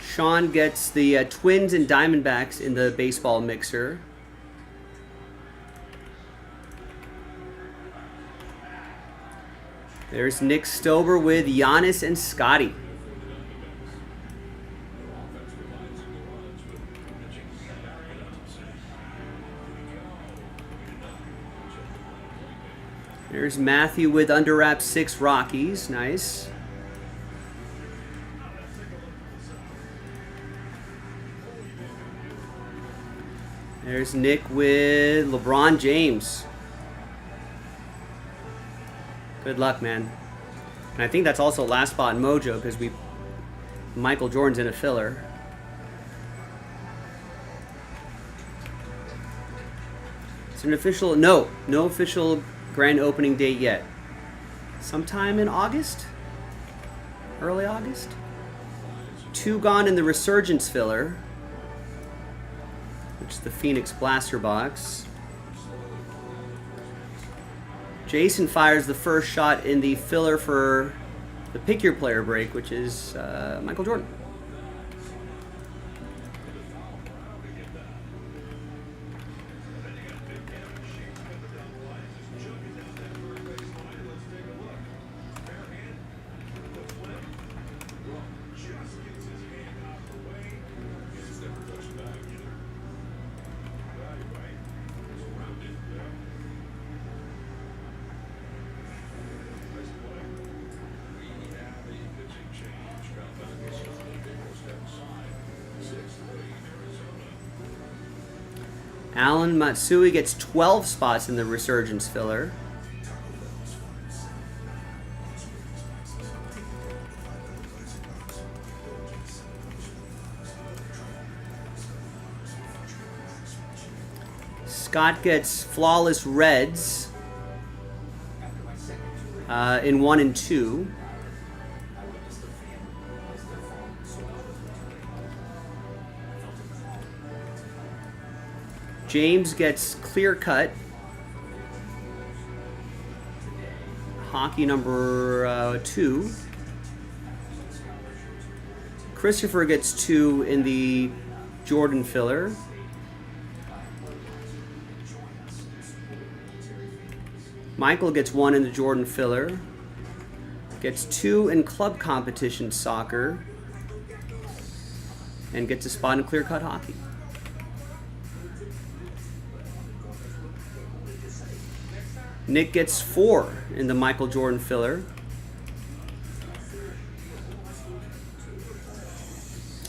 Sean gets the Twins and Diamondbacks in the baseball mixer. There's Nick Stober with Giannis and Scotty. There's Matthew with under wrap 6 Rockies. Nice. There's Nick with LeBron James. Good luck, man. And I think that's also last spot in Mojo because Michael Jordan's in a filler. It's an official, no official grand opening date yet. Sometime in August? Early August? 2 gone in the Resurgence filler, which is the Phoenix Blaster box. Jason fires the first shot in the filler for the Pick Your Player break, which is Michael Jordan. Alan Matsui gets 12 spots in the Resurgence filler. Scott gets Flawless Reds in 1 and 2. James gets Clear Cut. Hockey number 2. Christopher gets 2 in the Jordan filler. Michael gets 1 in the Jordan filler. Gets 2 in club competition soccer. And gets a spot in Clear Cut hockey. Nick gets 4 in the Michael Jordan filler.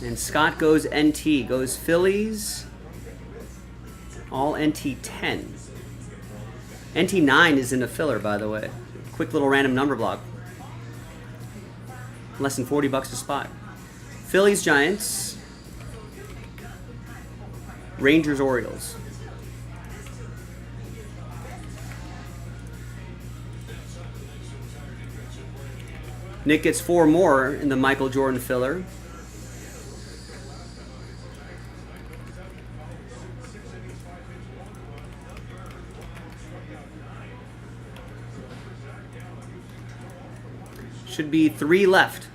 And Scott goes NT, goes Phillies, all NT 10. NT 9 is in the filler, by the way. Quick little random number block. Less than $40 a spot. Phillies, Giants, Rangers, Orioles. Nick gets 4 more in the Michael Jordan filler. Should be 3 left.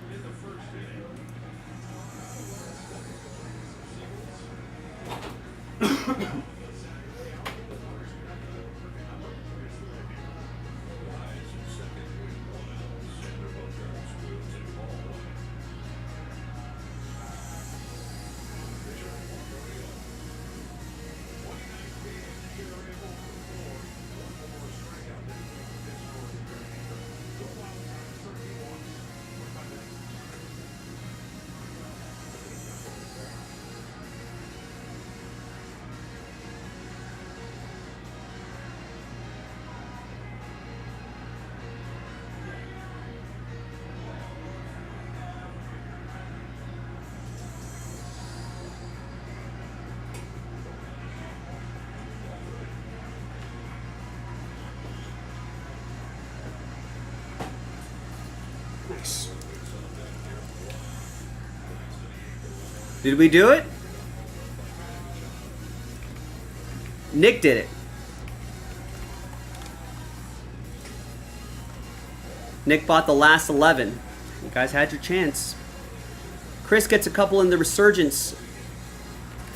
Nice. Did we do it? Nick did it. Nick bought the last 11. You guys had your chance. Chris gets a couple in the Resurgence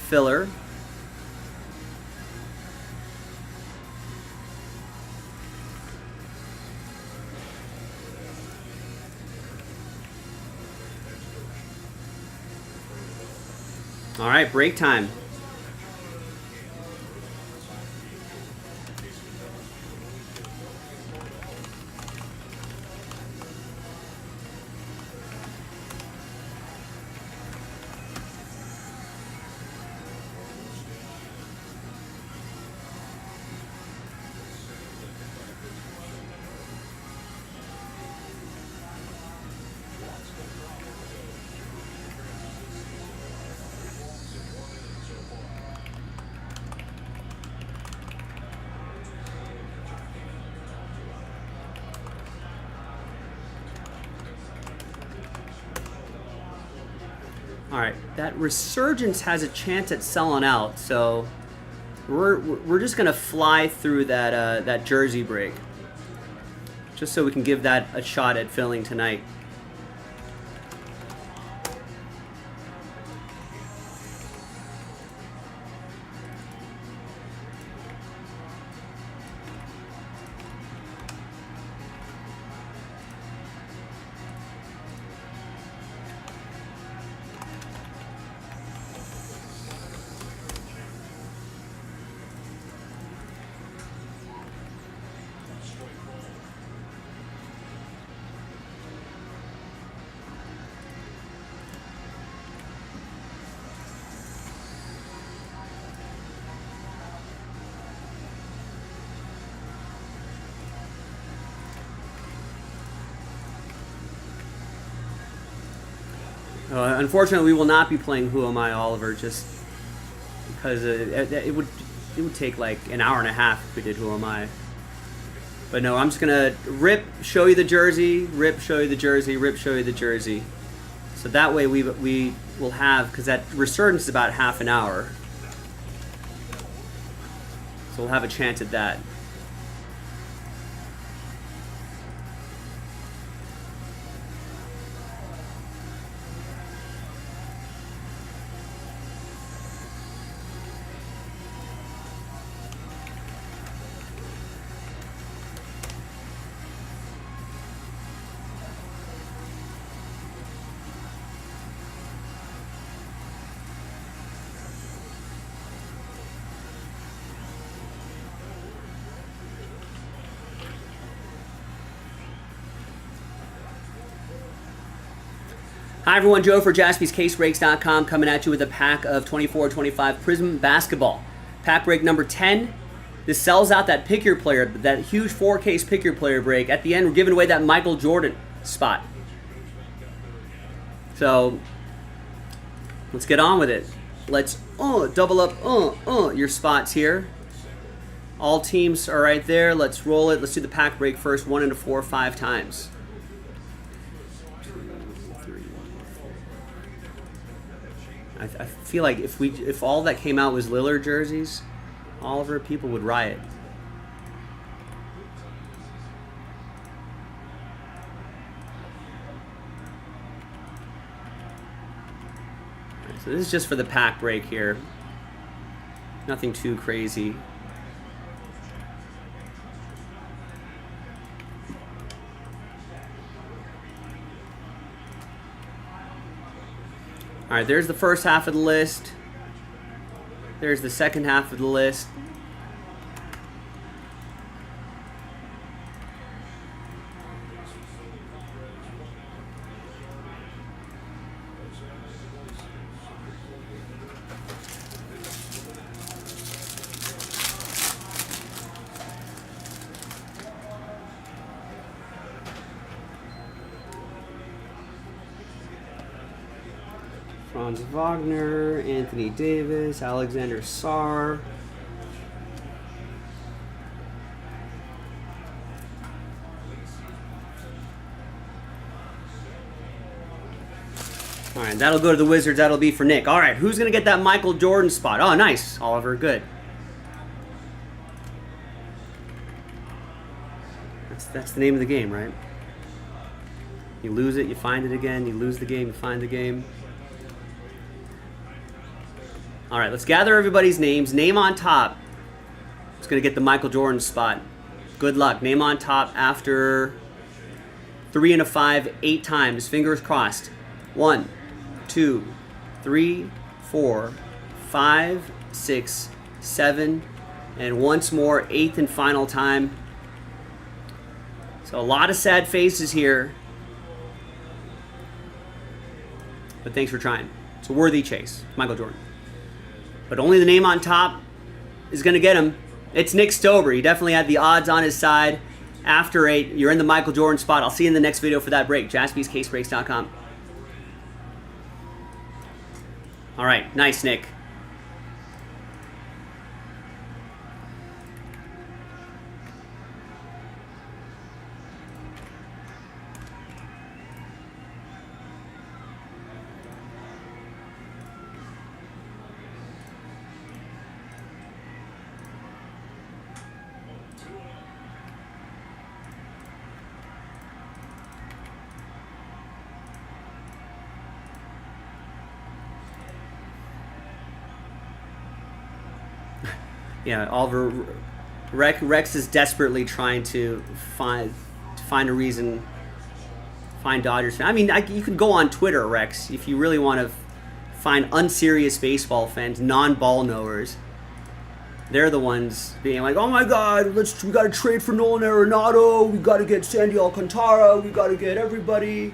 filler. All right, break time. All right, that Resurgence has a chance at selling out, so we're just gonna fly through that that jersey break, just so we can give that a shot at filling tonight. Unfortunately, we will not be playing Who Am I, Oliver, just because it would take like an hour and a half if we did Who Am I. But no, I'm just gonna rip, show you the jersey, rip, show you the jersey, rip, show you the jersey. So that way we will have, because that Resurgence is about half an hour, so we'll have a chance at that. Hi everyone, Joe for JaspysCaseBreaks.com coming at you with a pack of 24-25 Prism Basketball. Pack break number 10. This sells out that pick your player, that huge 4-case pick your player break. At the end, we're giving away that Michael Jordan spot. So, let's get on with it. Let's double up your spots here. All teams are right there. Let's roll it. Let's do the pack break first, 1 into 4, 5 times. I feel like if all that came out was Lillard jerseys, Oliver, people would riot. So this is just for the pack break here. Nothing too crazy. All right, there's the first half of the list. There's the second half of the list. Franz Wagner, Anthony Davis, Alexander Sarr. All right, that'll go to the Wizards. That'll be for Nick. All right, who's going to get that Michael Jordan spot? Oh, nice, Oliver. Good. That's the name of the game, right? You lose it, you find it again. You lose the game, you find the game. All right, let's gather everybody's names. Name on top is going to get the Michael Jordan spot. Good luck. Name on top after 3 and a 5, 8 times. Fingers crossed. 1, 2, 3, 4, 5, 6, 7, and once more, 8th and final time. So a lot of sad faces here. But thanks for trying. It's a worthy chase. Michael Jordan. But only the name on top is going to get him. It's Nick Stober. He definitely had the odds on his side. After 8, you're in the Michael Jordan spot. I'll see you in the next video for that break. JaspysCaseBreaks.com. All right. Nice, Nick. Yeah, Oliver, Rex is desperately trying to find a reason, find Dodgers fans. I mean, you can go on Twitter, Rex, if you really want to find unserious baseball fans, non-ball knowers. They're the ones being like, "Oh my God, we got to trade for Nolan Arenado. We got to get Sandy Alcantara. We got to get everybody."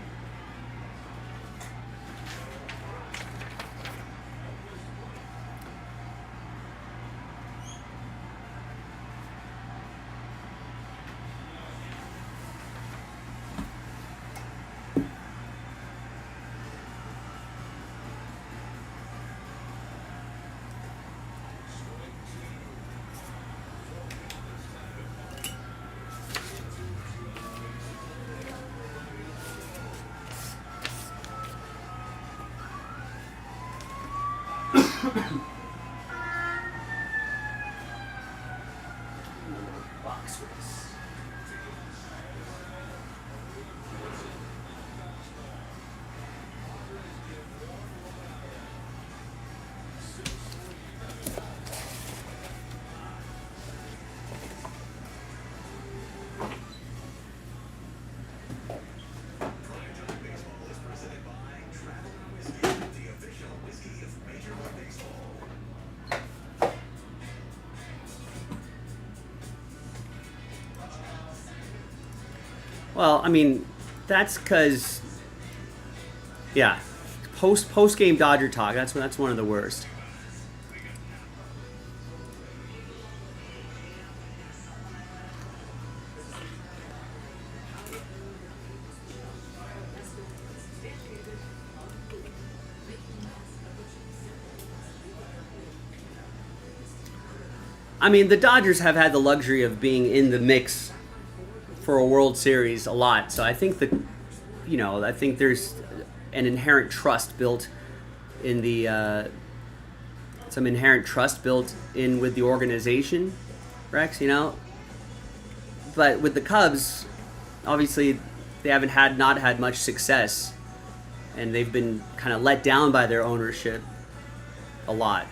Box race. Well, I mean, that's because, yeah, post game Dodger talk. That's one of the worst. I mean, the Dodgers have had the luxury of being in the mix for a World Series a lot, so I think that, I think there's an inherent trust built in the some inherent trust built in with the organization, Rex. But with the Cubs, obviously they haven't not had much success, and they've been kind of let down by their ownership a lot.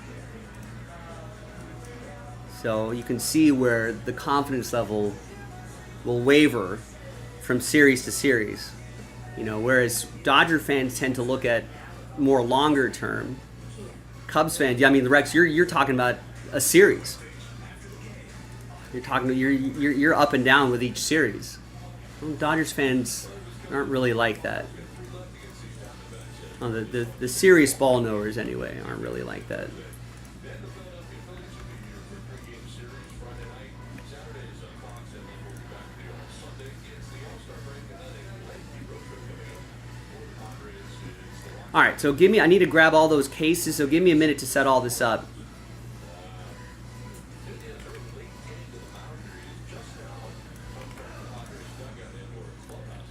So you can see where the confidence level will waver from series to series. Whereas Dodger fans tend to look at more longer term. Cubs fans, I mean, Rex, you're talking about a series. You're up and down with each series. Well, Dodgers fans aren't really like that. Well, the serious ball knowers anyway aren't really like that. All right, so I need to grab all those cases, so give me a minute to set all this up.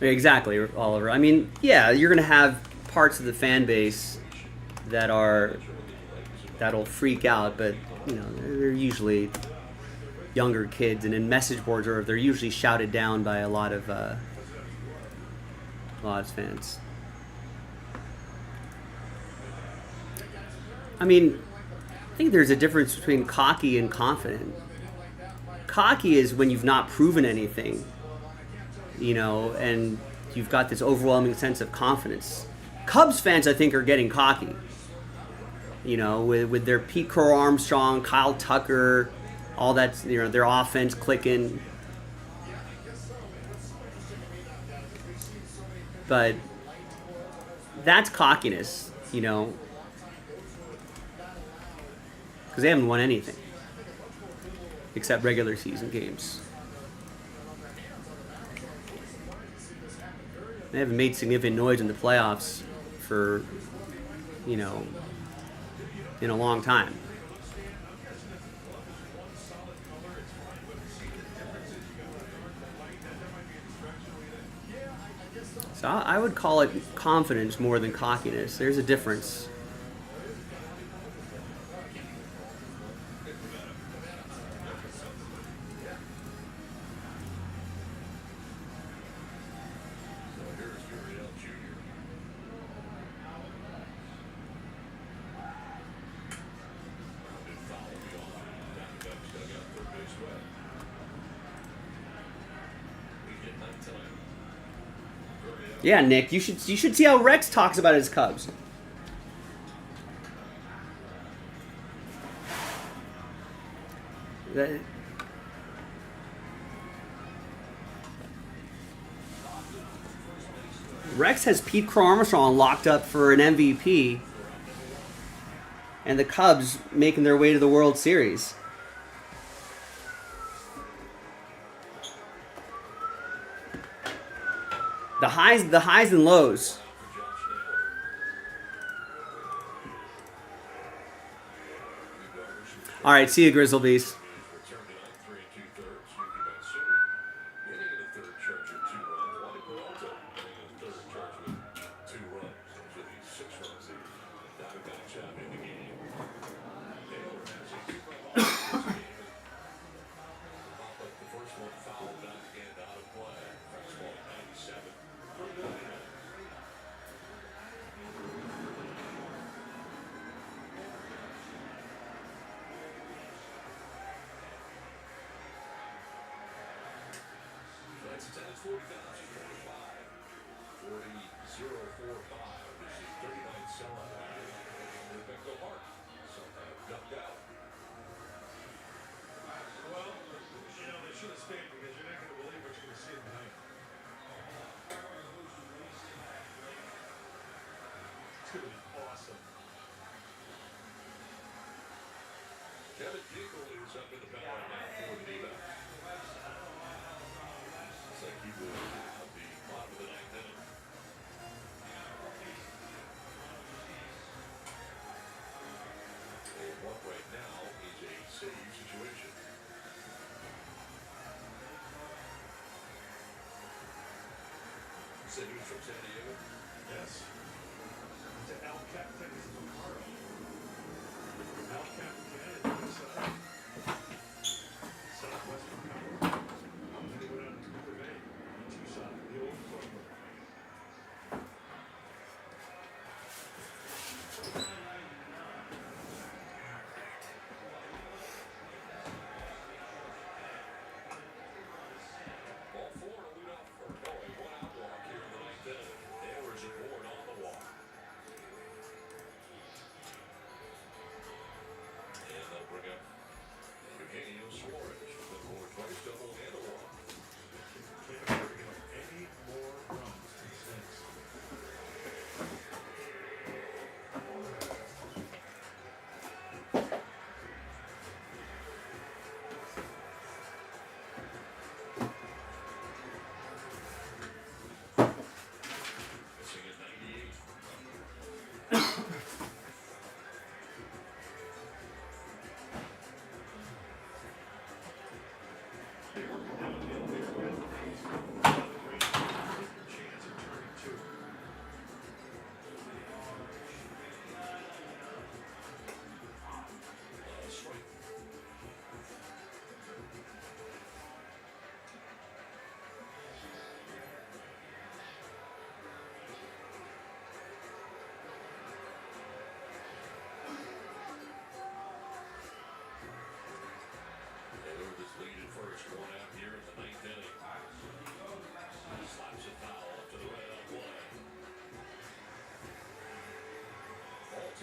Exactly, Oliver. I mean, yeah, you're going to have parts of the fan base that'll freak out, but you know they're usually younger kids, and in message boards, or they're usually shouted down by a lot of fans. I mean, I think there's a difference between cocky and confident. Cocky is when you've not proven anything, you know, and you've got this overwhelming sense of confidence. Cubs fans, I think, are getting cocky. You know, with their Pete Crow Armstrong, Kyle Tucker, all that, you know, their offense clicking. But that's cockiness, you know, because they haven't won anything except regular season games. They haven't made significant noise in the playoffs for, you know, in a long time. So I would call it confidence more than cockiness. There's a difference. Yeah, Nick, you should see how Rex talks about his Cubs. Rex has Pete Crow Armstrong locked up for an MVP, and the Cubs making their way to the World Series. The highs and lows. All right, see you, Grizzlebees. Said he was from San Diego? Yes. To El Capitan Camaro. El Capitan, southwestern Colorado. Then he went out to Cooper Bay in Tucson, the old club.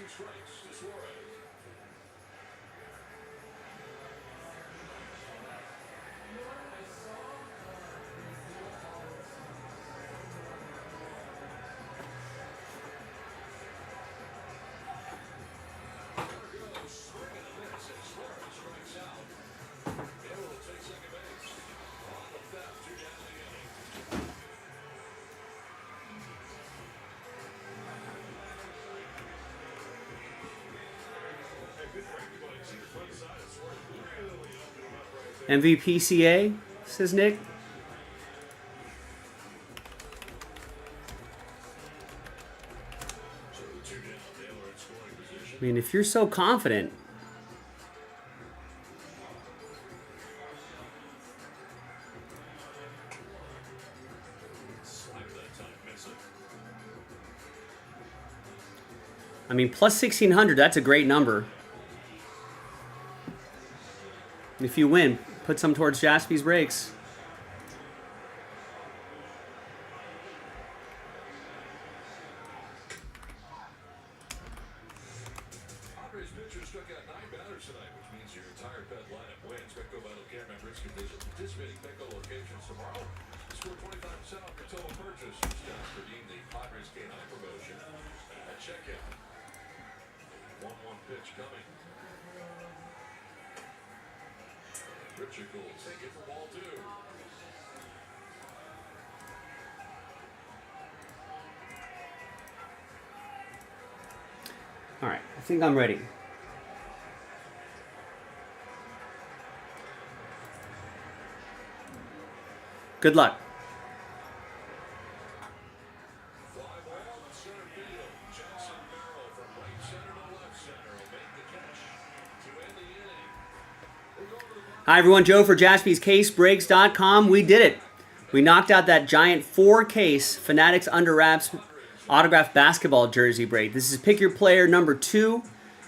2 strikes to Suarez. MVPCA, says Nick. I mean, if you're so confident. I mean, plus 1,600, that's a great number. If you win, put some towards Jaspy's breaks. Padres pitcher struck out 9 batters tonight, which means your entire Pet lineup wins. Petco Vital Care members can visit participating Petco locations tomorrow. Score 25% off your total purchase. Just redeem the Padres K9 promotion at checkout. 1-1 pitch coming. Richard will take it for ball 2. All right, I think I'm ready. Good luck. Fly ball in center field. Jackson Merrill from right center to left center will make the catch to end the inning. We'll go over to Hi, everyone. Joe for JaspysCaseBreaks.com. We did it. We knocked out that giant 4-case Fanatics Under Wraps autographed basketball jersey break. This is pick your player number 2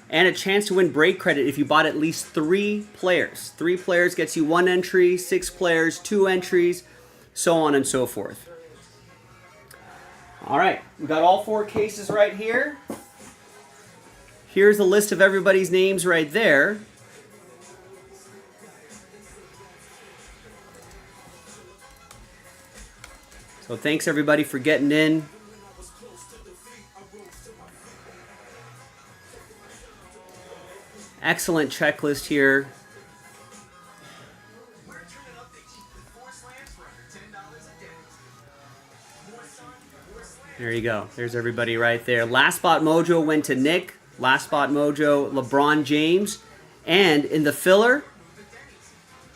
and a chance to win break credit if you bought at least 3 players. 3 players gets you 1 entry, 6 players, 2 entries, so on and so forth. All right, we got all 4 cases right here. Here's a list of everybody's names right there. So thanks everybody for getting in. Excellent checklist here. There you go. There's everybody right there. Last Spot Mojo went to Nick. Last Spot Mojo, LeBron James. And in the filler,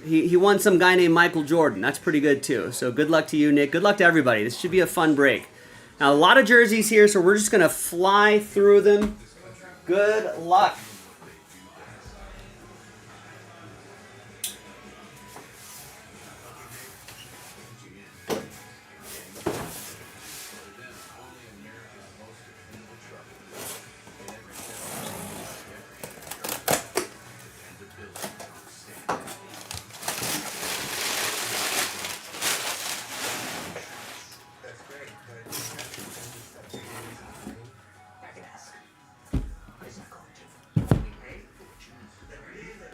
he won some guy named Michael Jordan. That's pretty good too. So good luck to you, Nick. Good luck to everybody. This should be a fun break. Now, a lot of jerseys here, so we're just going to fly through them. Good luck.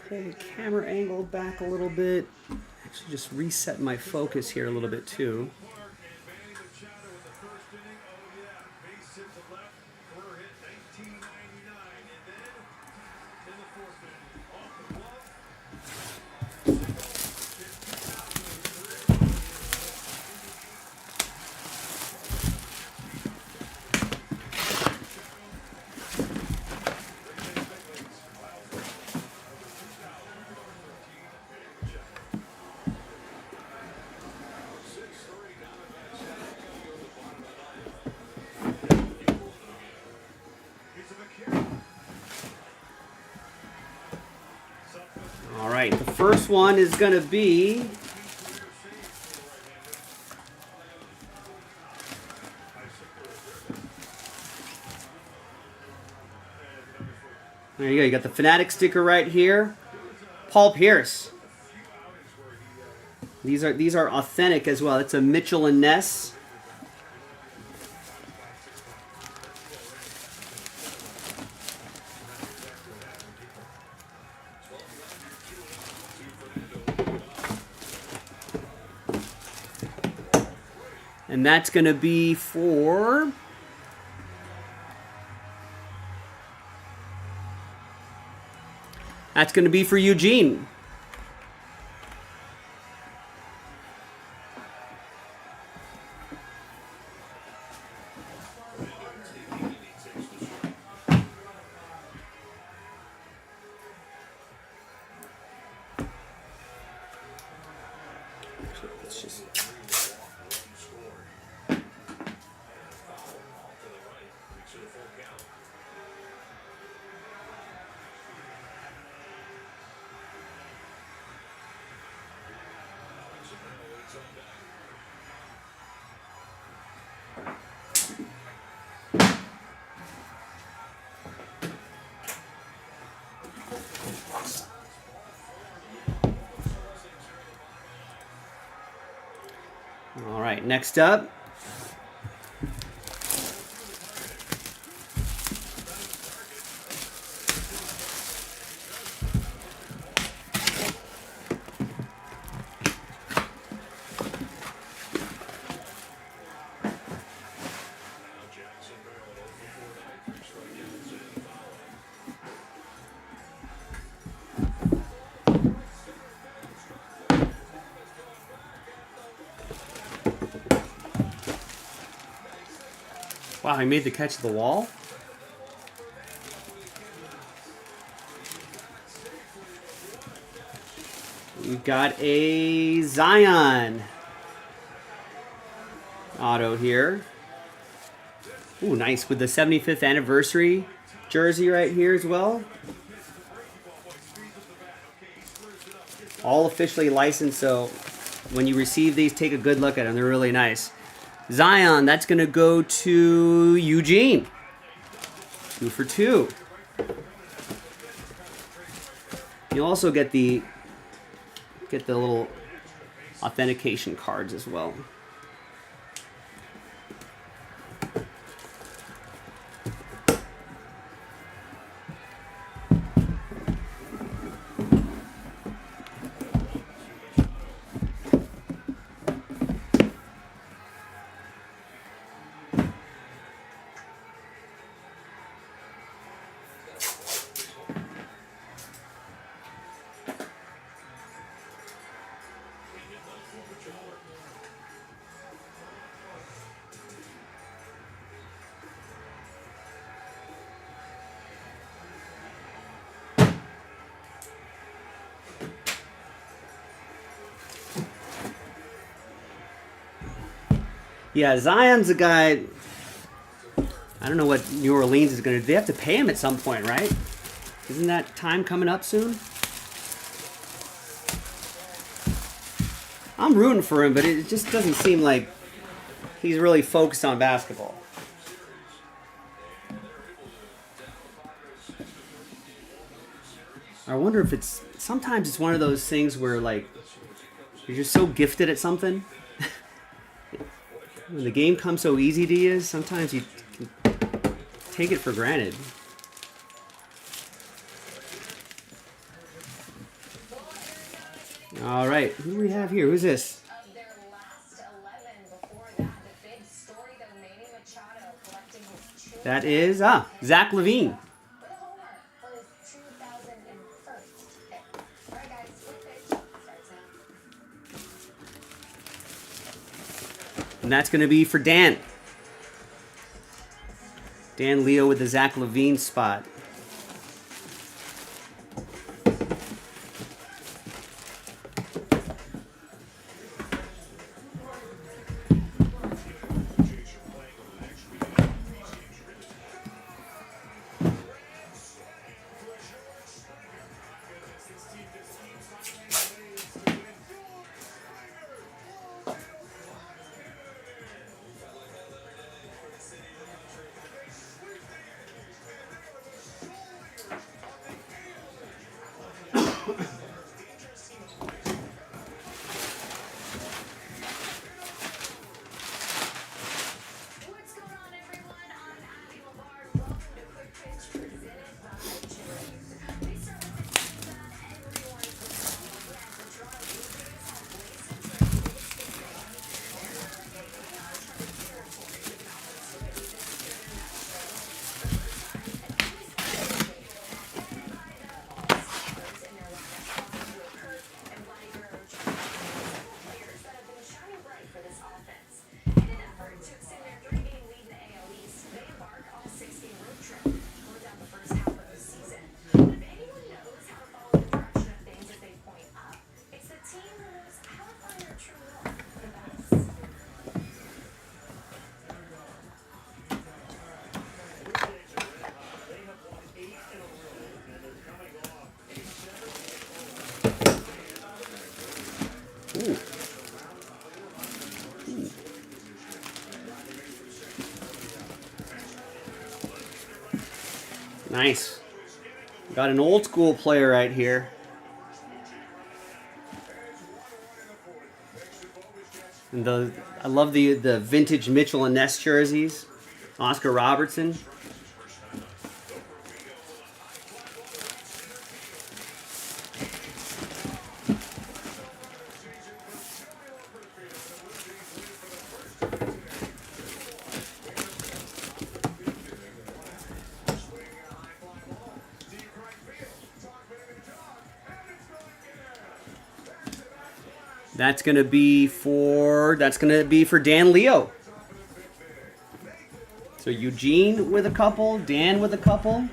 Pull the camera angle back a little bit. Actually, just reset my focus here a little bit too. All right, the first one is going to be there you go. You got the Fanatic sticker right here. Paul Pierce. These are authentic as well. It's a Mitchell and Ness. And that's going to be for... That's going to be for Eugene. Let's just... All right, next up. Wow, he made the catch of the wall. We've got a Zion auto here. Ooh, nice, with the 75th anniversary jersey right here as well. All officially licensed, so when you receive these, take a good look at them. They're really nice. Zion, that's going to go to Eugene. 2 for 2. You also get the little authentication cards as well. Yeah, Zion's a guy. I don't know what New Orleans is going to do. They have to pay him at some point, right? Isn't that time coming up soon? I'm rooting for him, but it just doesn't seem like he's really focused on basketball. I wonder if sometimes it's one of those things where, like, you're just so gifted at something. When the game comes so easy to you, sometimes you can take it for granted. All right, who do we have here? Who's this? Of their last 11 before that, the big story though, Manny Machado collecting his That is, Zach LaVine. with a homer for his 2001st hit. All right, guys, quick pitch starts now. And that's going to be for Dan. Dan Leo with the Zach LaVine spot. What's going on, everyone? I'm Abby Lamar. Welcome to Quick Pitch presented by Chili's. We start with the team that everyone's been following as the Toronto Blue Jays have wasted their biggest game. They're relegating our Nice. Got an old school player right here. And I love the vintage Mitchell and Ness jerseys. Oscar Robertson. That's gonna be for Dan Leo. So Eugene with a couple, Dan with a couple.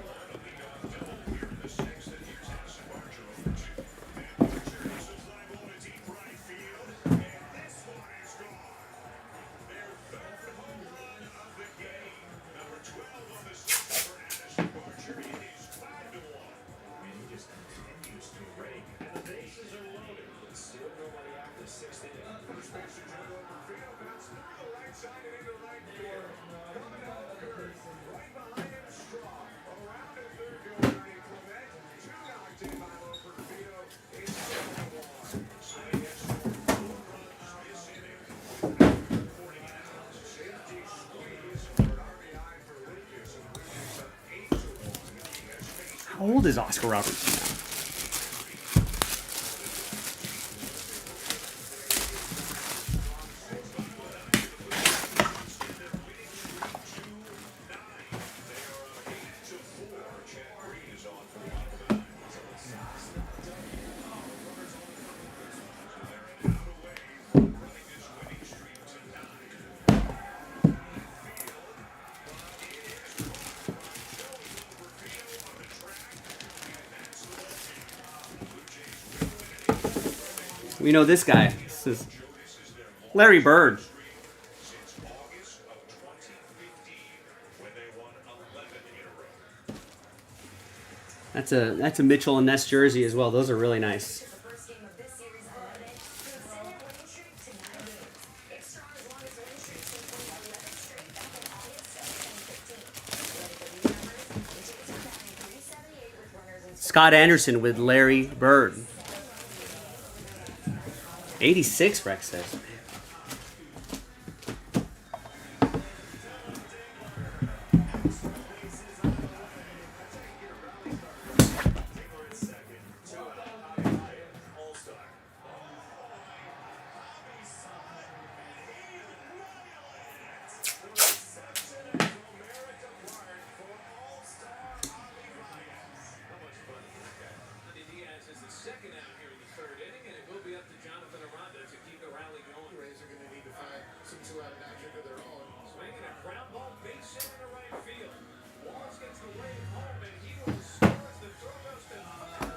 How old is Oscar Robertson now? We know this guy. This is Larry Bird. That's a Mitchell and Ness jersey as well. Those are really nice. Scott Anderson with Larry Bird. 86, Rex says.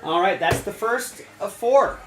All right, that's the first of 4.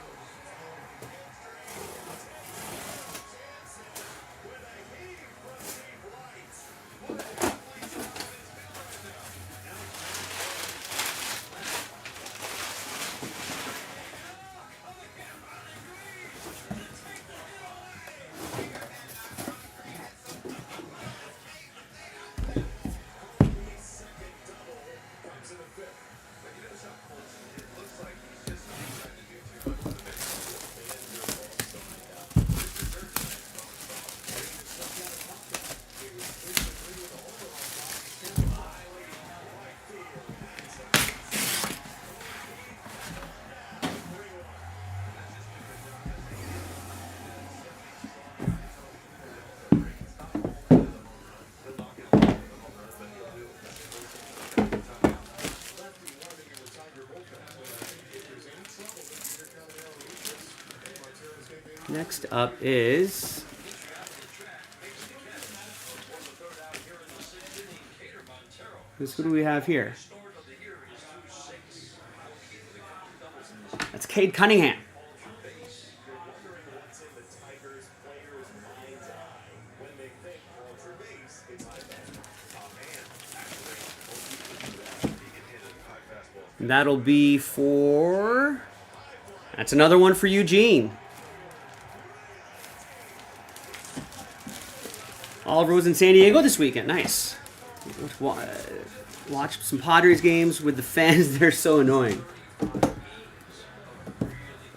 Next up is who do we have here? That's Cade Cunningham. And that'll be for... That's another one for Eugene. Oliver was in San Diego this weekend. Nice. Watch some Padres games with the fans. They're so annoying.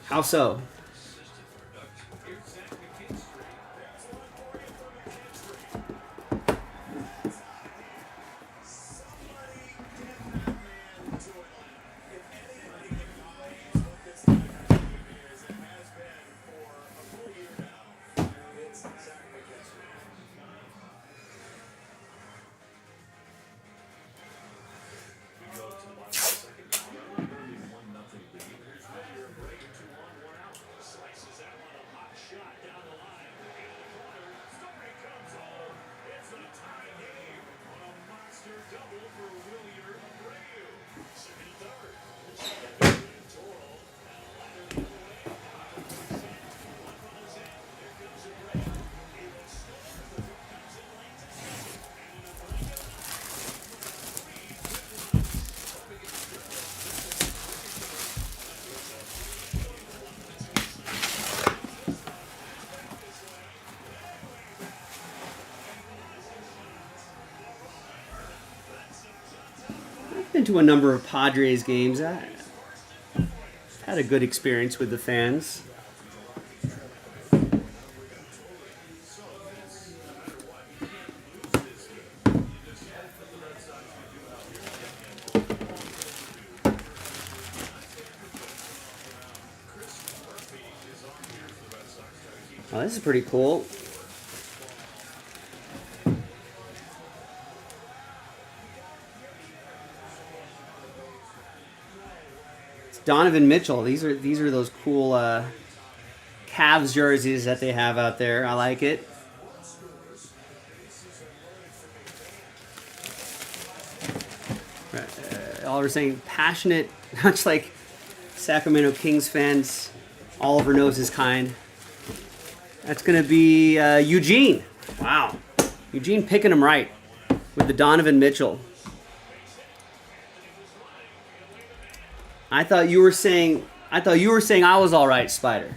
How so? Been to a number of Padres games. I've had a good experience with the fans. Oh, this is pretty cool. Donovan Mitchell. These are those cool Cavs jerseys that they have out there. I like it. All we're saying, passionate, much like Sacramento Kings fans. Oliver knows his kind. That's gonna be Eugene. Wow, Eugene picking him right with the Donovan Mitchell. I thought you were saying I was all right, Spider.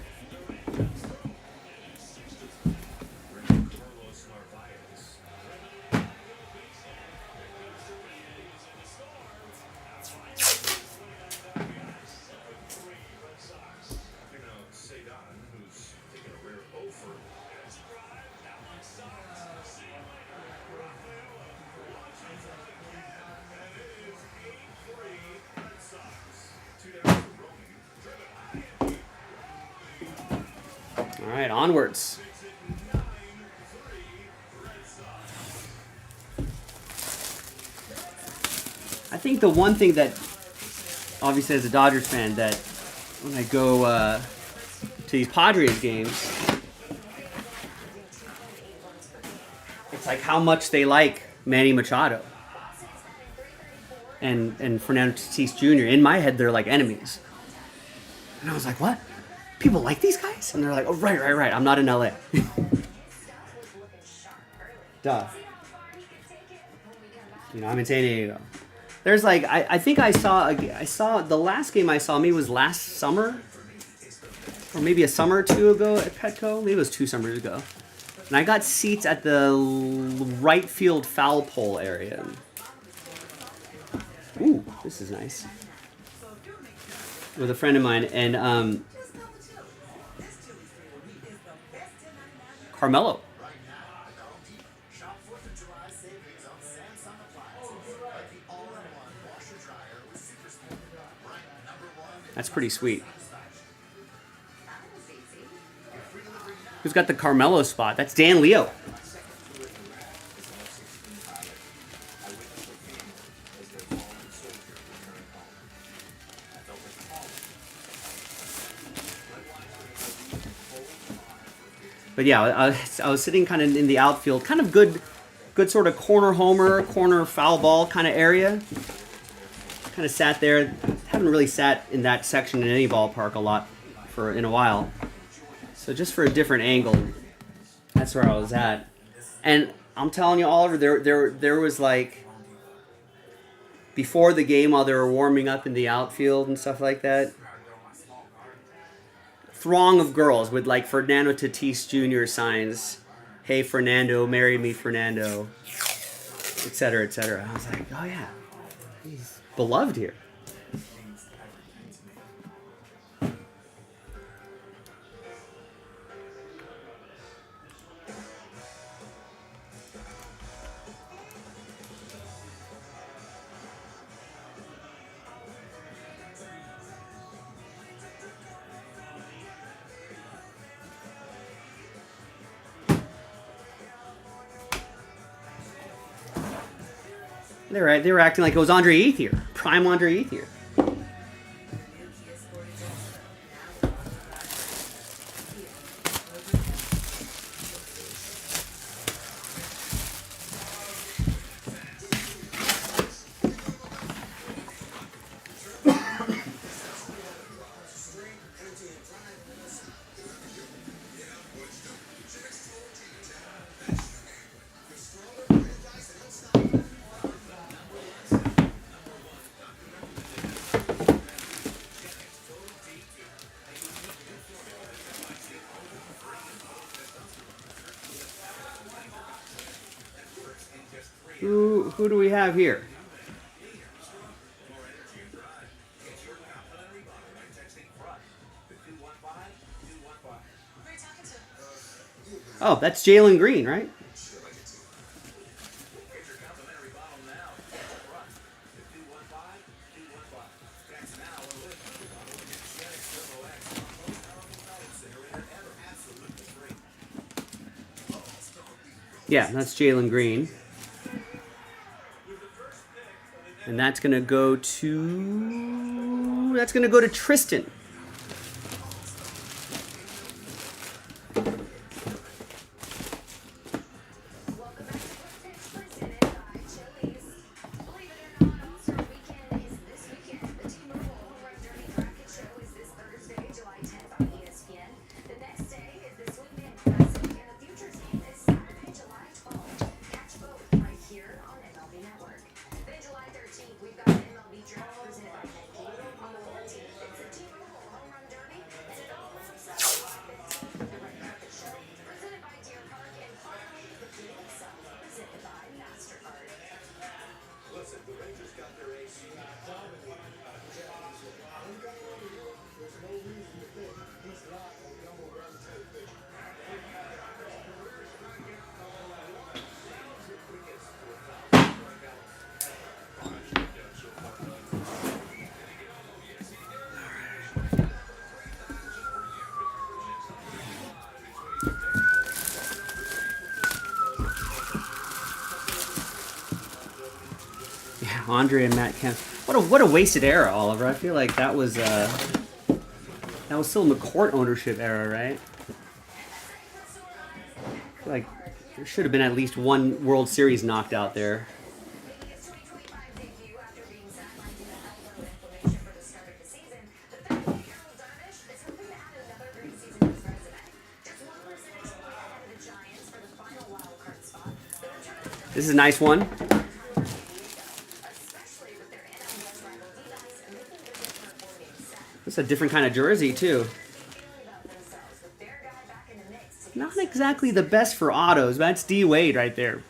All right, onwards. I think the one thing that, obviously as a Dodgers fan, that when I go to these Padres games, it's like how much they like Manny Machado and Fernando Tatis Jr. In my head, they're like enemies. And I was like, what? People like these guys? And they're like, oh, right. I'm not in LA. Duh. You know, I'm in San Diego. There's like, I think I saw the last game I saw maybe was last summer, or maybe a summer or two ago at Petco. Maybe it was 2 summers ago. And I got seats at the right field foul pole area. Ooh, this is nice. With a friend of mine, and Carmelo. That's pretty sweet. Who's got the Carmelo spot? That's Dan Leo. But yeah, I was sitting kind of in the outfield, kind of good sort of corner homer, corner foul ball kind of area. Kind of sat there. Haven't really sat in that section in any ballpark a lot in a while. So just for a different angle, that's where I was at. And I'm telling you, Oliver, there was like, before the game while they were warming up in the outfield and stuff like that, throng of girls with like Fernando Tatis Jr. signs. Hey Fernando, marry me Fernando. etc., etc. I was like, oh yeah, he's beloved here. Means everything to me. They were acting like it was Andre Ethier, prime Andre Ethier. Who do we have here? Oh, that's Jalen Green, right? Yeah, that's Jalen Green. And that's gonna go to Tristan. Welcome back to Quick Picks presented by Chili's. Believe it or not, All-Star Weekend is this weekend. The T-Mobile Home Run Derby Bracket Show is this Thursday, July 10th on ESPN. The next day is the Swingman Classic, and the Futures Game is Saturday, July 12th. Catch both right here on MLB Network. Then July 13th, we've got the MLB Draft presented by Nike. On the 14th, it's the T-Mobile Home Run Derby, and it all wraps up July 15th with the Red Carpet Show presented by Deer Park, and finally the game itself presented by MasterCard. Listen, the Rangers got their ace. There's no reason to think he's not a number one type pitcher. Yeah, Andre and Matt Kemp. What a wasted era, Oliver. I feel like that was still McCourt ownership era, right? I feel like there should have been at least one World Series knocked out there. Making his 2025 debut after being sidelined due to elbow inflammation for the start of the season, the 38-year-old Darvish is hoping to add another great season to his resume. Just 1 percentage point ahead of the Giants for the final wild card spot. The return of the This is a nice one. especially with their NLDS rival D-backs and making the different 4-game set. This is a different kind of jersey, too. Feeling about themselves with their guy back in the mix to Not exactly the best for autos. That's D Wade right there.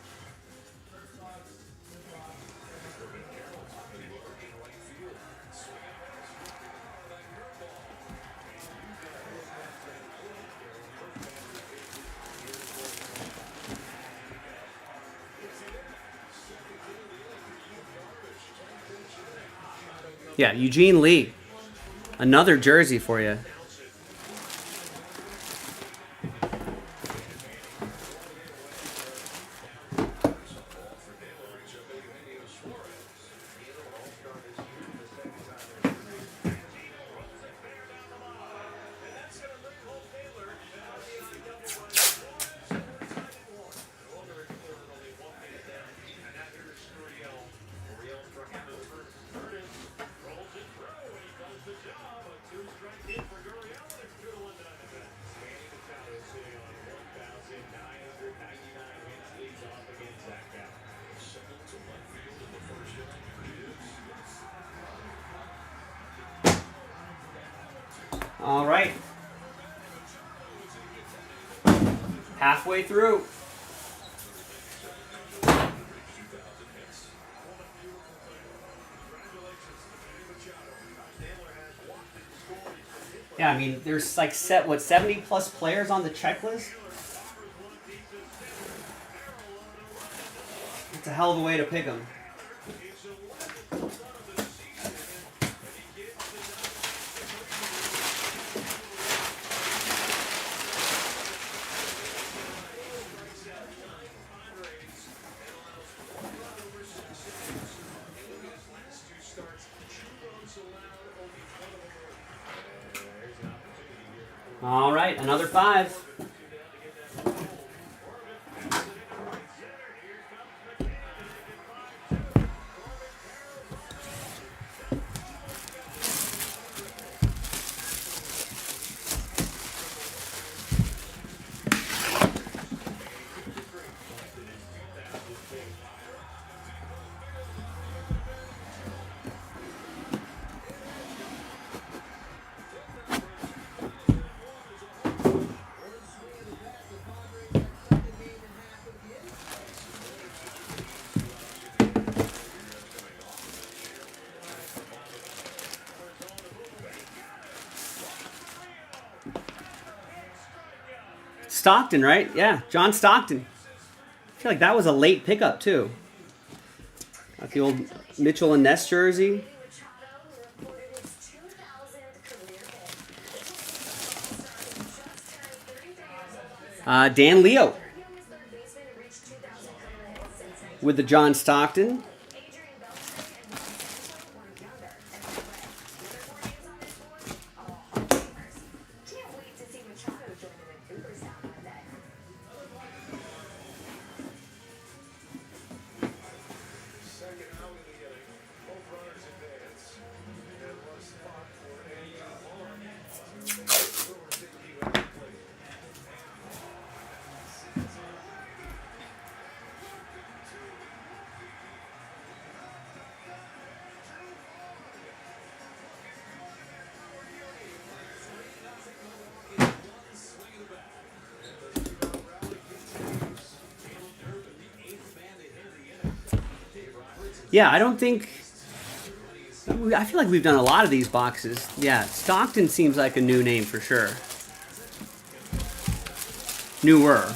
Yeah, Eugene Lee. Another jersey for you. All right. Halfway through. Yeah, I mean, there's like 70 plus players on the checklist. It's a hell of a way to pick them. All right, another 5. Stockton, right? Yeah, John Stockton. I feel like that was a late pickup, too. Got the old Mitchell and Ness jersey. Dan Leo with the John Stockton. Yeah, I don't think... I feel like we've done a lot of these boxes. Yeah, Stockton seems like a new name for sure. Newer.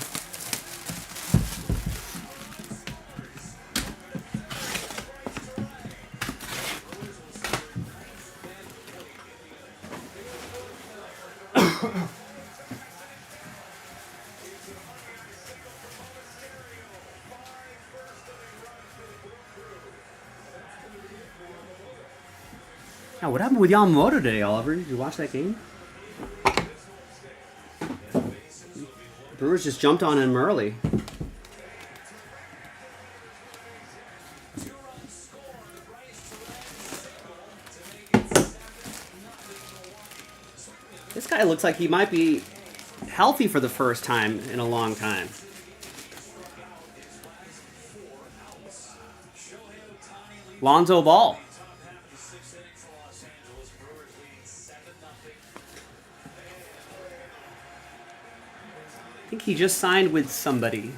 Now, what happened with Yamamoto today, Oliver? Did you watch that game? Brewers just jumped on him early. This guy looks like he might be healthy for the first time in a long time. Lonzo Ball. I think he just signed with somebody.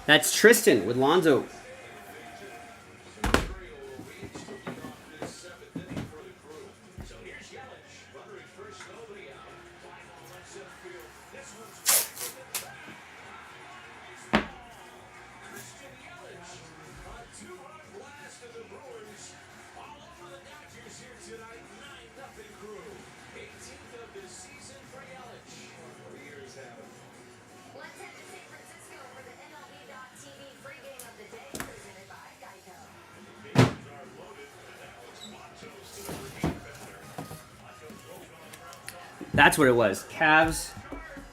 That's Tristan with Lonzo. That's what it was. Cavs.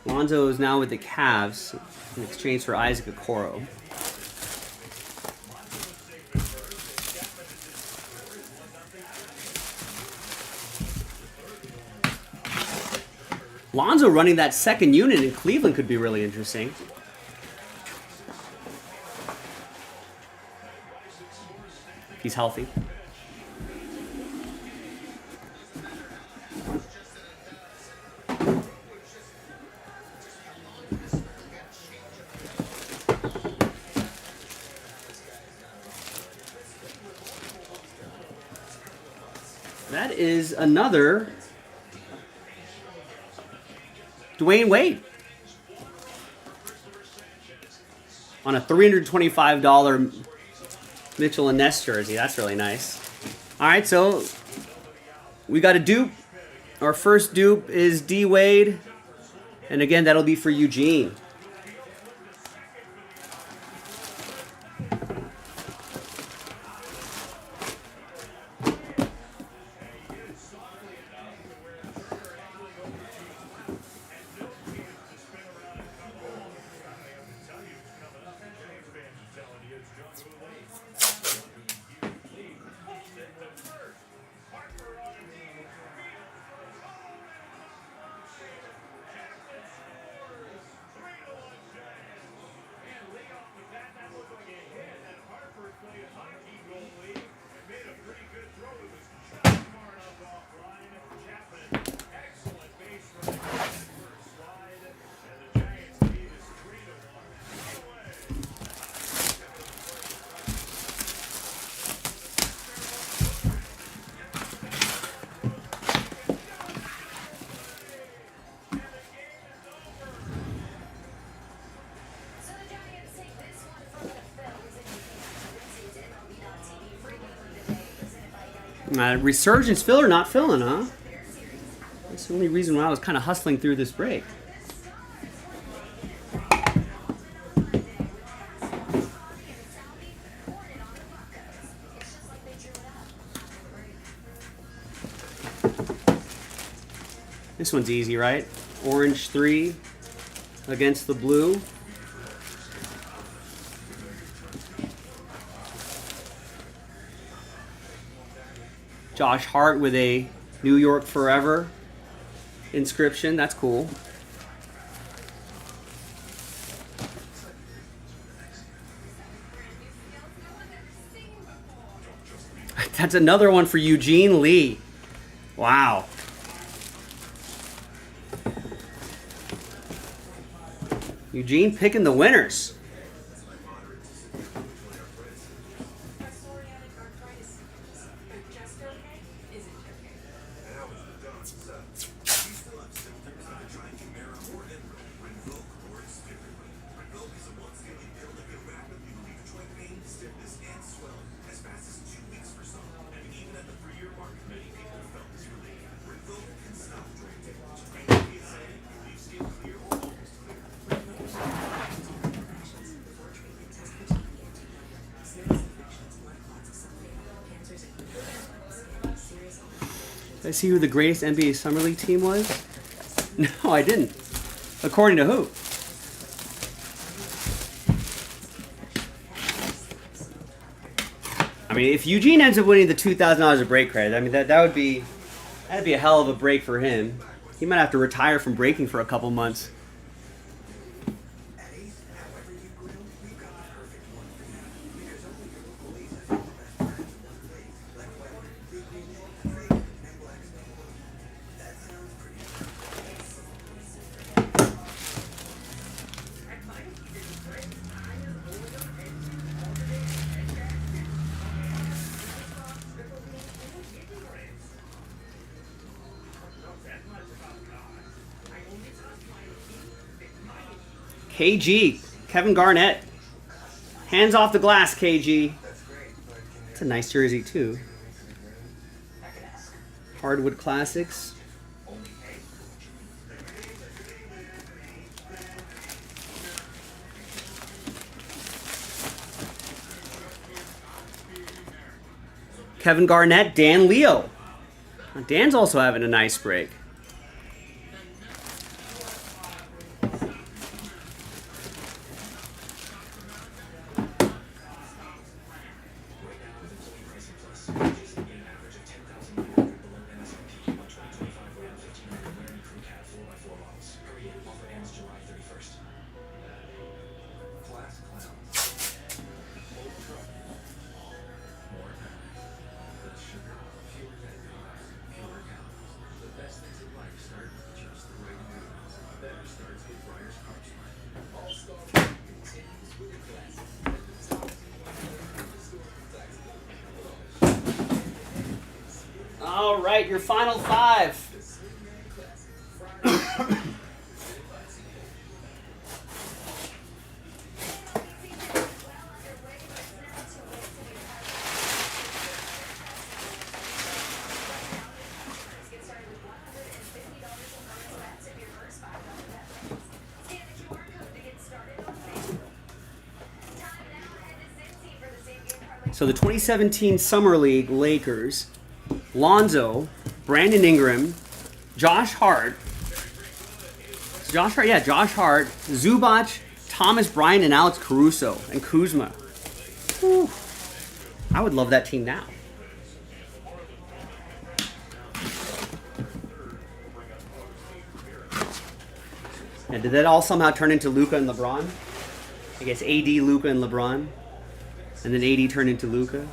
Lonzo is now with the Cavs in exchange for Isaac Okoro. Lonzo running that second unit in Cleveland could be really interesting. He's healthy. That is another Dwayne Wade on a $325 Mitchell and Ness jersey. That's really nice. All right, so we got a dupe. Our first dupe is D Wade, and again, that'll be for Eugene. So the Giants take this one from the Phils and you can MLB.tv free game of the day presented by Geico. Resurgence fill or not filling, huh? That's the only reason why I was kind of hustling through this break. This one's easy, right? Orange 3 against the blue. Josh Hart with a New York Forever inscription. That's cool. That's another one for Eugene Lee. Wow. Eugene picking the winners. Psoriatic arthritis. Just okay? Isn't okay. Now it's the done stuff. If you still have symptoms of a giant chimera or Rinvoq works differently. Rinvoq is a once-daily pill that can rapidly relieve joint pain, stiffness, and swelling as fast as 2 weeks for some. And even at the 3-year mark, many people have felt this relief. Rinvoq can stop joint pain, train the PSA, leave skin clear or almost clear. Before treatment, test for TB antibiotics, serious infections, blood clots, esophageal cancers, and serious Did I see who the greatest NBA Summer League team was? No, I didn't. According to who? I mean, if Eugene ends up winning the $2,000 of break credit, I mean that'd be a hell of a break for him. He might have to retire from breaking for a couple months. At Ace, however you grill, we've got the perfect one for you. Because only your local Ace has all the best brands in one place. Like Weber, Big Green, Traeger, and Blackstone. That sounds pretty good. KG, Kevin Garnett. Hands off the glass, KG. That's great, but can It's a nice jersey too. I can ask. Hardwood Classics. Only pay. Kevin Garnett, Dan Leo. Dan's also having a nice break. Right now, with employee pricing plus, purchase and get an average of $10,900 below MSRP on 2025 Ram 1500 Laramie Crew Cab 4x4 models. Hurry in. Offer ends July 31st. Class clowns. Old truck. More time. Less sugar. Fewer dead cars. Fewer calories. The best things All right, your final 5. So the 2017 Summer League Lakers, Lonzo, Brandon Ingram, Josh Hart, Josh Hart, Zubac, Thomas Bryant, and Alex Caruso, and Kuzma. Whew. I would love that team now. And did that all somehow turn into Luka and LeBron? I guess AD, Luka, and LeBron. And then AD turned into Luka.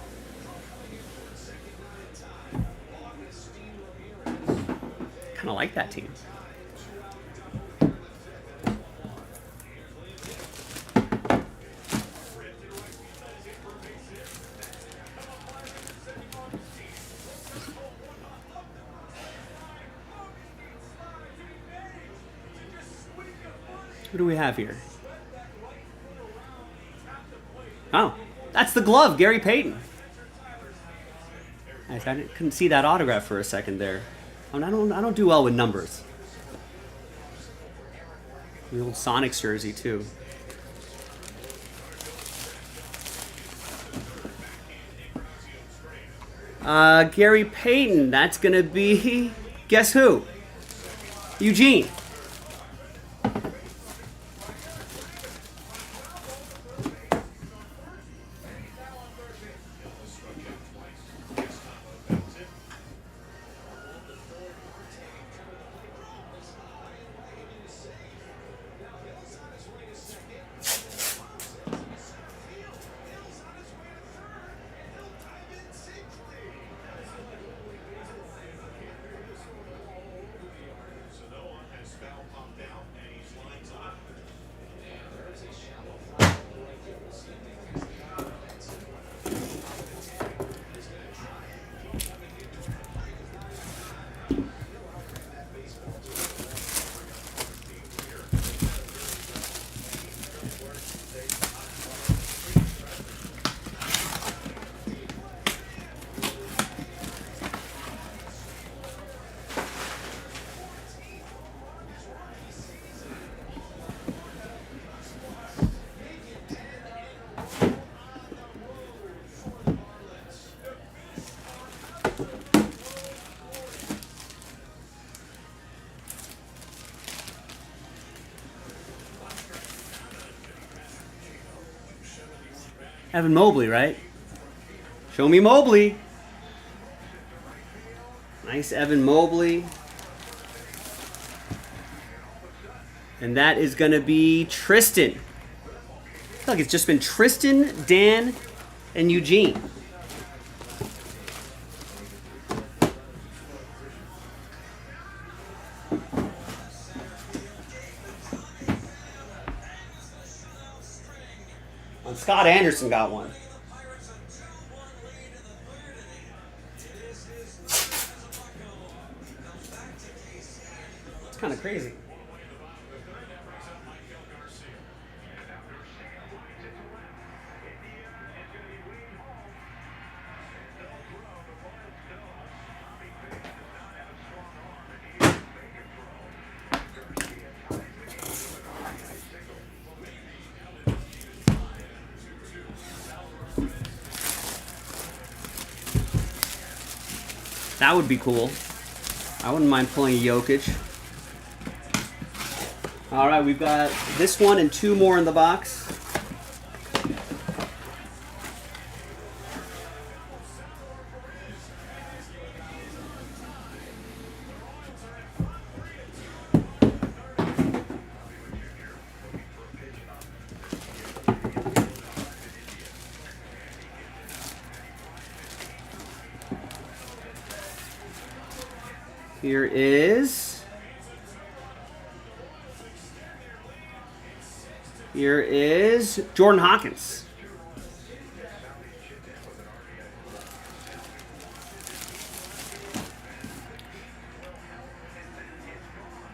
Kind of like that team. Who do we have here? Oh, that's the glove, Gary Payton. I couldn't see that autograph for a second there. I don't do well with numbers. The old Sonics jersey too. Gary Payton. That's gonna be, guess who? Eugene. Evan Mobley, right? Show me Mobley. Nice Evan Mobley. And that is going to be Tristan. I feel like it's just been Tristan, Dan, and Eugene. Scott Anderson got one. It's kind of crazy. That would be cool. I wouldn't mind pulling a Jokic. All right, we've got this one and 2 more in the box. Here is Jordan Hawkins.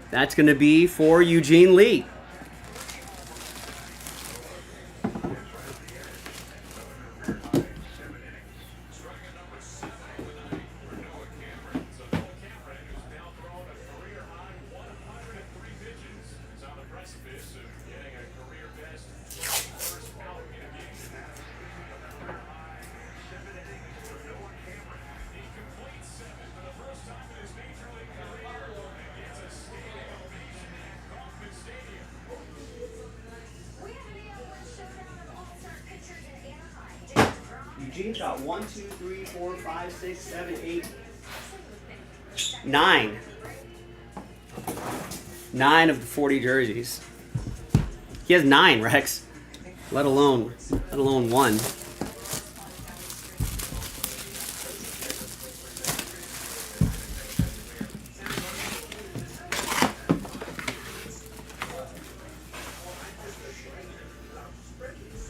That's going to be for Eugene Lee. Eugene's got 1, 2, 3, 4, 5, 6, 7, 8, 9. 9 of the 40 jerseys. He has 9, Rex. Let alone 1.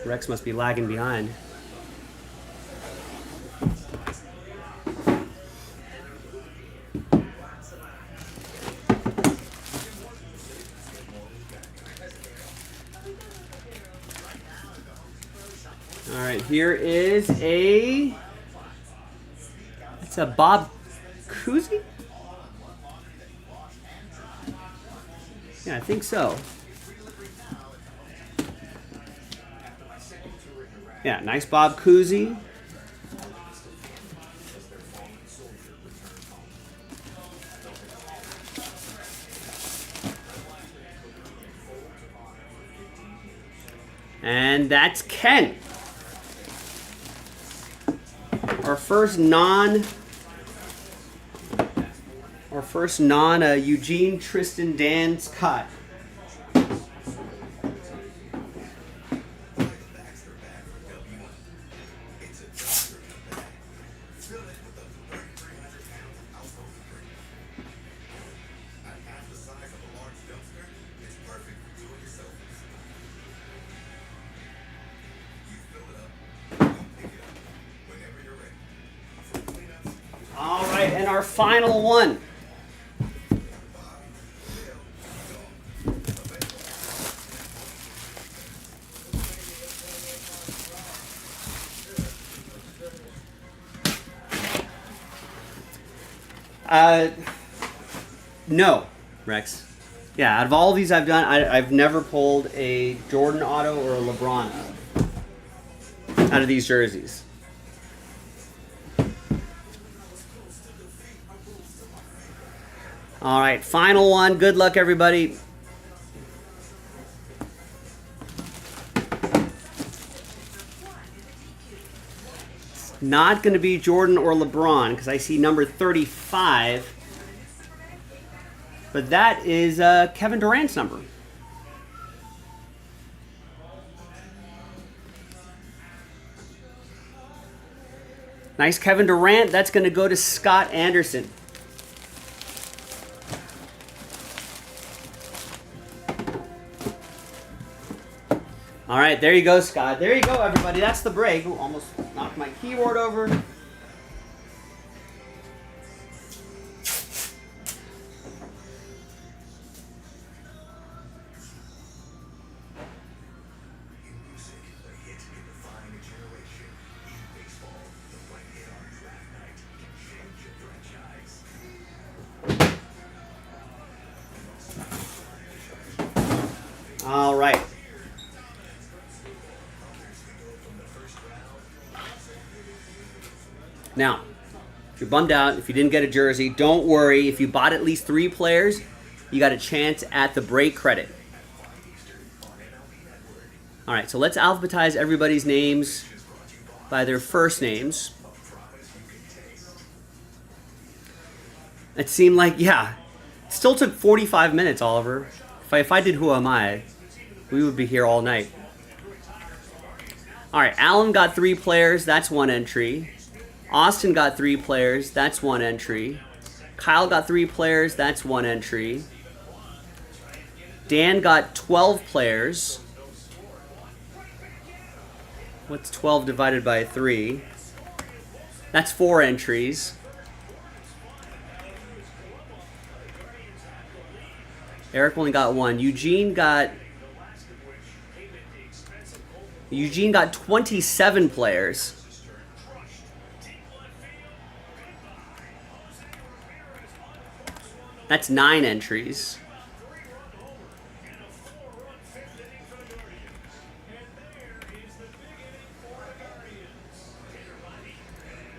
Rex must be lagging behind. All right, here is it's a Bob Cousy? Yeah, I think so. Yeah, nice Bob Cousy. And that's Ken. Our first non Eugene, Tristan, Dan, Scott. All right, and our final one. No, Rex. Yeah, out of all of these I've done, I've never pulled a Jordan auto or a LeBron out of these jerseys. All right, final one. Good luck, everybody. It's not going to be Jordan or LeBron because I see number 35. But that is Kevin Durant's number. Nice Kevin Durant. That's going to go to Scott Anderson. All right, there you go, Scott. There you go, everybody. That's the break. Ooh, almost knocked my keyboard over. All right. Now, if you're bummed out, if you didn't get a jersey, don't worry. If you bought at least 3 players, you got a chance at the break credit. All right, so let's alphabetize everybody's names by their first names. It seemed like, yeah, it still took 45 minutes, Oliver. If I did Who Am I, we would be here all night. All right, Alan got 3 players. That's 1 entry. Austin got 3 players. That's 1 entry. Kyle got 3 players. That's 1 entry. Dan got 12 players. What's 12 divided by 3? That's 4 entries. Eric only got one. Eugene got 27 players. That's 9 entries.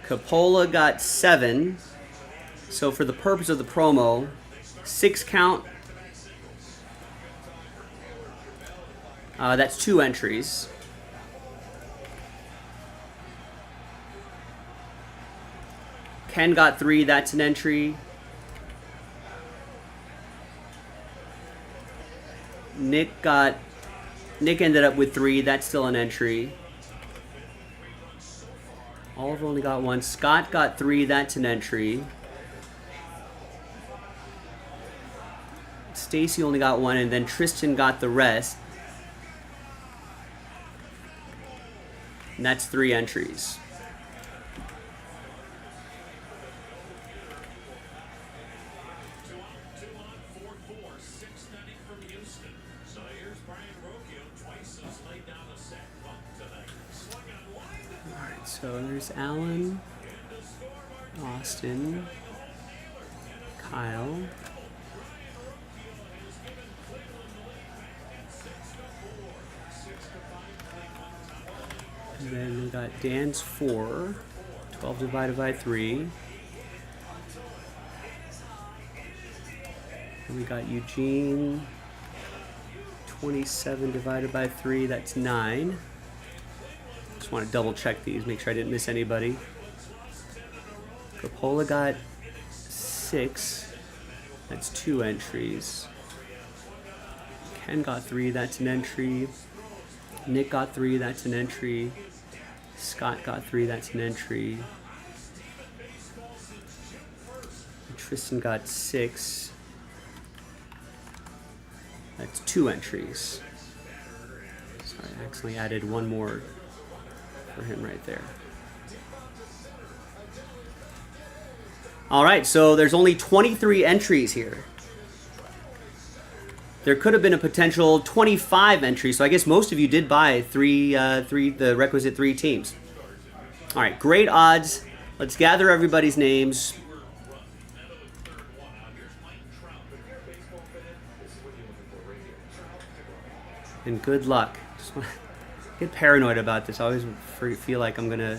Capola got 7. So for the purpose of the promo, 6 count. That's 2 entries. Ken got 3. That's an entry. Nick ended up with 3. That's still an entry. Oliver only got 1. Scott got 3. That's an entry. Stacy only got 1, and then Tristan got the rest. And that's 3 entries. Alright, so there's Alan, Austin, Kyle, and then we got Dan's 4, 12 divided by 3. And we got Eugene, 27 divided by 3, that's 9. Just want to double check these, make sure I didn't miss anybody. Capola got 6, that's 2 entries. Ken got 3, that's an entry. Nick got 3, that's an entry. Scott got 3, that's an entry. Tristan got 6. That's 2 entries. Sorry, I accidentally added one more for him right there. All right, so there's only 23 entries here. There could have been a potential 25 entries, so I guess most of you did buy the requisite 3 teams. All right, great odds. Let's gather everybody's names. And good luck. Just want to get paranoid about this. I always feel like I'm gonna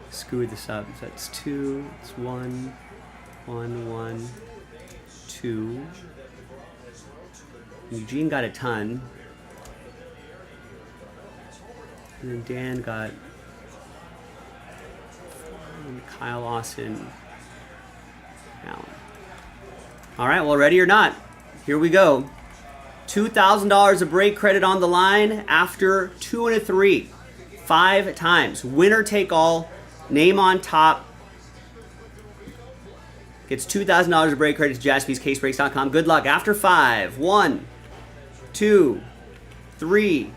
screw this up. So that's 2. It's 1, 1, 1, 2. Eugene got a ton. And then Dan got Kyle, Austin, Allen. All right, well, ready or not, here we go. $2,000 of break credit on the line after 2 and a 3. 5 times. Winner take all. Name on top. Gets $2,000 of break credit to JaspysCaseBreaks.com. Good luck. After 5. 1, 2, 3,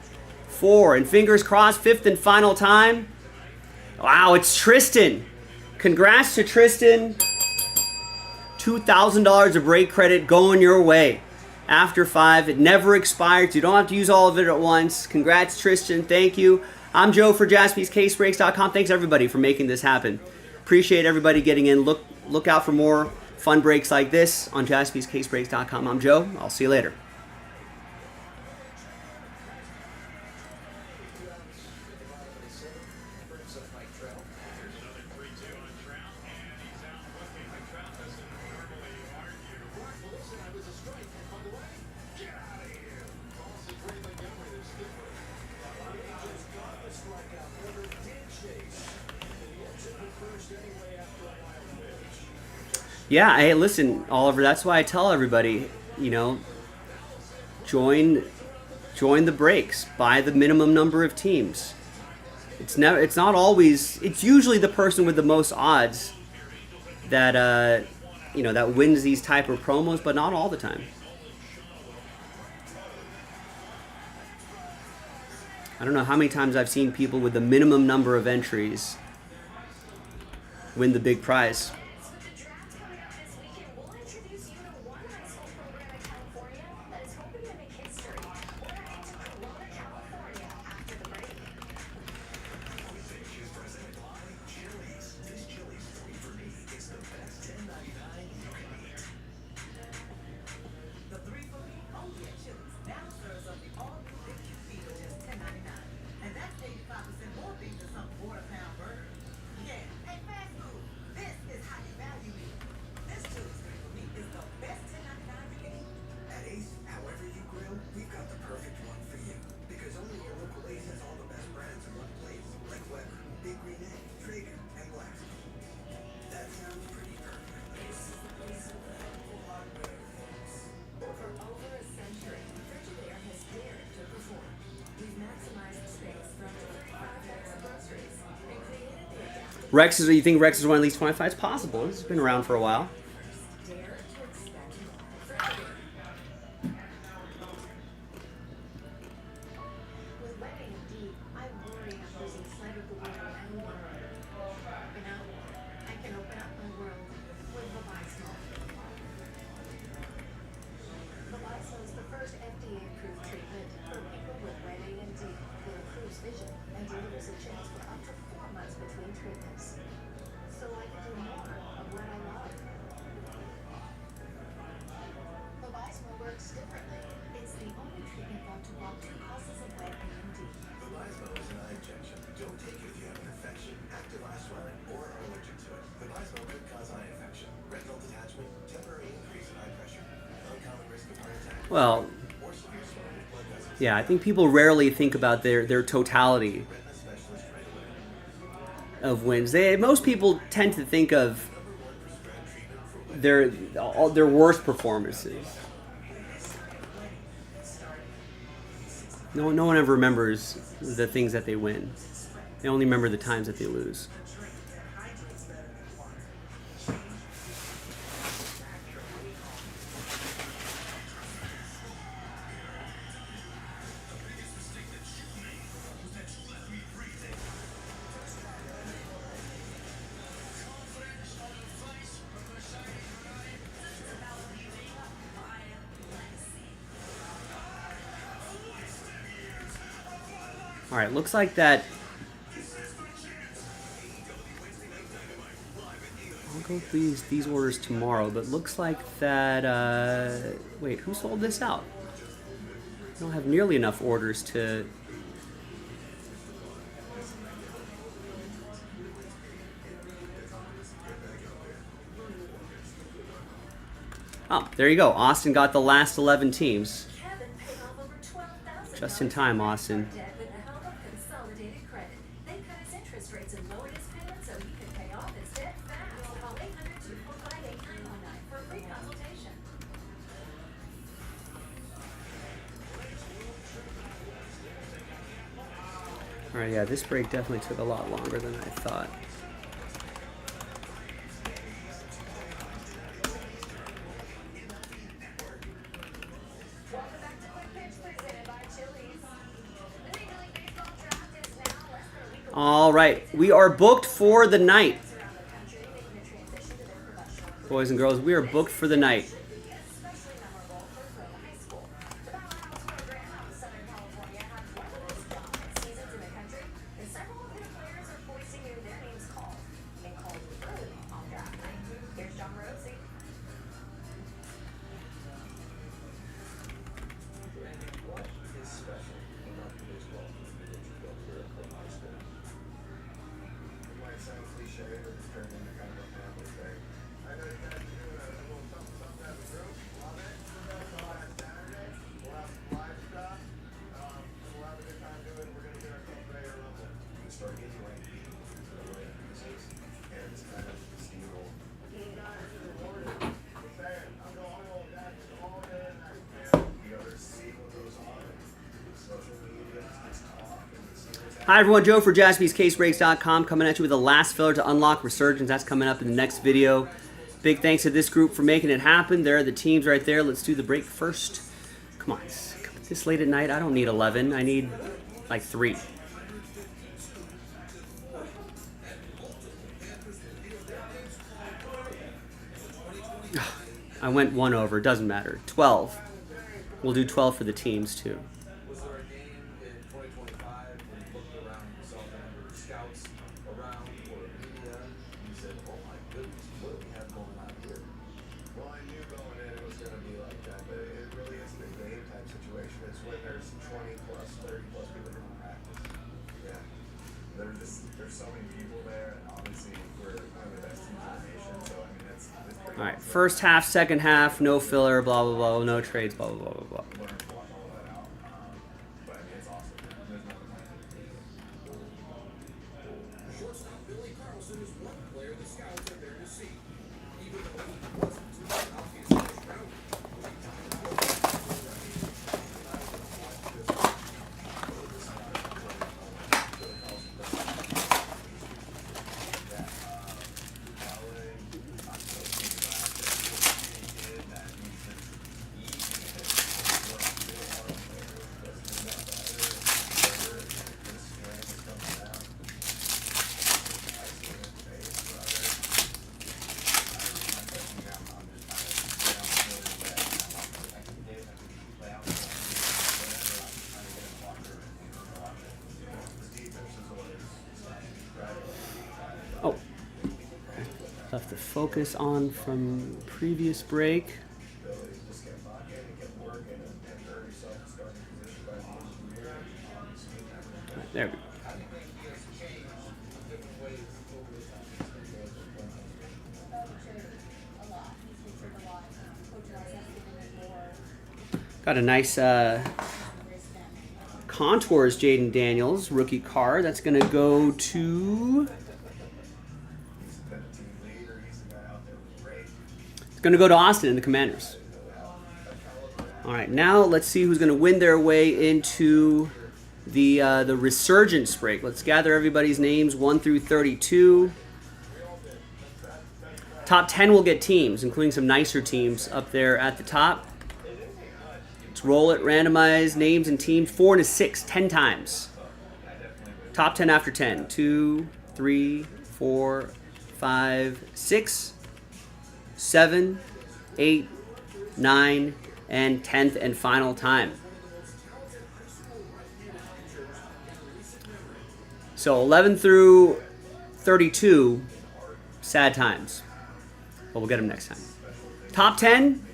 4. And fingers crossed, 5th and final time. Wow, it's Tristan. Congrats to Tristan. $2,000 of break credit going your way. After 5, it never expires. You don't have to use all of it at once. Congrats, Tristan. Thank you. I'm Joe for JaspysCaseBreaks.com. Thanks, everybody, for making this happen. Appreciate everybody getting in. Look out for more fun breaks like this on JaspysCaseBreaks.com. I'm Joe. I'll see you later. Yeah, hey, listen, Oliver, that's why I tell everybody, you know, join the breaks. Buy the minimum number of teams. It's not always, it's usually the person with the most odds that that wins these type of promos, but not all the time. I don't know how many times I've seen people with the minimum number of entries win the big prize. So the draft's coming up this weekend. We'll introduce you to one high school program in California Rex is. You think Rex is one of these 25? It's possible. It's been around for a while. With wedding and deep, I worry I'm losing sight of the world and world. You know, I can open up my world with Vabysmo. Vabysmo is the first FDA-approved treatment for people with wedding and deep. It improves vision and delivers a chance for up to 4 months between treatments. So I can do more of what I love. Vabysmo works differently. It's the only treatment thought to block 2 causes of wet AMD. Vabysmo is an eye injection. Don't take it if you have an infection, active eye swelling, or are allergic to it. Vabysmo could cause eye infection, retinal detachment, temporary increase in eye pressure, uncommon risk of heart attack, Well, or severe swelling of blood vessels. Yeah, I think people rarely think about their totality Retina specialist right away. of wins. Most people tend to think of their worst performances. No one ever remembers the things that they win. They only remember the times that they lose. All right, looks like that. I'll go through these orders tomorrow, but looks like that. Wait, who sold this out? I don't have nearly enough orders to. Oh, there you go. Austin got the last 11 teams. Kevin paid off over $12,000 Just in time, Austin. debt with the help of Consolidated Credit. They cut his interest rates and lowered his payments so he could pay off his debt fast. Call 800-245-8919 for a free consultation. All right, yeah, this break definitely took a lot longer than I thought. Welcome back to Quick Pitch, presented by Chili's. The Major League Baseball draft is now less than a week away. All right, we are booked for the night. Around the country making the transition to their professional career. Boys and girls, we are booked for the night. Especially memorable for Grove High School. The powerhouse program out in Southern California had one of the most dominant seasons in the country, and several of their players are poised to hear their names called, and called early on draft night. Here's John Morosi. What is special about the baseball community that you built here at Grove High School? It might sound cliche, but it's turned into kind of a family thing. I know you guys are doing a little something as a group. Love it. So on Saturday, we'll have some live stuff. We'll have a good time doing it. We're going to get ourselves ready to rumble. You can start getting right beat for the way this is, and it's kind of steamroll. Team guys are rewarded. Just saying, I'm going home. That's all day and night, man. You know, there's see what goes on in social media, it's talk, and it's see what's Hi everyone, Joe for JaspysCaseBreaks.com coming at you with the last filler to unlock Resurgence. That's coming up in the next video. Big thanks to this group for making it happen. There are the teams right there. Let's do the break first. Come on, this late at night, I don't need 11. I need like 3. I went 1 over, doesn't matter. 12. We'll do 12 for the teams too. Was there a game in 2025 when you looked around and saw the number of scouts around or media, and you said, oh my goodness, what do we have going on here? Well, I knew going in it was going to be like that, but it really isn't a game type situation. It's when there's 20 plus, 30 plus people doing practice. Yeah. There's so many people there, and obviously we're one of the best teams in the nation, so I mean, it's pretty All right, first half, second half, no filler, blah, blah, blah, no trades, blah, blah, blah, blah, blah. learn to block all that out. But I mean, it's awesome. There's nothing like it. Shortstop Billy Carlson is one player the scouts are there to see. Even though he wasn't too obvious first round. Left the focus on from previous break. There we go. Got a nice Contours Jaden Daniels rookie card. That's going to go to... It's going to go to Austin and the Commanders. All right, now let's see who's going to win their way into the Resurgence break. Let's gather everybody's names 1 through 32. Top 10 will get teams, including some nicer teams up there at the top. Let's roll it, randomize names and teams 4 and a 6, 10 times. Top 10 after 10. 2, 3, 4, 5, 6, 7, 8, 9, and 10th and final time. So 11 through 32, sad times. But we'll get them next time. Top 10,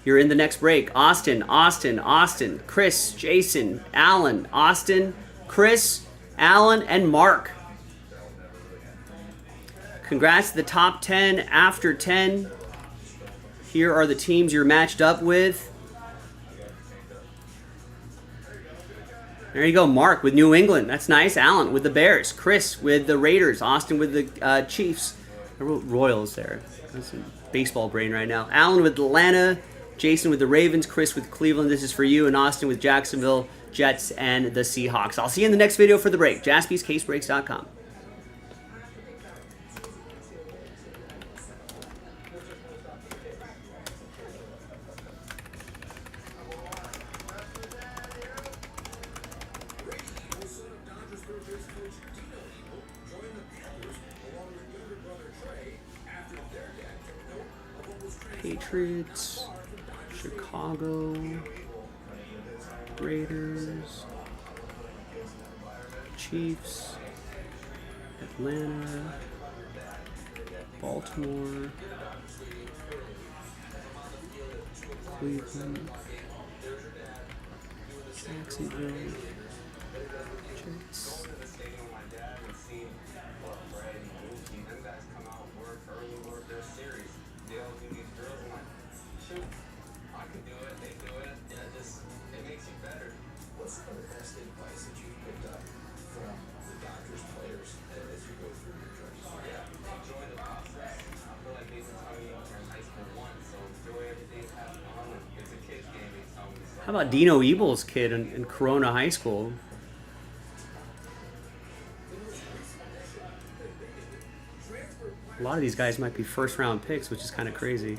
you're in the next break. Austin, Austin, Austin, Chris, Jason, Alan, Austin, Chris, Alan, and Mark. Congrats to the top 10 after 10. Here are the teams you're matched up with. There you go, Mark with New England. That's nice. Alan with the Bears. Chris with the Raiders. Austin with the Chiefs. I wrote Royals there. That's in baseball brain right now. Alan with Atlanta. Jason with the Ravens. Chris with Cleveland. This is for you. And Austin with Jacksonville, Jets, and the Seahawks. I'll see you in the next video for the break. JaspysCaseBreaks.com. Patriots, Chicago, Raiders, Chiefs, Atlanta, Baltimore, Cleveland, Jacksonville, Jets. What's some of the best advice that you've picked up from the Dodgers players as you go through your journey? Enjoy the process. I feel like they've been telling me in high school once, so enjoy everything, have fun. It's a kid's game, they tell me. So. How about Dino Ebel's kid in Corona High School? A lot of these guys might be first-round picks, which is kind of crazy.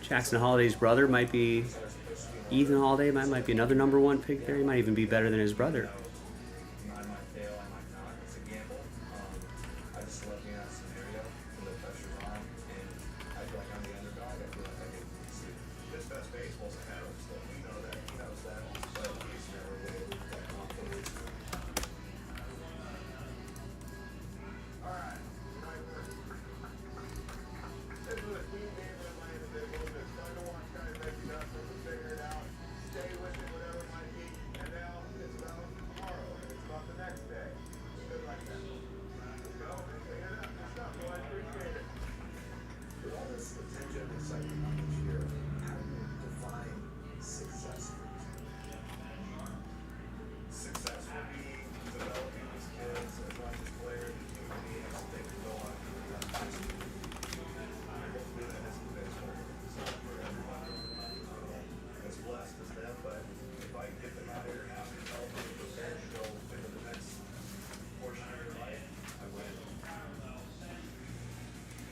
Jackson Holliday's brother might be Ethan Holiday. Might be another #1 pick there. He might even be better than his brother. I might fail, I might not. It's a gamble. I just love being in that scenario when the pressure's on, and I feel like I'm the underdog. I feel like I can see this best baseball's ahead of us. So we know that. He knows that. But he's never really that confident. All right. This is a team game with my individuals. It's fun to watch guys like you guys figure it out. Stay with it, whatever it might be. And now it's about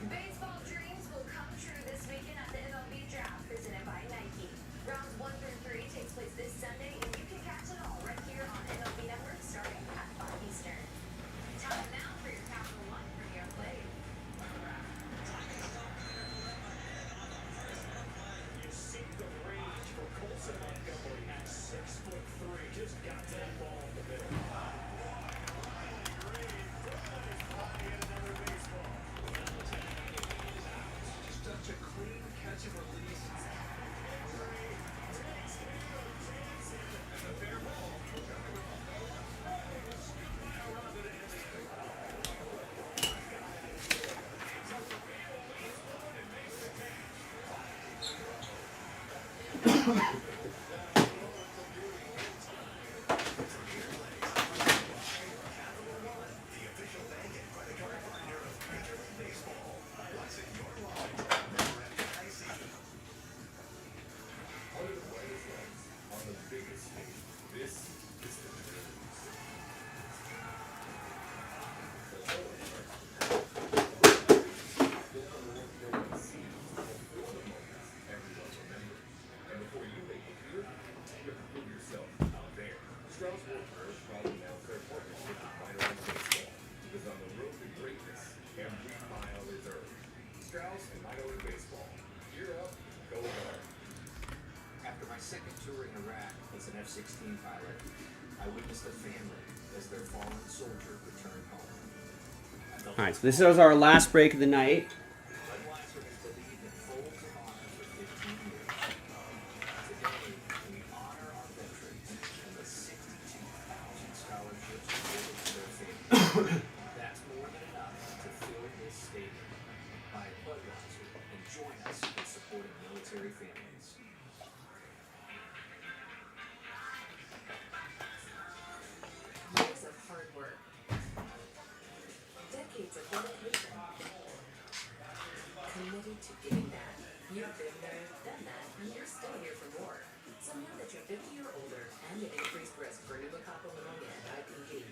Baseball dreams will come true this weekend at the MLB Draft presented by Nike. Rounds 1 through 3 takes place this Sunday, and you can catch it all right here on MLB Network starting at 5 Eastern. Time now for your Capital One Premier Play. You see the range for Colson Montgomery at 6'3". Just got that ball in the middle. Just such a clean catch and release. On the biggest stage, this is the news. And before you make it here, you have to prove yourself out there. Strauss Workers proudly announce their partnership with Minor League Baseball, because on the road to greatness, every mile is earned. Strauss and Minor League Baseball, gear up, go hard. After my second tour in Iraq as an F-16 pilot, I witnessed a family as their fallen soldier returned home. I felt All right, so this is our last break of the night. Budweiser has believed in folds of honor for 15 years. Today, we honor our veterans and the 62,000 scholarships awarded to their families. That's more than enough to fill this stadium. Buy Budweiser and join us in supporting military families. Years of hard work. Decades of dedication. Committed to giving back. You've been there, done that, and you're still here for more. So now that you're 50 or older and at increased risk for pneumococcal pneumonia and IPD,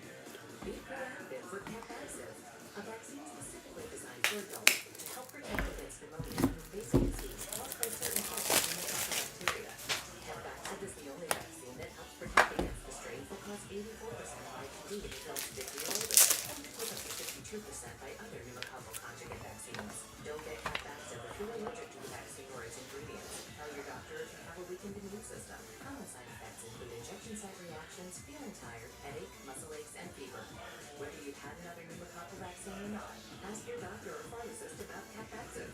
be proactive for Capvaxive, a vaccine specifically designed for adults to help protect against pneumonia and invasive disease caused by certain types of pneumococcal bacteria. Capvaxive is the only vaccine that helps protect against the strains that cause 84% of IPD in adults 50 or older, with up to 52% by other pneumococcal conjugate vaccines. Don't get Capvaxive if you're allergic to the vaccine or its ingredients. Tell your doctor if you have a weakened immune system. Common side effects include injection site reactions, feeling tired, headache, muscle aches, and fever. Whether you've had another pneumococcal vaccine or not, ask your doctor or pharmacist about Capvaxive.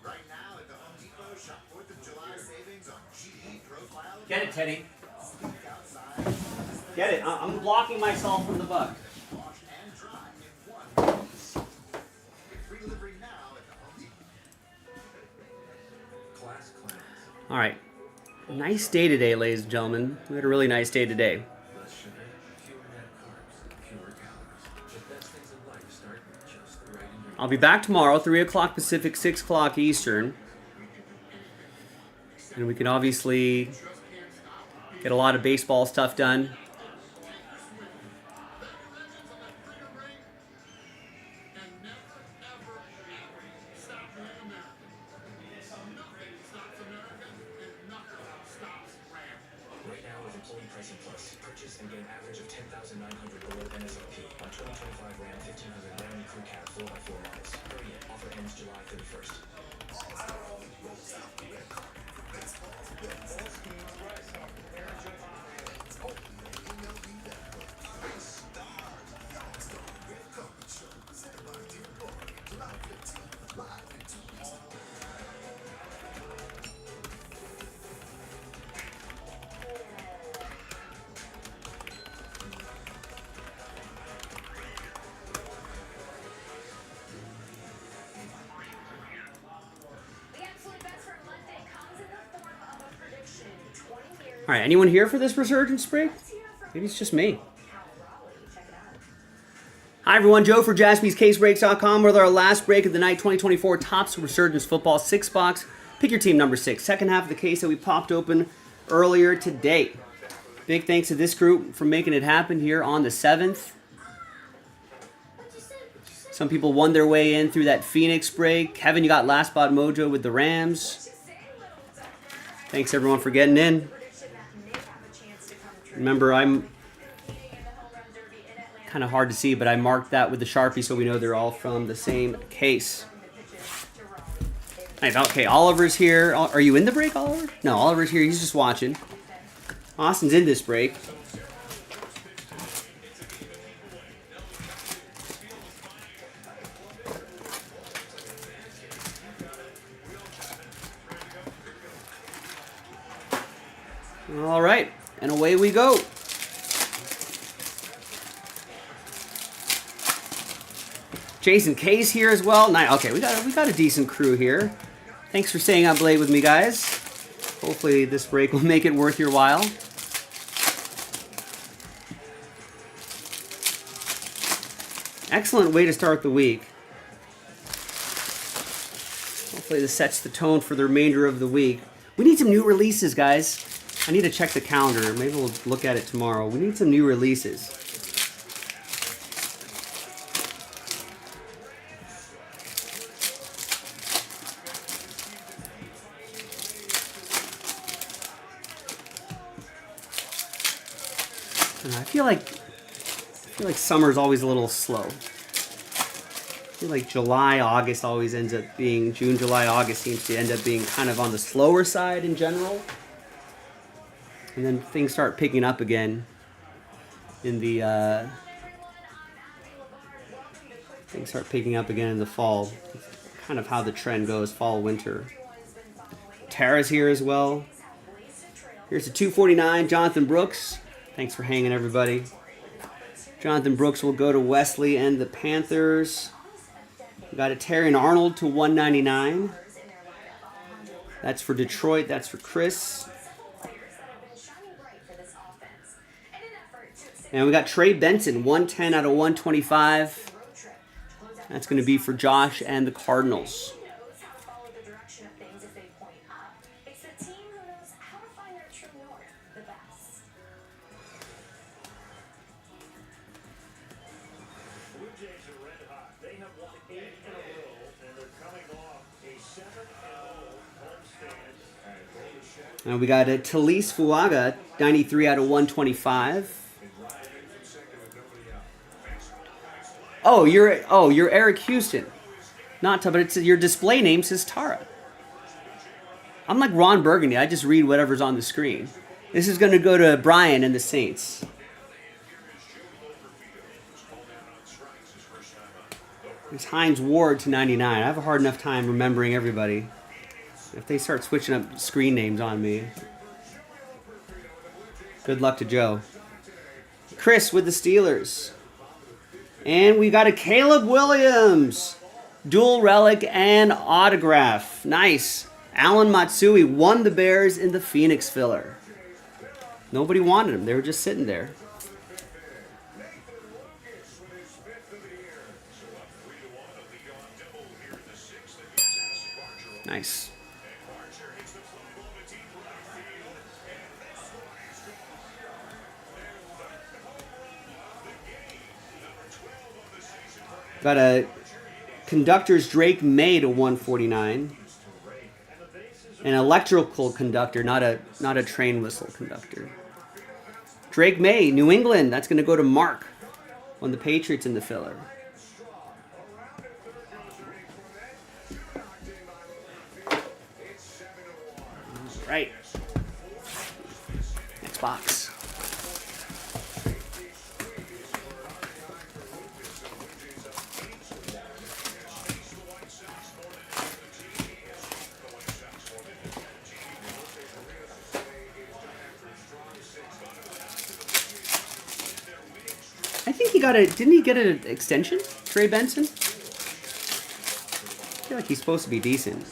Right now at the Home Depot, shop 4th of July savings on GE Profile. Get it, Teddy. Sneak outside. Get it. I'm blocking myself from the buck. Wash and dry in one piece. Get free delivery now at the Home Depot. Class clowns. All right. Nice day today, ladies and gentlemen. We had a really nice day today. Less sugar, fewer net carbs, fewer calories. The best things in life start with just the right ingredients. I'll be back tomorrow, 3 o'clock Pacific, 6 o'clock Eastern. And we can obviously get a lot of baseball stuff done. Right now with employee pricing plus, purchase and get an average of 10,900 below MSRP on 2025 Ram 1500 Ram Crew Cab 4x4 models. Hurry in. Offer ends July 31st. The absolute best for Monday comes in the form of a prediction. 20 years. All right, anyone here for this resurgence break? Maybe it's just me. Check it out. Hi, everyone. Joe for JaspysCaseBreaks.com with our last break of the night, 2024 Topps Resurgence Football 6-box. Pick your team number 6. Second half of the case that we popped open earlier today. Big thanks to this group for making it happen here on the 7th. What'd you say? Some people won their way in through that Phoenix break. Kevin, you got last spot mojo with the Rams. Thanks everyone for getting in. Remember, I'm kind of hard to see, but I marked that with the Sharpie so we know they're all from the same case. Nice. Okay, Oliver's here. Are you in the break, Oliver? No, Oliver's here. He's just watching. Austin's in this break. All right, and away we go. Jason K's here as well. Nice. Okay, we got a decent crew here. Thanks for staying up late with me, guys. Hopefully this break will make it worth your while. Excellent way to start the week. Hopefully this sets the tone for the remainder of the week. We need some new releases, guys. I need to check the calendar. Maybe we'll look at it tomorrow. We need some new releases. I feel like summer's always a little slow. I feel like July, August always ends up being, June, July, August seems to end up being kind of on the slower side in general. And then things start picking up again in the fall. Kind of how the trend goes, fall, winter. Tara's here as well. Here's the 249, Jonathan Brooks. Thanks for hanging, everybody. Jonathan Brooks will go to Wesley and the Panthers. We got a Terry and Arnold to 199. That's for Detroit. That's for Chris. And we got Trey Benson, 110 out of 125. That's going to be for Josh and the Cardinals. And we got a Talise Fuaga, 93 out of 125. Oh, you're Eric Houston. Not but it's your display name says Tara. I'm like Ron Burgundy. I just read whatever's on the screen. This is going to go to Brian and the Saints. It's Hines Ward to 99. I have a hard enough time remembering everybody. If they start switching up screen names on me, good luck to Joe. Chris with the Steelers. And we got a Caleb Williams. Dual relic and autograph. Nice. Alan Matsui won the Bears in the Phoenix filler. Nobody wanted him. They were just sitting there. Nice. Got a Conductor's Drake May to 149. An electrical conductor, not a train whistle conductor. Drake May, New England. That's going to go to Mark on the Patriots in the filler. Right. Next box. I think he got didn't he get an extension? Trey Benson? I feel like he's supposed to be decent.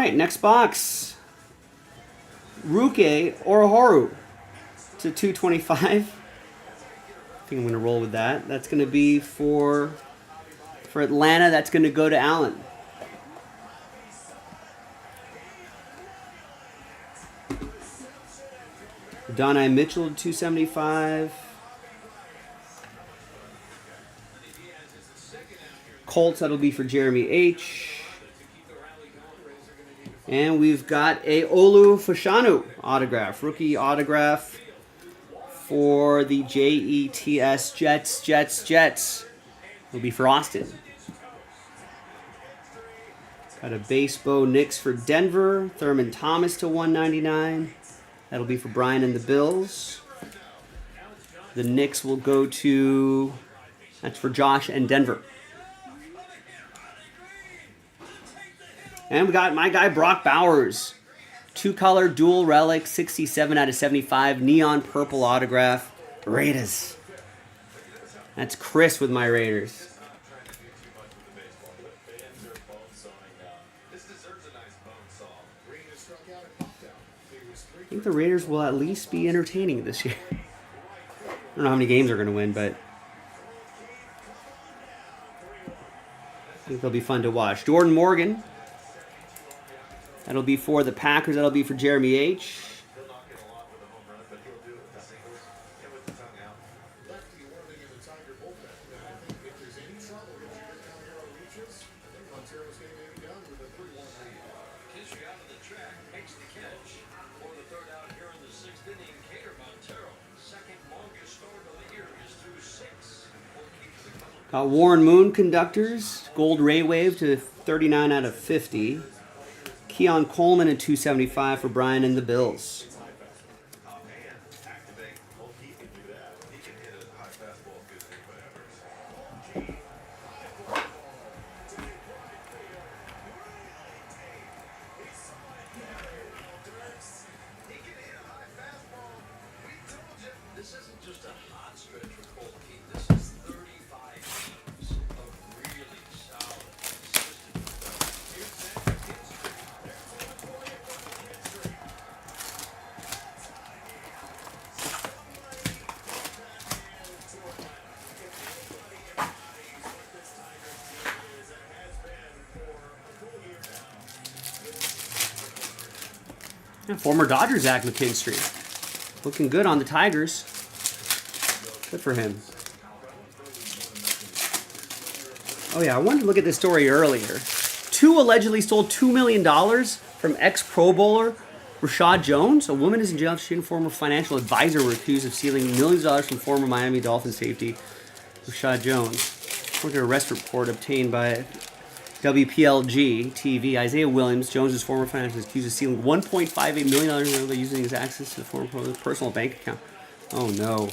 right, next box. Ruke Orohoru to 225. I think I'm going to roll with that. That's going to be for Atlanta. That's going to go to Allen. Donnie Mitchell to 275. Colts, that'll be for Jeremy H. And we've got a Olu Fashanu autograph, rookie autograph for the JETS Jets. It'll be for Austin. Got a base Bo Nix for Denver, Thurman Thomas to 199. That'll be for Brian and the Bills. The Knicks will go to, that's for Josh and Denver. And we got my guy Brock Bowers. 2-color dual relic, 67 out of 75. Neon purple autograph. Raiders. That's Chris with my Raiders. I think the Raiders will at least be entertaining this year. I don't know how many games they're going to win, but I think they'll be fun to watch. Jordan Morgan. That'll be for the Packers. That'll be for Jeremy H. Got Warren Moon conductors. Gold Ray Wave to 39 out of 50. Keon Coleman at 275 for Brian and the Bills. This isn't just a hot stretch for Colt Keith. This is 35 games of really solid, consistent Yeah, former Dodger Zach McKinstry. Looking good on the Tigers. Good for him. Oh yeah, I wanted to look at this story earlier. Two allegedly stole $2 million from ex-Pro Bowler Rashad Jones. A woman is in jail after she and former financial advisor were accused of stealing millions of dollars from former Miami Dolphins safety Rashad Jones. According to a arrest report obtained by WPLG TV, Isaiah Williams, Jones' former financial advisor, is accused of stealing $1.58 million by using his access to the former personal bank account. Oh no.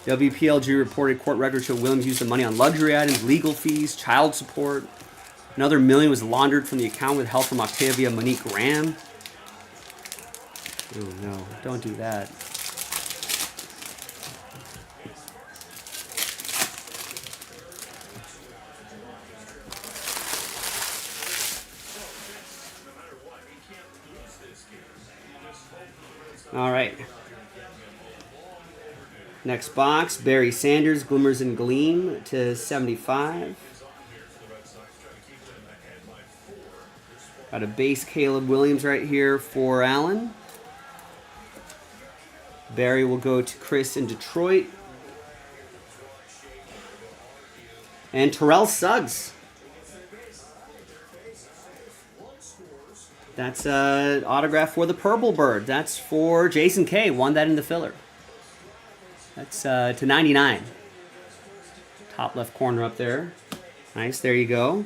WPLG reported court records show Williams used the money on luxury items, legal fees, child support. Another $1 million was laundered from the account with help from Octavia Monique Graham. Oh no, don't do that. All right. Next box, Barry Sanders, Glimmers and Gleam to 75. Got a base Caleb Williams right here for Allen. Barry will go to Chris in Detroit. And Terrell Suggs. That's an autograph for the Purple Bird. That's for Jason K. Won that in the filler. That's to 99. Top left corner up there. Nice, there you go.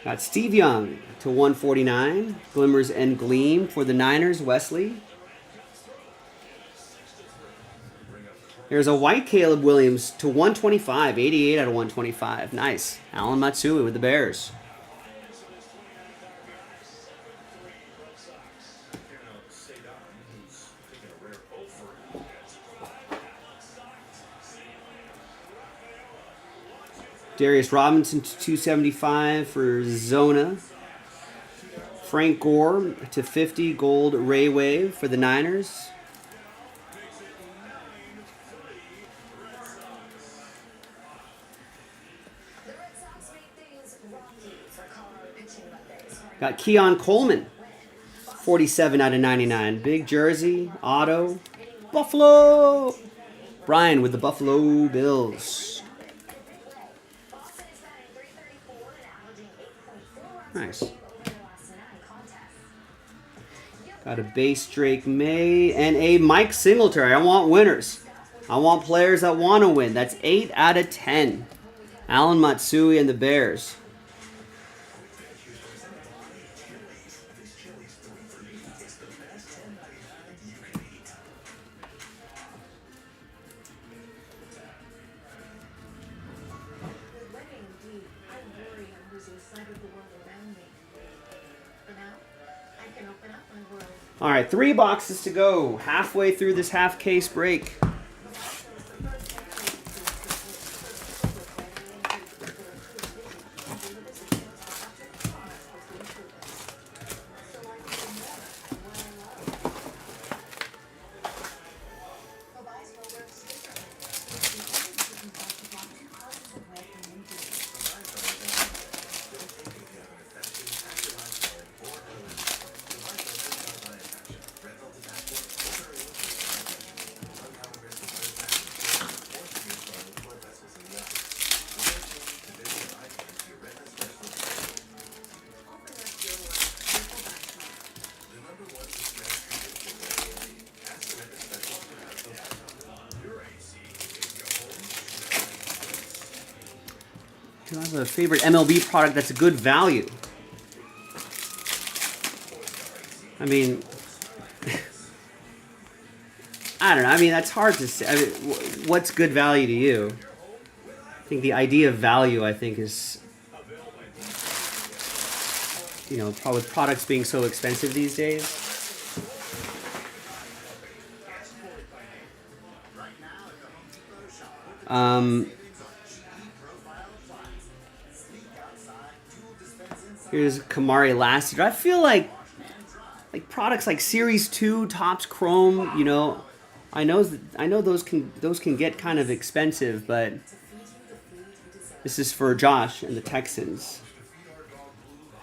Got Steve Young to 149. Glimmers and Gleam for the Niners, Wesley. There's a white Caleb Williams to 125. 88 out of 125. Nice. Alan Matsui with the Bears. Darius Robinson to 275 for Zona. Frank Gore to 50 gold Ray Wave for the Niners. The Red Sox make things rocky for Colorado pitching Mondays. Got Keon Coleman, 47 out of 99. Big jersey, auto, Buffalo. Brian with the Buffalo Bills. Boston is batting .334 and averaging 8.4 runs Nice. per game over their last 9 contests. Got a base Drake May and a Mike Singletary. I want winners. I want players that want to win. That's 8 out of 10. Alan Matsui and the Bears. With winning deep, I worry I'm losing sight of the world around me. For now, I can open up my world. All right, 3 boxes to go. Halfway through this half case break. Do I have a favorite MLB product that's a good value? I mean, I don't know. I mean, that's hard to say. I mean, what's good value to you? I think the idea of value, I think, is, you know, probably with products being so expensive these days. Here's Kamari last year. I feel like products like Series 2 Topps Chrome, you know, I know those can get kind of expensive, but this is for Josh and the Texans.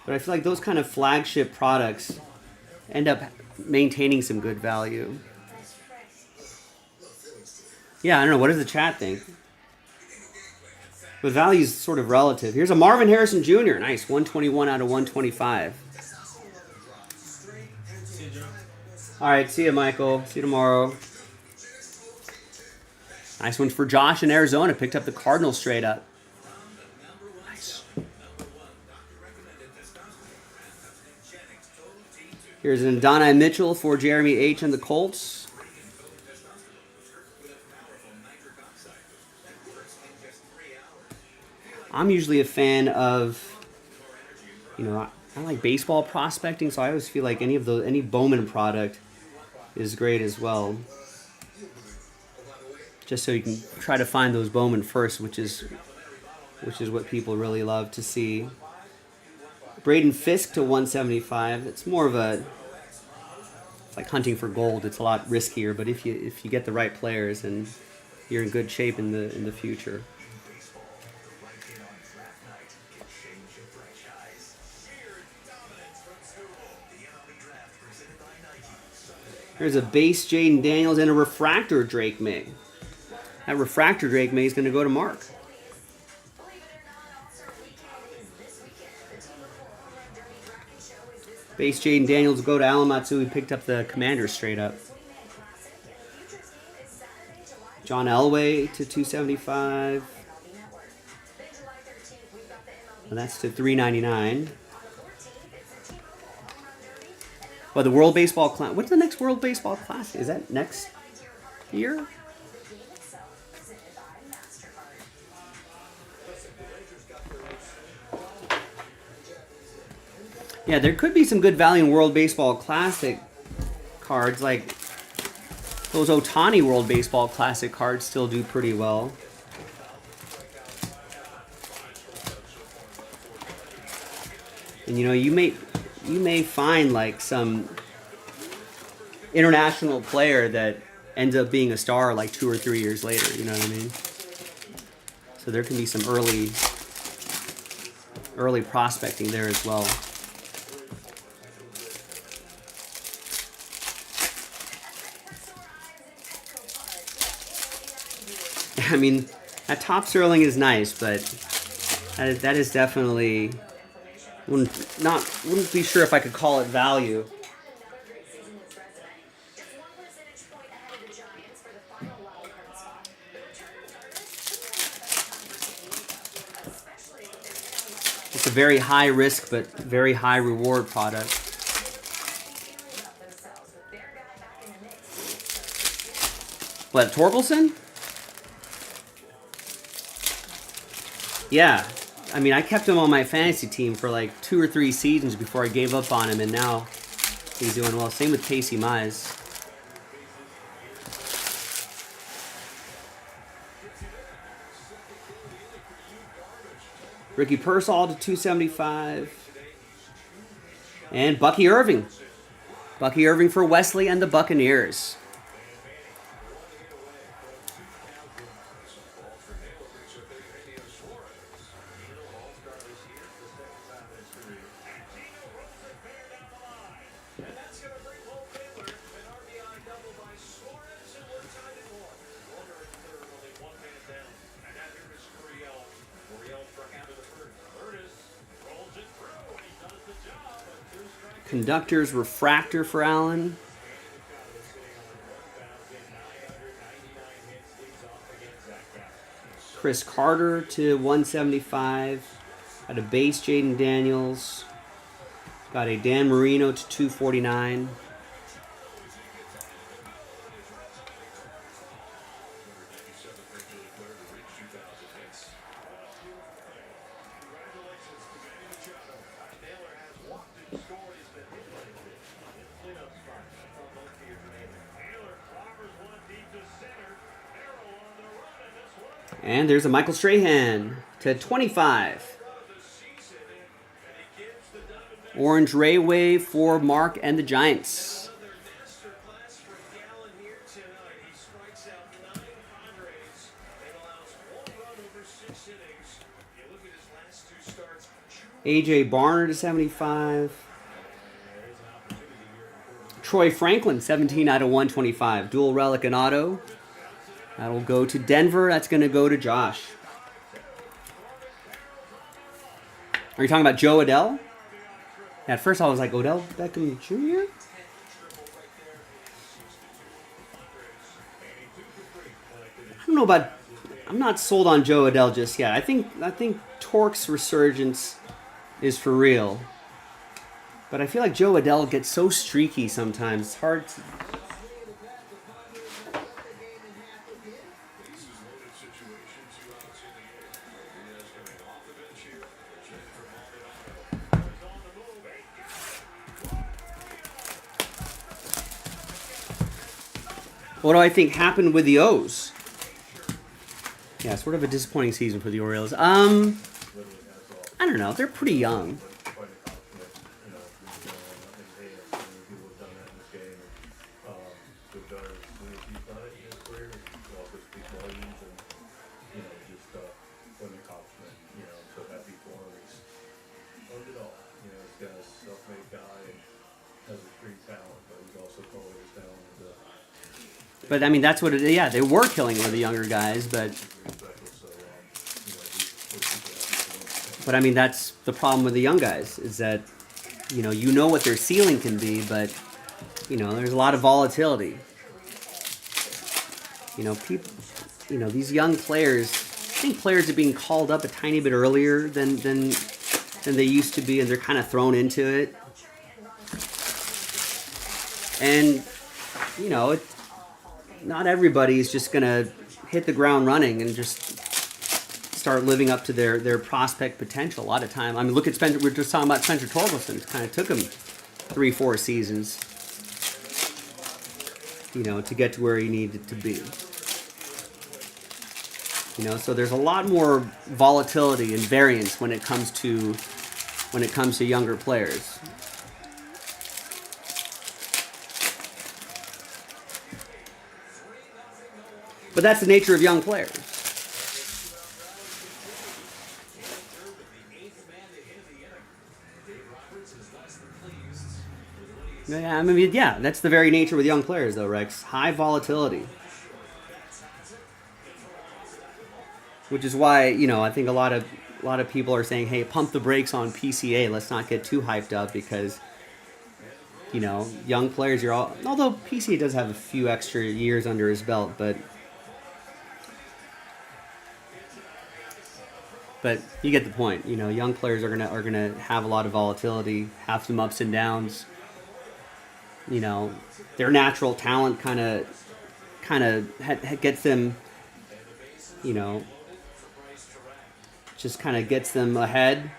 But I feel like those kind of flagship products end up maintaining some good value. Yeah, I don't know. What does the chat think? But value is sort of relative. Here's a Marvin Harrison Jr. Nice, 121 out of 125. All right, see you, Michael. See you tomorrow. Nice one for Josh in Arizona. Picked up the Cardinals straight up. Nice. Here's an Adonai Mitchell for Jeremy H. and the Colts. I'm usually a fan of, you know, I like baseball prospecting, so I always feel like any Bowman product is great as well. Just so you can try to find those Bowman first, which is what people really love to see. Braden Fisk to 175. It's more of a, it's like hunting for gold. It's a lot riskier, but if you get the right players, and you're in good shape in the future. There's a base Jaden Daniels and a refractor Drake May. That refractor Drake May is going to go to Mark. Base Jaden Daniels will go to Alamatsu. He picked up the Commanders straight up. John Elway to 275. And that's to 399. Well, the World Baseball Classic. What's the next World Baseball Classic? Is that next year? Yeah, there could be some good value in World Baseball Classic cards. Like those Ohtani World Baseball Classic cards still do pretty well. And you know, you may find like some international player that ends up being a star like 2 or 3 years later. You know what I mean? So there can be some early prospecting there as well. I mean, that top Sterling is nice, but that is definitely wouldn't be sure if I could call it value. It's a very high risk but very high reward product. What, Torkelson? Yeah. I mean, I kept him on my fantasy team for like 2 or 3 seasons before I gave up on him, and now he's doing well. Same with Casey Mize. Ricky Pearsall to 275. And Bucky Irving. Bucky Irving for Wesley and the Buccaneers. Conductor's Refractor for Allen. Chris Carter to 175. Got a base Jaden Daniels. Got a Dan Marino to 249. And there's a Michael Strahan to 25. Orange Ray Wave for Mark and the Giants. AJ Barner to 75. Troy Franklin, 17 out of 125. Dual relic and auto. That'll go to Denver. That's going to go to Josh. Are you talking about Joe Adell? At first I was like, Odell Beckham Jr.? I don't know about... I'm not sold on Joe Adell just yet. I think Torque's resurgence is for real. But I feel like Joe Adell gets so streaky sometimes. It's hard to... What do I think happened with the O's? Yeah, sort of a disappointing season for the Orioles. I don't know. They're pretty young. But I mean, that's what it is. Yeah, they were killing it with the younger guys, but I mean, that's the problem with the young guys is that, you know what their ceiling can be, but, there's a lot of volatility. These young players, I think players are being called up a tiny bit earlier than they used to be, and they're kind of thrown into it. And, not everybody is just going to hit the ground running and just start living up to their prospect potential a lot of time. I mean, look at Spencer. We were just talking about Spencer Torkelson. It kind of took him 3-4 seasons, to get to where he needed to be. So there's a lot more volatility and variance when it comes to when it comes to younger players. But that's the nature of young players. Yeah, I mean, yeah, that's the very nature with young players, though, Rex. High volatility. Which is why, you know, I think a lot of people are saying, hey, pump the brakes on PCA. Let's not get too hyped up because, you know, young players, you're all... Although PCA does have a few extra years under his belt, but you get the point. You know, young players are gonna have a lot of volatility, have some ups and downs. You know, their natural talent kind of gets them, you know, just kind of gets them ahead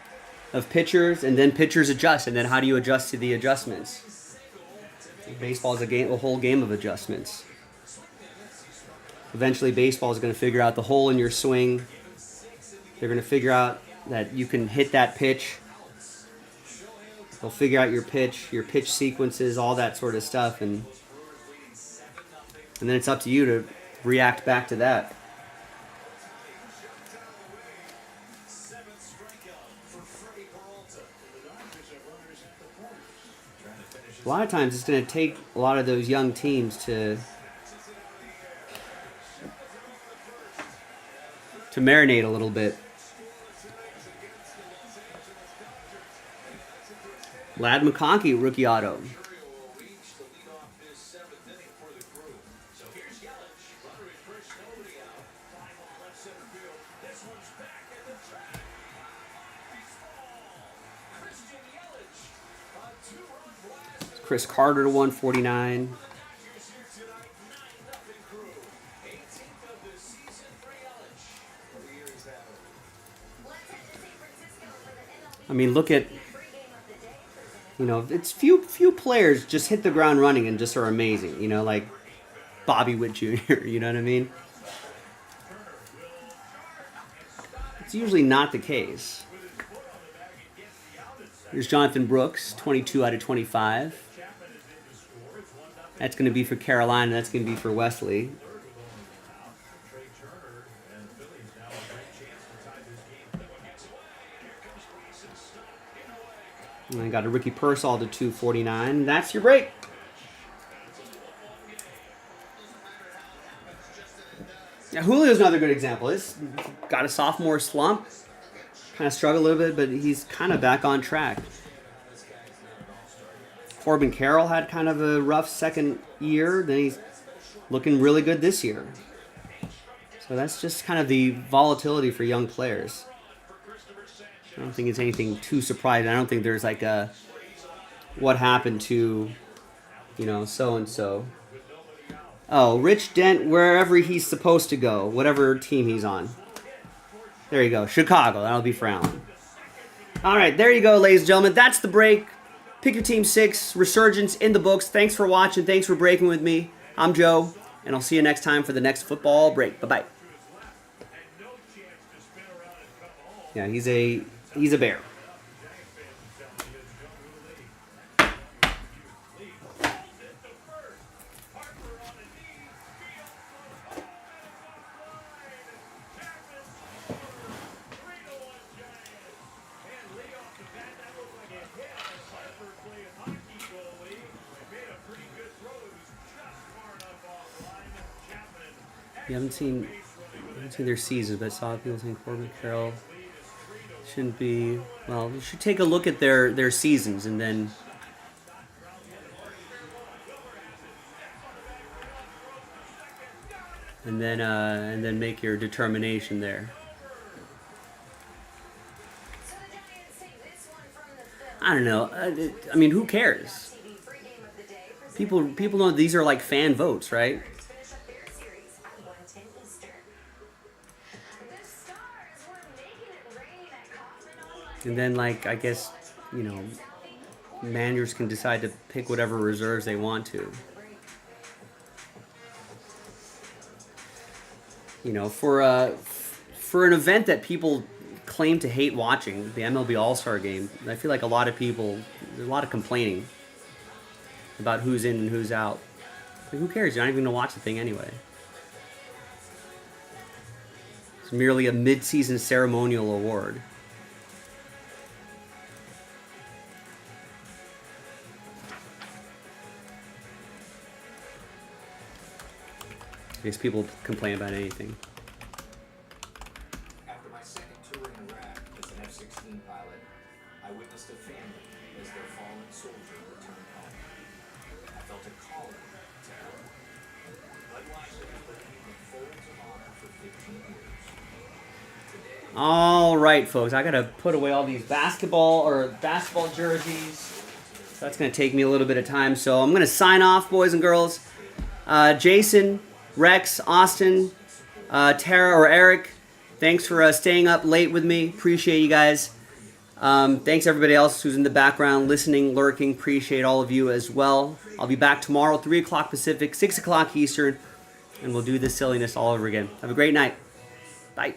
of pitchers, and then pitchers adjust, and then how do you adjust to the adjustments? Baseball is a whole game of adjustments. Eventually, baseball is going to figure out the hole in your swing. They're going to figure out that you can hit that pitch. They'll figure out your pitch sequences, all that sort of stuff, and then it's up to you to react back to that. A lot of times it's going to take a lot of those young teams to marinate a little bit. Lad McConkey, rookie auto. Chris Carter to 149. I mean, look at, you know, it's few players just hit the ground running and just are amazing. You know, like Bobby Witt Jr. You know what I mean? It's usually not the case. Here's Jonathan Brooks, 22 out of 25. That's going to be for Carolina. That's going to be for Wesley. And I got a Ricky Pearsall to 249. That's your break. Yeah, Julio's another good example. He's got a sophomore slump. Kind of struggled a little bit, but he's kind of back on track. Corbin Carroll had kind of a rough second year. Then he's looking really good this year. So that's just kind of the volatility for young players. I don't think it's anything too surprising. I don't think there's like a what happened to, you know, so-and-so. Oh, Rich Dent, wherever he's supposed to go, whatever team he's on. There you go. Chicago. That'll be for Allen. All right, there you go, ladies and gentlemen. That's the break. Pick your team 6. Resurgence in the books. Thanks for watching. Thanks for breaking with me. I'm Joe, and I'll see you next time for the next football break. Bye-bye. Yeah, he's a bear. You haven't seen their seasons, but I saw people saying Corbin Carroll shouldn't be. Well, you should take a look at their seasons and then make your determination there. I don't know. I mean, who cares? People know these are like fan votes, right? And then, like, I guess, you know, managers can decide to pick whatever reserves they want to. You know, for an event that people claim to hate watching the MLB All-Star Game. I feel like a lot of people, there's a lot of complaining about who's in and who's out. Like, who cares? You're not even going to watch the thing anyway. It's merely a mid-season ceremonial award. I guess people complain about anything. After my second tour in Iraq as an F-16 pilot, I witnessed a family as their fallen soldier returned home. I felt a calling to help. I've watched them in the folds of honor for 15 years. Today, All right, folks, I gotta put away all these basketball jerseys. So that's gonna take me a little bit of time. So I'm gonna sign off, boys and girls. Jason, Rex, Austin, Tara, or Eric, thanks for staying up late with me. Appreciate you guys. Thanks everybody else who's in the background, listening, lurking. Appreciate all of you as well. I'll be back tomorrow, 3 o'clock Pacific, 6 o'clock Eastern, and we'll do this silliness all over again. Have a great night. Bye.